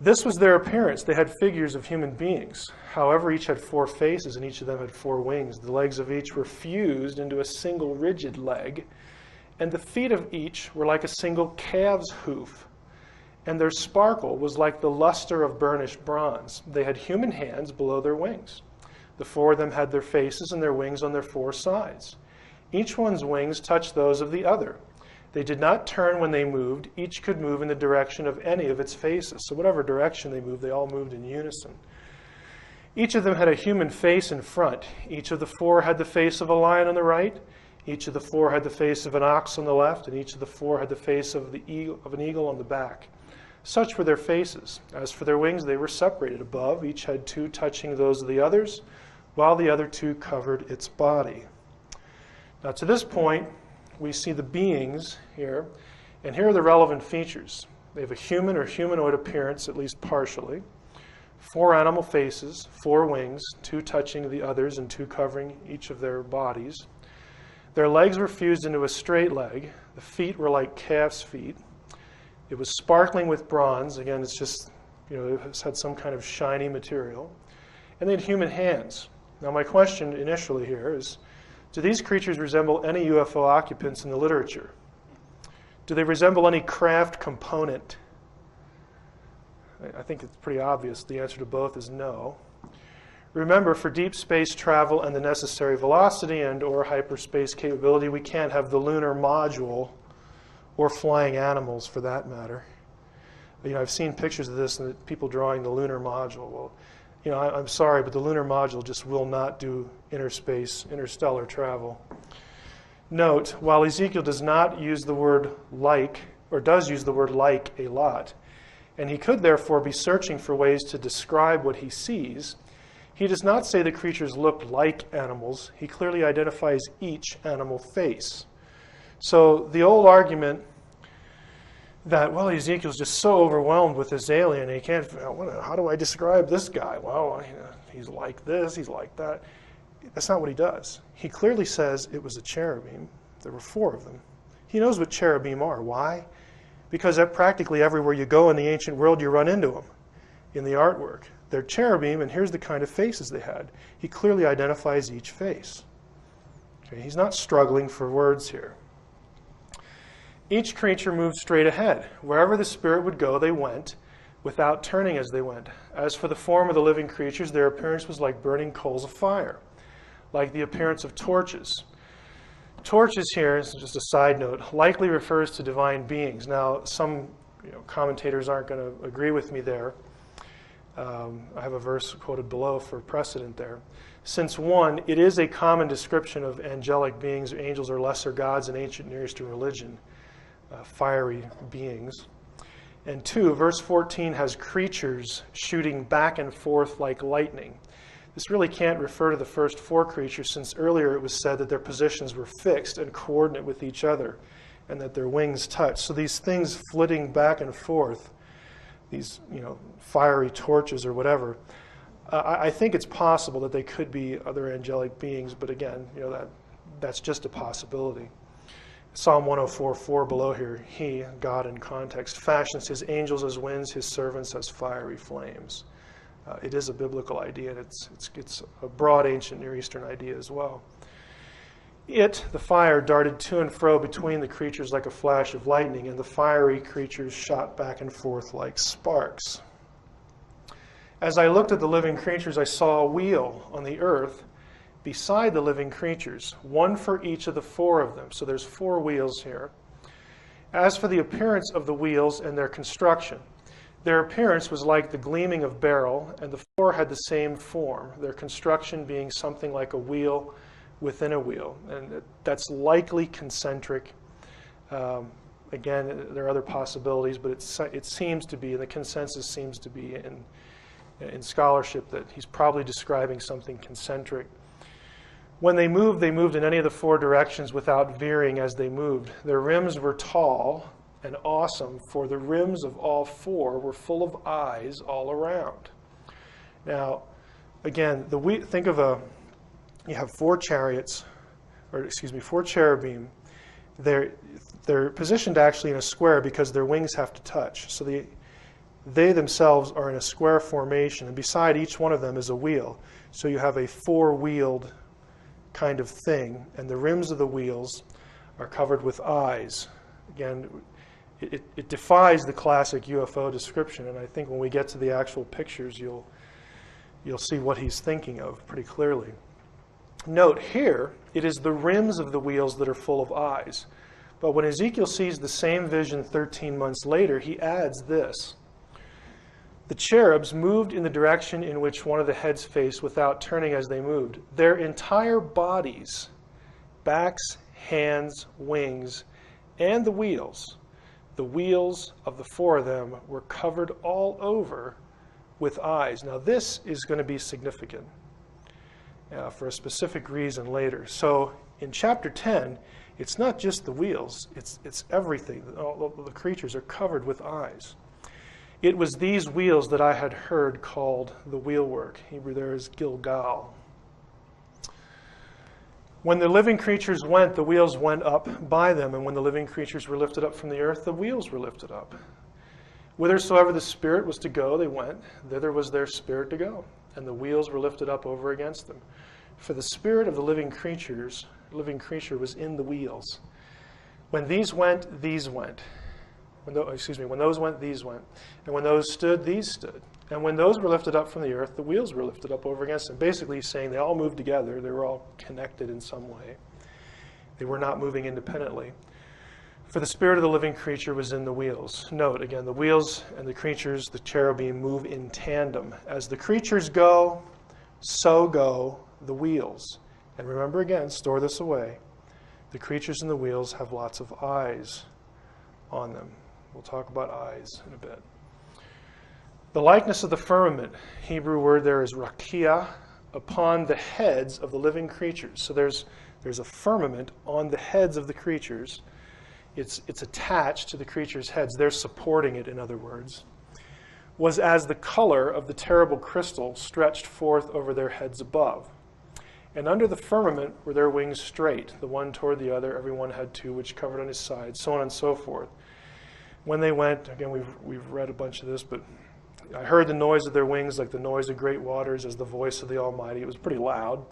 This was their appearance. They had figures of human beings. However, each had 4 faces, and each of them had 4 wings. The legs of each were fused into a single rigid leg, and the feet of each were like a single calf's hoof. And their sparkle was like the luster of burnished bronze. They had human hands below their wings. The 4 of them had their faces and their wings on their 4 sides. Each one's wings touched those of the other. They did not turn when they moved. Each could move in the direction of any of its faces. So whatever direction they moved, they all moved in unison. Each of them had a human face in front. Each of the 4 had the face of a lion on the right. Each of the 4 had the face of an ox on the left. And each of the 4 had the face of an eagle on the back. Such were their faces. As for their wings, they were separated above. Each had 2 touching those of the others, while the other 2 covered its body. Now to this point, we see the beings here, and here are the relevant features. They have a human or humanoid appearance, at least partially. 4 animal faces, 4 wings, 2 touching the others and 2 covering each of their bodies. Their legs were fused into a straight leg. The feet were like calf's feet. It was sparkling with bronze. Again, it's just, it had some kind of shiny material. And they had human hands. Now, my question initially here is, do these creatures resemble any UFO occupants in the literature? Do they resemble any craft component? I think it's pretty obvious. The answer to both is no. Remember, for deep space travel and the necessary velocity and or hyperspace capability, we can't have the lunar module or flying animals for that matter. I've seen pictures of this and people drawing the lunar module. Well, I'm sorry, but the lunar module just will not do interstellar travel. Note, while Ezekiel does not use the word like, or does use the word like a lot, and he could therefore be searching for ways to describe what he sees, he does not say the creatures look like animals. He clearly identifies each animal face. So the old argument that, well, Ezekiel's just so overwhelmed with this alien, he can't, how do I describe this guy? Well, he's like this, he's like that. That's not what he does. He clearly says it was a cherubim. There were 4 of them. He knows what cherubim are. Why? Because practically everywhere you go in the ancient world, you run into them in the artwork. They're cherubim, and here's the kind of faces they had. He clearly identifies each face. Okay, he's not struggling for words here. Each creature moved straight ahead. Wherever the Spirit would go, they went, without turning as they went. As for the form of the living creatures, their appearance was like burning coals of fire, like the appearance of torches. Torches here, this is just a side note, likely refers to divine beings. Now, some commentators aren't going to agree with me there. I have a verse quoted below for precedent there. Since one, it is a common description of angelic beings, angels or lesser gods in ancient Near Eastern religion, fiery beings. And two, verse 14 has creatures shooting back and forth like lightning. This really can't refer to the first four creatures, since earlier it was said that their positions were fixed and coordinate with each other, and that their wings touched. So these things flitting back and forth, these fiery torches or whatever, I think it's possible that they could be other angelic beings, but again, that's just a possibility. Psalm 104:4 below here, he, God in context, fashions his angels as winds, his servants as fiery flames. It is a biblical idea, and it's a broad ancient Near Eastern idea as well. It, the fire, darted to and fro between the creatures like a flash of lightning, and the fiery creatures shot back and forth like sparks. As I looked at the living creatures, I saw a wheel on the earth beside the living creatures, one for each of the four of them. So there's four wheels here. As for the appearance of the wheels and their construction, their appearance was like the gleaming of beryl, and the four had the same form, their construction being something like a wheel within a wheel. And that's likely concentric. Again, there are other possibilities, but it seems to be, and the consensus seems to be in scholarship, that he's probably describing something concentric. When they moved in any of the four directions without veering as they moved. Their rims were tall and awesome, for the rims of all four were full of eyes all around. Now, again, think of you have four chariots, four cherubim. They're positioned actually in a square because their wings have to touch. So they themselves are in a square formation, and beside each one of them is a wheel. So you have a four-wheeled kind of thing, and the rims of the wheels are covered with eyes. Again, it defies the classic UFO description, and I think when we get to the actual pictures, you'll see what he's thinking of pretty clearly. Note here, it is the rims of the wheels that are full of eyes. But when Ezekiel sees the same vision 13 months later, he adds this. The cherubs moved in the direction in which one of the heads faced without turning as they moved. Their entire bodies, backs, hands, wings, and the wheels of the four of them were covered all over with eyes. Now this is going to be significant for a specific reason later. So in chapter 10, it's not just the wheels, it's everything. All the creatures are covered with eyes. It was these wheels that I had heard called the wheelwork. Hebrew there is Gilgal. When the living creatures went, the wheels went up by them, and when the living creatures were lifted up from the earth, the wheels were lifted up. Whithersoever the Spirit was to go, they went. Thither was their spirit to go, and the wheels were lifted up over against them. For the spirit of the living creature was in the wheels. When these went, these went. When those went, these went. And when those stood, these stood. And when those were lifted up from the earth, the wheels were lifted up over against them. Basically, he's saying they all moved together. They were all connected in some way. They were not moving independently. For the spirit of the living creature was in the wheels. Note, again, the wheels and the creatures, the cherubim, move in tandem. As the creatures go, so go the wheels. And remember again, store this away. The creatures and the wheels have lots of eyes on them. We'll talk about eyes in a bit. The likeness of the firmament, Hebrew word there is rakia, upon the heads of the living creatures. So there's a firmament on the heads of the creatures. It's attached to the creatures' heads. They're supporting it, in other words. Was as the color of the terrible crystal stretched forth over their heads above. And under the firmament were their wings straight, the one toward the other. Every one had two, which covered on his side, so on and so forth. When they went, again, we've read a bunch of this, but I heard the noise of their wings like the noise of great waters, as the voice of the Almighty. It was pretty loud.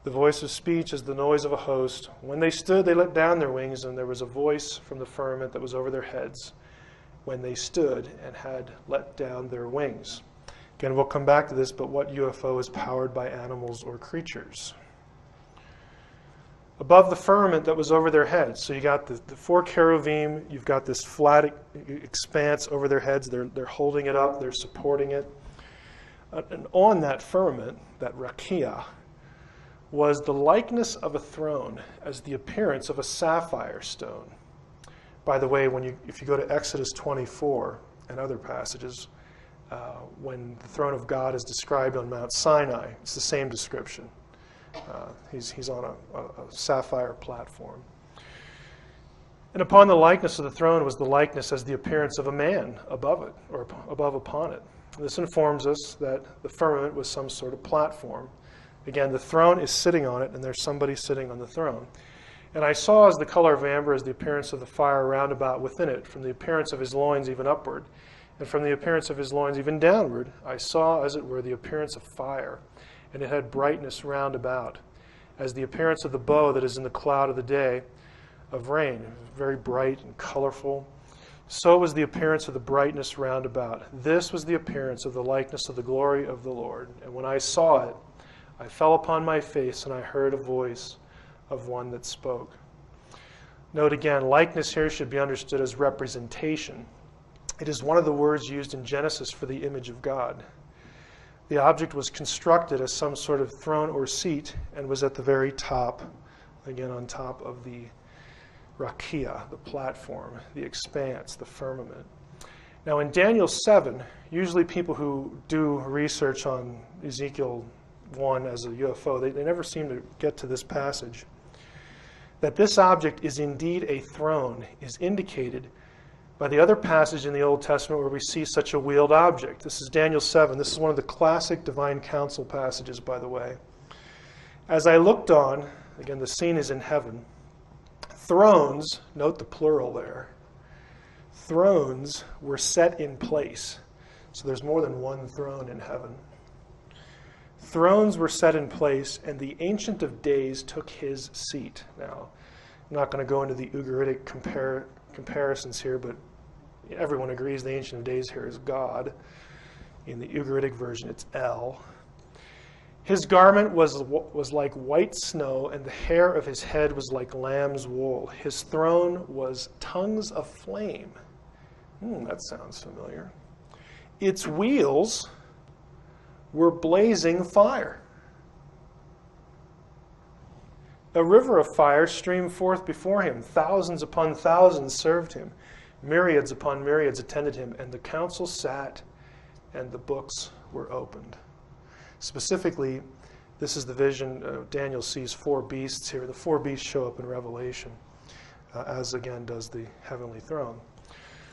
The voice of speech as the noise of a host. When they stood, they let down their wings, and there was a voice from the firmament that was over their heads when they stood and had let down their wings. Again, we'll come back to this, but what UFO is powered by animals or creatures? Above the firmament that was over their heads. So you got the four cherubim, you've got this flat expanse over their heads. They're holding it up, they're supporting it. And on that firmament, that rakia, was the likeness of a throne as the appearance of a sapphire stone. By the way, if you go to Exodus 24 and other passages, when the throne of God is described on Mount Sinai, it's the same description. He's on a sapphire platform. And upon the likeness of the throne was the likeness as the appearance of a man above it, or above upon it. This informs us that the firmament was some sort of platform. Again, the throne is sitting on it, and there's somebody sitting on the throne. And I saw as the color of amber as the appearance of the fire round about within it, from the appearance of his loins even upward, and from the appearance of his loins even downward, I saw as it were the appearance of fire, and it had brightness round about, as the appearance of the bow that is in the cloud of the day of rain. It was very bright and colorful. So was the appearance of the brightness round about. This was the appearance of the likeness of the glory of the Lord. And when I saw it, I fell upon my face, and I heard a voice of one that spoke. Note again, likeness here should be understood as representation. It is one of the words used in Genesis for the image of God. The object was constructed as some sort of throne or seat and was at the very top, again on top of the rakia, the platform, the expanse, the firmament. Now in Daniel 7, usually people who do research on Ezekiel 1 as a UFO, they never seem to get to this passage. That this object is indeed a throne is indicated by the other passage in the Old Testament where we see such a wheeled object. This is Daniel 7. This is one of the classic divine council passages, by the way. As I looked on, again, the scene is in heaven, thrones, note the plural there, thrones were set in place. So there's more than one throne in heaven. Thrones were set in place, and the Ancient of Days took his seat. Now, I'm not going to go into the Ugaritic comparisons here, but everyone agrees the Ancient of Days here is God. In the Ugaritic version, it's El. His garment was like white snow, and the hair of his head was like lamb's wool. His throne was tongues of flame. That sounds familiar. Its wheels were blazing fire. A river of fire streamed forth before him. Thousands upon thousands served him. Myriads upon myriads attended him. And the council sat, and the books were opened. Specifically, this is the vision. Daniel sees four beasts here. The four beasts show up in Revelation, as again does the heavenly throne.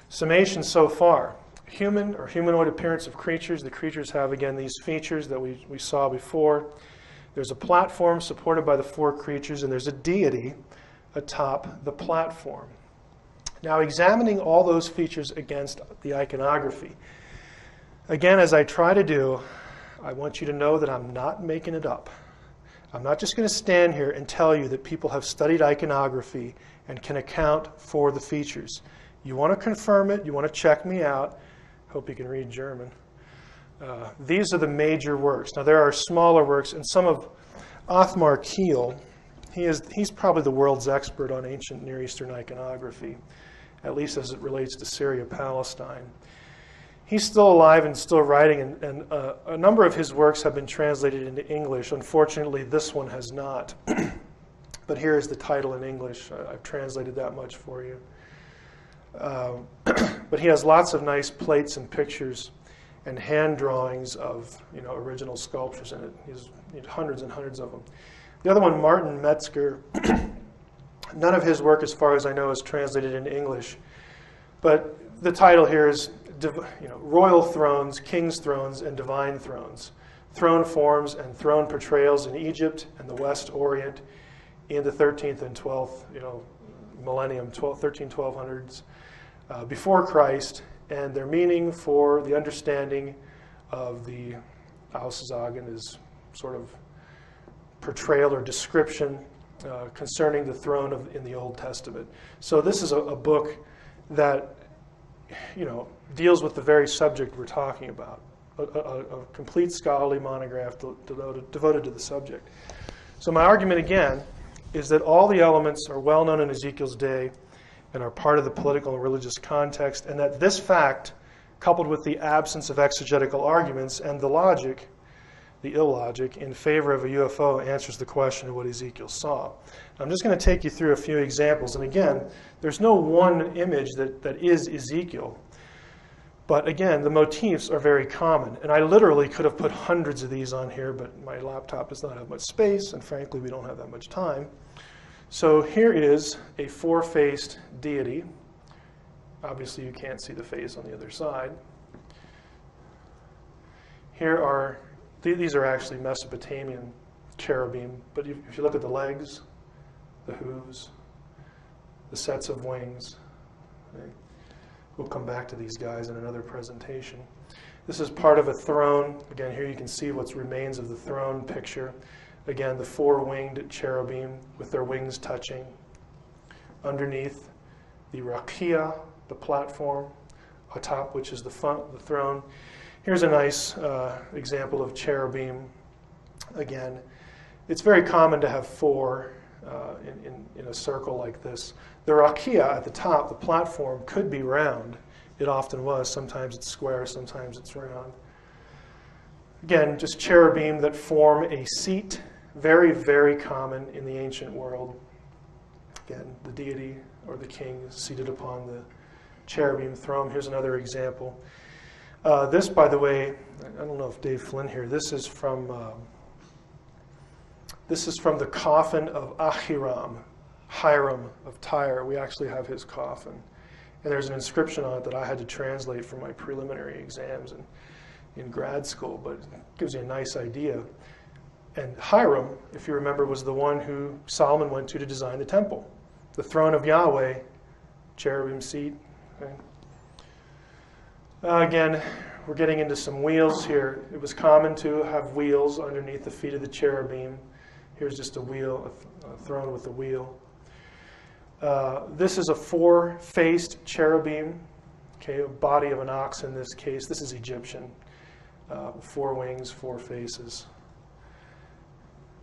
Summation so far. Human or humanoid appearance of creatures. The creatures have, again, these features that we saw before. There's a platform supported by the four creatures, and there's a deity atop the platform. Now, examining all those features against the iconography. Again, as I try to do, I want you to know that I'm not making it up. I'm not just going to stand here and tell you that people have studied iconography and can account for the features. You want to confirm it, you want to check me out. Hope you can read German. These are the major works. Now there are smaller works, and some of Othmar Kiel, he's probably the world's expert on ancient Near Eastern iconography, at least as it relates to Syria, Palestine. He's still alive and still writing, and a number of his works have been translated into English. Unfortunately, this one has not. But here is the title in English. I've translated that much for you. But he has lots of nice plates and pictures and hand drawings of original sculptures in it. He's hundreds and hundreds of them. The other one, Martin Metzger, none of his work, as far as I know, is translated into English. But the title here is Royal Thrones, King's Thrones, and Divine Thrones. throne forms and throne portrayals in Egypt and the West Orient in the 13th and 12th, millennium, 1200s before Christ, and their meaning for the understanding of the Aussagen is sort of portrayal or description concerning the throne in the Old Testament. So this is a book that deals with the very subject we're talking about, a complete scholarly monograph devoted to the subject. So my argument again is that all the elements are well known in Ezekiel's day and are part of the political and religious context, and that this fact, coupled with the absence of exegetical arguments and the logic, the illogic, in favor of a UFO answers the question of what Ezekiel saw. I'm just going to take you through a few examples, and again, there's no one image that is Ezekiel. But again, the motifs are very common, and I literally could have put hundreds of these on here, but my laptop does not have much space, and frankly, we don't have that much time. So here is a four-faced deity. Obviously, you can't see the face on the other side. These are actually Mesopotamian cherubim, but if you look at the legs, the hooves, the sets of wings, okay? We'll come back to these guys in another presentation. This is part of a throne. Again, here you can see what's remains of the throne picture. Again, the four-winged cherubim with their wings touching. Underneath, the rakia, the platform, atop which is the throne. Here's a nice example of cherubim. Again, it's very common to have four in a circle like this. The rakia at the top, the platform, could be round. It often was. Sometimes it's square, sometimes it's round. Again, just cherubim that form a seat. Very, very common in the ancient world. Again, the deity or the king is seated upon the cherubim throne. Here's another example. This, by the way, I don't know if Dave Flynn here, this is from the coffin of Hiram of Tyre. We actually have his coffin. And there's an inscription on it that I had to translate for my preliminary exams in grad school, but it gives you a nice idea. And Hiram, if you remember, was the one who Solomon went to design the temple. The throne of Yahweh, cherubim seat. Okay. Again, we're getting into some wheels here. It was common to have wheels underneath the feet of the cherubim. Here's just a wheel, a throne with a wheel. This is a four-faced cherubim, okay, a body of an ox in this case. This is Egyptian. Four wings, four faces.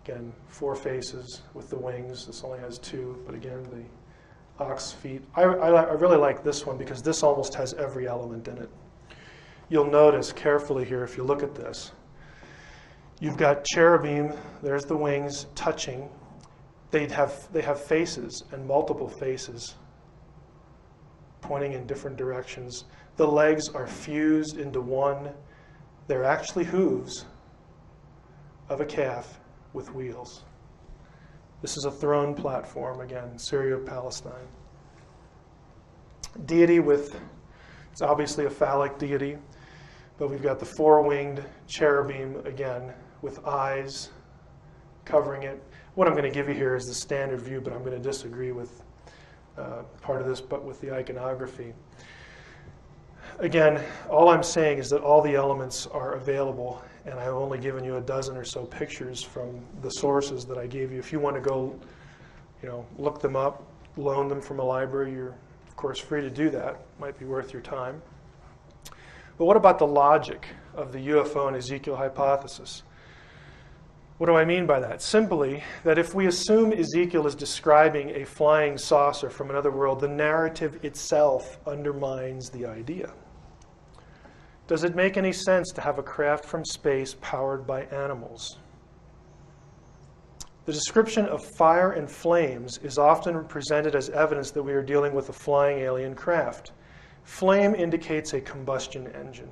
Again, four faces with the wings. This only has two, but again, the ox feet. I really like this one because this almost has every element in it. You'll notice carefully here, if you look at this, you've got cherubim, there's the wings touching. They have faces and multiple faces pointing in different directions. The legs are fused into one. They're actually hooves of a calf with wheels. This is a throne platform, again, Syria, Palestine. Deity it's obviously a phallic deity, but we've got the four-winged cherubim, again, with eyes covering it. What I'm going to give you here is the standard view, but I'm going to disagree with part of this, but with the iconography. Again, all I'm saying is that all the elements are available, and I've only given you a dozen or so pictures from the sources that I gave you. If you want to go, look them up, loan them from a library, you're, of course, free to do that. Might be worth your time. But what about the logic of the UFO and Ezekiel hypothesis? What do I mean by that? Simply that if we assume Ezekiel is describing a flying saucer from another world, the narrative itself undermines the idea. Does it make any sense to have a craft from space powered by animals? The description of fire and flames is often presented as evidence that we are dealing with a flying alien craft. Flame indicates a combustion engine.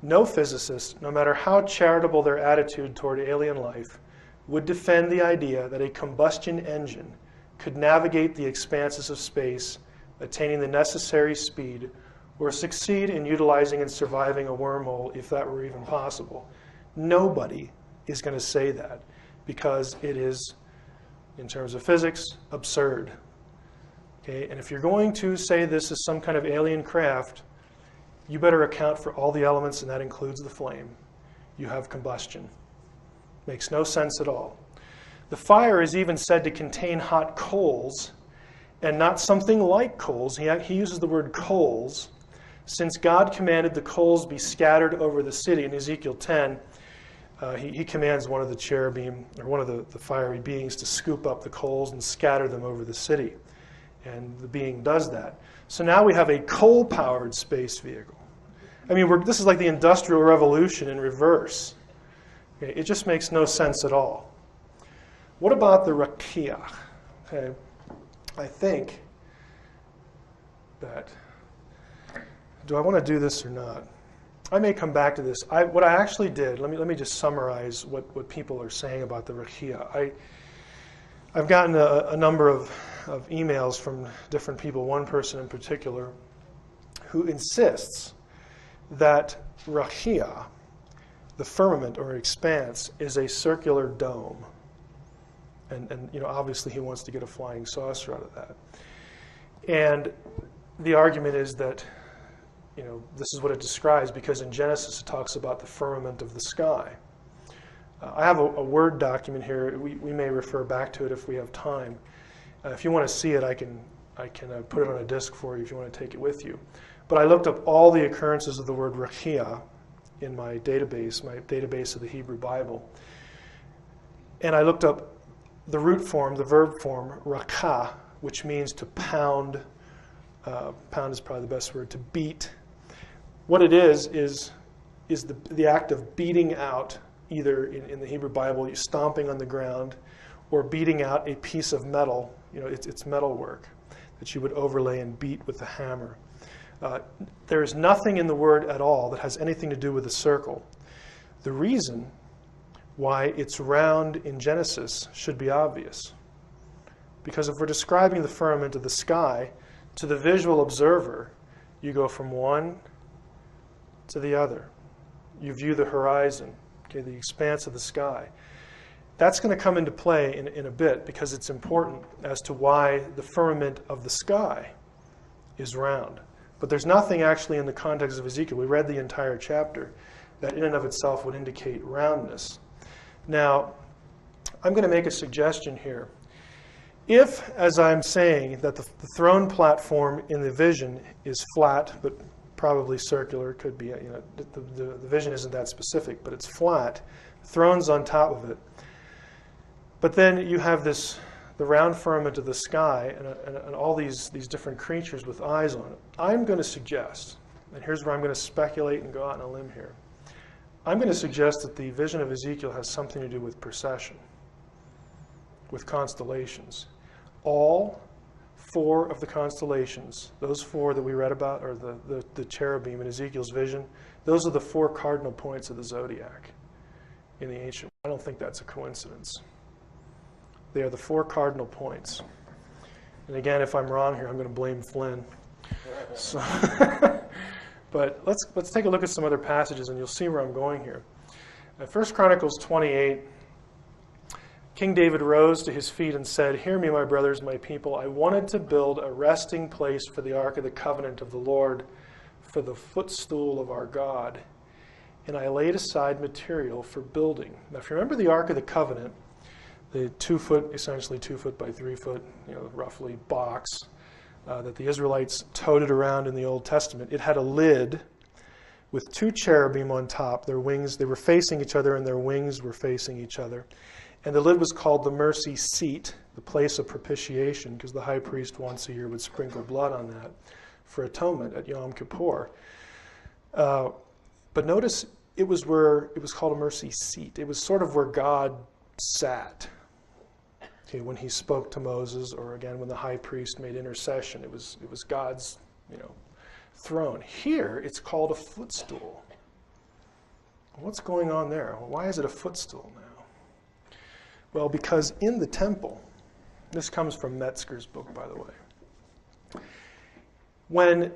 No physicist, no matter how charitable their attitude toward alien life, would defend the idea that a combustion engine could navigate the expanses of space, attaining the necessary speed, or succeed in utilizing and surviving a wormhole if that were even possible. Nobody is going to say that because it is, in terms of physics, absurd. Okay? And if you're going to say this is some kind of alien craft, you better account for all the elements, and that includes the flame. You have combustion. Makes no sense at all. The fire is even said to contain hot coals, and not something like coals. He uses the word coals, since God commanded the coals be scattered over the city. In Ezekiel 10, he commands one of the cherubim, or one of the fiery beings, to scoop up the coals and scatter them over the city. And the being does that. So now we have a coal-powered space vehicle. I mean, this is like the Industrial Revolution in reverse. Okay, it just makes no sense at all. What about the Rakiach? Okay, I think that, do I want to do this or not? I may come back to this. What I actually did, let me just summarize what people are saying about the Rakiach. I've gotten a number of emails from different people, one person in particular, who insists that Rakiach, the firmament or expanse, is a circular dome. And obviously he wants to get a flying saucer out of that. And the argument is that, this is what it describes, because in Genesis it talks about the firmament of the sky. I have a Word document here. We may refer back to it if we have time. If you want to see it, I can put it on a disk for you if you want to take it with you. But I looked up all the occurrences of the word Rakiach in my database of the Hebrew Bible. And I looked up the root form, the verb form, rakah, which means to pound. Pound is probably the best word, to beat. What it is the act of beating out, either in the Hebrew Bible, you're stomping on the ground, or beating out a piece of metal. It's metal work that you would overlay and beat with a hammer. There is nothing in the word at all that has anything to do with a circle. The reason why it's round in Genesis should be obvious. Because if we're describing the firmament of the sky, to the visual observer, you go from one to the other. You view the horizon, okay, the expanse of the sky. That's going to come into play in a bit, because it's important as to why the firmament of the sky is round. But there's nothing actually in the context of Ezekiel. We read the entire chapter that in and of itself would indicate roundness. Now, I'm going to make a suggestion here. If, as I'm saying, that the throne platform in the vision is flat, but probably circular, could be, the vision isn't that specific, but it's flat, throne's on top of it. But then you have the round firmament of the sky and all these different creatures with eyes on it. I'm going to suggest, and here's where I'm going to speculate and go out on a limb here. I'm going to suggest that the vision of Ezekiel has something to do with precession, with constellations. All four of the constellations, those four that we read about, or the cherubim in Ezekiel's vision, those are the four cardinal points of the zodiac in the ancient. I don't think that's a coincidence. They are the four cardinal points. And again, if I'm wrong here, I'm going to blame Flynn. So but let's take a look at some other passages, and you'll see where I'm going here. 1 Chronicles 28, King David rose to his feet and said, "Hear me, my brothers, my people. I wanted to build a resting place for the ark of the covenant of the Lord, for the footstool of our God. And I laid aside material for building." Now, if you remember the ark of the covenant, the 2 foot, essentially 2 foot by 3 foot, roughly box that the Israelites toted around in the Old Testament, it had a lid with 2 cherubim on top. Their wings, they were facing each other, and their wings were facing each other. And the lid was called the mercy seat, the place of propitiation, because the high priest once a year would sprinkle blood on that for atonement at Yom Kippur. But notice it was called a mercy seat. It was sort of where God sat. Okay, when he spoke to Moses, or again when the high priest made intercession, it was God's throne. Here it's called a footstool. What's going on there? Well, why is it a footstool now? Well, because in the temple, this comes from Metzger's book, by the way. When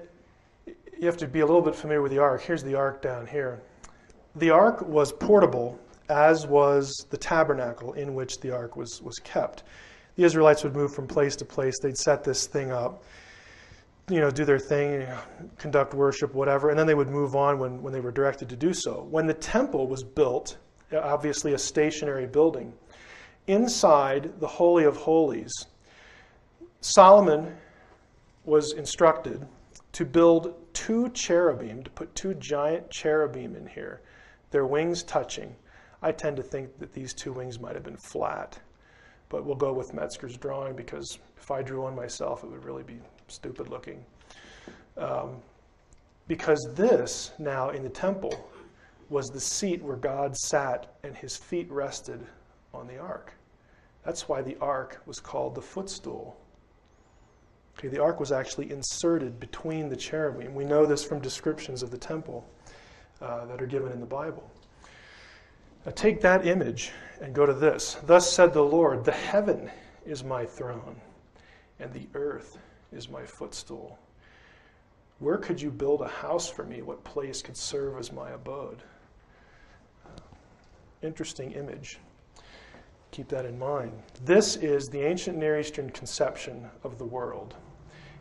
you have to be a little bit familiar with the ark. Here's the ark down here. The ark was portable, as was the tabernacle in which the ark was kept. The Israelites would move from place to place. They'd set this thing up, do their thing, conduct worship, whatever, and then they would move on when they were directed to do so. When the temple was built, obviously a stationary building, inside the Holy of Holies, Solomon was instructed to build 2 cherubim, to put 2 giant cherubim in here, their wings touching. I tend to think that these 2 wings might have been flat, but we'll go with Metzger's drawing because if I drew one myself, it would really be stupid looking. Because this, now in the temple, was the seat where God sat and his feet rested on the ark. That's why the ark was called the footstool. Okay, the ark was actually inserted between the cherubim. We know this from descriptions of the temple that are given in the Bible. Now take that image and go to this. Thus said the Lord, the heaven is my throne, and the earth is my footstool. Where could you build a house for me? What place could serve as my abode? Interesting image. Keep that in mind. This is the ancient Near Eastern conception of the world.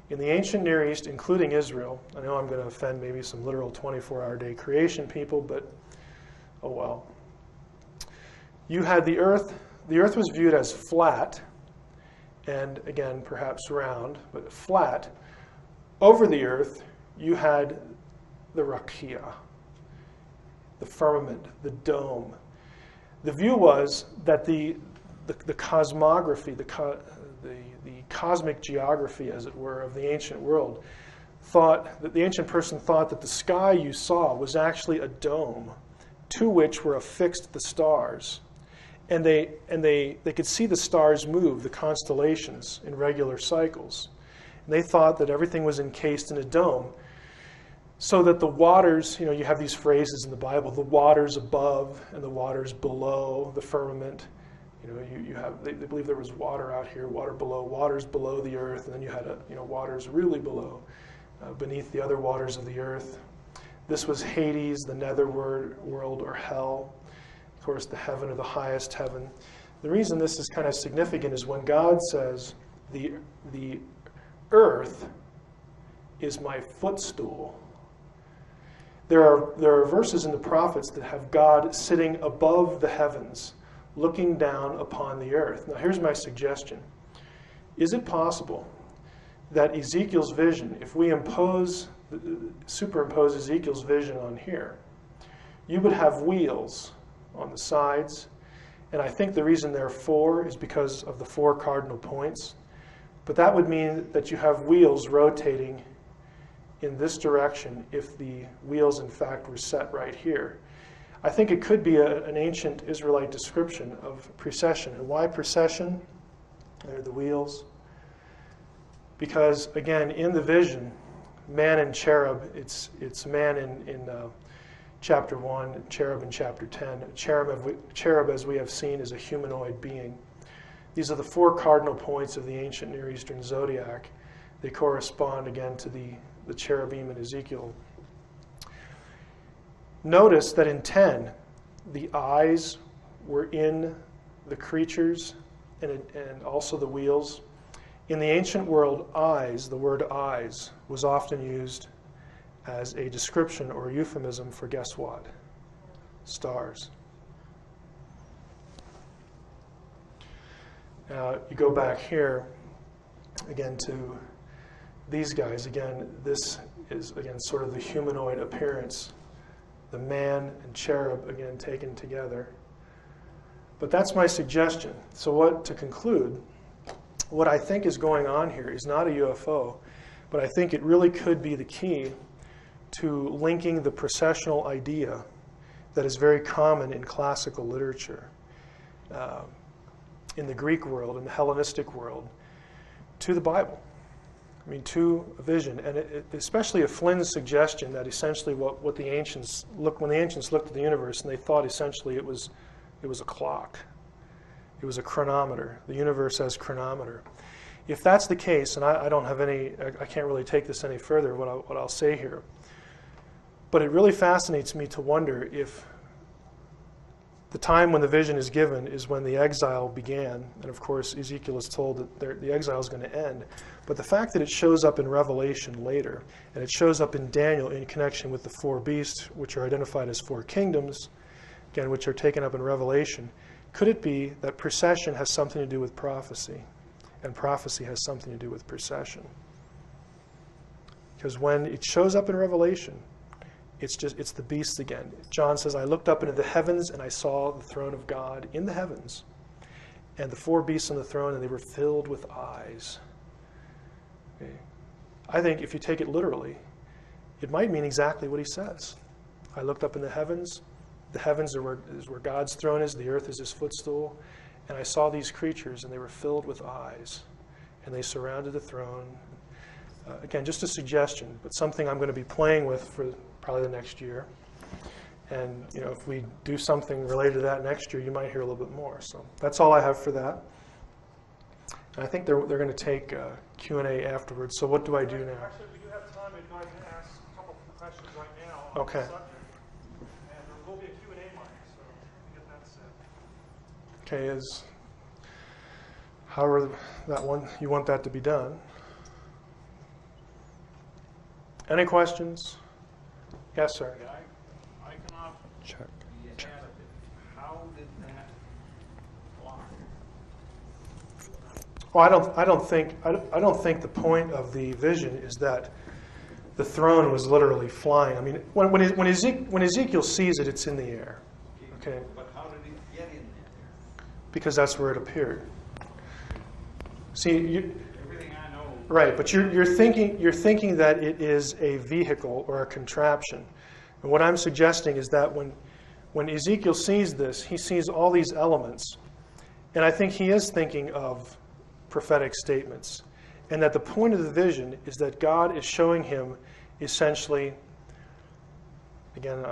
In the ancient Near East, including Israel, I know I'm going to offend maybe some literal 24-hour day creation people, but oh well. You had the earth. The earth was viewed as flat, and again, perhaps round, but flat. Over the earth, you had the rakia, the firmament, the dome. The view was that the cosmography, the cosmic geography, as it were, of the ancient world, thought that the ancient person thought that the sky you saw was actually a dome to which were affixed the stars. And they could see the stars move, the constellations, in regular cycles. And they thought that everything was encased in a dome, so that the waters, you have these phrases in the Bible, the waters above and the waters below the firmament. They believe there was water out here, water below, waters below the earth, and then you had waters really below, beneath the other waters of the earth. This was Hades, the netherworld or hell. Of course, the heaven or the highest heaven. The reason this is kind of significant is when God says, the earth is my footstool. There are verses in the prophets that have God sitting above the heavens, looking down upon the earth. Now here's my suggestion. Is it possible that Ezekiel's vision, if we superimpose Ezekiel's vision on here, you would have wheels on the sides, and I think the reason there are 4 is because of the 4 cardinal points, but that would mean that you have wheels rotating in this direction if the wheels in fact were set right here. I think it could be an ancient Israelite description of precession. And why precession? There are the wheels. Because again, in the vision, man and cherub, it's man in chapter 1, cherub in chapter 10. Cherub, as we have seen, is a humanoid being. These are the 4 cardinal points of the ancient Near Eastern zodiac. They correspond again to the cherubim in Ezekiel. Notice that in 10, the eyes were in the creatures and also the wheels. In the ancient world, eyes, the word eyes, was often used as a description or a euphemism for guess what? Stars. Now, you go back here again to these guys. Again, this is again sort of the humanoid appearance. The man and cherub, again, taken together. But that's my suggestion. So to conclude, what I think is going on here is not a UFO, but I think it really could be the key to linking the processional idea that is very common in classical literature, in the Greek world, in the Hellenistic world, to the Bible. I mean, to a vision, and especially a Flynn's suggestion that essentially when the ancients looked at the universe, and they thought essentially it was a clock, it was a chronometer, the universe as chronometer. If that's the case, and I don't have I can't really take this any further, what I'll say here, but it really fascinates me to wonder if the time when the vision is given is when the exile began. And of course, Ezekiel is told that the exile is going to end. But the fact that it shows up in Revelation later, and it shows up in Daniel in connection with the four beasts, which are identified as four kingdoms, again, which are taken up in Revelation, could it be that precession has something to do with prophecy, and prophecy has something to do with precession? Because when it shows up in Revelation, it's the beasts again. John says, I looked up into the heavens and I saw the throne of God in the heavens, and the four beasts on the throne, and they were filled with eyes. Okay. I think if you take it literally, it might mean exactly what he says. I looked up in the heavens. The heavens is where God's throne is. The earth is his footstool. And I saw these creatures, and they were filled with eyes, and they surrounded the throne. Again, just a suggestion, but something I'm going to be playing with for probably the next year. And if we do something related to that next year, you might hear a little bit more. So that's all I have for that. And I think they're going to take Q&A afterwards. So what do I do now? Actually, we do have time. I'd like to ask a couple of questions right now on Okay. the subject. And there will be a Q&A mic, so get that set. Okay, however that one you want that to be done. Any questions? Yes, sir. I cannot Check. be ahead of it. How did that fly? Well, I don't think the point of the vision is that the throne was literally flying. I mean, when Ezekiel sees it, it's in the air. Okay. But how did it get in there? Because that's where it appeared. See, Everything I know. right, but you're thinking that it is a vehicle or a contraption. And what I'm suggesting is that when Ezekiel sees this, he sees all these elements, and I think he is thinking of prophetic statements, and that the point of the vision is that God is showing him essentially, again,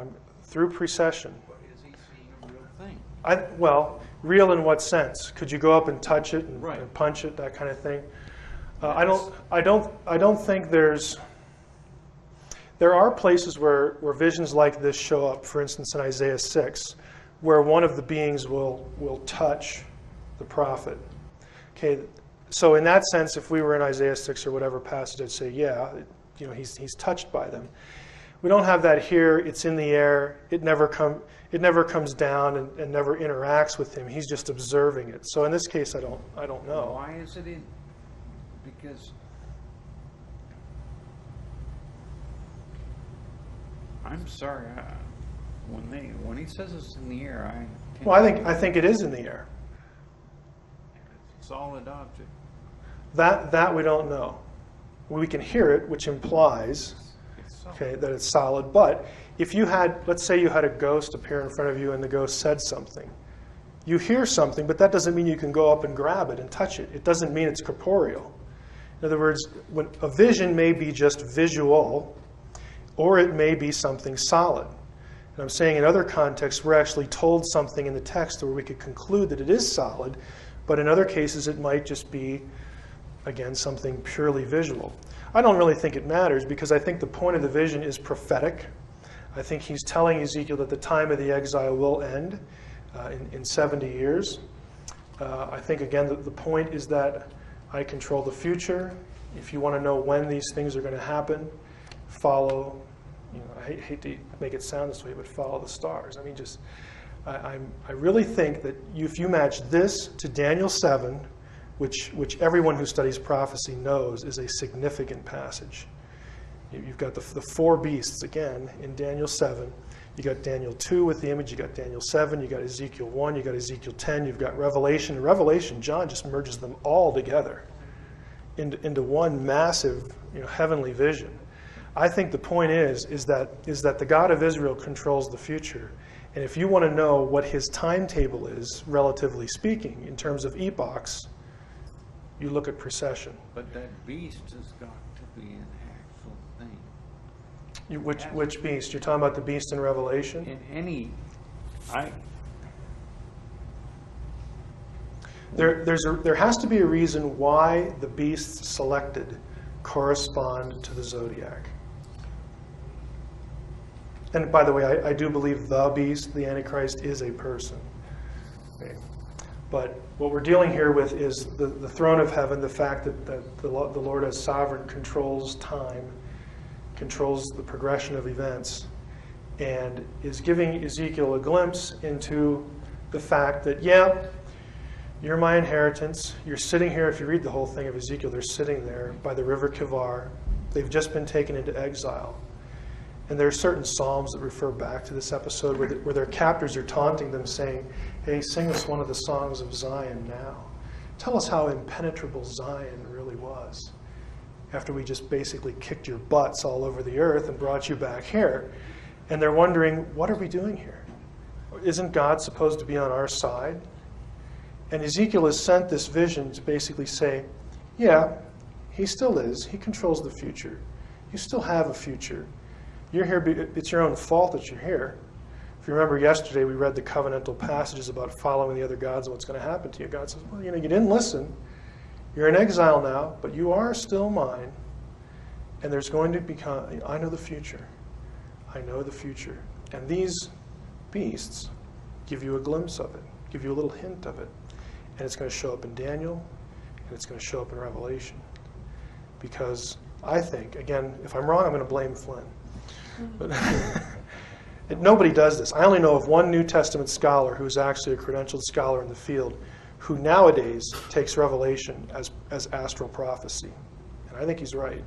through precession. But is he seeing a real thing? Well, real in what sense? Could you go up and touch it and, Right. and punch it, that kind of thing? I don't think there are places where visions like this show up. For instance, in Isaiah 6, where one of the beings will touch the prophet. Okay, so in that sense, if we were in Isaiah 6 or whatever passage, I'd say, yeah, he's touched by them. We don't have that here. It's in the air. It never comes down and never interacts with him. He's just observing it. So in this case, I don't know. Why is it in? Because I'm sorry. When he says it's in the air, Well, I think it is in the air. it's a solid object. That we don't know. We can hear it, which implies, It's solid. okay, that it's solid. But if let's say you had a ghost appear in front of you and the ghost said something. You hear something, but that doesn't mean you can go up and grab it and touch it. It doesn't mean it's corporeal. In other words, when a vision may be just visual, or it may be something solid. And I'm saying in other contexts, we're actually told something in the text where we could conclude that it is solid, but in other cases it might just be, again, something purely visual. I don't really think it matters because I think the point of the vision is prophetic. I think he's telling Ezekiel that the time of the exile will end in 70 years. I think, again, the point is that I control the future. If you want to know when these things are going to happen, follow, I hate to make it sound this way, but follow the stars. I mean, I really think that if you match this to Daniel 7, which everyone who studies prophecy knows is a significant passage. You've got the four beasts, again, in Daniel 7. You got Daniel 2 with the image, you got Daniel 7, you got Ezekiel 1, you got Ezekiel 10, you've got Revelation. In Revelation, John just merges them all together into one massive, heavenly vision. I think the point is that the God of Israel controls the future. And if you want to know what his timetable is, relatively speaking, in terms of epochs, you look at precession. But that beast has got to be an actual thing. Which beast? You're talking about the beast in Revelation? In any, There has to be a reason why the beasts selected correspond to the zodiac. And by the way, I do believe the beast, the Antichrist, is a person. Okay. But what we're dealing here with is the throne of heaven, the fact that the Lord as sovereign controls time, controls the progression of events, and is giving Ezekiel a glimpse into the fact that, yeah, you're my inheritance. You're sitting here. If you read the whole thing of Ezekiel, they're sitting there by the river Kivar. They've just been taken into exile. And there are certain psalms that refer back to this episode where their captors are taunting them, saying, hey, sing us one of the songs of Zion now. Tell us how impenetrable Zion really was after we just basically kicked your butts all over the earth and brought you back here. And they're wondering, what are we doing here? Isn't God supposed to be on our side? And Ezekiel has sent this vision to basically say, yeah, he still is. He controls the future. You still have a future. You're here, it's your own fault that you're here. If you remember yesterday, we read the covenantal passages about following the other gods and what's going to happen to you. God says, well, you didn't listen. You're in exile now, but you are still mine. And there's going to become, I know the future. I know the future. And these beasts give you a glimpse of it, give you a little hint of it. And it's going to show up in Daniel, and it's going to show up in Revelation. Because I think, again, if I'm wrong, I'm going to blame Flynn. But nobody does this. I only know of one New Testament scholar who's actually a credentialed scholar in the field who nowadays takes Revelation as astral prophecy. And I think he's right.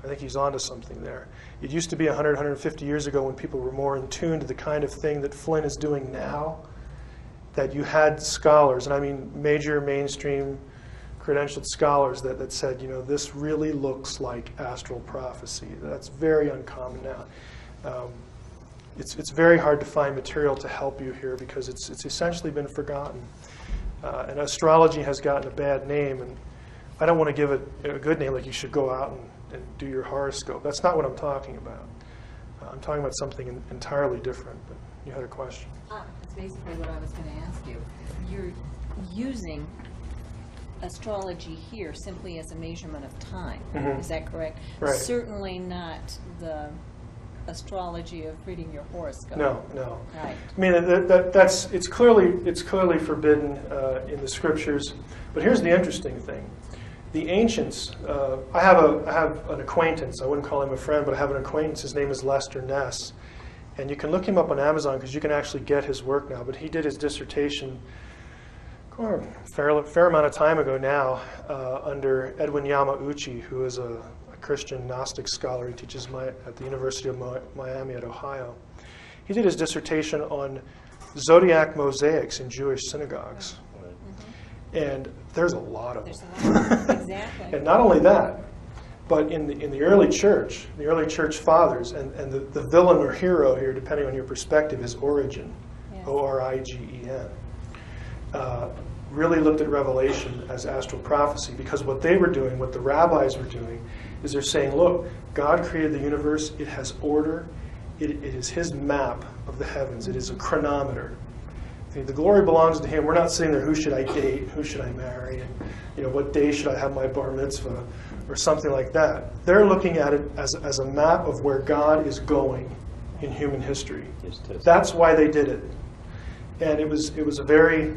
I think he's onto something there. It used to be 100, 150 years ago when people were more in tune to the kind of thing that Flynn is doing now, that you had scholars, and I mean major mainstream credentialed scholars that said, this really looks like astral prophecy. That's very uncommon now. It's very hard to find material to help you here because it's essentially been forgotten. And astrology has gotten a bad name, and I don't want to give it a good name, like you should go out and do your horoscope. That's not what I'm talking about. I'm talking about something entirely different, but you had a question. That's basically what I was going to ask you. You're using astrology here simply as a measurement of time. Mm-hmm. Is that correct? Right. Certainly not the astrology of reading your horoscope. No. Right. I mean, it's clearly forbidden in the scriptures. But here's the interesting thing: the ancients. I have an acquaintance. I wouldn't call him a friend, but I have an acquaintance. His name is Lester Ness, and you can look him up on Amazon because you can actually get his work now. But he did his dissertation a fair amount of time ago now under Edwin Yamauchi, who is a Christian Gnostic scholar. He teaches at the University of Miami at Ohio. He did his dissertation on zodiac mosaics in Jewish synagogues. Mm-hmm. And there's a lot of them. Exactly. And not only that, but in the early church, the early church fathers, and the villain or hero here, depending on your perspective, is Origen, yes. Origen. Really looked at Revelation as astral prophecy, because what they were doing, what the rabbis were doing, is they're saying, look, God created the universe, it has order, it is his map of the heavens, it is a chronometer. The glory belongs to him. We're not sitting there, who should I date, who should I marry, and what day should I have my bar mitzvah, or something like that. They're looking at it as a map of where God is going in human history. That's why they did it. And it was a very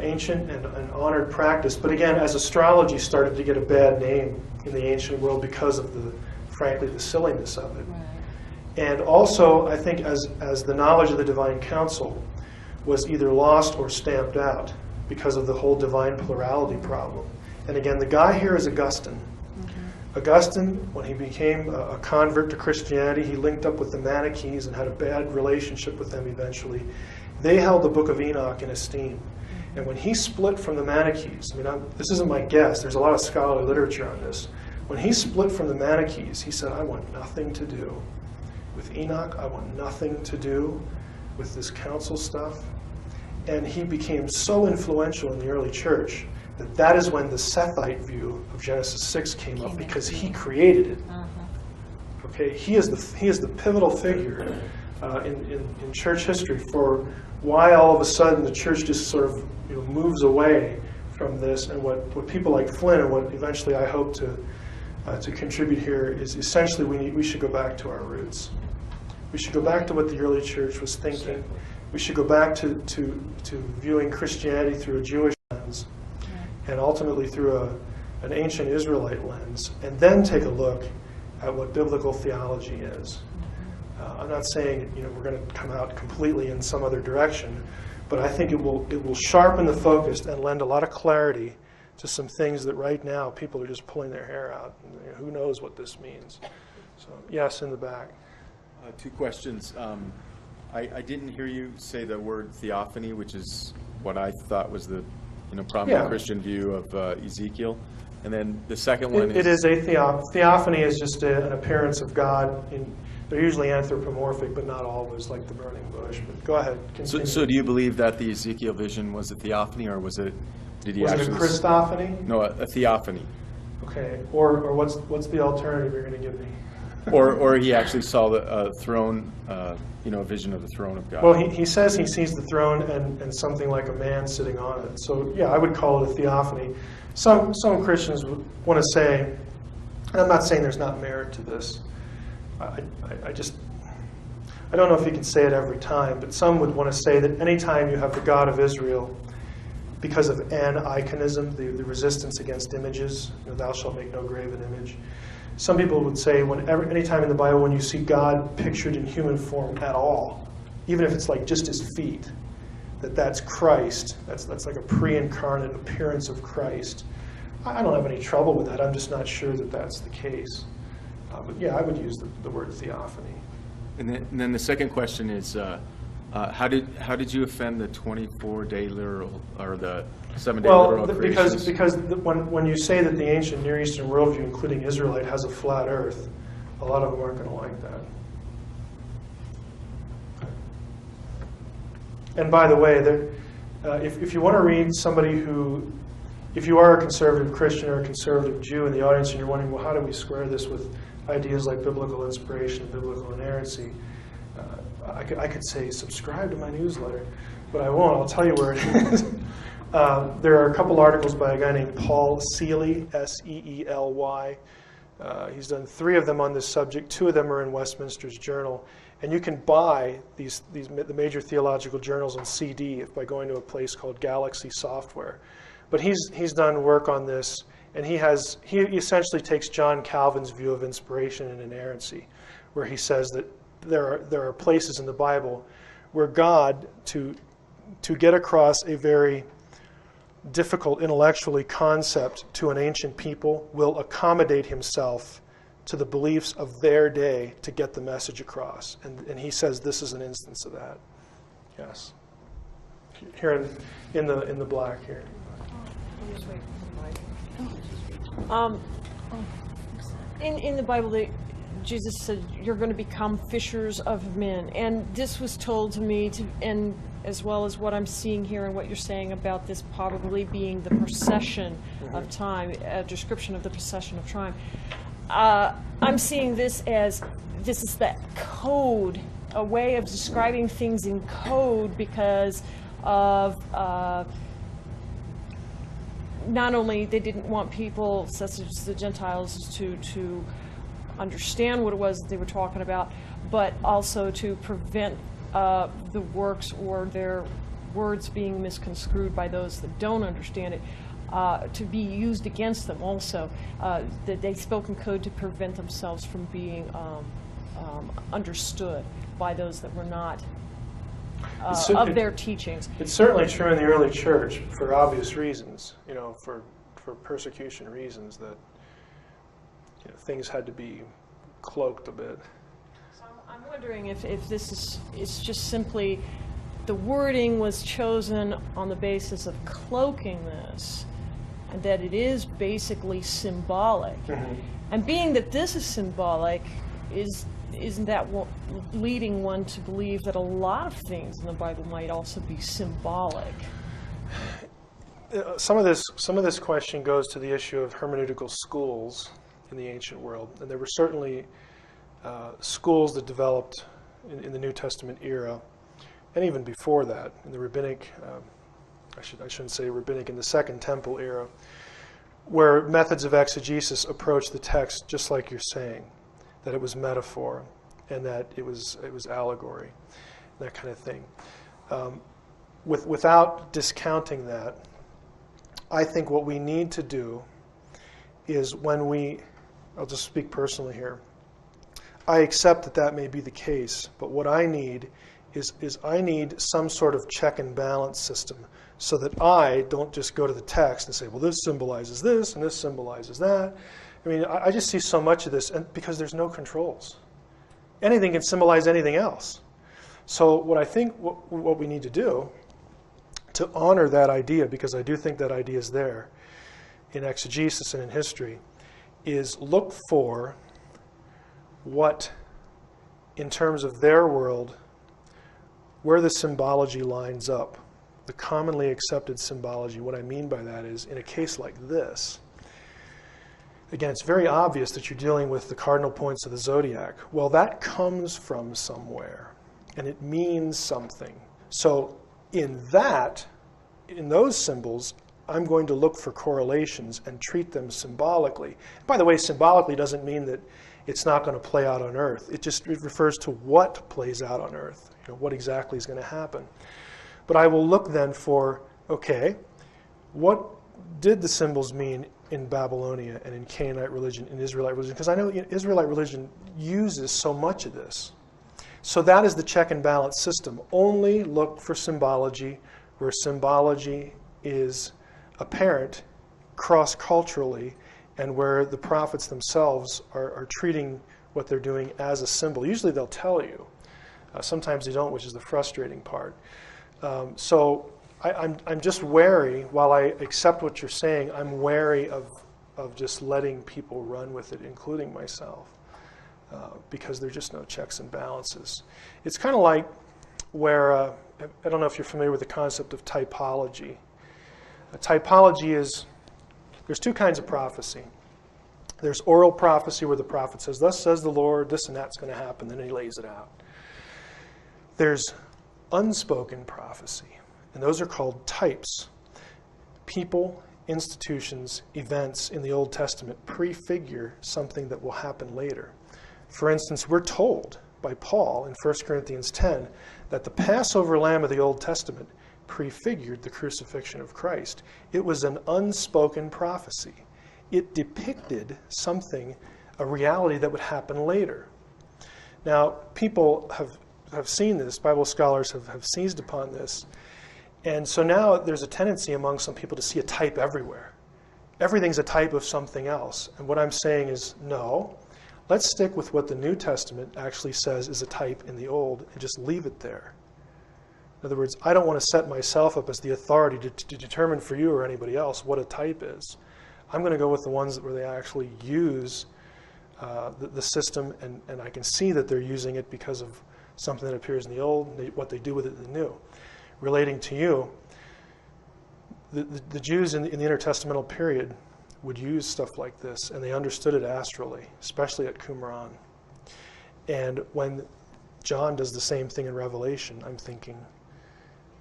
ancient and honored practice. But again, as astrology started to get a bad name in the ancient world because of frankly, the silliness of it. Right. And also, I think as the knowledge of the divine council was either lost or stamped out because of the whole divine plurality problem. And again, the guy here is Augustine. Mm-hmm. Augustine, when he became a convert to Christianity, he linked up with the Manichees and had a bad relationship with them eventually. They held the Book of Enoch in esteem. And when he split from the Manichees, this isn't my guess, there's a lot of scholarly literature on this. When he split from the Manichees, he said, I want nothing to do with Enoch, I want nothing to do with this council stuff. And he became so influential in the early church that is when the Sethite view of Genesis 6 came up, because he created it. Uh-huh. Okay, he is the pivotal figure in church history for why all of a sudden the church just sort of moves away from this, and what people like Flynn and what eventually I hope to contribute here is essentially we should go back to our roots. We should go back to what the early church was thinking. We should go back to viewing Christianity through a Jewish lens and ultimately through an ancient Israelite lens, and then take a look at what biblical theology is. I'm not saying we're going to come out completely in some other direction, but I think it will sharpen the focus and lend a lot of clarity to some things that right now people are just pulling their hair out. Who knows what this means? So yes, in the back. Two questions. I didn't hear you say the word theophany, which is what I thought was the prominent Christian view of Ezekiel. And then the second one it is a theophany is just an appearance of God. They're usually anthropomorphic, but not always, like the burning bush. But go ahead. So do you believe that the Ezekiel vision was a theophany, or was it? Did he actually? Was it a Christophany? No, a theophany. Okay. Or what's the alternative you're going to give me? or he actually saw the throne, a vision of the throne of God. Well, he says he sees the throne and something like a man sitting on it. So yeah, I would call it a theophany. Some Christians want to say, and I'm not saying there's not merit to this. I don't know if you can say it every time, but some would want to say that anytime you have the God of Israel, because of aniconism, the resistance against images, thou shalt make no graven image. Some people would say anytime in the Bible when you see God pictured in human form at all, even if it's like just his feet, that's Christ. That's like a pre-incarnate appearance of Christ. I don't have any trouble with that. I'm just not sure that that's the case. But yeah, I would use the word theophany. And then the second question is, how did you offend the 24-day literal or the 7-day literal creations? Because when you say that the ancient Near Eastern worldview, including Israelite, has a flat Earth, a lot of them aren't going to like that. And by the way, if you want to read somebody who, if you are a conservative Christian or a conservative Jew in the audience and you're wondering, well, how do we square this with ideas like biblical inspiration and biblical inerrancy, I could say subscribe to my newsletter, but I won't. I'll tell you where it is. There are a couple articles by a guy named Paul Seeley, S-E-E-L-Y. He's done 3 of them on this subject. 2 of them are in Westminster's Journal. And you can buy the major theological journals on CD by going to a place called Galaxy Software. But he's done work on this, and he essentially takes John Calvin's view of inspiration and inerrancy, where he says that there are places in the Bible where God, to get across a very difficult intellectually concept to an ancient people, will accommodate himself to the beliefs of their day to get the message across. And he says this is an instance of that. Yes. Here in the black here. In the Bible, Jesus said, you're going to become fishers of men. And this was told to me, and as well as what I'm seeing here and what you're saying about this probably being the procession of time, a description of the procession of time. I'm seeing this as, this is that code, a way of describing things in code because of not only they didn't want people, such as the Gentiles, to understand what it was that they were talking about, but also to prevent the works or their words being misconstrued by those that don't understand it, to be used against them also. That they spoke in code to prevent themselves from being understood by those that were not of their teachings. It's certainly true in the early church for obvious reasons, for persecution reasons, that things had to be cloaked a bit. So I'm wondering if this is just simply the wording was chosen on the basis of cloaking this, and that it is basically symbolic. And being that this is symbolic, isn't that leading one to believe that a lot of things in the Bible might also be symbolic? Some of this question goes to the issue of hermeneutical schools in the ancient world, and there were certainly schools that developed in the New Testament era, and even before that, in the rabbinic, I shouldn't say rabbinic, in the Second Temple era, where methods of exegesis approach the text just like you're saying, that it was metaphor. and that it was allegory, that kind of thing. Without discounting that, I think what we need to do is I'll just speak personally here. I accept that that may be the case, but what I need is I need some sort of check and balance system so that I don't just go to the text and say, well, this symbolizes this and this symbolizes that. I mean, I just see so much of this, and because there's no controls. Anything can symbolize anything else. So what I think what we need to do to honor that idea, because I do think that idea is there in exegesis and in history, is look for what, in terms of their world, where the symbology lines up, the commonly accepted symbology. What I mean by that is, in a case like this, again, it's very obvious that you're dealing with the cardinal points of the zodiac. Well, that comes from somewhere, and it means something. So in those symbols, I'm going to look for correlations and treat them symbolically. By the way, symbolically doesn't mean that it's not going to play out on Earth. It refers to what plays out on Earth, what exactly is going to happen. But I will look then for, okay, what did the symbols mean in Babylonia and in Canaanite religion, in Israelite religion? Because I know Israelite religion uses so much of this. So that is the check and balance system. Only look for symbology where symbology is apparent cross-culturally and where the prophets themselves are treating what they're doing as a symbol. Usually they'll tell you. Sometimes they don't, which is the frustrating part. So I'm just wary, while I accept what you're saying, I'm wary of just letting people run with it, including myself, because there are just no checks and balances. It's kind of like where, I don't know if you're familiar with the concept of typology. A typology is, there's two kinds of prophecy. There's oral prophecy where the prophet says, thus says the Lord, this and that's going to happen, then he lays it out. There's unspoken prophecy, and those are called types. People, institutions, events in the Old Testament prefigure something that will happen later. For instance, we're told by Paul in 1 Corinthians 10 that the Passover lamb of the Old Testament prefigured the crucifixion of Christ. It was an unspoken prophecy. It depicted something, a reality that would happen later. Now, people have seen this, Bible scholars have seized upon this, and so now there's a tendency among some people to see a type everywhere. Everything's a type of something else. And what I'm saying is, no, let's stick with what the New Testament actually says is a type in the Old and just leave it there. In other words, I don't want to set myself up as the authority to determine for you or anybody else what a type is. I'm going to go with the ones where they actually use the system, and I can see that they're using it because of something that appears in the Old, what they do with it in the New. Relating to you, the Jews in the intertestamental period would use stuff like this, and they understood it astrally, especially at Qumran. And when John does the same thing in Revelation, I'm thinking,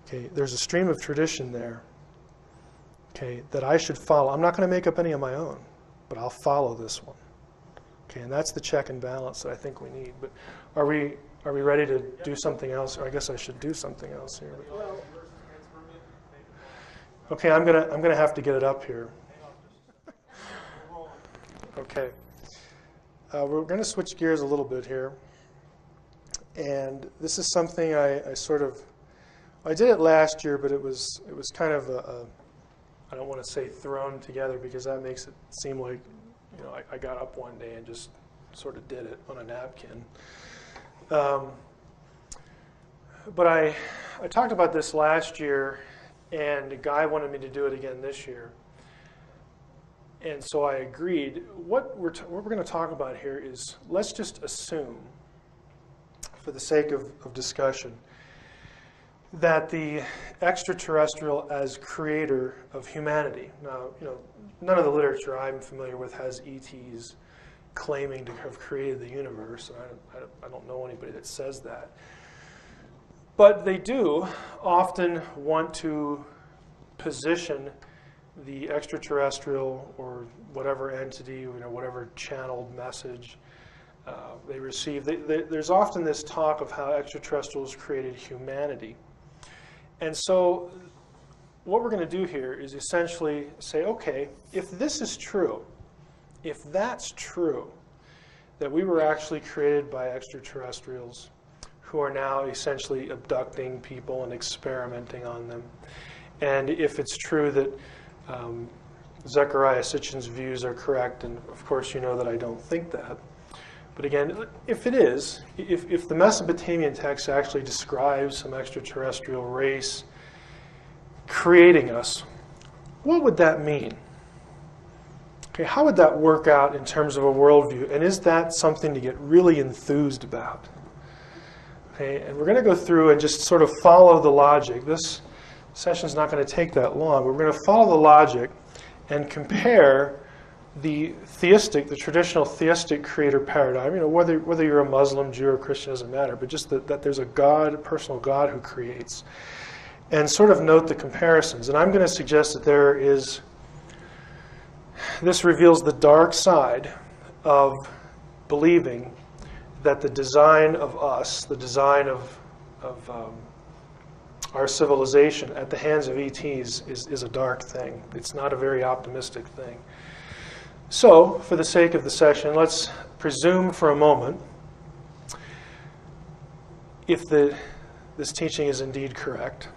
okay, there's a stream of tradition there, okay, that I should follow. I'm not going to make up any of my own, but I'll follow this one. Okay, and that's the check and balance that I think we need. But are we ready to do something else? Or I guess I should do something else here. Okay, I'm gonna have to get it up here. Okay, we're going to switch gears a little bit here, and this is something I did it last year, but it was kind of I don't want to say thrown together because that makes it seem like I got up one day and just sort of did it on a napkin. But I talked about this last year, and a guy wanted me to do it again this year. And so I agreed. What we're going to talk about here is, let's just assume, for the sake of discussion, that the extraterrestrial as creator of humanity. Now, none of the literature I'm familiar with has ETs claiming to have created the universe. I don't know anybody that says that. But they do often want to position the extraterrestrial or whatever entity, whatever channeled message They receive. There's often this talk of how extraterrestrials created humanity, and so what we're going to do here is essentially say, okay, if this is true, if that's true, that we were actually created by extraterrestrials who are now essentially abducting people and experimenting on them, and if it's true that Zecharia Sitchin's views are correct, and of course you know that I don't think that. But again, if it is, if the Mesopotamian text actually describes some extraterrestrial race creating us, what would that mean? Okay, how would that work out in terms of a worldview? And is that something to get really enthused about? Okay, and we're going to go through and just sort of follow the logic. This session's not going to take that long. We're going to follow the logic and compare the traditional theistic creator paradigm, whether you're a Muslim, Jew, or Christian doesn't matter, but just that there's a God, a personal God who creates, and sort of note the comparisons. And I'm going to suggest that this reveals the dark side of believing that the design of us, the design of our civilization at the hands of ETs is a dark thing. It's not a very optimistic thing. So, for the sake of the session, let's presume for a moment, if this teaching is indeed correct,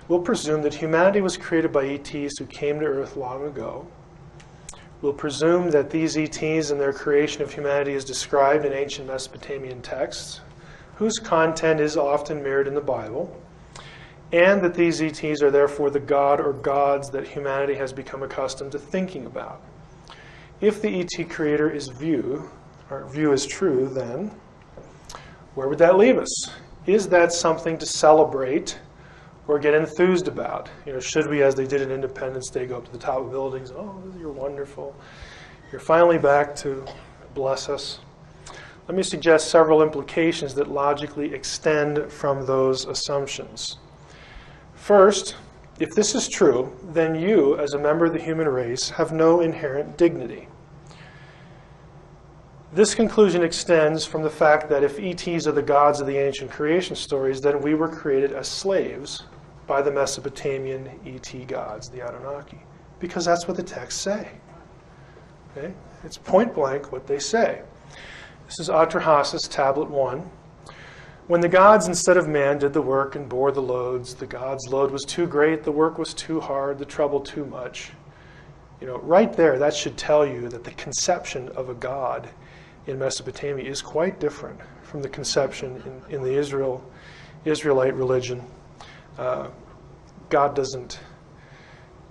we'll presume that humanity was created by ETs who came to Earth long ago. We'll presume that these ETs and their creation of humanity is described in ancient Mesopotamian texts, whose content is often mirrored in the Bible, and that these ETs are therefore the God or gods that humanity has become accustomed to thinking about. If the ET creator view is true, then where would that leave us? Is that something to celebrate or get enthused about? Should we, as they did in Independence Day, go up to the top of buildings? Oh, you're wonderful. You're finally back to bless us. Let me suggest several implications that logically extend from those assumptions. First, if this is true, then you, as a member of the human race, have no inherent dignity. This conclusion extends from the fact that if ETs are the gods of the ancient creation stories, then we were created as slaves by the Mesopotamian ET gods, the Anunnaki, because that's what the texts say. Okay? It's point blank what they say. This is Atrahasis, Tablet 1. When the gods, instead of man, did the work and bore the loads, the gods' load was too great, the work was too hard, the trouble too much. Right there, that should tell you that the conception of a god in Mesopotamia is quite different from the conception in the Israelite religion. God doesn't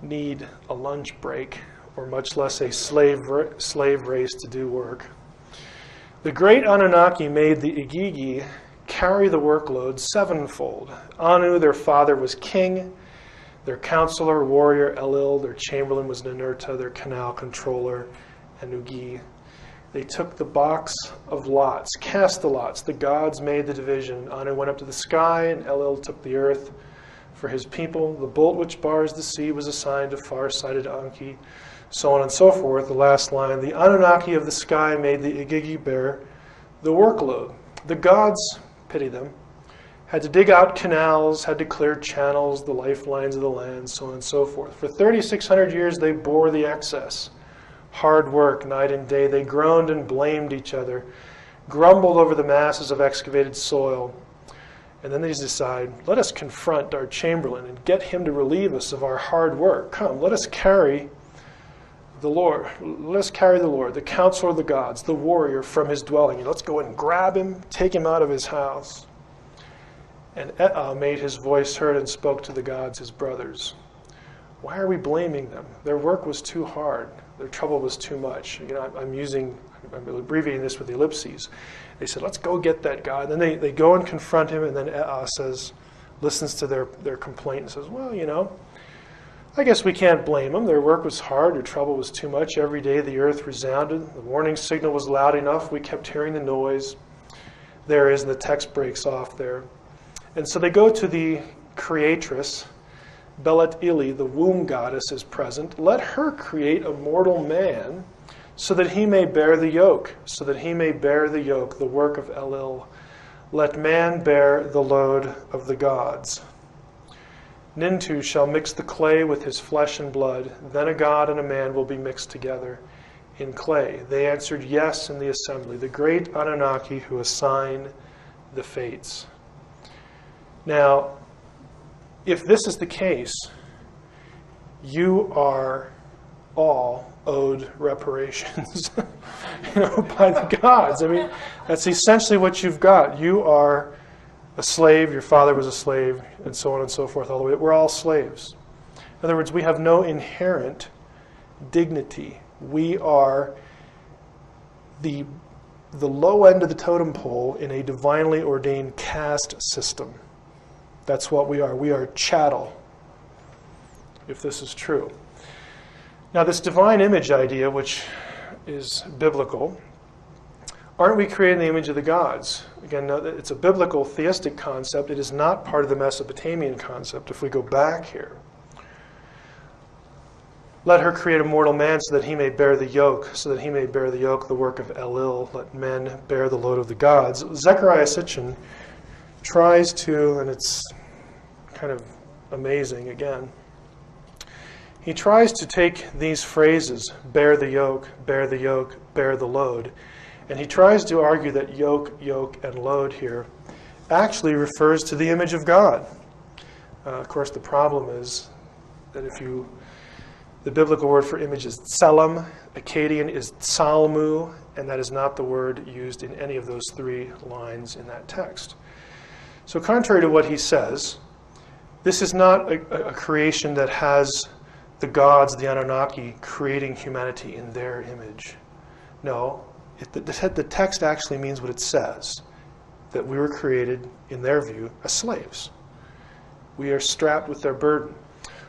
need a lunch break, or much less a slave race to do work. The great Anunnaki made the Igigi carry the workload sevenfold. Anu, their father, was king. Their counselor, warrior, Elil. Their chamberlain was Ninurta. Their canal controller, Anugi. They took the box of lots, cast the lots. The gods made the division. Anu went up to the sky, and Elil took the earth for his people. The bolt which bars the sea was assigned to far-sighted Anki, so on and so forth. The last line, the Anunnaki of the sky made the Igigi bear the workload. The gods, pity them, had to dig out canals, had to clear channels, the lifelines of the land, so on and so forth. For 3,600 years they bore the excess. Hard work, night and day. They groaned and blamed each other, grumbled over the masses of excavated soil. And then they decide, let us confront our chamberlain and get him to relieve us of our hard work. Come, let us carry the Lord. Let us carry the Lord, the counselor of the gods, the warrior, from his dwelling. Let's go and grab him, take him out of his house. And made his voice heard and spoke to the gods, his brothers. Why are we blaming them? Their work was too hard. Their trouble was too much. I'm abbreviating this with ellipses. They said, let's go get that God. And then they go and confront him, and then listens to their complaint and says, well, I guess we can't blame them. Their work was hard. Their trouble was too much. Every day the earth resounded. The warning signal was loud enough. We kept hearing the noise. There is, and the text breaks off there. And so they go to the creatress. Belet Ili, the womb goddess, is present. Let her create a mortal man so that he may bear the yoke, so that he may bear the yoke, the work of Elil. Let man bear the load of the gods. Nintu shall mix the clay with his flesh and blood. Then a god and a man will be mixed together in clay. They answered yes in the assembly, the great Anunnaki who assign the fates. Now, if this is the case, you are all owed reparations by the gods. I mean, that's essentially what you've got. You are a slave, your father was a slave, and so on and so forth, all the way. We're all slaves. In other words, we have no inherent dignity. We are the low end of the totem pole in a divinely ordained caste system. That's what we are. We are chattel, if this is true. Now, this divine image idea, which is biblical, aren't we created in the image of the gods? Again, it's a biblical theistic concept. It is not part of the Mesopotamian concept. If we go back here, let her create a mortal man so that he may bear the yoke, the work of Elil. Let men bear the load of the gods. Zecharia Sitchin tries to, and it's kind of amazing again, he tries to take these phrases, bear the yoke, bear the load, and he tries to argue that yoke, and load here actually refers to the image of God. Of course, the problem is that the biblical word for image is tselem, Akkadian is tsalmu, and that is not the word used in any of those three lines in that text. So contrary to what he says, this is not a creation that has the gods, the Anunnaki, creating humanity in their image. No, the text actually means what it says, that we were created, in their view, as slaves. We are strapped with their burden.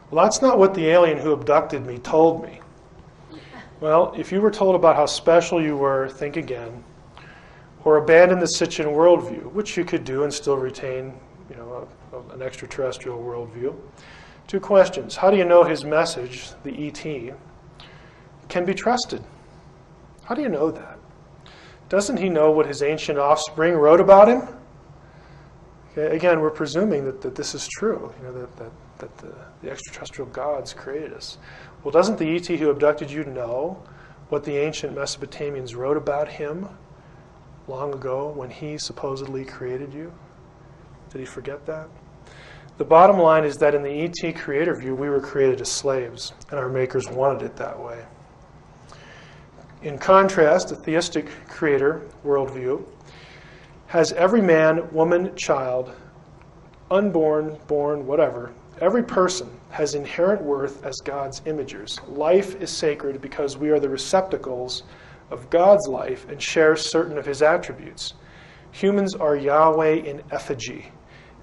Well, that's not what the alien who abducted me told me. Well, if you were told about how special you were, think again. Or abandon the Sitchin worldview, which you could do and still retain, an extraterrestrial worldview. 2 questions. How do you know his message, the ET, can be trusted? How do you know that? Doesn't he know what his ancient offspring wrote about him? Okay, again, we're presuming that this is true, that the extraterrestrial gods created us. Well, doesn't the ET who abducted you know what the ancient Mesopotamians wrote about him long ago when he supposedly created you? Did he forget that? The bottom line is that in the ET creator view, we were created as slaves, and our makers wanted it that way. In contrast, the theistic creator worldview has every man, woman, child, unborn, born, whatever, every person has inherent worth as God's imagers. Life is sacred because we are the receptacles of God's life and share certain of his attributes. Humans are Yahweh in effigy.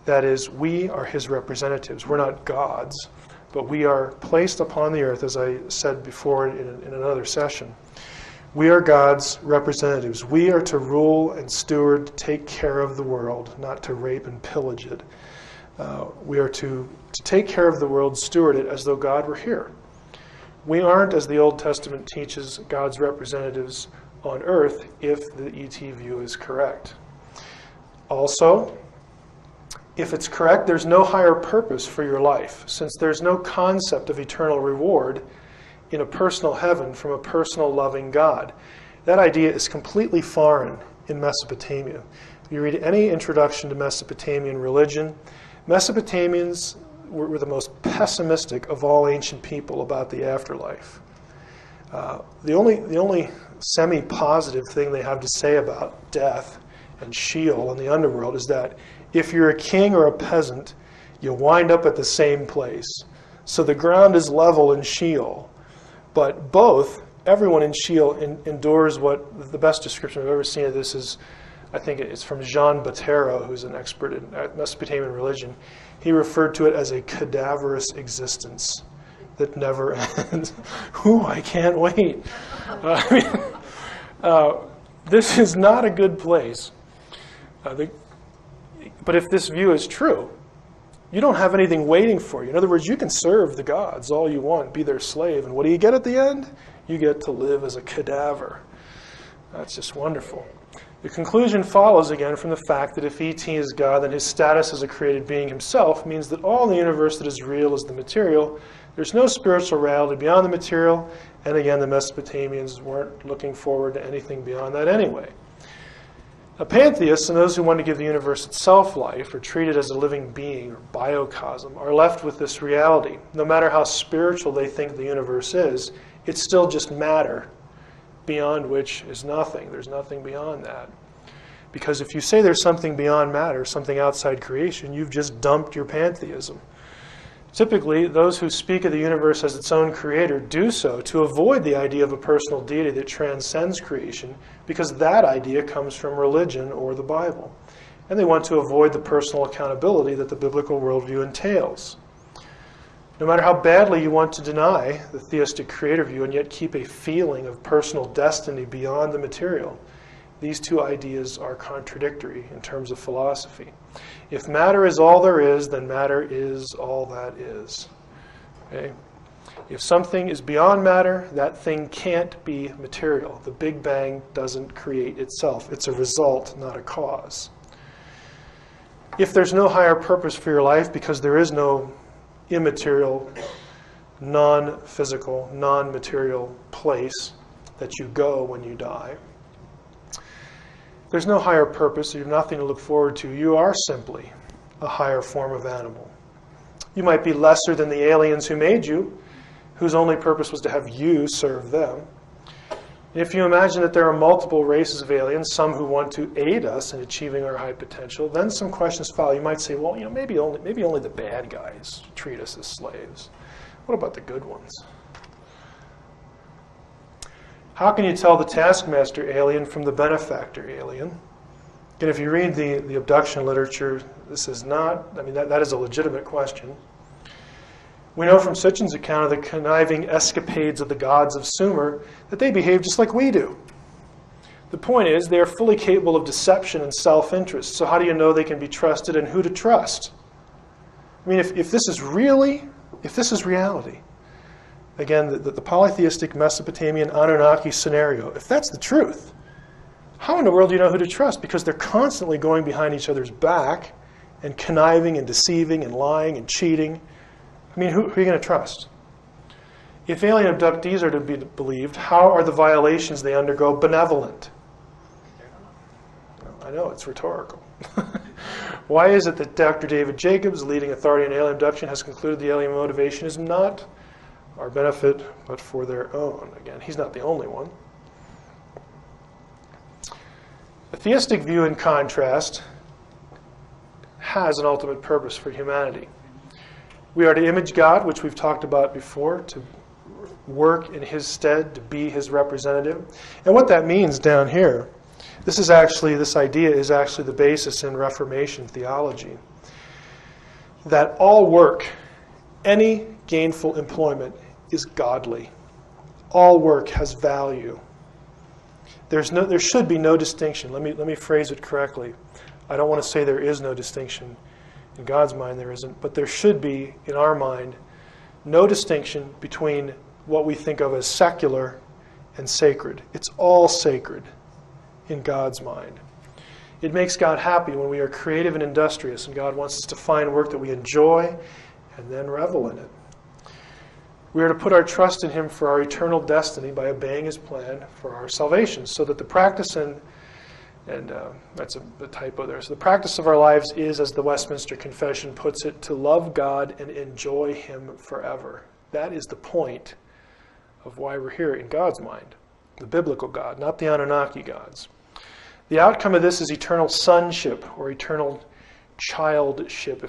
That is, we are his representatives. We're not gods, but we are placed upon the earth, as I said before in another session. We are God's representatives. We are to rule and steward, take care of the world, not to rape and pillage it. We are to take care of the world, steward it as though God were here. We aren't, as the Old Testament teaches, God's representatives on earth if the ET view is correct. Also, if it's correct, there's no higher purpose for your life, since there's no concept of eternal reward in a personal heaven from a personal loving God. That idea is completely foreign in Mesopotamia. If you read any introduction to Mesopotamian religion, Mesopotamians were the most pessimistic of all ancient people about the afterlife. The only semi-positive thing they have to say about death and Sheol and the underworld is that if you're a king or a peasant, you wind up at the same place. So the ground is level in Sheol. But everyone in Sheol endures what the best description I've ever seen of this is, I think it's from Jean Bottero, who's an expert in Mesopotamian religion. He referred to it as a cadaverous existence that never ends. Ooh, I can't wait. This is not a good place. But if this view is true, you don't have anything waiting for you. In other words, you can serve the gods all you want, be their slave, and what do you get at the end? You get to live as a cadaver. That's just wonderful. The conclusion follows again from the fact that if ET is God, then his status as a created being himself means that all in the universe that is real is the material. There's no spiritual reality beyond the material, and again, the Mesopotamians weren't looking forward to anything beyond that anyway. Now, pantheists and those who want to give the universe itself life or treat it as a living being or biocosm are left with this reality. No matter how spiritual they think the universe is, it's still just matter, beyond which is nothing. There's nothing beyond that. Because if you say there's something beyond matter, something outside creation, you've just dumped your pantheism. Typically, those who speak of the universe as its own creator do so to avoid the idea of a personal deity that transcends creation, because that idea comes from religion or the Bible. And they want to avoid the personal accountability that the biblical worldview entails. No matter how badly you want to deny the theistic creator view and yet keep a feeling of personal destiny beyond the material, these two ideas are contradictory in terms of philosophy. If matter is all there is, then matter is all that is. Okay? If something is beyond matter, that thing can't be material. The Big Bang doesn't create itself. It's a result, not a cause. If there's no higher purpose for your life because there is no immaterial, non-physical, non-material place that you go when you die, there's no higher purpose, you have nothing to look forward to. You are simply a higher form of animal. You might be lesser than the aliens who made you, whose only purpose was to have you serve them. And if you imagine that there are multiple races of aliens, some who want to aid us in achieving our high potential, then some questions follow. You might say, well, maybe only the bad guys treat us as slaves. What about the good ones? How can you tell the taskmaster alien from the benefactor alien? And if you read the abduction literature, this is not, that is a legitimate question. We know from Sitchin's account of the conniving escapades of the gods of Sumer that they behave just like we do. The point is, they are fully capable of deception and self-interest. So how do you know they can be trusted and who to trust? If this is reality, again, the polytheistic Mesopotamian Anunnaki scenario, if that's the truth, how in the world do you know who to trust? Because they're constantly going behind each other's back and conniving and deceiving and lying and cheating. Who are you going to trust? If alien abductees are to be believed, how are the violations they undergo benevolent? I know, it's rhetorical. Why is it that Dr. David Jacobs, leading authority on alien abduction, has concluded the alien motivation is not our benefit, but for their own? Again, he's not the only one. The theistic view, in contrast, has an ultimate purpose for humanity. We are to image God, which we've talked about before, to work in his stead, to be his representative. And what that means down here, this idea is actually the basis in Reformation theology, that all work, any gainful employment, is godly. All work has value. There should be no distinction. Let me phrase it correctly. I don't want to say there is no distinction. In God's mind, there isn't. But there should be, in our mind, no distinction between what we think of as secular and sacred. It's all sacred in God's mind. It makes God happy when we are creative and industrious, and God wants us to find work that we enjoy and then revel in it. We are to put our trust in him for our eternal destiny by obeying his plan for our salvation, so that the practice and that's a typo there. So the practice of our lives is, as the Westminster Confession puts it, to love God and enjoy him forever. That is the point of why we're here in God's mind, the biblical God, not the Anunnaki gods. The outcome of this is eternal sonship or eternal childship,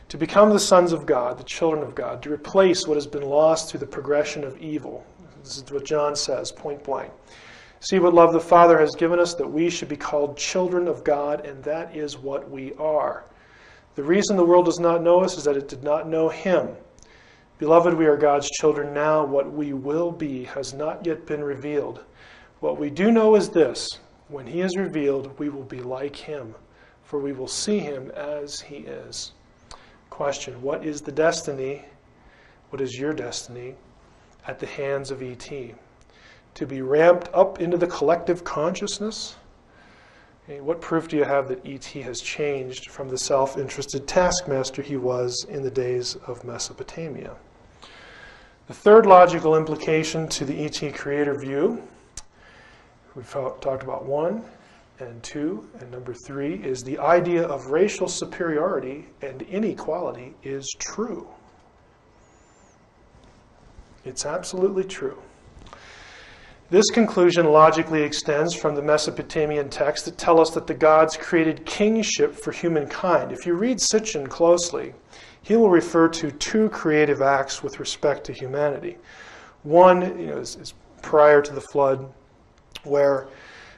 to become the sons of God, the children of God, to replace what has been lost through the progression of evil. This is what John says, point blank. See what love the Father has given us, that we should be called children of God, and that is what we are. The reason the world does not know us is that it did not know him. Beloved, we are God's children now. What we will be has not yet been revealed. What we do know is this: when he is revealed, we will be like him, for we will see him as he is. Question: what is the destiny? What is your destiny at the hands of E.T.? to be ramped up into the collective consciousness? Okay, what proof do you have that E.T. has changed from the self-interested taskmaster he was in the days of Mesopotamia? The third logical implication to the E.T. creator view, we've talked about 1 and 2, and number 3 is the idea of racial superiority and inequality is true. It's absolutely true. This conclusion logically extends from the Mesopotamian texts that tell us that the gods created kingship for humankind. If you read Sitchin closely, he will refer to 2 creative acts with respect to humanity. One, is prior to the flood, where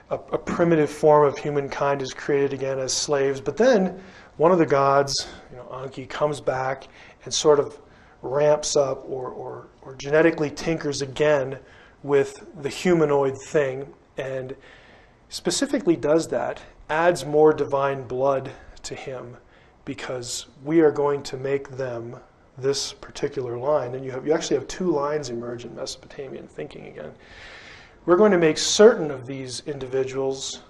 a primitive form of humankind is created again as slaves. But then one of the gods, Anki, comes back and sort of ramps up or genetically tinkers again with the humanoid thing, and specifically does that, adds more divine blood to him, because we are going to make them this particular line. And you actually have 2 lines emerge in Mesopotamian thinking again. We're going to make certain of these individuals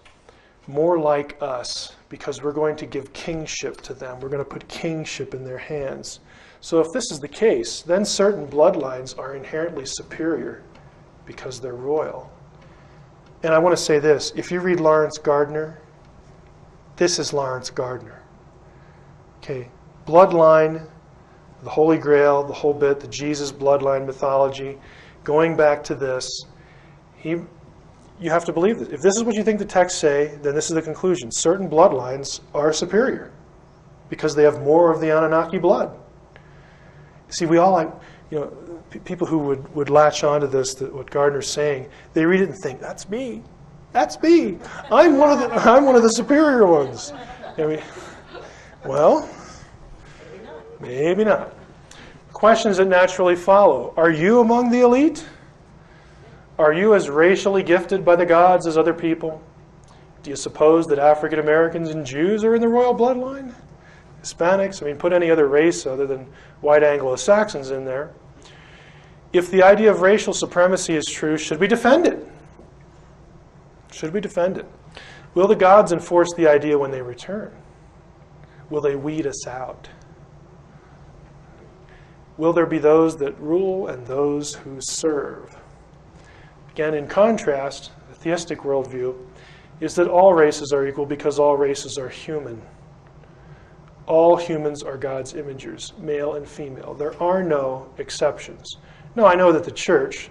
more like us, because we're going to give kingship to them. We're going to put kingship in their hands. So if this is the case, then certain bloodlines are inherently superior because they're royal. And I want to say this, if you read Lawrence Gardner, this is Lawrence Gardner. Okay, bloodline, the Holy Grail, the whole bit, the Jesus bloodline mythology, going back to this, you have to believe this. If this is what you think the texts say, then this is the conclusion. Certain bloodlines are superior because they have more of the Anunnaki blood. See, we all people who would latch onto this, what Gardner's saying, they read it and think, that's me. That's me. I'm one of the superior ones. Well, maybe not. Questions that naturally follow. Are you among the elite? Are you as racially gifted by the gods as other people? Do you suppose that African Americans and Jews are in the royal bloodline? Hispanics, put any other race other than white Anglo-Saxons in there. If the idea of racial supremacy is true, should we defend it? Should we defend it? Will the gods enforce the idea when they return? Will they weed us out? Will there be those that rule and those who serve? Again, in contrast, the theistic worldview is that all races are equal because all races are human. All humans are God's imagers, male and female. There are no exceptions. Now, I know that the church,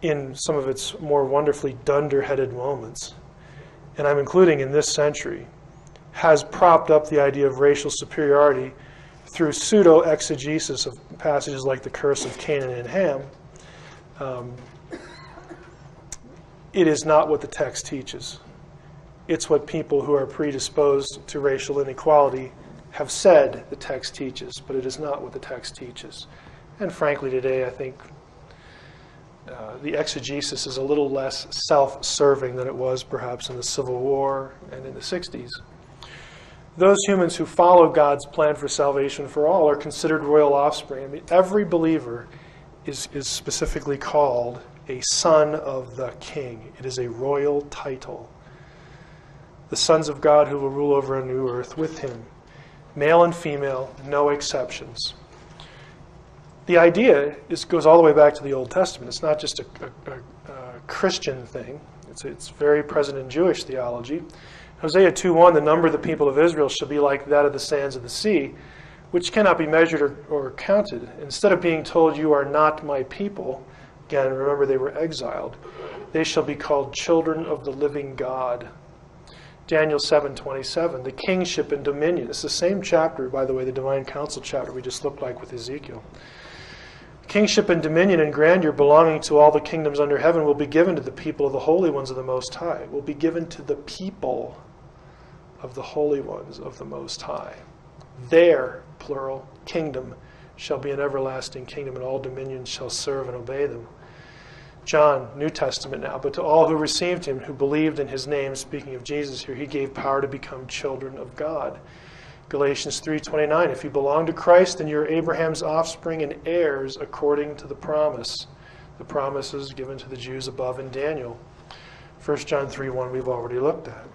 in some of its more wonderfully dunder-headed moments, and I'm including in this century, has propped up the idea of racial superiority through pseudo-exegesis of passages like the curse of Canaan and Ham. It is not what the text teaches. It's what people who are predisposed to racial inequality have said the text teaches, but it is not what the text teaches. And frankly, today, I think the exegesis is a little less self-serving than it was perhaps in the Civil War and in the 60s. Those humans who follow God's plan for salvation for all are considered royal offspring. Every believer is specifically called a son of the king. It is a royal title. The sons of God who will rule over a new earth with him. Male and female, no exceptions. The idea goes all the way back to the Old Testament. It's not just a Christian thing. It's very present in Jewish theology. Hosea 2:1, the number of the people of Israel shall be like that of the sands of the sea, which cannot be measured or counted. Instead of being told, you are not my people, again, remember they were exiled, they shall be called children of the living God. Daniel 7:27, the kingship and dominion. It's the same chapter, by the way, the divine council chapter we just looked like with Ezekiel. Kingship and dominion and grandeur belonging to all the kingdoms under heaven will be given to the people of the holy ones of the Most High. Will be given to the people of the holy ones of the Most High. Their, plural, kingdom shall be an everlasting kingdom, and all dominions shall serve and obey them. John, New Testament now, but to all who received him, who believed in his name, speaking of Jesus here, he gave power to become children of God. Galatians 3:29, if you belong to Christ, then you're Abraham's offspring and heirs according to the promise. the promises given to the Jews above in Daniel. 1 John 3:1 we've already looked at.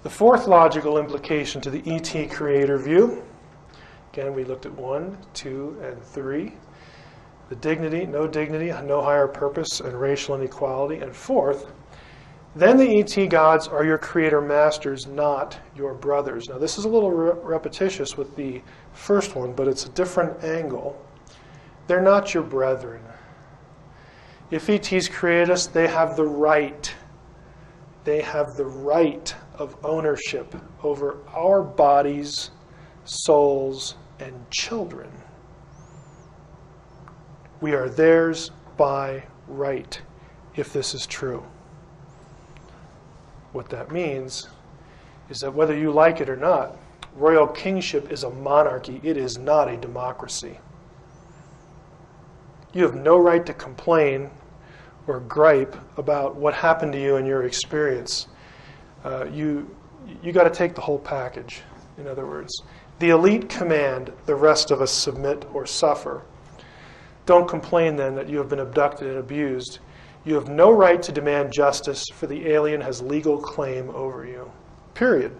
The fourth logical implication to the ET creator view, again we looked at 1, 2, and 3. The dignity, no higher purpose, and racial inequality. And fourth, then the ET gods are your creator masters, not your brothers. Now this is a little repetitious with the first one, but it's a different angle. They're not your brethren. If ETs created us, they have the right. They have the right of ownership over our bodies, souls, and children. We are theirs by right, if this is true. What that means is that whether you like it or not, royal kingship is a monarchy. It is not a democracy. You have no right to complain or gripe about what happened to you in your experience. You got to take the whole package, in other words. The elite command, the rest of us submit or suffer. Don't complain then that you have been abducted and abused. You have no right to demand justice, for the alien has legal claim over you. Period.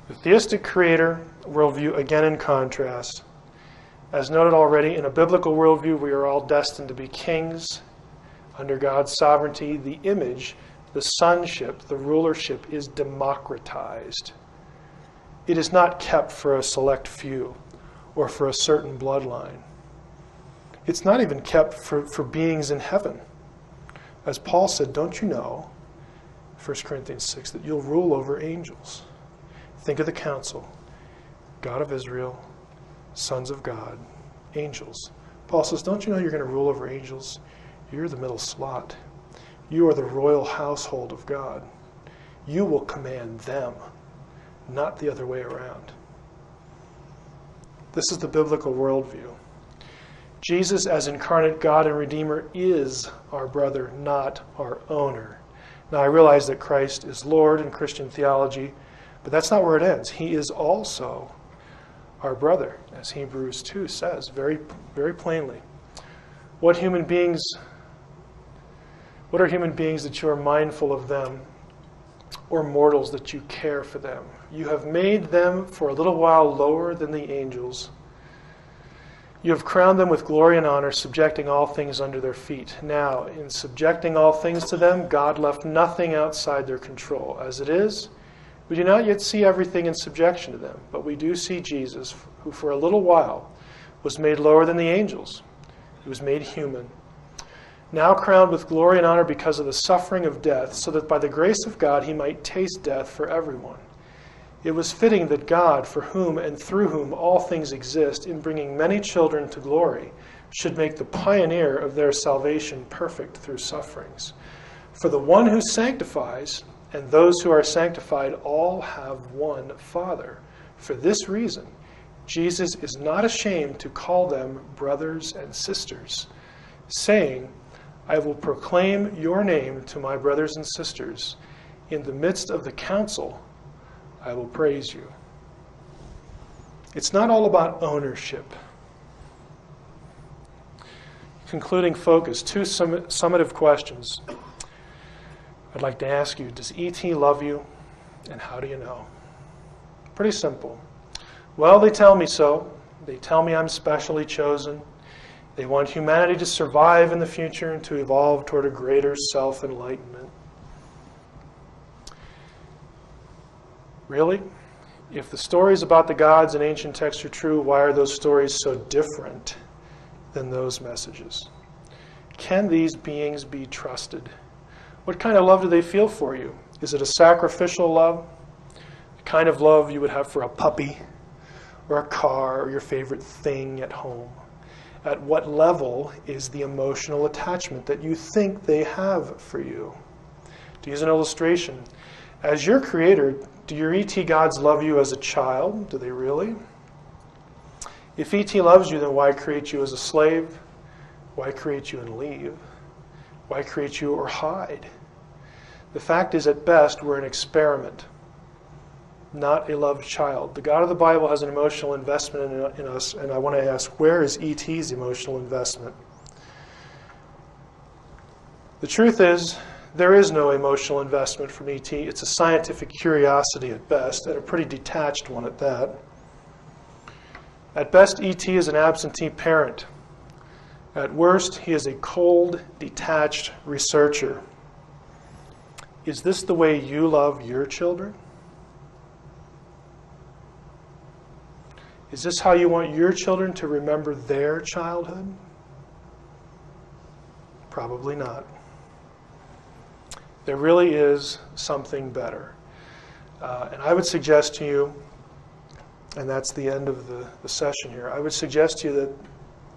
The theistic creator worldview, again in contrast. As noted already, in a biblical worldview, we are all destined to be kings under God's sovereignty. The image, the sonship, the rulership is democratized. It is not kept for a select few or for a certain bloodline. It's not even kept for beings in heaven. As Paul said, don't you know, 1 Corinthians 6, that you'll rule over angels? Think of the council. God of Israel, sons of God, angels. Paul says, don't you know you're going to rule over angels? You're the middle slot. You are the royal household of God. You will command them, not the other way around. This is the biblical worldview. Jesus, as incarnate God and Redeemer, is our brother, not our owner. Now, I realize that Christ is Lord in Christian theology, but that's not where it ends. He is also our brother, as Hebrews 2 says very, very plainly. What are human beings that you are mindful of them, or mortals that you care for them? You have made them for a little while lower than the angels. You have crowned them with glory and honor, subjecting all things under their feet. Now, in subjecting all things to them, God left nothing outside their control. As it is, we do not yet see everything in subjection to them, but we do see Jesus, who for a little while was made lower than the angels. He was made human. Now crowned with glory and honor because of the suffering of death, so that by the grace of God he might taste death for everyone. It was fitting that God, for whom and through whom all things exist, in bringing many children to glory, should make the pioneer of their salvation perfect through sufferings. For the one who sanctifies and those who are sanctified all have one Father. For this reason, Jesus is not ashamed to call them brothers and sisters, saying, I will proclaim your name to my brothers and sisters. In the midst of the council, I will praise you. It's not all about ownership. Concluding focus, two summative questions. I'd like to ask you, does E.T. love you? And how do you know? Pretty simple. Well, they tell me so. They tell me I'm specially chosen. They want humanity to survive in the future and to evolve toward a greater self-enlightenment. Really? If the stories about the gods in ancient texts are true, why are those stories so different than those messages? Can these beings be trusted? What kind of love do they feel for you? Is it a sacrificial love? The kind of love you would have for a puppy or a car or your favorite thing at home? At what level is the emotional attachment that you think they have for you? To use an illustration, as your creator, do your E.T. gods love you as a child? Do they really? If E.T. loves you, then why create you as a slave? Why create you and leave? Why create you or hide? The fact is, at best, we're an experiment. not a loved child. The God of the Bible has an emotional investment in us, and I want to ask, where is E.T.'s emotional investment? The truth is, there is no emotional investment from E.T. It's a scientific curiosity at best, and a pretty detached one at that. At best, E.T. is an absentee parent. At worst, he is a cold, detached researcher. Is this the way you love your children? Is this how you want your children to remember their childhood? Probably not. There really is something better. And I would suggest to you, and that's the end of the session here, I would suggest to you that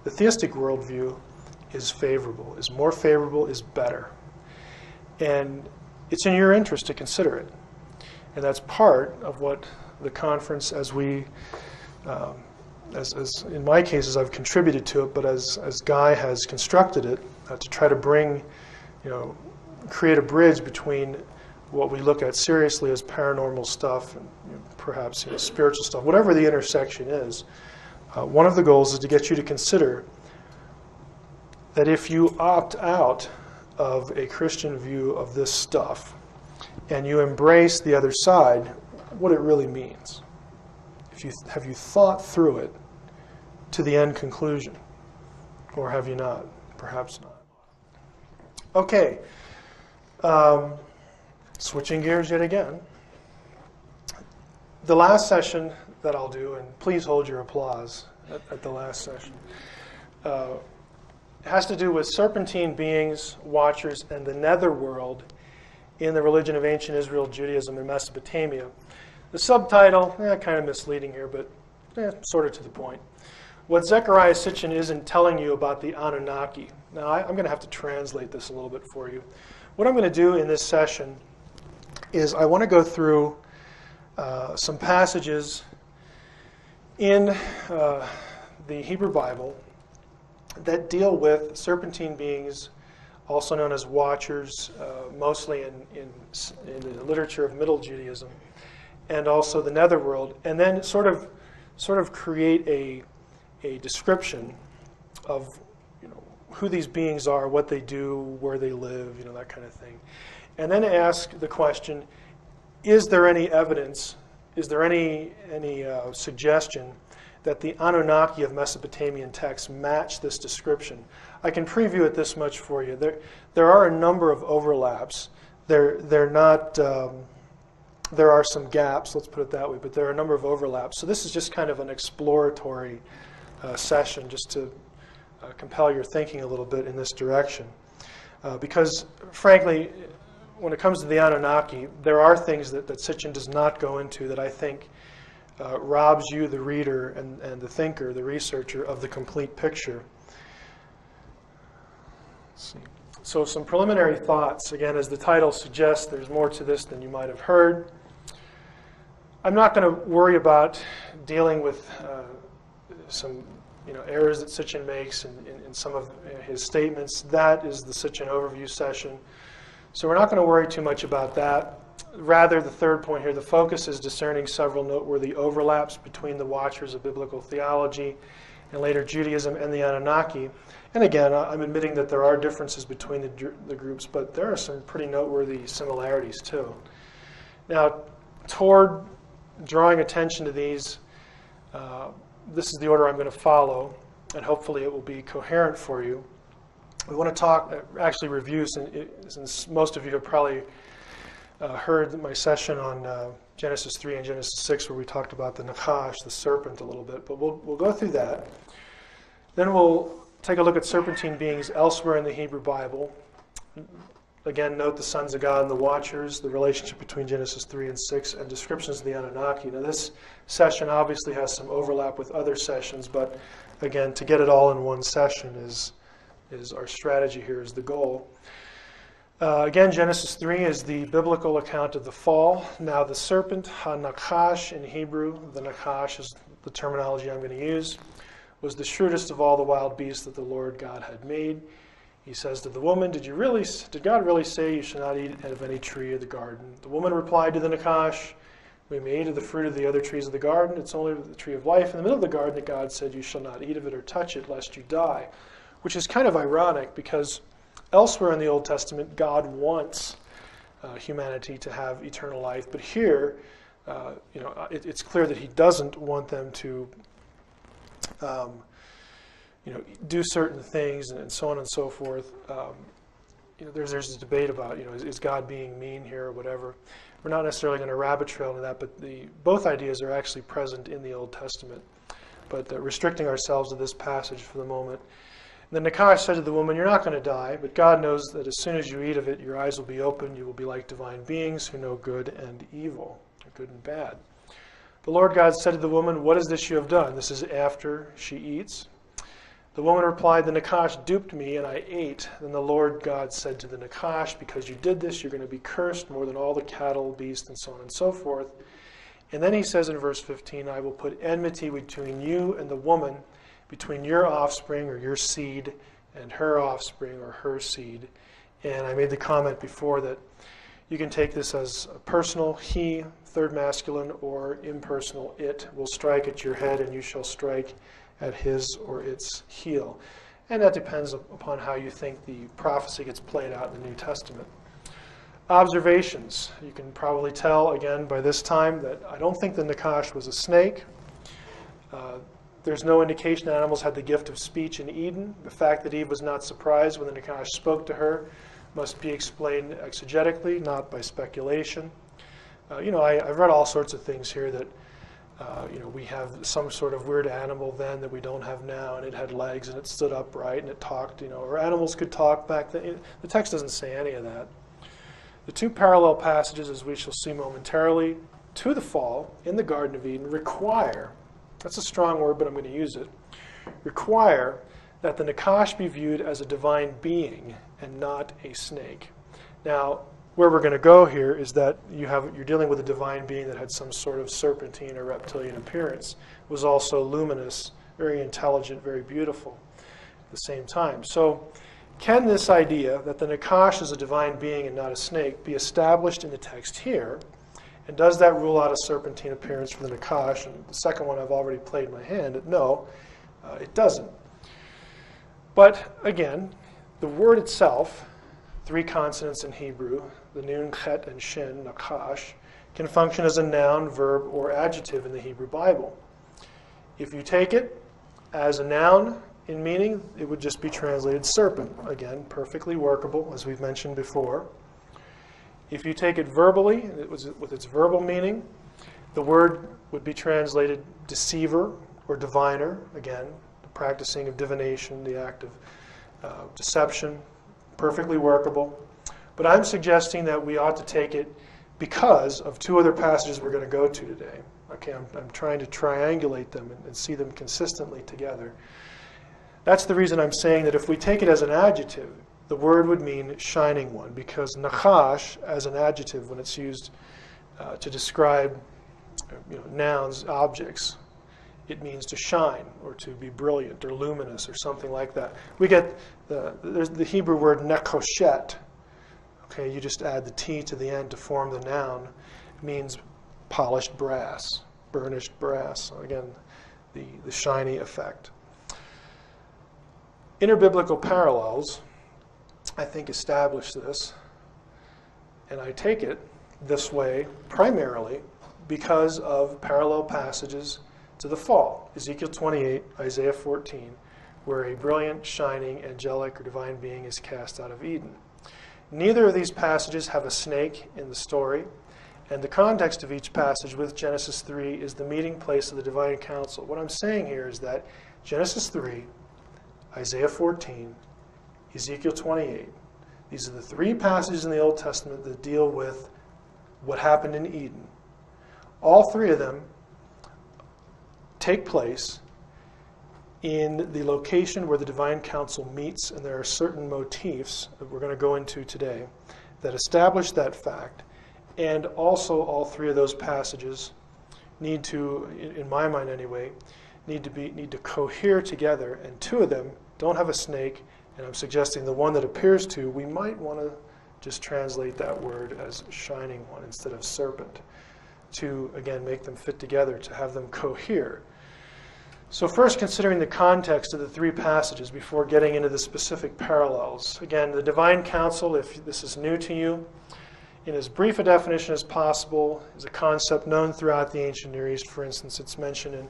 the theistic worldview is favorable, is more favorable, is better. And it's in your interest to consider it. And that's part of what the conference, as we, as in my cases, I've contributed to it, but as Guy has constructed it, to try to bring, create a bridge between what we look at seriously as paranormal stuff and perhaps spiritual stuff, whatever the intersection is. One of the goals is to get you to consider that if you opt out of a Christian view of this stuff and you embrace the other side, what it really means. Have you thought through it to the end conclusion? Or have you not? Perhaps not. Okay. Switching gears yet again. The last session that I'll do, and please hold your applause at the last session, has to do with serpentine beings, watchers, and the netherworld in the religion of ancient Israel, Judaism, and Mesopotamia. The subtitle, kind of misleading here, but sort of to the point. What Zecharia Sitchin isn't telling you about the Anunnaki. Now, I'm going to have to translate this a little bit for you. What I'm going to do in this session is I want to go through some passages in the Hebrew Bible that deal with serpentine beings, also known as watchers, mostly in the literature of Middle Judaism, and also the netherworld, and then sort of create a description of who these beings are, what they do, where they live, that kind of thing. And then ask the question, is there any evidence, is there any suggestion that the Anunnaki of Mesopotamian texts match this description? I can preview it this much for you. There are a number of overlaps. They're not, there are some gaps, let's put it that way, but there are a number of overlaps. So this is just kind of an exploratory session just to compel your thinking a little bit in this direction. Because, frankly, when it comes to the Anunnaki, there are things that Sitchin does not go into that I think robs you, the reader, and the thinker, the researcher, of the complete picture. Let's see. So some preliminary thoughts. Again, as the title suggests, there's more to this than you might have heard. I'm not going to worry about dealing with some errors that Sitchin makes in some of his statements. That is the Sitchin overview session. So we're not going to worry too much about that. Rather, the third point here, the focus is discerning several noteworthy overlaps between the watchers of biblical theology and later Judaism and the Anunnaki. And again, I'm admitting that there are differences between the groups, but there are some pretty noteworthy similarities too. Now, toward drawing attention to these, this is the order I'm going to follow, and hopefully it will be coherent for you. We want to actually review, since most of you have probably heard my session on Genesis 3 and Genesis 6, where we talked about the Nachash, the serpent, a little bit, but we'll go through that. Then we'll take a look at serpentine beings elsewhere in the Hebrew Bible. Again, note the sons of God and the watchers, the relationship between Genesis 3 and 6, and descriptions of the Anunnaki. Now, this session obviously has some overlap with other sessions, but again, to get it all in one session is our strategy here, is the goal. Again, Genesis 3 is the biblical account of the fall. Now, the serpent, ha-nakash in Hebrew, the nakash is the terminology I'm going to use, was the shrewdest of all the wild beasts that the Lord God had made. He says to the woman, did God really say you should not eat of any tree of the garden? The woman replied to the nakash, We may eat of the fruit of the other trees of the garden. It's only the tree of life in the middle of the garden that God said, you shall not eat of it or touch it, lest you die. Which is kind of ironic, because elsewhere in the Old Testament, God wants humanity to have eternal life. But here, it's clear that he doesn't want them to do certain things and so on and so forth. There's this debate about, is God being mean here or whatever. We're not necessarily going to rabbit trail into that, but both ideas are actually present in the Old Testament. But restricting ourselves to this passage for the moment. And then Nakash said to the woman, you're not going to die, but God knows that as soon as you eat of it, your eyes will be open. You will be like divine beings who know good and evil, or good and bad. The Lord God said to the woman, what is this you have done? This is after she eats. The woman replied, the Nakash duped me, and I ate. Then the Lord God said to the Nakash, because you did this, you're going to be cursed more than all the cattle, beasts, and so on and so forth. And then he says in verse 15, I will put enmity between you and the woman, between your offspring, or your seed, and her offspring, or her seed. And I made the comment before that you can take this as a personal he, third masculine, or impersonal it will strike at your head, and you shall strike at his or its heel. And that depends upon how you think the prophecy gets played out in the New Testament. Observations. You can probably tell, again, by this time that I don't think the Nakash was a snake. There's no indication that animals had the gift of speech in Eden. The fact that Eve was not surprised when the Nakash spoke to her must be explained exegetically, not by speculation. I've read all sorts of things here that we have some sort of weird animal then that we don't have now, and it had legs and it stood upright and it talked, or animals could talk back then. The text doesn't say any of that. The two parallel passages, as we shall see momentarily, to the fall in the Garden of Eden require, that's a strong word, but I'm going to use it, require that the Nakash be viewed as a divine being and not a snake. Now, where we're going to go here is that you're dealing with a divine being that had some sort of serpentine or reptilian appearance, was also luminous, very intelligent, very beautiful at the same time. So can this idea that the Nakash is a divine being and not a snake be established in the text here? And does that rule out a serpentine appearance for the Nakash? And the second one I've already played my hand. No, it doesn't. But again, the word itself, 3 consonants in Hebrew, the nun, chet, and shin, Nakash, can function as a noun, verb, or adjective in the Hebrew Bible. If you take it as a noun in meaning, it would just be translated serpent. Again, perfectly workable, as we've mentioned before. If you take it verbally, with its verbal meaning, the word would be translated deceiver or diviner. Again, the practicing of divination, the act of deception, perfectly workable. But I'm suggesting that we ought to take it because of 2 other passages we're going to go to today. Okay, I'm trying to triangulate them and see them consistently together. That's the reason I'm saying that if we take it as an adjective, the word would mean shining one, because Nakash, as an adjective, when it's used to describe nouns, objects, it means to shine or to be brilliant or luminous or something like that. We get there's the Hebrew word nekoshet. Okay, you just add the T to the end to form the noun. It means polished brass, burnished brass. So again, the shiny effect. Interbiblical parallels, I think, establish this, and I take it this way primarily because of parallel passages to the fall. Ezekiel 28, Isaiah 14, where a brilliant, shining, angelic, or divine being is cast out of Eden. Neither of these passages have a snake in the story, and the context of each passage with Genesis 3 is the meeting place of the divine council. What I'm saying here is that Genesis 3, Isaiah 14, Ezekiel 28, these are the 3 passages in the Old Testament that deal with what happened in Eden. All 3 of them take place in the location where the divine council meets, and there are certain motifs that we're going to go into today that establish that fact. And also all 3 of those passages need to, in my mind anyway, need to cohere together, and 2 of them don't have a snake, and I'm suggesting the one that appears to, we might want to just translate that word as shining one instead of serpent. to, again, make them fit together, to have them cohere. So first, considering the context of the three passages before getting into the specific parallels. Again, the divine counsel, if this is new to you, in as brief a definition as possible, is a concept known throughout the ancient Near East. For instance, it's mentioned in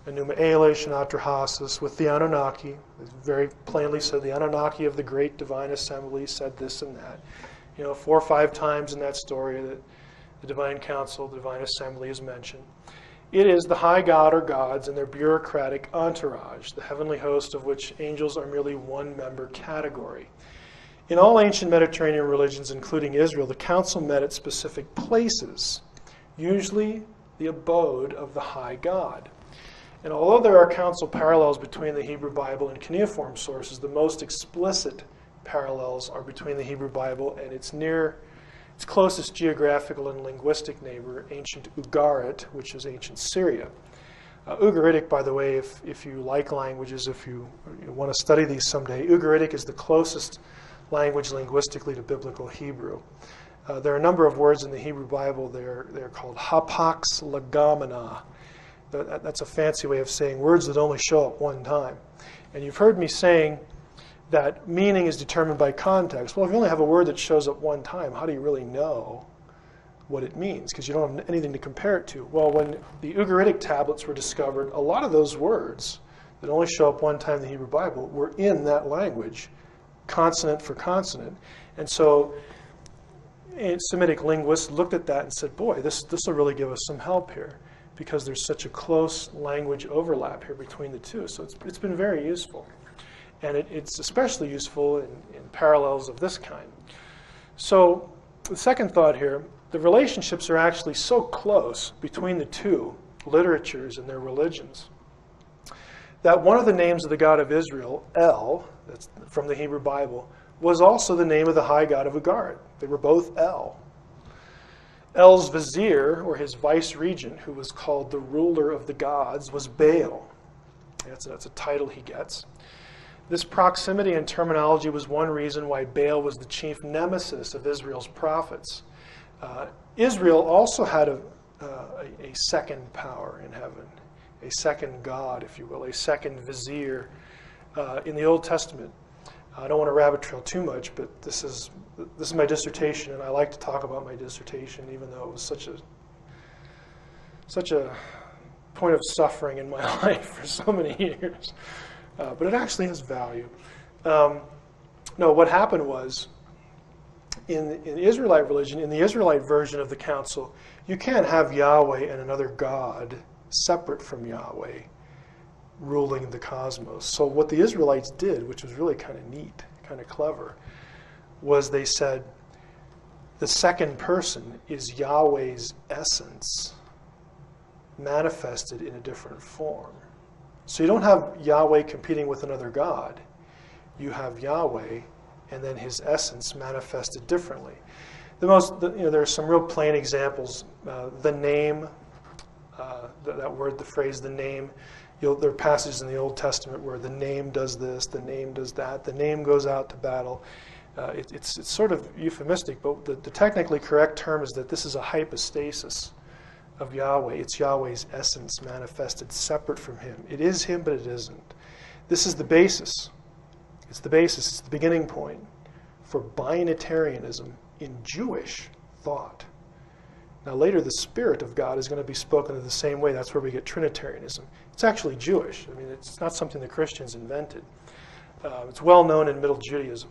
Enuma Elish and Atrahasis with the Anunnaki. It very plainly said the Anunnaki of the Great Divine Assembly said this and that. 4 or 5 times in that story that the divine council, the divine assembly is mentioned. It is the high god or gods and their bureaucratic entourage, the heavenly host of which angels are merely one member category. In all ancient Mediterranean religions, including Israel, the council met at specific places, usually the abode of the high god. And although there are council parallels between the Hebrew Bible and cuneiform sources, the most explicit parallels are between the Hebrew Bible and its closest geographical and linguistic neighbor, ancient Ugarit, which is ancient Syria. Ugaritic, by the way, if you like languages, if you want to study these someday, Ugaritic is the closest language linguistically to biblical Hebrew. There are a number of words in the Hebrew Bible. They're called hapax legomena. That's a fancy way of saying words that only show up one time. And you've heard me saying that meaning is determined by context. Well, if you only have a word that shows up one time, how do you really know what it means? Because you don't have anything to compare it to. Well, when the Ugaritic tablets were discovered, a lot of those words that only show up one time in the Hebrew Bible were in that language, consonant for consonant. And so Semitic linguists looked at that and said, boy, this will really give us some help here, because there's such a close language overlap here between the two. So it's been very useful. And it's especially useful in parallels of this kind. So the second thought here, the relationships are actually so close between the two literatures and their religions that one of the names of the God of Israel, El, that's from the Hebrew Bible, was also the name of the high god of Ugarit. They were both El. El's vizier, or his vice-regent, who was called the ruler of the gods, was Baal. That's a title he gets. This proximity and terminology was one reason why Baal was the chief nemesis of Israel's prophets. Israel also had a second power in heaven, a second god, if you will, a second vizier in the Old Testament. I don't want to rabbit trail too much, but this is my dissertation, and I like to talk about my dissertation, even though it was such a point of suffering in my life for so many years. But it actually has value. No, what happened was, in Israelite religion, in the Israelite version of the council, you can't have Yahweh and another god separate from Yahweh ruling the cosmos. So what the Israelites did, which was really kind of neat, kind of clever, was they said the second person is Yahweh's essence manifested in a different form. So you don't have Yahweh competing with another god. You have Yahweh and then his essence manifested differently. There are some real plain examples. The name, that word, the phrase, the name. There are passages in the Old Testament where the name does this, the name does that, the name goes out to battle. It's sort of euphemistic, but the technically correct term is that this is a hypostasis of Yahweh. It's Yahweh's essence manifested separate from him. It is him, but it isn't. This is the basis. It's the basis. It's the beginning point for binitarianism in Jewish thought. Now later the Spirit of God is going to be spoken in the same way. That's where we get Trinitarianism. It's actually Jewish. I mean, it's not something the Christians invented. It's well known in Middle Judaism.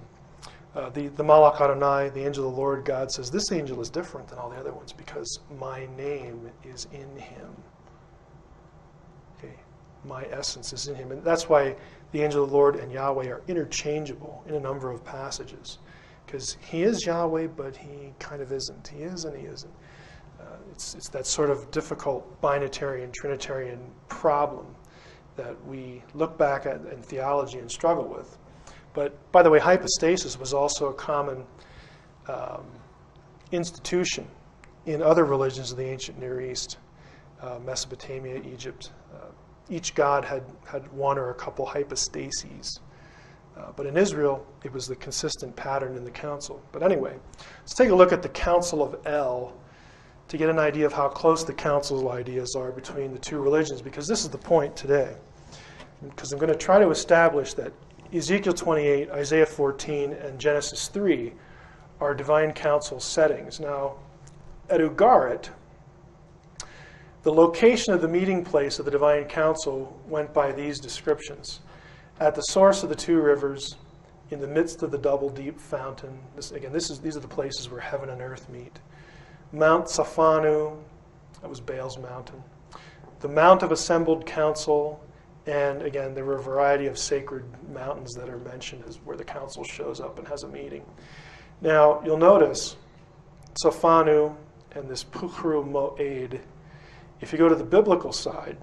The Malach Adonai, the angel of the Lord, God says, this angel is different than all the other ones because my name is in him. Okay, my essence is in him. And that's why the angel of the Lord and Yahweh are interchangeable in a number of passages. Because he is Yahweh, but he kind of isn't. He is and he isn't. It's that sort of difficult binitarian, Trinitarian problem that we look back at in theology and struggle with. But, by the way, hypostasis was also a common institution in other religions of the ancient Near East, Mesopotamia, Egypt. Each god had one or a couple hypostases. But in Israel, it was the consistent pattern in the council. But anyway, let's take a look at the Council of El to get an idea of how close the council's ideas are between the two religions, because this is the point today. Because I'm going to try to establish that Ezekiel 28, Isaiah 14, and Genesis 3 are divine council settings. Now, at Ugarit, the location of the meeting place of the divine council went by these descriptions. At the source of the two rivers, in the midst of the double deep fountain. These are the places where heaven and earth meet. Mount Safanu, that was Baal's mountain. The Mount of Assembled Council, and again, there were a variety of sacred mountains that are mentioned as where the council shows up and has a meeting. Now, you'll notice Safanu and this Puchru Moed. If you go to the biblical side,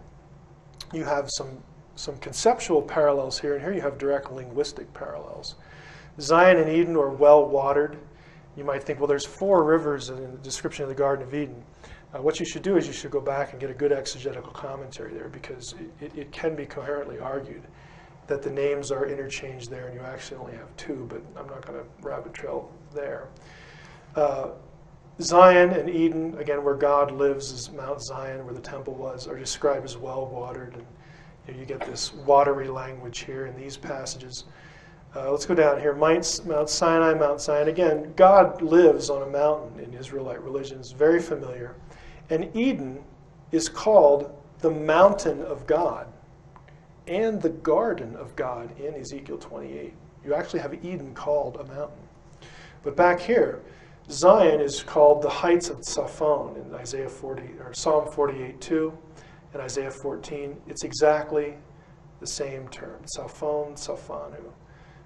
you have some conceptual parallels here, and here you have direct linguistic parallels. Zion and Eden are well watered. You might think, well, there's 4 rivers in the description of the Garden of Eden. What you should do is you should go back and get a good exegetical commentary there, because it can be coherently argued that the names are interchanged there and you actually only have 2, but I'm not going to rabbit trail there. Zion and Eden, again, where God lives, is Mount Zion, where the temple was, are described as well watered. And you get this watery language here in these passages. Let's go down here. Mount Sinai, Mount Zion. Again, God lives on a mountain in Israelite religion. It's very familiar. And Eden is called the mountain of God and the garden of God in Ezekiel 28. You actually have Eden called a mountain. But back here, Zion is called the heights of Saphon in Isaiah 40 or Psalm 48:2 and Isaiah 14. It's exactly the same term, Saphon, Saphanu.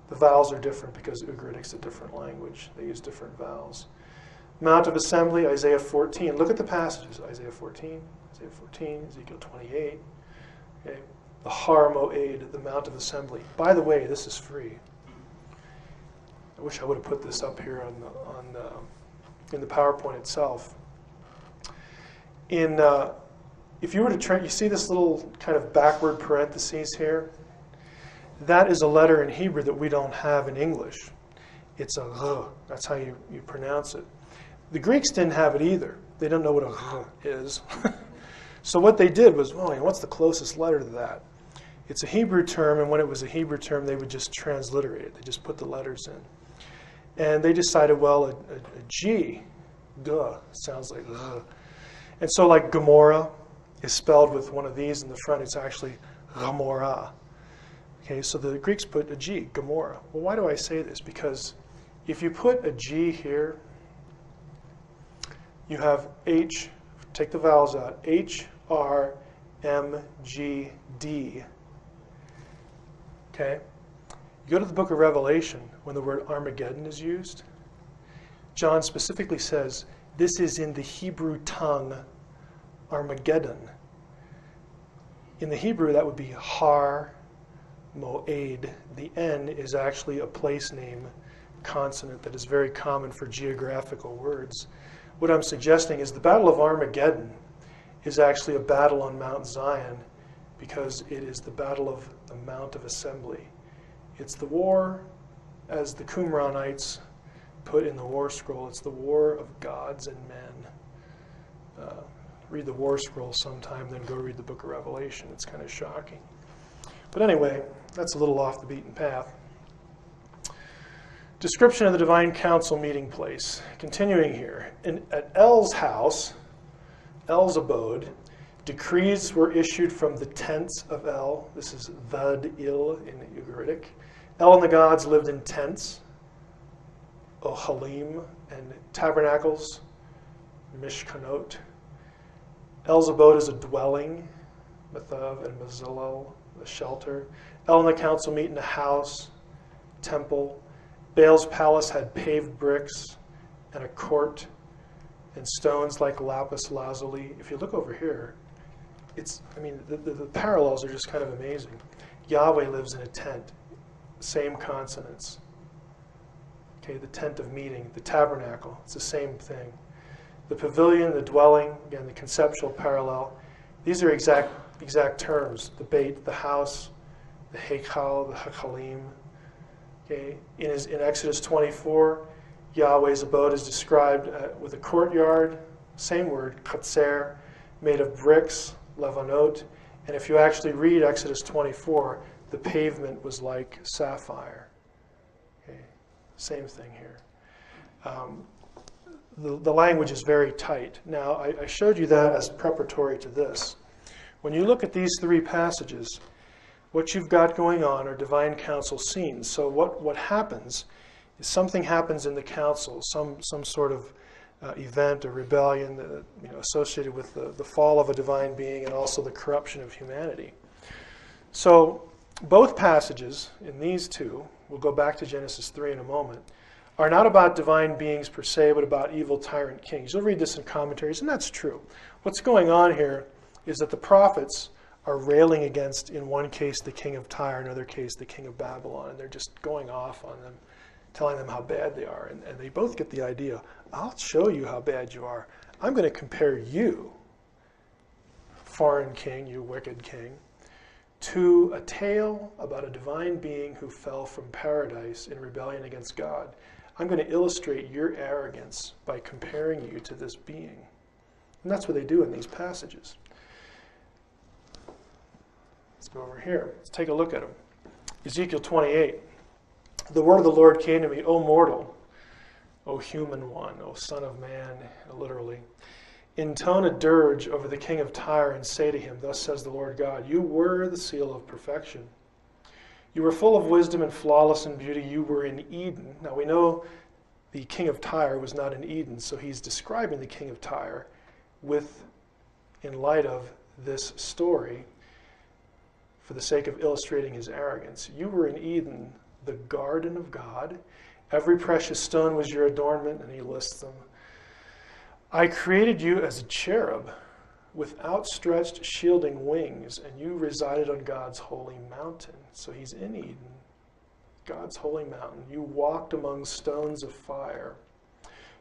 The vowels are different because Ugaritic's a different language. They use different vowels. Mount of Assembly, Isaiah 14. Look at the passages. Isaiah 14, Ezekiel 28. Okay. The Har Moed, the Mount of Assembly. By the way, this is free. I wish I would have put this up here in the PowerPoint itself. If you were to you see this little kind of backward parentheses here? That is a letter in Hebrew that we don't have in English. It's a r. That's how you pronounce it. The Greeks didn't have it either. They don't know what a r is. So what they did was, what's the closest letter to that? It's a Hebrew term, and when it was a Hebrew term, they would just transliterate it. They just put the letters in. And they decided, well, a G, duh, sounds like ugh. And so like Gomorrah is spelled with one of these in the front. It's actually Gomorrah. Okay, so the Greeks put a G, Gomorrah. Well, why do I say this? Because if you put a G here, you have H, take the vowels out, H, R, M, G, D. Okay? You go to the book of Revelation, when the word Armageddon is used, John specifically says, this is in the Hebrew tongue, Armageddon. In the Hebrew, that would be Har Moed. The N is actually a place name consonant that is very common for geographical words. What I'm suggesting is the Battle of Armageddon is actually a battle on Mount Zion because it is the battle of the Mount of Assembly. It's the war, as the Qumranites put in the war scroll, it's the war of gods and men. Read the war scroll sometime, then go read the book of Revelation. It's kind of shocking. But anyway, that's a little off the beaten path. Description of the divine council meeting place. Continuing here. At El's house, El's abode, decrees were issued from the tents of El. This is Vad-il in the Ugaritic. El and the gods lived in tents, Ohalim, and tabernacles, Mishkanot. El's abode is a dwelling, Methav and Mazilel, the shelter. El and the council meet in a house, temple. Baal's palace had paved bricks and a court and stones like lapis lazuli. If you look over here, the parallels are just kind of amazing. Yahweh lives in a tent, same consonants. Okay, the tent of meeting, the tabernacle, it's the same thing. The pavilion, the dwelling, again, the conceptual parallel. These are exact terms. The beit, the house, the heichal, the hakalim. Okay, in Exodus 24, Yahweh's abode is described with a courtyard, Same word, katser, made of bricks, levanot. And if you actually read Exodus 24, the pavement was like sapphire. Okay. Same thing here. The language is very tight. Now, I showed you that as preparatory to this. When you look at these three passages, what you've got going on are divine council scenes. So what happens is something happens in the council, some sort of event or rebellion associated with the fall of a divine being and also the corruption of humanity. So both passages in these two, we'll go back to Genesis 3 in a moment, are not about divine beings per se, but about evil tyrant kings. You'll read this in commentaries, and that's true. What's going on here is that the prophets are railing against, in one case, the king of Tyre, in another case, the king of Babylon, and they're just going off on them, telling them how bad they are. And they both get the idea, I'll show you how bad you are. I'm going to compare you, foreign king, you wicked king, to a tale about a divine being who fell from paradise in rebellion against God. I'm going to illustrate your arrogance by comparing you to this being. And that's what they do in these passages. Let's go over here. Let's take a look at them. Ezekiel 28. The word of the Lord came to me, O mortal, O human one, O son of man, literally. Intone a dirge over the king of Tyre and say to him, Thus says the Lord God, you were the seal of perfection. You were full of wisdom and flawless in beauty. You were in Eden. Now we know the king of Tyre was not in Eden, so he's describing the king of Tyre in light of this story for the sake of illustrating his arrogance. You were in Eden, the garden of God. Every precious stone was your adornment, and he lists them. I created you as a cherub with outstretched shielding wings, and you resided on God's holy mountain. So he's in Eden, God's holy mountain. You walked among stones of fire.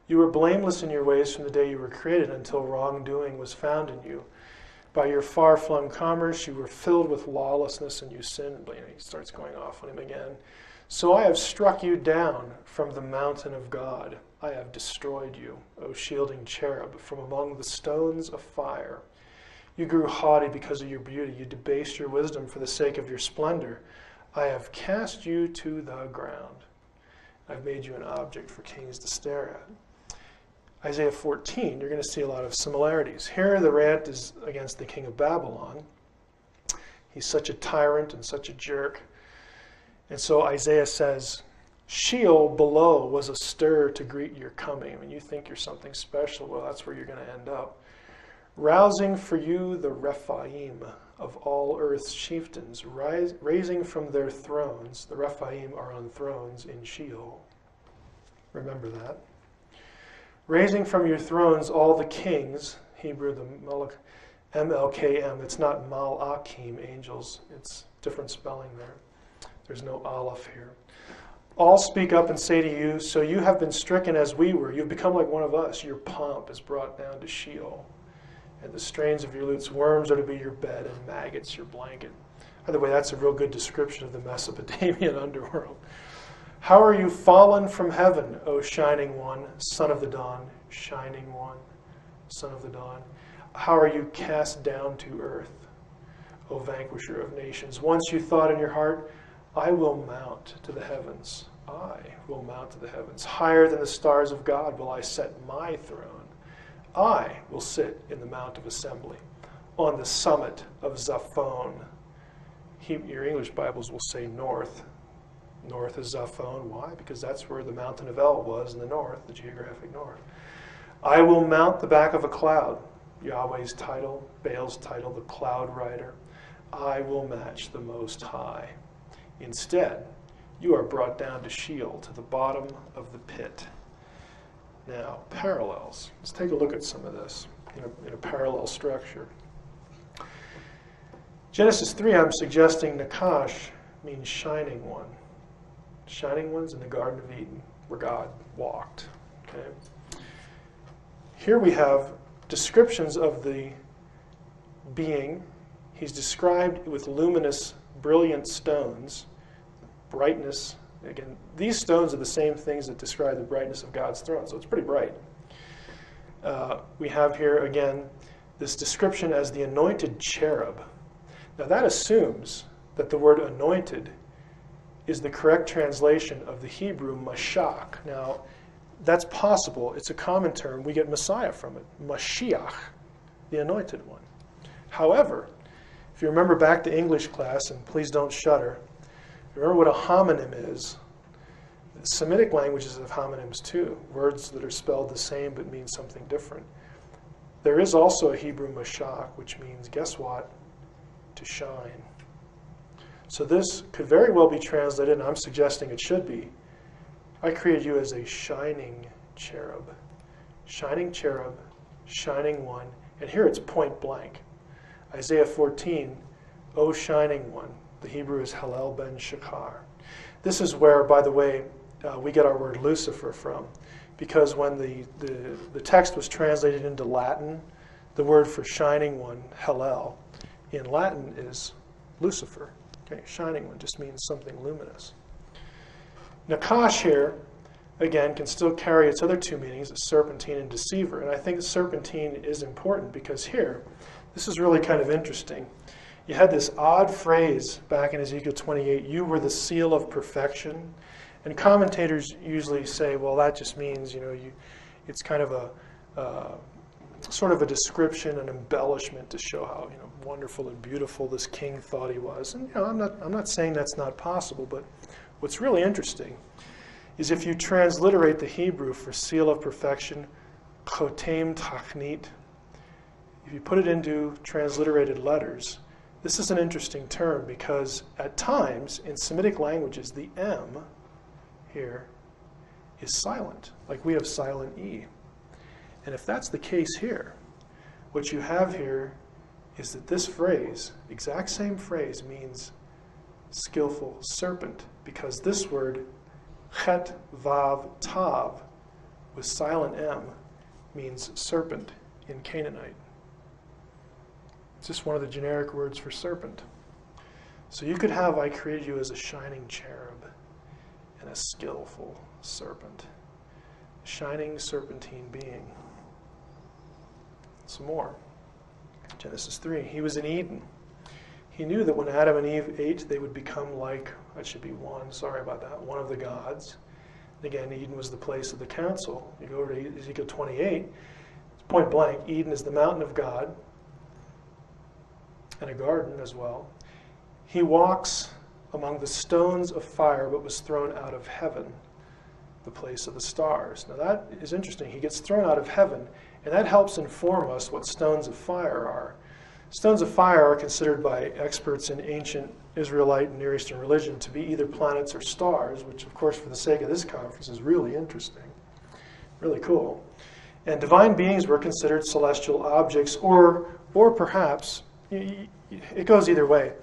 You were blameless in your ways from the day you were created until wrongdoing was found in you. By your far-flung commerce, you were filled with lawlessness, and you sinned. He starts going off on him again. So I have struck you down from the mountain of God. I have destroyed you, O shielding cherub, from among the stones of fire. You grew haughty because of your beauty. You debased your wisdom for the sake of your splendor. I have cast you to the ground. I've made you an object for kings to stare at. Isaiah 14, you're going to see a lot of similarities. Here the rant is against the king of Babylon. He's such a tyrant and such a jerk. And so Isaiah says, Sheol below was astir to greet your coming. When you think you're something special, well, that's where you're going to end up. Rousing for you the Rephaim of all earth's chieftains, raising from their thrones. The Rephaim are on thrones in Sheol. Remember that. Raising from your thrones all the kings, Hebrew, the Melech, M-L-K-M. It's not Mal-Akim, angels. It's different spelling there. There's no Aleph here. All speak up and say to you, so you have been stricken as we were. You've become like one of us. Your pomp is brought down to Sheol. And the strains of your lutes, worms are to be your bed, and maggots your blanket. By the way, that's a real good description of the Mesopotamian underworld. How are you fallen from heaven, O shining one, son of the dawn, shining one, son of the dawn? How are you cast down to earth, O vanquisher of nations? Once you thought in your heart, I will mount to the heavens. I will mount to the heavens. Higher than the stars of God will I set my throne. I will sit in the mount of assembly, on the summit of Zaphon. Your English Bibles will say north. North is Zaphon. Why? Because that's where the mountain of El was in the north, the geographic north. I will mount the back of a cloud. Yahweh's title, Baal's title, the cloud rider. I will match the Most High. Instead, you are brought down to Sheol, to the bottom of the pit. Now, parallels. Let's take a look at some of this in a parallel structure. Genesis 3, I'm suggesting Nakash means shining one. Shining one's in the Garden of Eden, where God walked. Okay. Here we have descriptions of the being. He's described with luminous, brilliant stones, brightness. Again, these stones are the same things that describe the brightness of God's throne, so it's pretty bright. we have here again this description as the anointed cherub. Now that assumes that the word anointed is the correct translation of the Hebrew Mashach. Now, that's possible. It's a common term. We get Messiah from it. Mashiach, the anointed one. However, if you remember back to English class, and please don't shudder, remember what a homonym is. Semitic languages have homonyms too, words that are spelled the same but mean something different. There is also a Hebrew Mashach, which means, guess what? To shine. So this could very well be translated, and I'm suggesting it should be, I created you as a shining cherub. Shining cherub, shining one, and here it's point blank. Isaiah 14, O shining one. The Hebrew is Hallel ben Shachar. This is where, by the way, we get our word Lucifer from, because when the text was translated into Latin, the word for shining one, Hallel, in Latin is Lucifer. Okay, shining one just means something luminous. Nakash here, again, can still carry its other two meanings, serpentine and deceiver. And I think serpentine is important because here, this is really kind of interesting. You had this odd phrase back in Ezekiel 28, you were the seal of perfection. And commentators usually say, well, that just means, it's kind of a sort of a description, an embellishment to show how wonderful and beautiful this king thought he was. And I'm not saying that's not possible, but what's really interesting is if you transliterate the Hebrew for seal of perfection, chotem tachnit, if you put it into transliterated letters, this is an interesting term because at times in Semitic languages the M here is silent, like we have silent E. And if that's the case here, what you have here is that this phrase, exact same phrase, means skillful serpent, because this word, chet vav tav, with silent M, means serpent in Canaanite. It's just one of the generic words for serpent. So you could have, I created you as a shining cherub and a skillful serpent, a shining serpentine being. Some more. Genesis 3. He was in Eden. He knew that when Adam and Eve ate, they would become like, that should be one, sorry about that, one of the gods. And again, Eden was the place of the council. You go over to Ezekiel 28, it's point blank, Eden is the mountain of God and a garden as well. He walks among the stones of fire, but was thrown out of heaven, the place of the stars. Now that is interesting. He gets thrown out of heaven, and that helps inform us what stones of fire are. Stones of fire are considered by experts in ancient Israelite and Near Eastern religion to be either planets or stars, which of course for the sake of this conference is really interesting, really cool. And divine beings were considered celestial objects, or perhaps, it goes either way.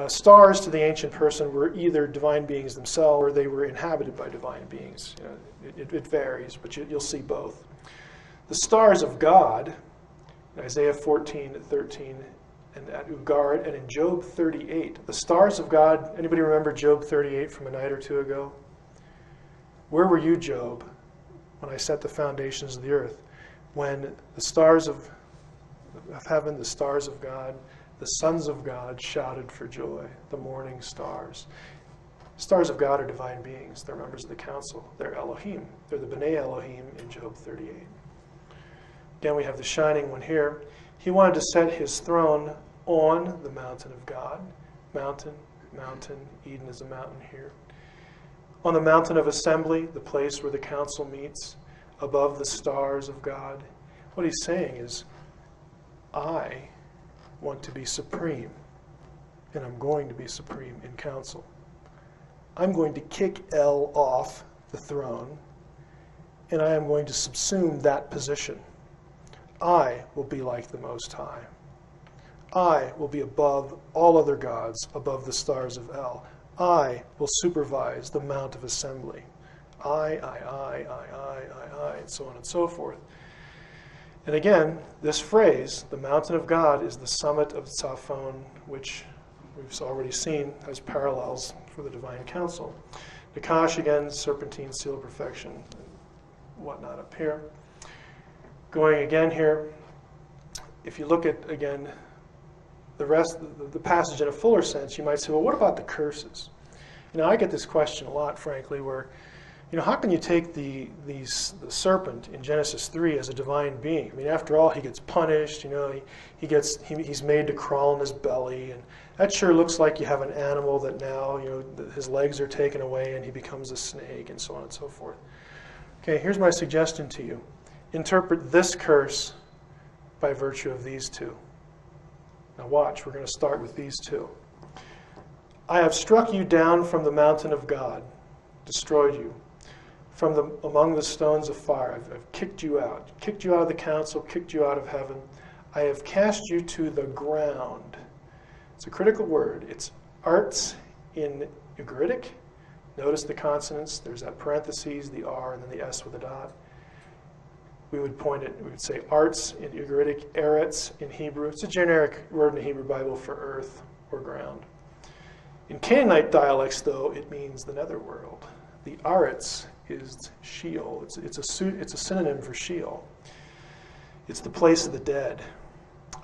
Stars to the ancient person were either divine beings themselves or they were inhabited by divine beings. It varies, but you'll see both. The stars of God, in Isaiah 14:13, and at Ugarit, and in Job 38, the stars of God, anybody remember Job 38 from a night or two ago? Where were you, Job, when I set the foundations of the earth? When the stars of heaven, the stars of God, the sons of God shouted for joy, the morning stars. Stars of God are divine beings. They're members of the council. They're Elohim. They're the B'nai Elohim in Job 38. Again, we have the shining one here. He wanted to set his throne on the mountain of God. Mountain, mountain. Eden is a mountain here. On the mountain of assembly, the place where the council meets, above the stars of God. What he's saying is, I want to be supreme, and I'm going to be supreme in council. I'm going to kick El off the throne, and I am going to subsume that position. I will be like the Most High. I will be above all other gods, above the stars of El. I will supervise the Mount of Assembly. I, and so on and so forth. And again, this phrase, the mountain of God, is the summit of Tzaphon, which we've already seen as parallels for the divine council. Nakash, again, serpentine, seal of perfection, and whatnot up here. Going again here, if you look at, again, the rest of the passage in a fuller sense, you might say, well, what about the curses? You know, I get this question a lot, frankly, where, you know, how can you take the serpent in Genesis 3 as a divine being? I mean, after all, he gets punished, you know, he's made to crawl in his belly, and that sure looks like you have an animal that now, you know, his legs are taken away and he becomes a snake and so on and so forth. Okay, here's my suggestion to you. Interpret this curse by virtue of these two. Now watch, we're going to start with these two. I have struck you down from the mountain of God, destroyed you. Among the stones of fire, I've kicked you out of the council, kicked you out of heaven. I have cast you to the ground. It's a critical word. It's arts in Ugaritic. Notice the consonants. There's that parentheses, the R, and then the S with a dot. We would say arts in Ugaritic, eretz in Hebrew. It's a generic word in the Hebrew Bible for earth or ground. In Canaanite dialects, though, it means the netherworld. The aretz is Sheol. It's a synonym for Sheol. It's the place of the dead.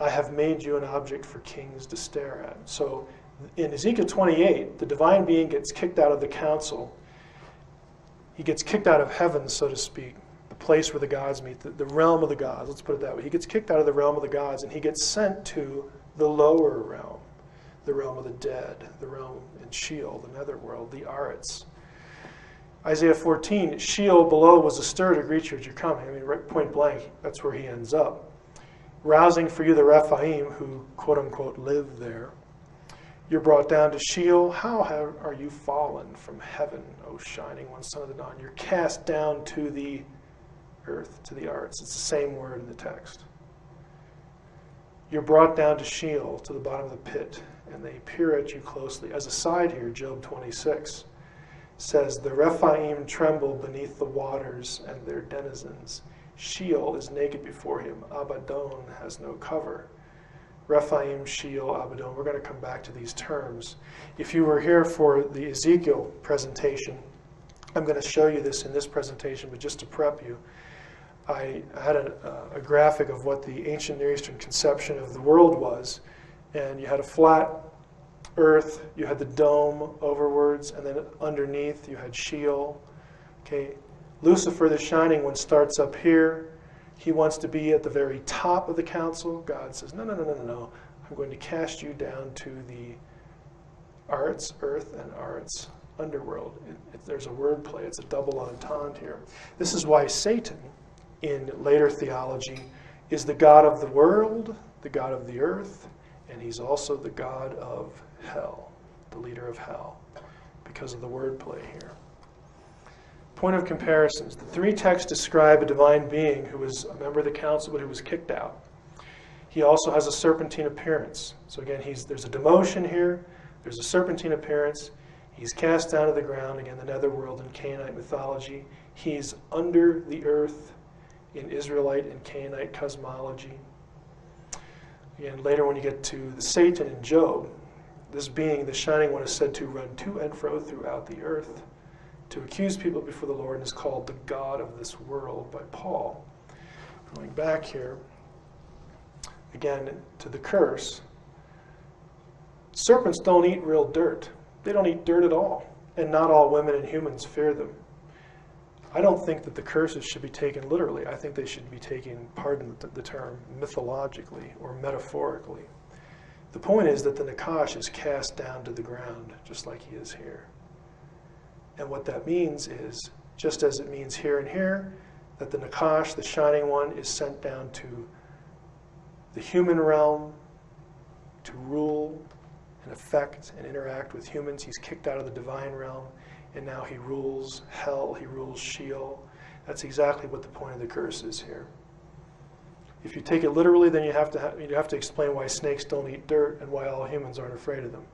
I have made you an object for kings to stare at. So in Ezekiel 28, the divine being gets kicked out of the council. He gets kicked out of heaven, so to speak, the place where the gods meet, the realm of the gods. Let's put it that way. He gets kicked out of the realm of the gods, and he gets sent to the lower realm, the realm of the dead, the realm in Sheol, the netherworld, the aretz. Isaiah 14, Sheol below was astir to greet you as you're coming. I mean, right, point blank, that's where he ends up. Rousing for you the Rephaim who, quote unquote, live there. You're brought down to Sheol. How are you fallen from heaven, O shining one, son of the dawn? You're cast down to the earth, to the arts. It's the same word in the text. You're brought down to Sheol, to the bottom of the pit, and they peer at you closely. As a side here, Job 26 says, the Rephaim tremble beneath the waters and their denizens. Sheol is naked before him. Abaddon has no cover. Rephaim, Sheol, Abaddon. We're going to come back to these terms. If you were here for the Ezekiel presentation, I'm going to show you this in this presentation, but just to prep you, I had a graphic of what the ancient Near Eastern conception of the world was, and you had a flat earth, you had the dome overwards, and then underneath you had Sheol. Okay, Lucifer, the shining one, starts up here. He wants to be at the very top of the council. God says, no, I'm going to cast you down to the arts, earth, and arts, underworld. There's a word play. It's a double entendre here. This is why Satan, in later theology, is the god of the world, the god of the earth, and he's also the god of hell, the leader of hell, because of the wordplay here. Point of comparisons. The three texts describe a divine being who was a member of the council, but who was kicked out. He also has a serpentine appearance. So again, there's a demotion here. There's a serpentine appearance. He's cast down to the ground, again, the netherworld in Canaanite mythology. He's under the earth in Israelite and Canaanite cosmology. Again, later when you get to the Satan in Job, this being, the shining one, is said to run to and fro throughout the earth to accuse people before the Lord, and is called the God of this world by Paul. Going back here, again, to the curse. Serpents don't eat real dirt. They don't eat dirt at all. And not all women and humans fear them. I don't think that the curses should be taken literally. I think they should be taken, pardon the term, mythologically or metaphorically. The point is that the Nakash is cast down to the ground, just like he is here. And what that means is, just as it means here and here, that the Nakash, the shining one, is sent down to the human realm to rule and affect and interact with humans. He's kicked out of the divine realm, and now he rules hell, he rules Sheol. That's exactly what the point of the curse is here. If you take it literally, then you have to explain why snakes don't eat dirt and why all humans aren't afraid of them.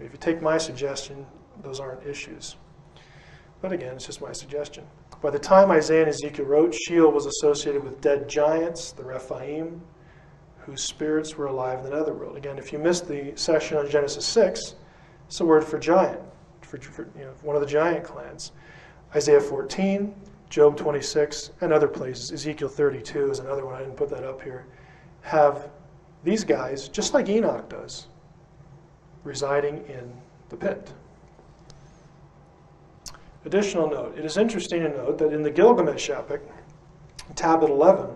If you take my suggestion, those aren't issues. But again, it's just my suggestion. By the time Isaiah and Ezekiel wrote, Sheol was associated with dead giants, the Rephaim, whose spirits were alive in the netherworld. Again, if you missed the session on Genesis 6, it's a word for giant, for one of the giant clans. Isaiah 14, Job 26, and other places, Ezekiel 32 is another one, I didn't put that up here, have these guys, just like Enoch does, residing in the pit. Additional note, it is interesting to note that in the Gilgamesh epic, tablet 11,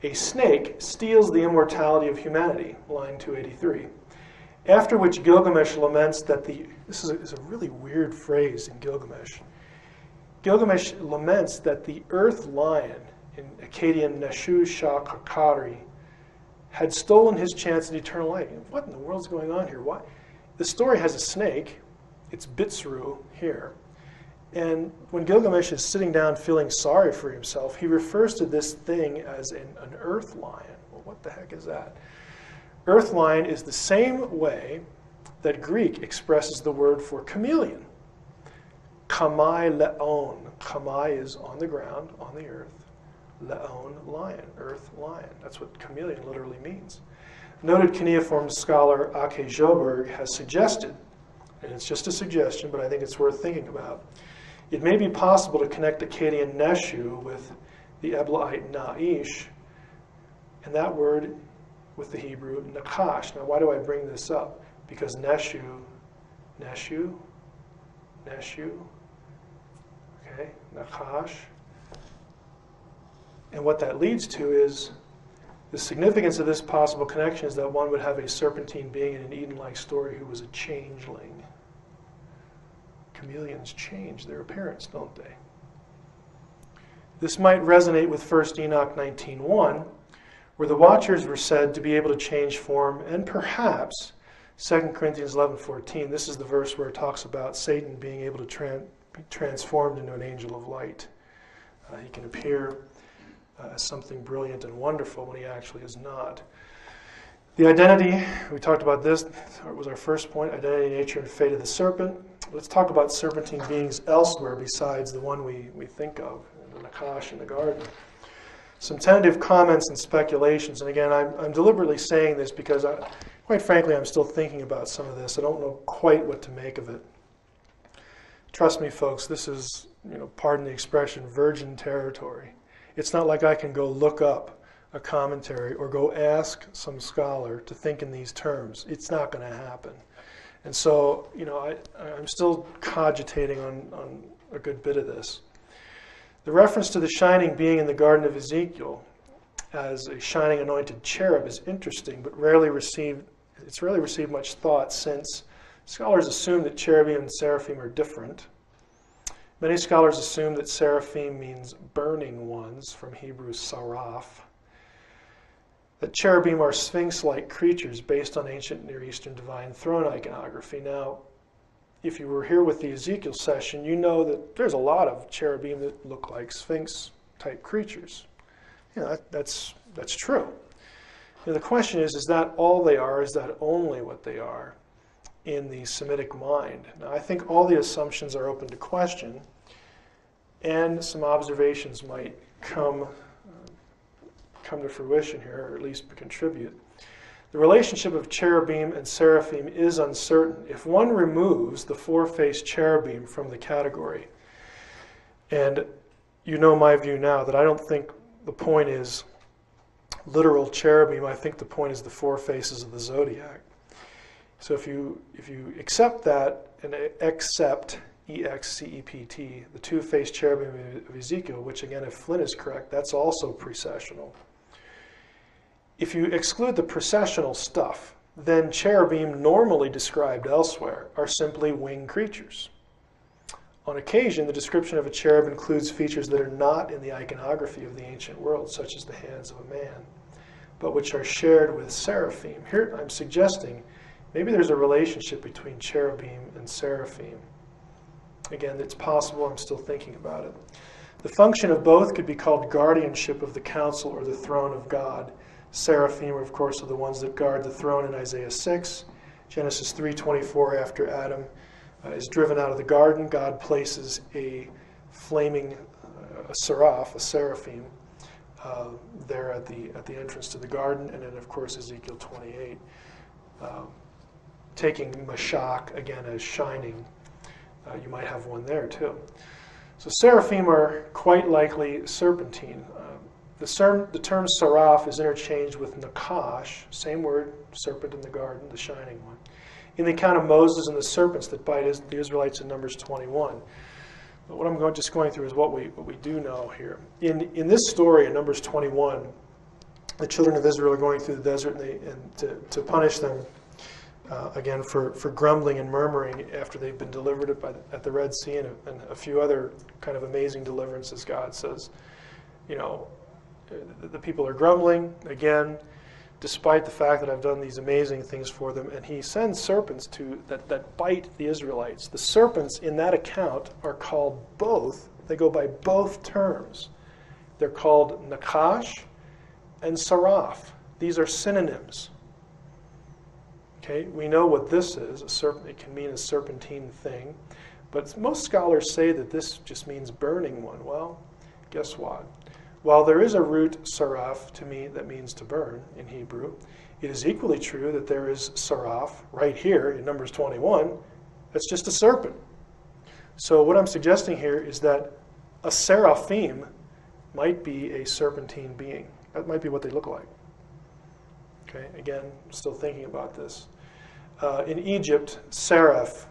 a snake steals the immortality of humanity, line 283. After which Gilgamesh laments that this is a really weird phrase in Gilgamesh. Gilgamesh laments that the earth lion, in Akkadian Neshu Shah Kakari, had stolen his chance at eternal life. What in the world's going on here? Why? The story has a snake, it's Bitsru here, and when Gilgamesh is sitting down feeling sorry for himself, he refers to this thing as an earth lion. Well, what the heck is that? Earth lion is the same way that Greek expresses the word for chameleon. Kamai leon. Kamai is on the ground, on the earth. Leon, lion, earth lion. That's what chameleon literally means. Noted cuneiform scholar Ake Joberg has suggested, and it's just a suggestion, but I think it's worth thinking about, it may be possible to connect Akkadian Neshu with the Eblaite Na'ish, and that word with the Hebrew Nakash. Now, why do I bring this up? Because Neshu, okay, Nakash. And what that leads to is the significance of this possible connection is that one would have a serpentine being in an Eden-like story who was a changeling. Chameleons change their appearance, don't they? This might resonate with 1 Enoch 19:1, where the Watchers were said to be able to change form, and perhaps 2 Corinthians 11:14. This is the verse where it talks about Satan being able to be transformed into an angel of light. He can appear as something brilliant and wonderful when he actually is not. The identity, we talked about this, was our first point, identity, nature, and fate of the serpent. Let's talk about serpentine beings elsewhere besides the one we think of, the Nakash in the garden. Some tentative comments and speculations, and again, I'm deliberately saying this because, quite frankly, I'm still thinking about some of this. I don't know quite what to make of it. Trust me, folks, this is, pardon the expression, virgin territory. It's not like I can go look up a commentary or go ask some scholar to think in these terms. It's not going to happen. And so, I'm still cogitating on a good bit of this. The reference to the shining being in the Garden of Ezekiel as a shining anointed cherub is interesting, but it's rarely received much thought, since scholars assume that cherubim and seraphim are different. Many scholars assume that seraphim means burning ones, from Hebrew saraf. That cherubim are sphinx-like creatures based on ancient Near Eastern divine throne iconography. Now, if you were here with the Ezekiel session, you know that there's a lot of cherubim that look like sphinx-type creatures. That's true. The question is that all they are? Is that only what they are in the Semitic mind? Now, I think all the assumptions are open to question, and some observations might come to fruition here, or at least contribute. The relationship of cherubim and seraphim is uncertain. If one removes the four-faced cherubim from the category, and you know my view now that I don't think the point is literal cherubim, I think the point is the four faces of the zodiac. So if you accept that and accept EXCEPT, the two-faced cherubim of Ezekiel, which again, if Flynn is correct, that's also precessional. If you exclude the precessional stuff, then cherubim normally described elsewhere are simply winged creatures. On occasion, the description of a cherub includes features that are not in the iconography of the ancient world, such as the hands of a man, but which are shared with seraphim. Here I'm suggesting maybe there's a relationship between cherubim and seraphim. Again, it's possible, I'm still thinking about it. The function of both could be called guardianship of the council or the throne of God. Seraphim, of course, are the ones that guard the throne in Isaiah 6. Genesis 3:24, after Adam is driven out of the garden, God places a flaming a seraphim, there at the entrance to the garden. And then, of course, Ezekiel 28, taking Mashach, again, as shining. You might have one there, too. So seraphim are quite likely serpentine. The term seraph is interchanged with nakash, same word, serpent in the garden, the shining one, in the account of Moses and the serpents that bite the Israelites in Numbers 21. But what I'm just going through is what we do know here. In this story, in Numbers 21, the children of Israel are going through the desert and to punish them, again, for grumbling and murmuring after they've been delivered at the Red Sea and a few other kind of amazing deliverances. God says, the people are grumbling, again, despite the fact that I've done these amazing things for them. And he sends serpents that bite the Israelites. The serpents in that account are called both. They go by both terms. They're called nakash and seraph. These are synonyms. Okay, we know what this is. It can mean a serpentine thing. But most scholars say that this just means burning one. Well, guess what? While there is a root seraph that means to burn in Hebrew, it is equally true that there is seraph right here in Numbers 21. That's just a serpent. So what I'm suggesting here is that a seraphim might be a serpentine being. That might be what they look like. Okay, again, still thinking about this. In Egypt, seraph,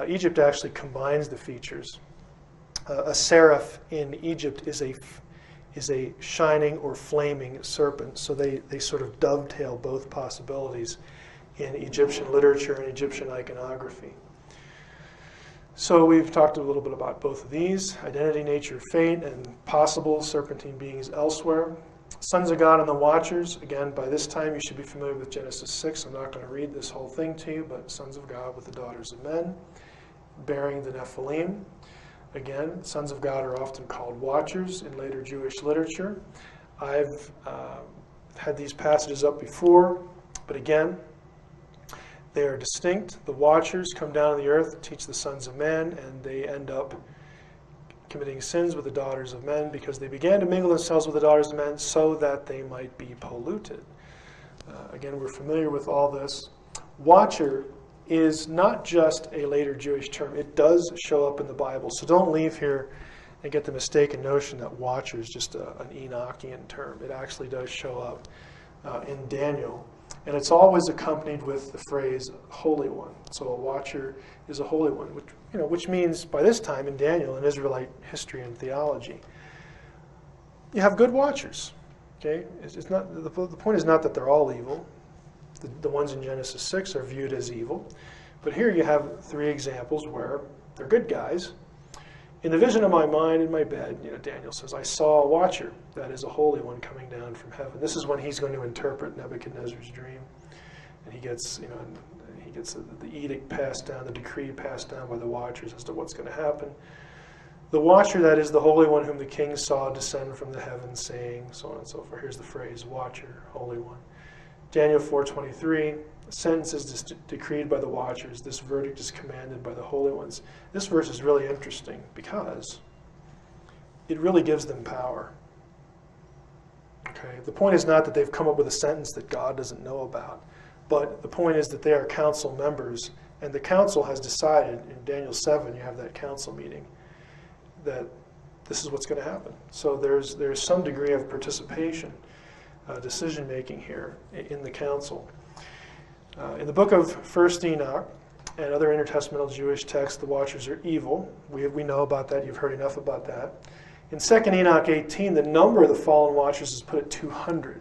Egypt actually combines the features. A seraph in Egypt is a shining or flaming serpent. So they sort of dovetail both possibilities in Egyptian literature and Egyptian iconography. So we've talked a little bit about both of these, identity, nature, fate, and possible serpentine beings elsewhere. Sons of God and the Watchers, again, by this time you should be familiar with Genesis 6. I'm not going to read this whole thing to you, but sons of God with the daughters of men, bearing the Nephilim. Again, sons of God are often called watchers in later Jewish literature. I've had these passages up before, but again, they are distinct. The watchers come down to the earth and teach the sons of men, and they end up committing sins with the daughters of men because they began to mingle themselves with the daughters of men so that they might be polluted. Again, we're familiar with all this. Watcher is not just a later Jewish term. It does show up in the Bible. So don't leave here and get the mistaken notion that watcher is just an Enochian term. It actually does show up in Daniel. And it's always accompanied with the phrase Holy One. So a watcher is a Holy One, which means by this time in Daniel, in Israelite history and theology, you have good watchers. Okay, it's not the point is not that they're all evil. The ones in Genesis 6 are viewed as evil, but here you have three examples where they're good guys. In the vision of my mind in my bed, Daniel says, I saw a watcher, that is a holy one, coming down from heaven. This is when he's going to interpret Nebuchadnezzar's dream, and he gets, the edict passed down, the decree passed down by the watchers as to what's going to happen. The watcher, that is the holy one whom the king saw descend from the heavens, saying, so on and so forth. Here's the phrase, watcher, holy one. Daniel 4:23, a sentence is decreed by the watchers. This verdict is commanded by the holy ones. This verse is really interesting because it really gives them power. Okay, the point is not that they've come up with a sentence that God doesn't know about, but the point is that they are council members, and the council has decided, in Daniel 7, you have that council meeting, that this is what's going to happen. So there's some degree of participation, decision-making here in the council. In the book of 1 Enoch and other intertestamental Jewish texts, the watchers are evil. We know about that. You've heard enough about that. In 2 Enoch 18, the number of the fallen watchers is put at 200.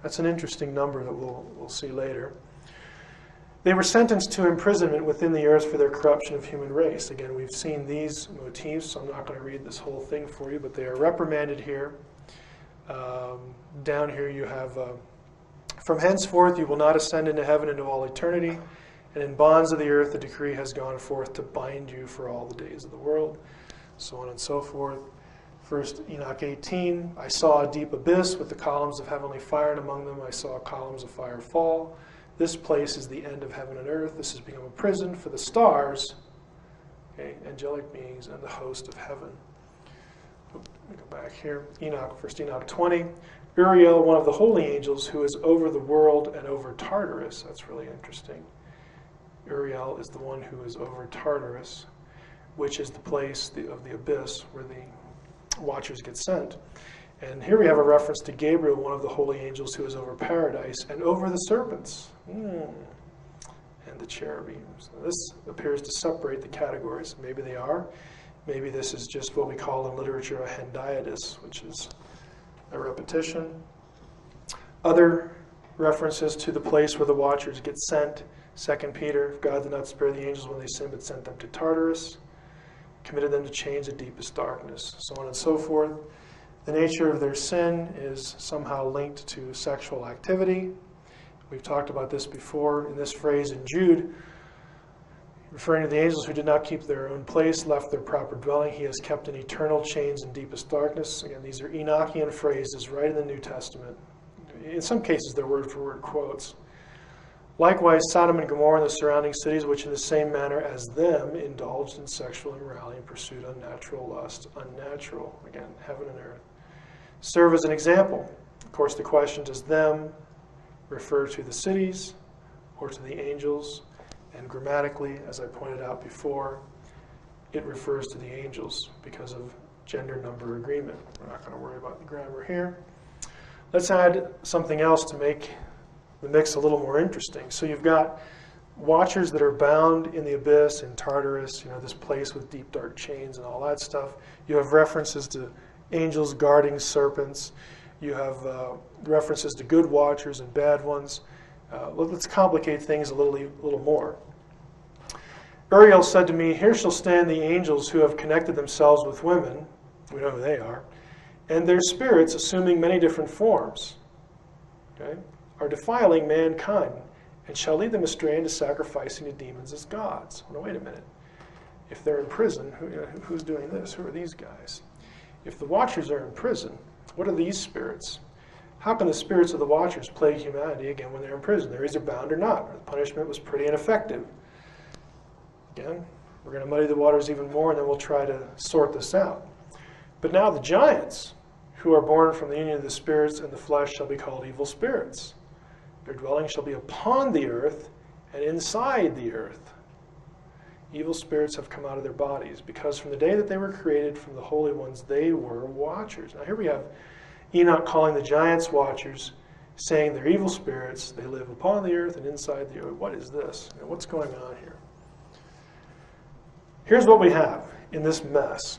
That's an interesting number that we'll see later. They were sentenced to imprisonment within the earth for their corruption of human race. Again, we've seen these motifs, so I'm not going to read this whole thing for you, but they are reprimanded here. Down here you have, from henceforth you will not ascend into heaven into all eternity, and in bonds of the earth the decree has gone forth to bind you for all the days of the world, so on and so forth. 1 Enoch 18, I saw a deep abyss with the columns of heavenly fire, and among them I saw columns of fire fall. This place is the end of heaven and earth. This has become a prison for the stars, okay, angelic beings, and the host of heaven. Let me go back here. 1 Enoch 20. Uriel, one of the holy angels, who is over the world and over Tartarus. That's really interesting. Uriel is the one who is over Tartarus. which is the place of the abyss where the watchers get sent. And here we have a reference to Gabriel, one of the holy angels who is over paradise and over the serpents and the cherubims. Now, this appears to separate the categories. Maybe they are. Maybe this is just what we call in literature a hendiadys, which is a repetition. Other references to the place where the watchers get sent. 2 Peter, God did not spare the angels when they sinned, but sent them to Tartarus, committed them to chains of deepest darkness, so on and so forth. The nature of their sin is somehow linked to sexual activity. We've talked about this before. In this phrase in Jude, referring to the angels who did not keep their own place, left their proper dwelling, he has kept in eternal chains and deepest darkness. Again, these are Enochian phrases right in the New Testament. In some cases, they're word-for-word quotes. Likewise, Sodom and Gomorrah and the surrounding cities, which in the same manner as them indulged in sexual immorality and pursued unnatural lust. Unnatural, again, heaven and earth. Serve as an example. Of course, the question, does them refer to the cities or to the angels? And grammatically, as I pointed out before, it refers to the angels because of gender number agreement. We're not going to worry about the grammar here. Let's add something else to make the mix a little more interesting. So you've got watchers that are bound in the abyss, in Tartarus, this place with deep dark chains and all that stuff. You have references to angels guarding serpents. You have references to good watchers and bad ones. Let's complicate things a little more. Uriel said to me, "Here shall stand the angels who have connected themselves with women," we know who they are, "and their spirits, assuming many different forms, okay, are defiling mankind, and shall lead them astray into sacrificing to demons as gods." Well, wait a minute. If they're in prison, who's doing this? Who are these guys? If the watchers are in prison, what are these spirits? How can the spirits of the watchers plague humanity again when they're in prison? They're either bound or not. The punishment was pretty ineffective. Again, we're going to muddy the waters even more, and then we'll try to sort this out. But now the giants, who are born from the union of the spirits and the flesh, shall be called evil spirits. Their dwelling shall be upon the earth and inside the earth. Evil spirits have come out of their bodies, because from the day that they were created from the holy ones, they were watchers. Now here we have Enoch calling the giants watchers, saying they're evil spirits, they live upon the earth and inside the earth. What is this? And what's going on here? Here's what we have in this mess.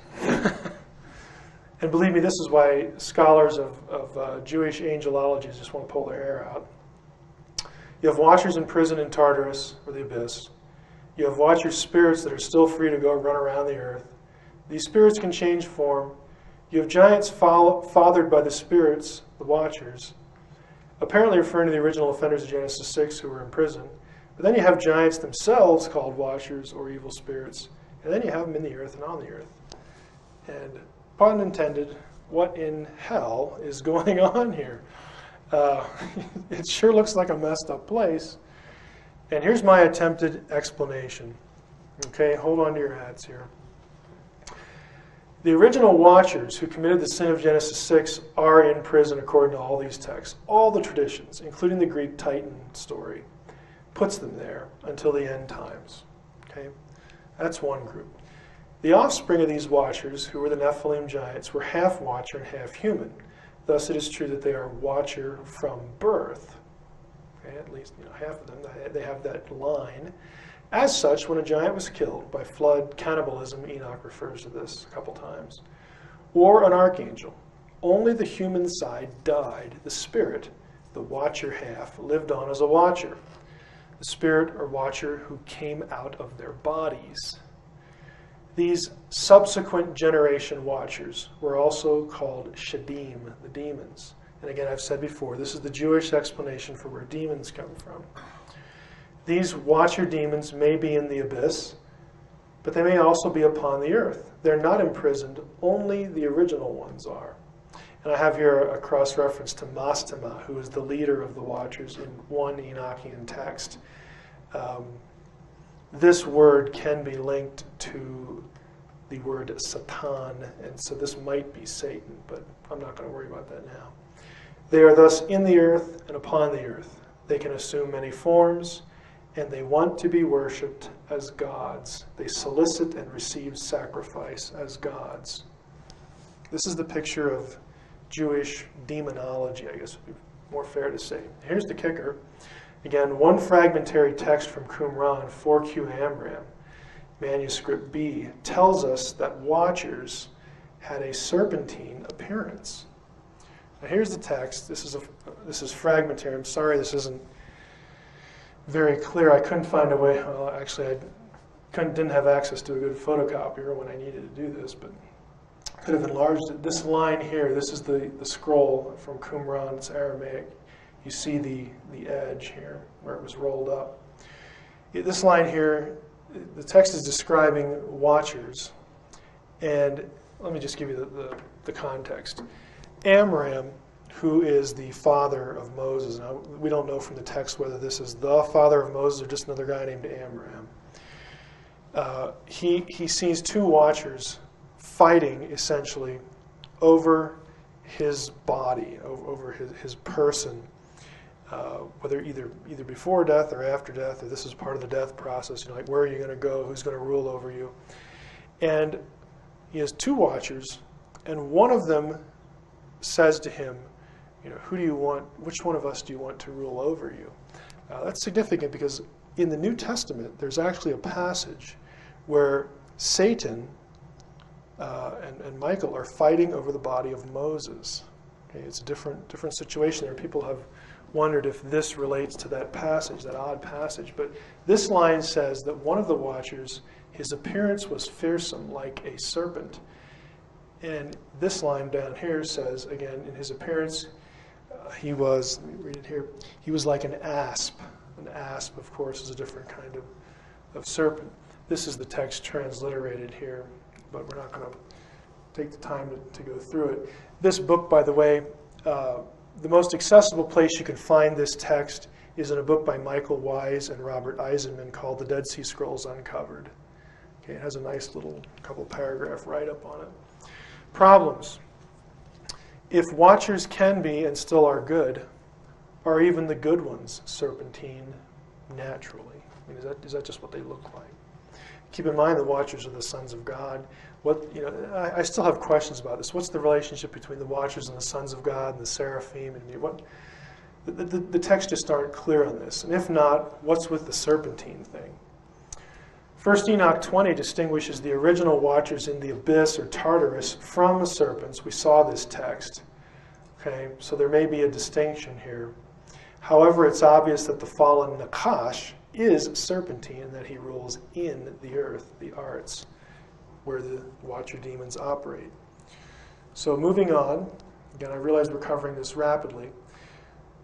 And believe me, this is why scholars of Jewish angelology just want to pull their hair out. You have watchers in prison in Tartarus, or the abyss. You have watchers' spirits that are still free to go run around the earth. These spirits can change form. You have giants fathered by the spirits, the watchers, apparently referring to the original offenders of Genesis 6 who were in prison. But then you have giants themselves called watchers or evil spirits. And then you have them in the earth and on the earth. And pun intended, what in hell is going on here? It sure looks like a messed up place. And here's my attempted explanation. Okay, hold on to your hats here. The original watchers who committed the sin of Genesis 6 are in prison according to all these texts. All the traditions, including the Greek Titan story, puts them there until the end times. Okay, that's one group. The offspring of these watchers, who were the Nephilim giants, were half watcher and half human. Thus it is true that they are watcher from birth. Okay, at least half of them, they have that line. As such, when a giant was killed by flood, cannibalism, Enoch refers to this a couple times, or an archangel, only the human side died. The spirit, the watcher half, lived on as a watcher. The spirit or watcher who came out of their bodies. These subsequent generation watchers were also called Shadim, the demons. And again, I've said before, this is the Jewish explanation for where demons come from. These watcher demons may be in the abyss, but they may also be upon the earth. They're not imprisoned, only the original ones are. And I have here a cross-reference to Mastema, who is the leader of the watchers in one Enochian text. This word can be linked to the word Satan, and so this might be Satan, but I'm not going to worry about that now. They are thus in the earth and upon the earth. They can assume many forms, and they want to be worshipped as gods. They solicit and receive sacrifice as gods. This is the picture of Jewish demonology, I guess would be more fair to say. Here's the kicker. Again, one fragmentary text from Qumran, 4Q Amram, manuscript B, tells us that watchers had a serpentine appearance. Now here's the text. This is fragmentary. I'm sorry this isn't very clear. I couldn't find a way. Well, actually, didn't have access to a good photocopier when I needed to do this, but could have enlarged it. This line here, this is the scroll from Qumran. It's Aramaic. You see the edge here where it was rolled up. This line here, the text is describing watchers. And let me just give you the context. Amram, who is the father of Moses. Now, we don't know from the text whether this is the father of Moses or just another guy named Amram. He sees two watchers fighting, essentially, over his body, over his person, whether either before death or after death, or this is part of the death process. Like, where are you going to go? Who's going to rule over you? And he has two watchers, and one of them says to him, who do you want? Which one of us do you want to rule over you? That's significant because in the New Testament, there's actually a passage where Satan and Michael are fighting over the body of Moses. Okay, it's a different situation there. People have wondered if this relates to that passage, that odd passage. But this line says that one of the watchers, his appearance was fearsome like a serpent. And this line down here says, again, in his appearance, he was, let me read it here, he was like an asp. An asp, of course, is a different kind of serpent. This is the text transliterated here, but we're not going to take the time to go through it. This book, by the way, the most accessible place you can find this text is in a book by Michael Wise and Robert Eisenman called The Dead Sea Scrolls Uncovered. Okay, it has a nice little couple paragraph write-up on it. Problems. If watchers can be and still are good, are even the good ones serpentine naturally? I mean, is that just what they look like? Keep in mind the watchers are the sons of God. I still have questions about this. What's the relationship between the watchers and the sons of God and the seraphim? And the texts just aren't clear on this. And if not, what's with the serpentine thing? 1 Enoch 20 distinguishes the original watchers in the abyss or Tartarus from the serpents. We saw this text. Okay, so there may be a distinction here. However, it's obvious that the fallen Nakash is serpentine and that he rules in the earth, the arts, where the watcher demons operate. So moving on, again, I realize we're covering this rapidly.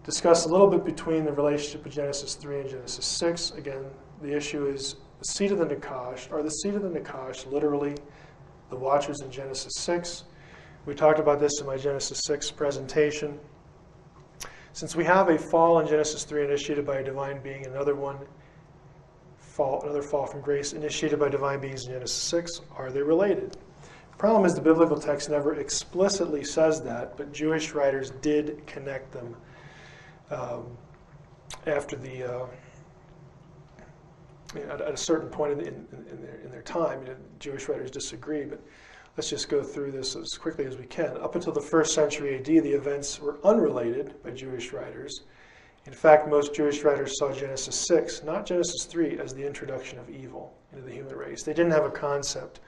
Discuss a little bit between the relationship of Genesis 3 and Genesis 6. Again, the issue is the seed of the Nakash. Are the seed of the Nakash literally the watchers in Genesis 6? We talked about this in my Genesis 6 presentation. Since we have a fall in Genesis 3 initiated by a divine being, another fall from grace initiated by divine beings in Genesis 6, are they related? The problem is the biblical text never explicitly says that, but Jewish writers did connect them after at a certain point in their time. Jewish writers disagree, but let's just go through this as quickly as we can. Up until the 1st century AD, the events were unrelated by Jewish writers. In fact, most Jewish writers saw Genesis 6, not Genesis 3, as the introduction of evil into the human race. They didn't have a concept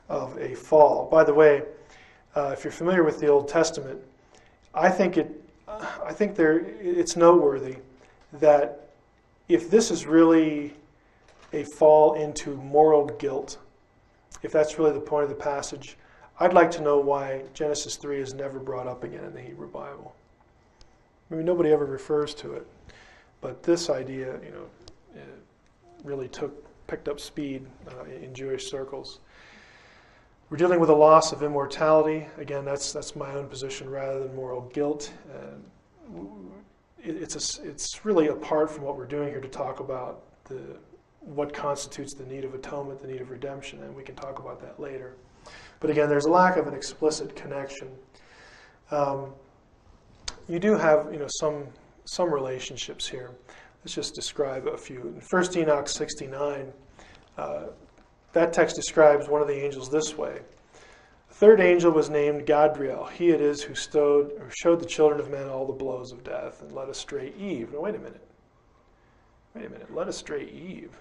of a fall. By the way, if you're familiar with the Old Testament, I think it's noteworthy that if this is really a fall into moral guilt, if that's really the point of the passage, I'd like to know why Genesis 3 is never brought up again in the Hebrew Bible. I mean, nobody ever refers to it, but this idea, really picked up speed in Jewish circles. We're dealing with a loss of immortality. Again, that's my own position rather than moral guilt. It's really apart from what we're doing here to talk about what constitutes the need of atonement, the need of redemption, and we can talk about that later. But again, there's a lack of an explicit connection. You do have some relationships here. Let's just describe a few. In 1 Enoch 69, that text describes one of the angels this way. The third angel was named Gadriel. He it is who showed the children of men all the blows of death and led astray Eve. Now, wait a minute. Led astray Eve.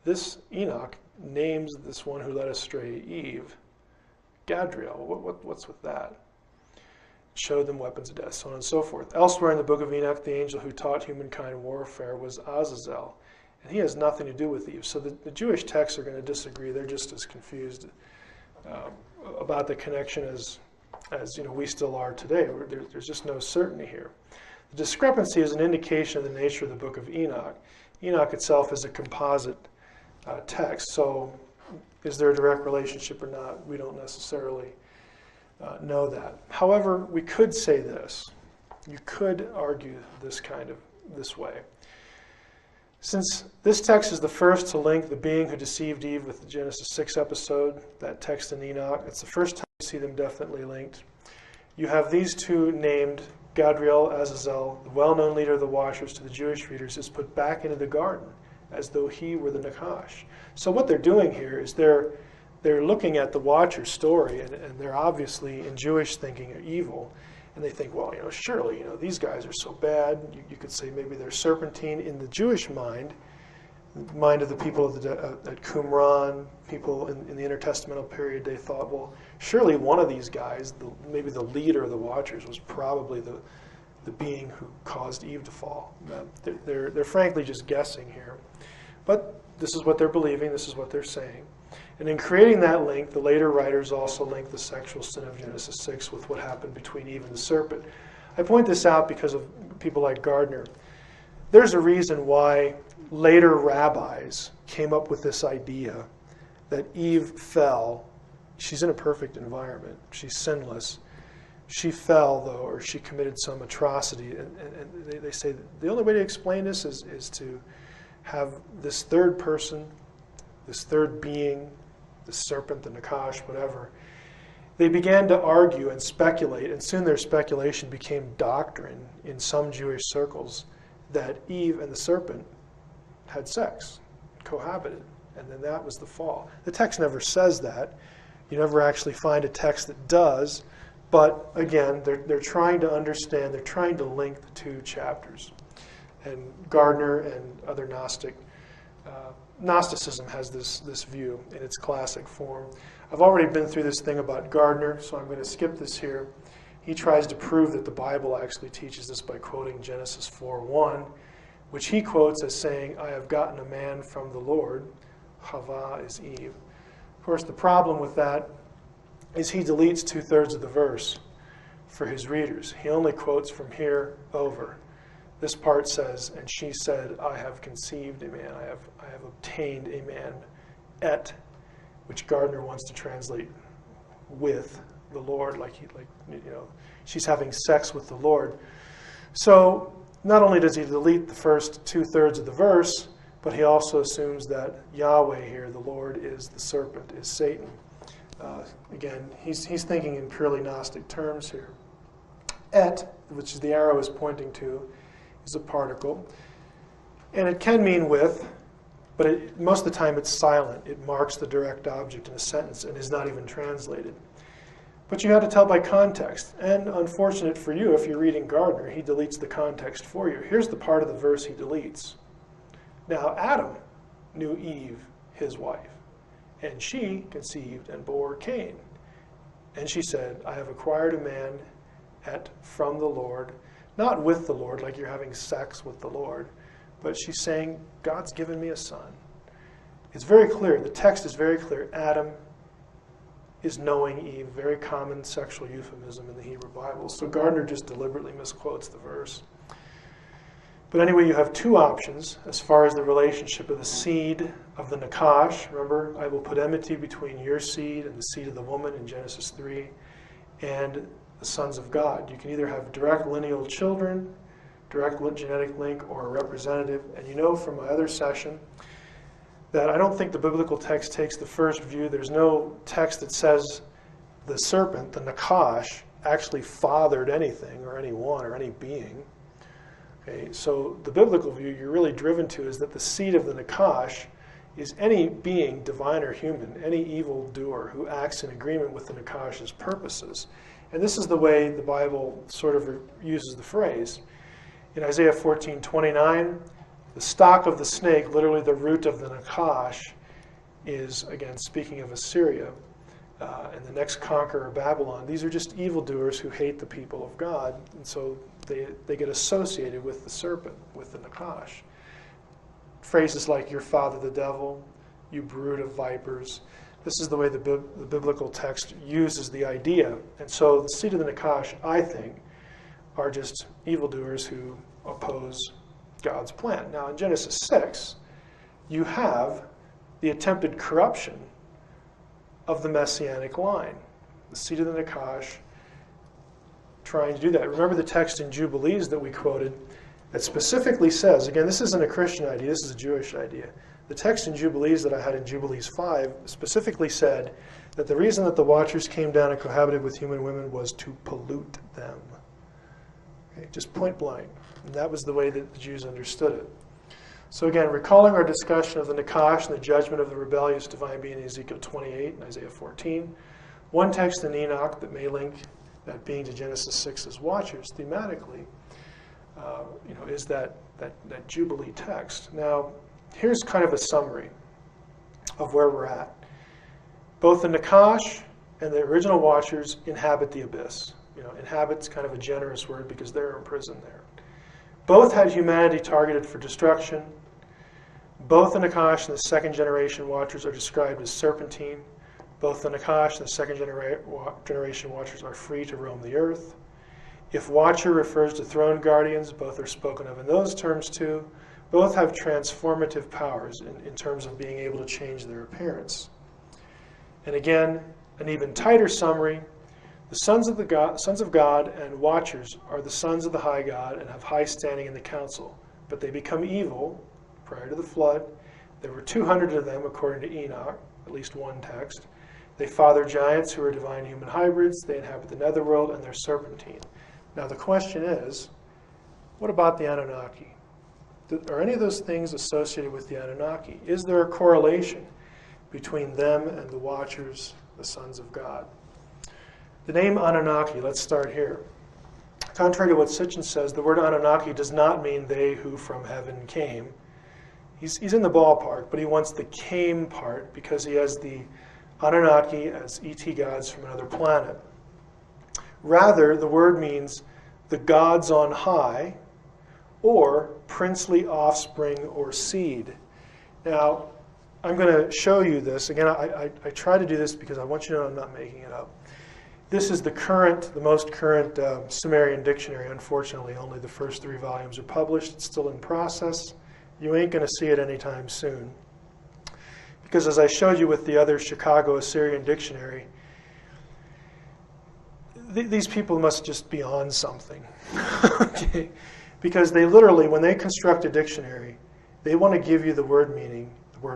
This Enoch names this one who led astray Eve Gadriel. What's with that? Showed them weapons of death, so on and so forth. Elsewhere in the book of Enoch, the angel who taught humankind warfare was Azazel, and he has nothing to do with Eve. So the Jewish texts are going to disagree. They're just as confused about the connection as we still are today. There's just no certainty here. The discrepancy is an indication of the nature of the book of Enoch. Enoch itself is a composite text, so is there a direct relationship or not? We don't necessarily know that. However, we could say this. You could argue this way. Since this text is the first to link the being who deceived Eve with the Genesis 6 episode, that text in Enoch, it's the first time you see them definitely linked. You have these two named Gadriel, Azazel, the well-known leader of the Watchers to the Jewish readers, is put back into the garden as though he were the Nakash. So what they're doing here is they're looking at the Watcher's story, and they're obviously, in Jewish thinking, are evil. And they think, well, surely, these guys are so bad. You could say maybe they're serpentine. In the Jewish mind, the mind of the people at Qumran, people in the intertestamental period, they thought, well, surely one of these guys, maybe the leader of the Watchers, was probably the being who caused Eve to fall. They're frankly just guessing here. But this is what they're believing. This is what they're saying. And in creating that link, the later writers also link the sexual sin of Genesis 6 with what happened between Eve and the serpent. I point this out because of people like Gardner. There's a reason why later rabbis came up with this idea that Eve fell. She's in a perfect environment. She's sinless. She fell, though, or she committed some atrocity. And they say that the only way to explain this is to have this third person, this third being, the serpent, the Nakash, whatever. They began to argue and speculate, and soon their speculation became doctrine in some Jewish circles, that Eve and the serpent had sex, cohabited, and then that was the fall. The text never says that. You never actually find a text that does, but again, they're trying to understand, they're trying to link the two chapters. And Gardner and other Gnosticism has this view in its classic form. I've already been through this thing about Gardner, so I'm going to skip this here. He tries to prove that the Bible actually teaches this by quoting Genesis 4:1, which he quotes as saying, I have gotten a man from the Lord. Hava is Eve. Of course, the problem with that is he deletes 2/3 of the verse for his readers. He only quotes from here over. This part says, and she said, I have conceived a man, I have obtained a man, which Gardner wants to translate with the Lord, she's having sex with the Lord. So not only does he delete the first 2/3 of the verse, but he also assumes that Yahweh here, the Lord, is the serpent, is Satan. Again, he's thinking in purely Gnostic terms here. Which the arrow is pointing to, is a particle. And it can mean with, but most of the time it's silent. It marks the direct object in a sentence and is not even translated. But you have to tell by context. And unfortunate for you, if you're reading Gardner, he deletes the context for you. Here's the part of the verse he deletes. Now Adam knew Eve, his wife, and she conceived and bore Cain. And she said, I have acquired a man from the Lord, not with the Lord, like you're having sex with the Lord, but she's saying, God's given me a son. It's very clear. The text is very clear. Adam is knowing Eve, very common sexual euphemism in the Hebrew Bible. So Gardner just deliberately misquotes the verse. But anyway, you have two options as far as the relationship of the seed of the Nakash. Remember, I will put enmity between your seed and the seed of the woman in Genesis 3, and the sons of God. You can either have direct lineal children, direct genetic link, or a representative. And you know from my other session that I don't think the biblical text takes the first view. There's no text that says the serpent, the Nakash, actually fathered anything or anyone or any being. Okay, so the biblical view you're really driven to is that the seed of the Nakash is any being, divine or human, any evil doer who acts in agreement with the Nakash's purposes. And this is the way the Bible sort of uses the phrase. In Isaiah 14:29, the stock of the snake, literally the root of the Nakash, is, again, speaking of Assyria, and the next conqueror, Babylon. These are just evildoers who hate the people of God, and so they get associated with the serpent, with the Nakash. Phrases like, your father the devil, you brood of vipers. This is the way the biblical text uses the idea. And so the seed of the Nakash, I think, are just evildoers who oppose God's plan. Now in Genesis 6, you have the attempted corruption of the Messianic line. The seed of the Nakash trying to do that. Remember the text in Jubilees that we quoted that specifically says, again, this isn't a Christian idea, this is a Jewish idea. The text in Jubilees that I had in Jubilees 5 specifically said that the reason that the Watchers came down and cohabited with human women was to pollute them. Okay, just point blank. And that was the way that the Jews understood it. So again, recalling our discussion of the Nakash and the judgment of the rebellious divine being in Ezekiel 28 and Isaiah 14, one text in Enoch that may link that being to Genesis 6's Watchers thematically, is that Jubilee text. Now, here's kind of a summary of where we're at. Both the Nakash and the original Watchers inhabit the abyss. Inhabit's kind of a generous word because they're imprisoned there. Both had humanity targeted for destruction. Both the Nakash and the second generation Watchers are described as serpentine. Both the Nakash and the second generation Watchers are free to roam the earth. If Watcher refers to throne guardians, both are spoken of in those terms too. Both have transformative powers in terms of being able to change their appearance. And again, an even tighter summary, the sons of God and Watchers are the sons of the high God and have high standing in the council, but they become evil prior to the flood. There were 200 of them according to Enoch, at least one text. They father giants who are divine human hybrids. They inhabit the netherworld and they're serpentine. Now the question is, what about the Anunnaki? Are any of those things associated with the Anunnaki? Is there a correlation between them and the Watchers, the sons of God? The name Anunnaki, let's start here. Contrary to what Sitchin says, the word Anunnaki does not mean they who from heaven came. He's in the ballpark, but he wants the came part because he has the Anunnaki as ET gods from another planet. Rather, the word means the gods on high or princely offspring or seed. Now, I'm going to show you this. Again, I try to do this because I want you to know I'm not making it up. This is the most current Sumerian dictionary. Unfortunately, only the first 3 volumes are published. It's still in process. You ain't going to see it anytime soon. Because as I showed you with the other Chicago Assyrian dictionary, these people must just be on something. Okay? Because they literally, when they construct a dictionary, they want to give you the word meaning,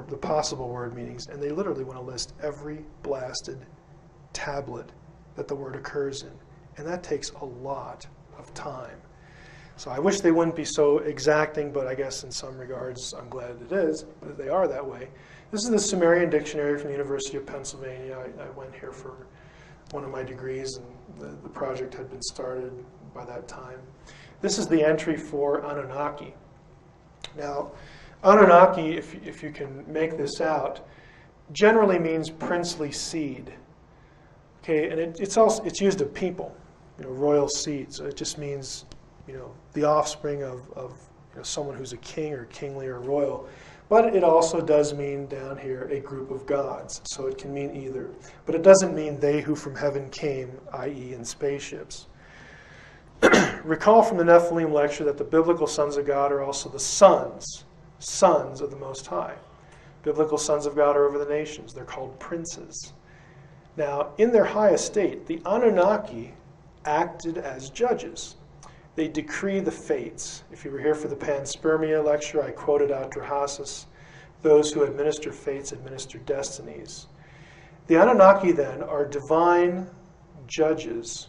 the possible word meanings, and they literally want to list every blasted tablet that the word occurs in. And that takes a lot of time. So I wish they wouldn't be so exacting, but I guess in some regards I'm glad it is, that they are that way. This is the Sumerian dictionary from the University of Pennsylvania. I went here for one of my degrees, and the project had been started by that time. This is the entry for Anunnaki. Now, Anunnaki, if you can make this out, generally means princely seed. Okay, and it's used of people, royal seed. So it just means, the offspring of someone who's a king or kingly or royal. But it also does mean down here a group of gods. So it can mean either. But it doesn't mean they who from heaven came, i.e. in spaceships. Recall from the Nephilim lecture that the biblical sons of God are also the sons of the Most High. Biblical sons of God are over the nations. They're called princes. Now, in their high estate, the Anunnaki acted as judges. They decree the fates. If you were here for the panspermia lecture, I quoted Atrahasis. Those who administer fates administer destinies. The Anunnaki, then, are divine judges.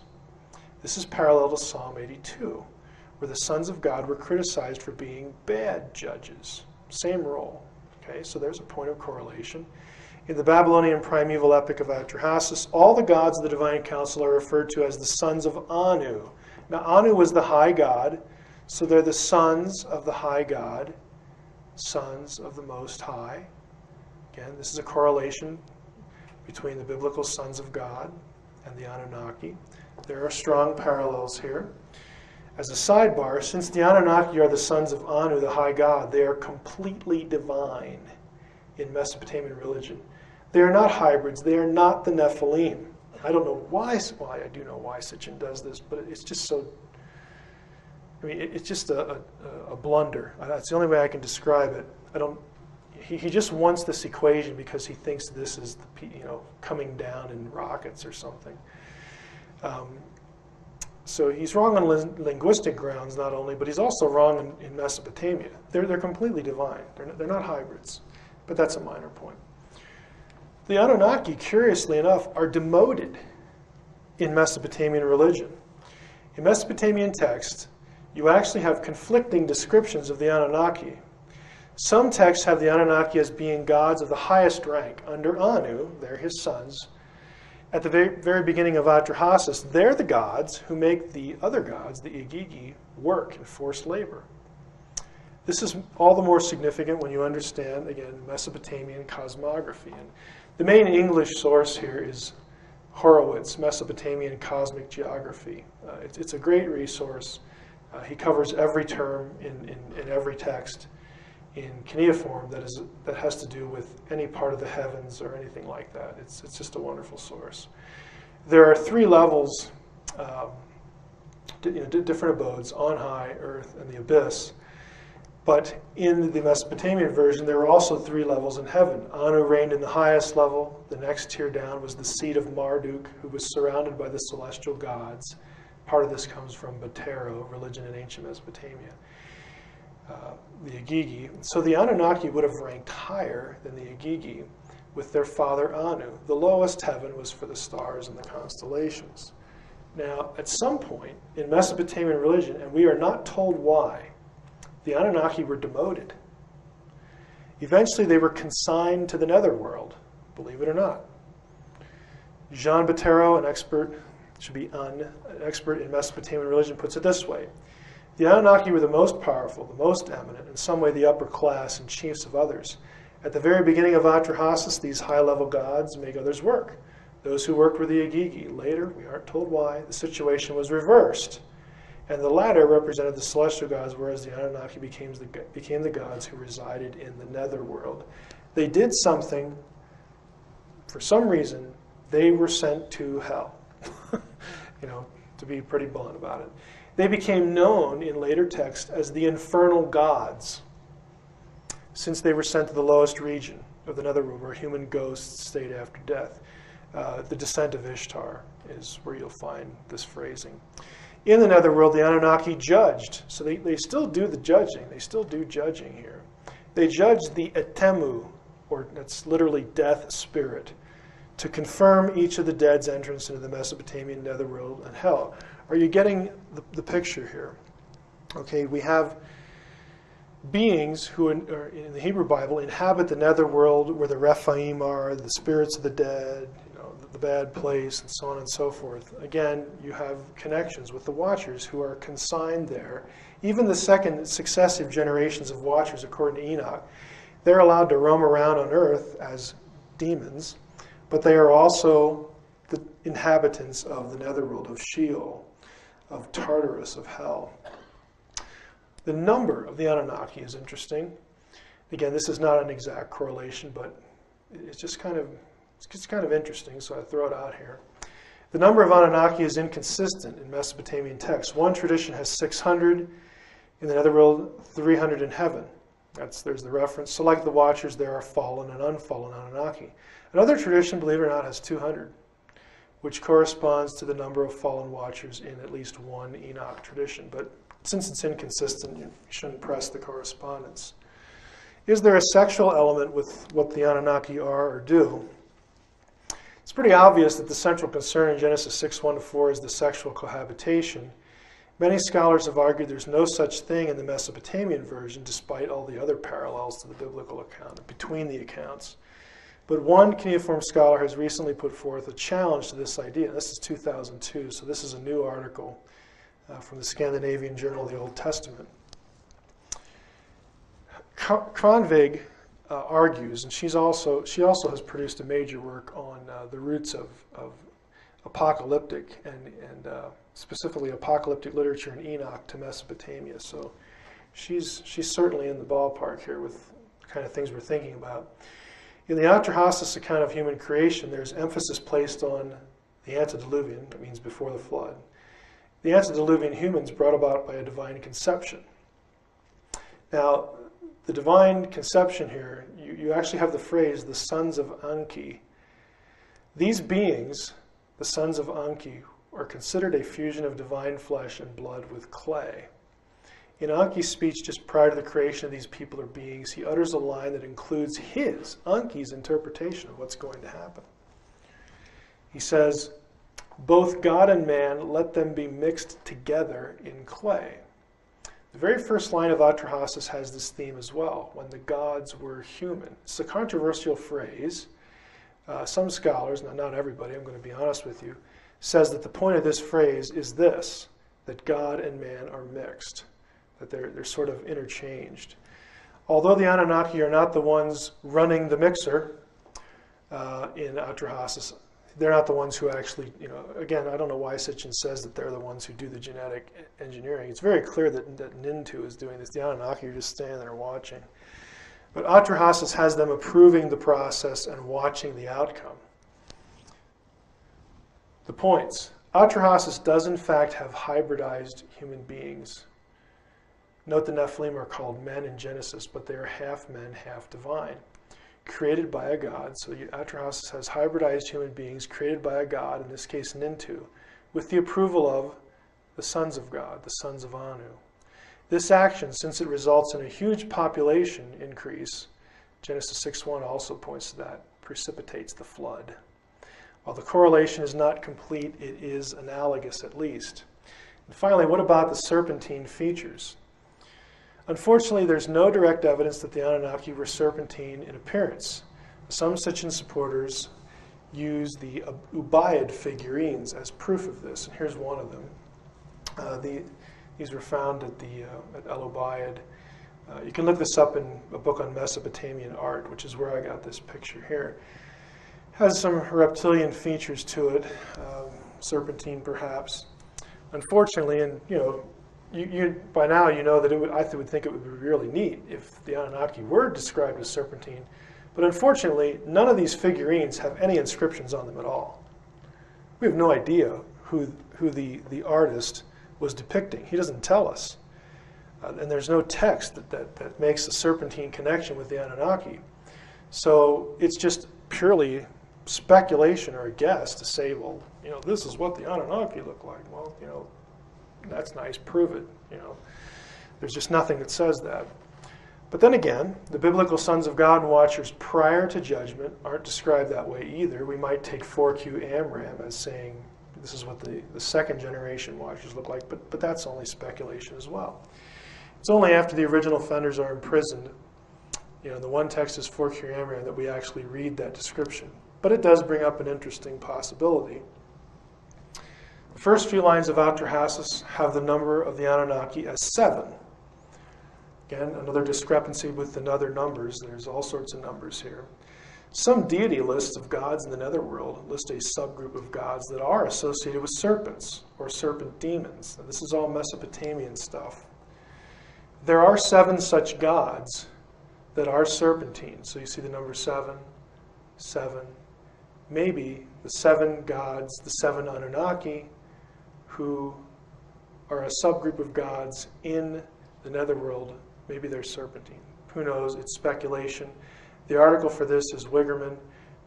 This is parallel to Psalm 82, where the sons of God were criticized for being bad judges. Same role. Okay, so there's a point of correlation. In the Babylonian primeval epic of Atrahasis, all the gods of the divine council are referred to as the sons of Anu. Now, Anu was the high god, so they're the sons of the high god, sons of the Most High. Again, this is a correlation between the biblical sons of God and the Anunnaki. There are strong parallels here. As a sidebar, since the Anunnaki are the sons of Anu, the high god, they are completely divine in Mesopotamian religion. They are not hybrids. They are not the Nephilim. I don't know why, well, I do know why Sitchin does this, but it's just so, I mean, it's just a blunder. That's the only way I can describe it. He just wants this equation because he thinks this is, coming down in rockets or something. So he's wrong on linguistic grounds not only, but he's also wrong in Mesopotamia. They're completely divine. They're not hybrids, but that's a minor point. The Anunnaki, curiously enough, are demoted in Mesopotamian religion. In Mesopotamian text, you actually have conflicting descriptions of the Anunnaki. Some texts have the Anunnaki as being gods of the highest rank under Anu. They're his sons. At the very beginning of Atrahasis, they're the gods who make the other gods, the Igigi, work in forced labor. This is all the more significant when you understand, again, Mesopotamian cosmography. And the main English source here is Horowitz, Mesopotamian Cosmic Geography. It's a great resource. He covers every term in every text in cuneiform that has to do with any part of the heavens or anything like that. It's just a wonderful source. There are 3 levels, different abodes, on high, earth, and the abyss. But in the Mesopotamian version, there were also 3 levels in heaven. Anu reigned in the highest level. The next tier down was the seat of Marduk, who was surrounded by the celestial gods. Part of this comes from Batero, religion in ancient Mesopotamia. The Igigi. So the Anunnaki would have ranked higher than the Igigi with their father Anu. The lowest heaven was for the stars and the constellations. Now, at some point in Mesopotamian religion, and we are not told why, the Anunnaki were demoted. Eventually, they were consigned to the netherworld, believe it or not. Jean Batero, an expert in Mesopotamian religion, puts it this way. The Anunnaki were the most powerful, the most eminent, in some way the upper class and chiefs of others. At the very beginning of Atrahasis, these high-level gods make others work. Those who worked were the Igigi. Later, we aren't told why, the situation was reversed, and the latter represented the celestial gods, whereas the Anunnaki became the gods who resided in the netherworld. They did something, for some reason, they were sent to hell, to be pretty blunt about it. They became known in later texts as the infernal gods, since they were sent to the lowest region of the netherworld, where human ghosts stayed after death. The descent of Ishtar is where you'll find this phrasing. In the netherworld, the Anunnaki judged. So they still do the judging. They still do judging here. They judged the Etemu, or that's literally death spirit, to confirm each of the dead's entrance into the Mesopotamian netherworld and hell. Are you getting the picture here? Okay, we have beings who, in the Hebrew Bible, inhabit the netherworld where the Rephaim are, the spirits of the dead, the bad place, and so on and so forth. Again, you have connections with the Watchers who are consigned there. Even the second successive generations of Watchers, according to Enoch, they're allowed to roam around on earth as demons, but they are also the inhabitants of the netherworld, of Sheol, of Tartarus, of hell. The number of the Anunnaki is interesting. Again, this is not an exact correlation, but it's just kind of interesting, so I throw it out here. The number of Anunnaki is inconsistent in Mesopotamian texts. One tradition has 600 in the netherworld, 300 in heaven. There's the reference. So like the Watchers, there are fallen and unfallen Anunnaki. Another tradition, believe it or not, has 200, which corresponds to the number of fallen Watchers in at least one Enoch tradition. But since it's inconsistent, you shouldn't press the correspondence. Is there a sexual element with what the Anunnaki are or do? It's pretty obvious that the central concern in Genesis 6:1-4 is the sexual cohabitation. Many scholars have argued there's no such thing in the Mesopotamian version, despite all the other parallels to the biblical account, between the accounts. But one cuneiform scholar has recently put forth a challenge to this idea. This is 2002, so this is a new article from the Scandinavian Journal of the Old Testament. Kronvig argues, and she also has produced a major work on the roots of apocalyptic and specifically apocalyptic literature in Enoch to Mesopotamia. So she's certainly in the ballpark here with the kind of things we're thinking about. In the Atrahasis account of human creation, there's emphasis placed on the antediluvian, that means before the flood. The antediluvian humans brought about by a divine conception. Now, the divine conception here, you actually have the phrase, the sons of Anki. These beings, the sons of Anki, are considered a fusion of divine flesh and blood with clay. In Anki's speech just prior to the creation of these people or beings, he utters a line that includes his, Anki's, interpretation of what's going to happen. He says, both God and man, let them be mixed together in clay. The very first line of Atrahasis has this theme as well, when the gods were human. It's a controversial phrase. Some scholars, not everybody, I'm going to be honest with you, says that the point of this phrase is this, that God and man are mixed, that they're sort of interchanged. Although the Anunnaki are not the ones running the mixer in Atrahasis, they're not the ones who actually, again, I don't know why Sitchin says that they're the ones who do the genetic engineering. It's very clear that Nintu is doing this. The Anunnaki are just standing there watching. But Atrahasis has them approving the process and watching the outcome. The points. Atrahasis does in fact have hybridized human beings. Note the Nephilim are called men in Genesis, but they are half men, half divine. Created by a god, so Atrahasis has hybridized human beings created by a god, in this case Nintu, with the approval of the sons of God, the sons of Anu. This action, since it results in a huge population increase, Genesis 6:1 also points to that, precipitates the flood. While the correlation is not complete, it is analogous at least. And finally, what about the serpentine features? Unfortunately, there's no direct evidence that the Anunnaki were serpentine in appearance. Some Sitchin supporters use the Ubaid figurines as proof of this, and here's one of them. These were found at El Ubaid. You can look this up in a book on Mesopotamian art, which is where I got this picture here. It has some reptilian features to it, serpentine perhaps. Unfortunately, and you by now you know that I would think it would be really neat if the Anunnaki were described as serpentine, but unfortunately none of these figurines have any inscriptions on them at all. We have no idea who the artist was depicting. He doesn't tell us. And there's no text that makes a serpentine connection with the Anunnaki. So it's just purely speculation or a guess to say, well, this is what the Anunnaki look like. Well, that's nice, prove it. There's just nothing that says that. But then again, the biblical sons of God and watchers prior to judgment aren't described that way either. We might take 4Q Amram as saying this is what the second generation watchers look like, but that's only speculation as well. It's only after the original offenders are imprisoned, the one text is 4Q Amram, that we actually read that description. But it does bring up an interesting possibility. The first few lines of Atrahasis have the number of the Anunnaki as 7. Again, another discrepancy with another numbers. There's all sorts of numbers here. Some deity lists of gods in the netherworld list a subgroup of gods that are associated with serpents or serpent demons. Now, this is all Mesopotamian stuff. There are 7 such gods that are serpentine. So you see the number 7, 7. Maybe the 7 gods, the 7 Anunnaki, who are a subgroup of gods in the netherworld, maybe they're serpentine. Who knows? It's speculation. The article for this is Wigerman,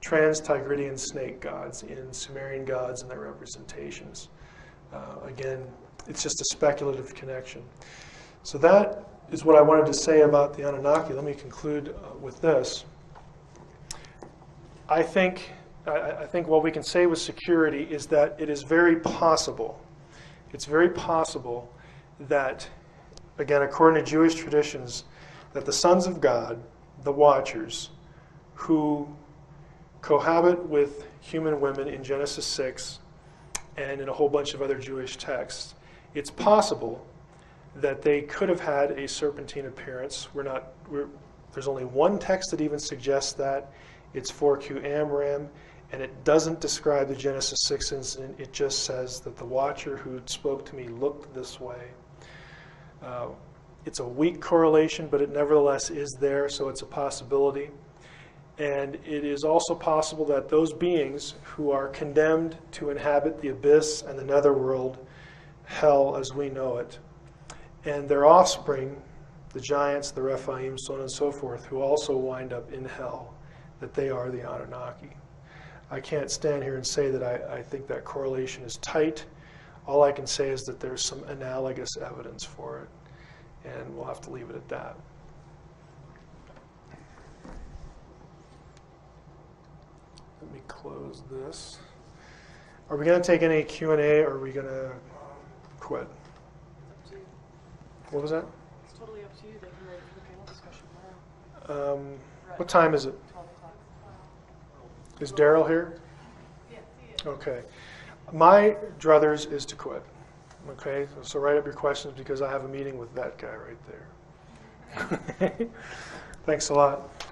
Trans-Tigridian Snake Gods in Sumerian Gods and Their Representations. Again, it's just a speculative connection. So that is what I wanted to say about the Anunnaki. Let me conclude with this. I think what we can say with security is that it is very possible, it's very possible that, again, according to Jewish traditions, that the sons of God, the Watchers, who cohabit with human women in Genesis 6 and in a whole bunch of other Jewish texts, it's possible that they could have had a serpentine appearance. There's only one text that even suggests that. It's 4Q Amram, and it doesn't describe the Genesis 6 incident. It just says that the Watcher who spoke to me looked this way. It's a weak correlation, but it nevertheless is there, so it's a possibility. And it is also possible that those beings who are condemned to inhabit the abyss and the netherworld, hell as we know it, and their offspring, the giants, the Rephaim, so on and so forth, who also wind up in hell, that they are the Anunnaki. I can't stand here and say that I think that correlation is tight. All I can say is that there's some analogous evidence for it, and we'll have to leave it at that. Let me close this. Are we going to take any Q&A, or are we going to quit? What was that? It's totally up to you. They can ready for the panel discussion tomorrow. What time is it? 12 o'clock. Is Daryl here? Yeah, Okay. My druthers is to quit. Okay, so write up your questions because I have a meeting with that guy right there. Thanks a lot.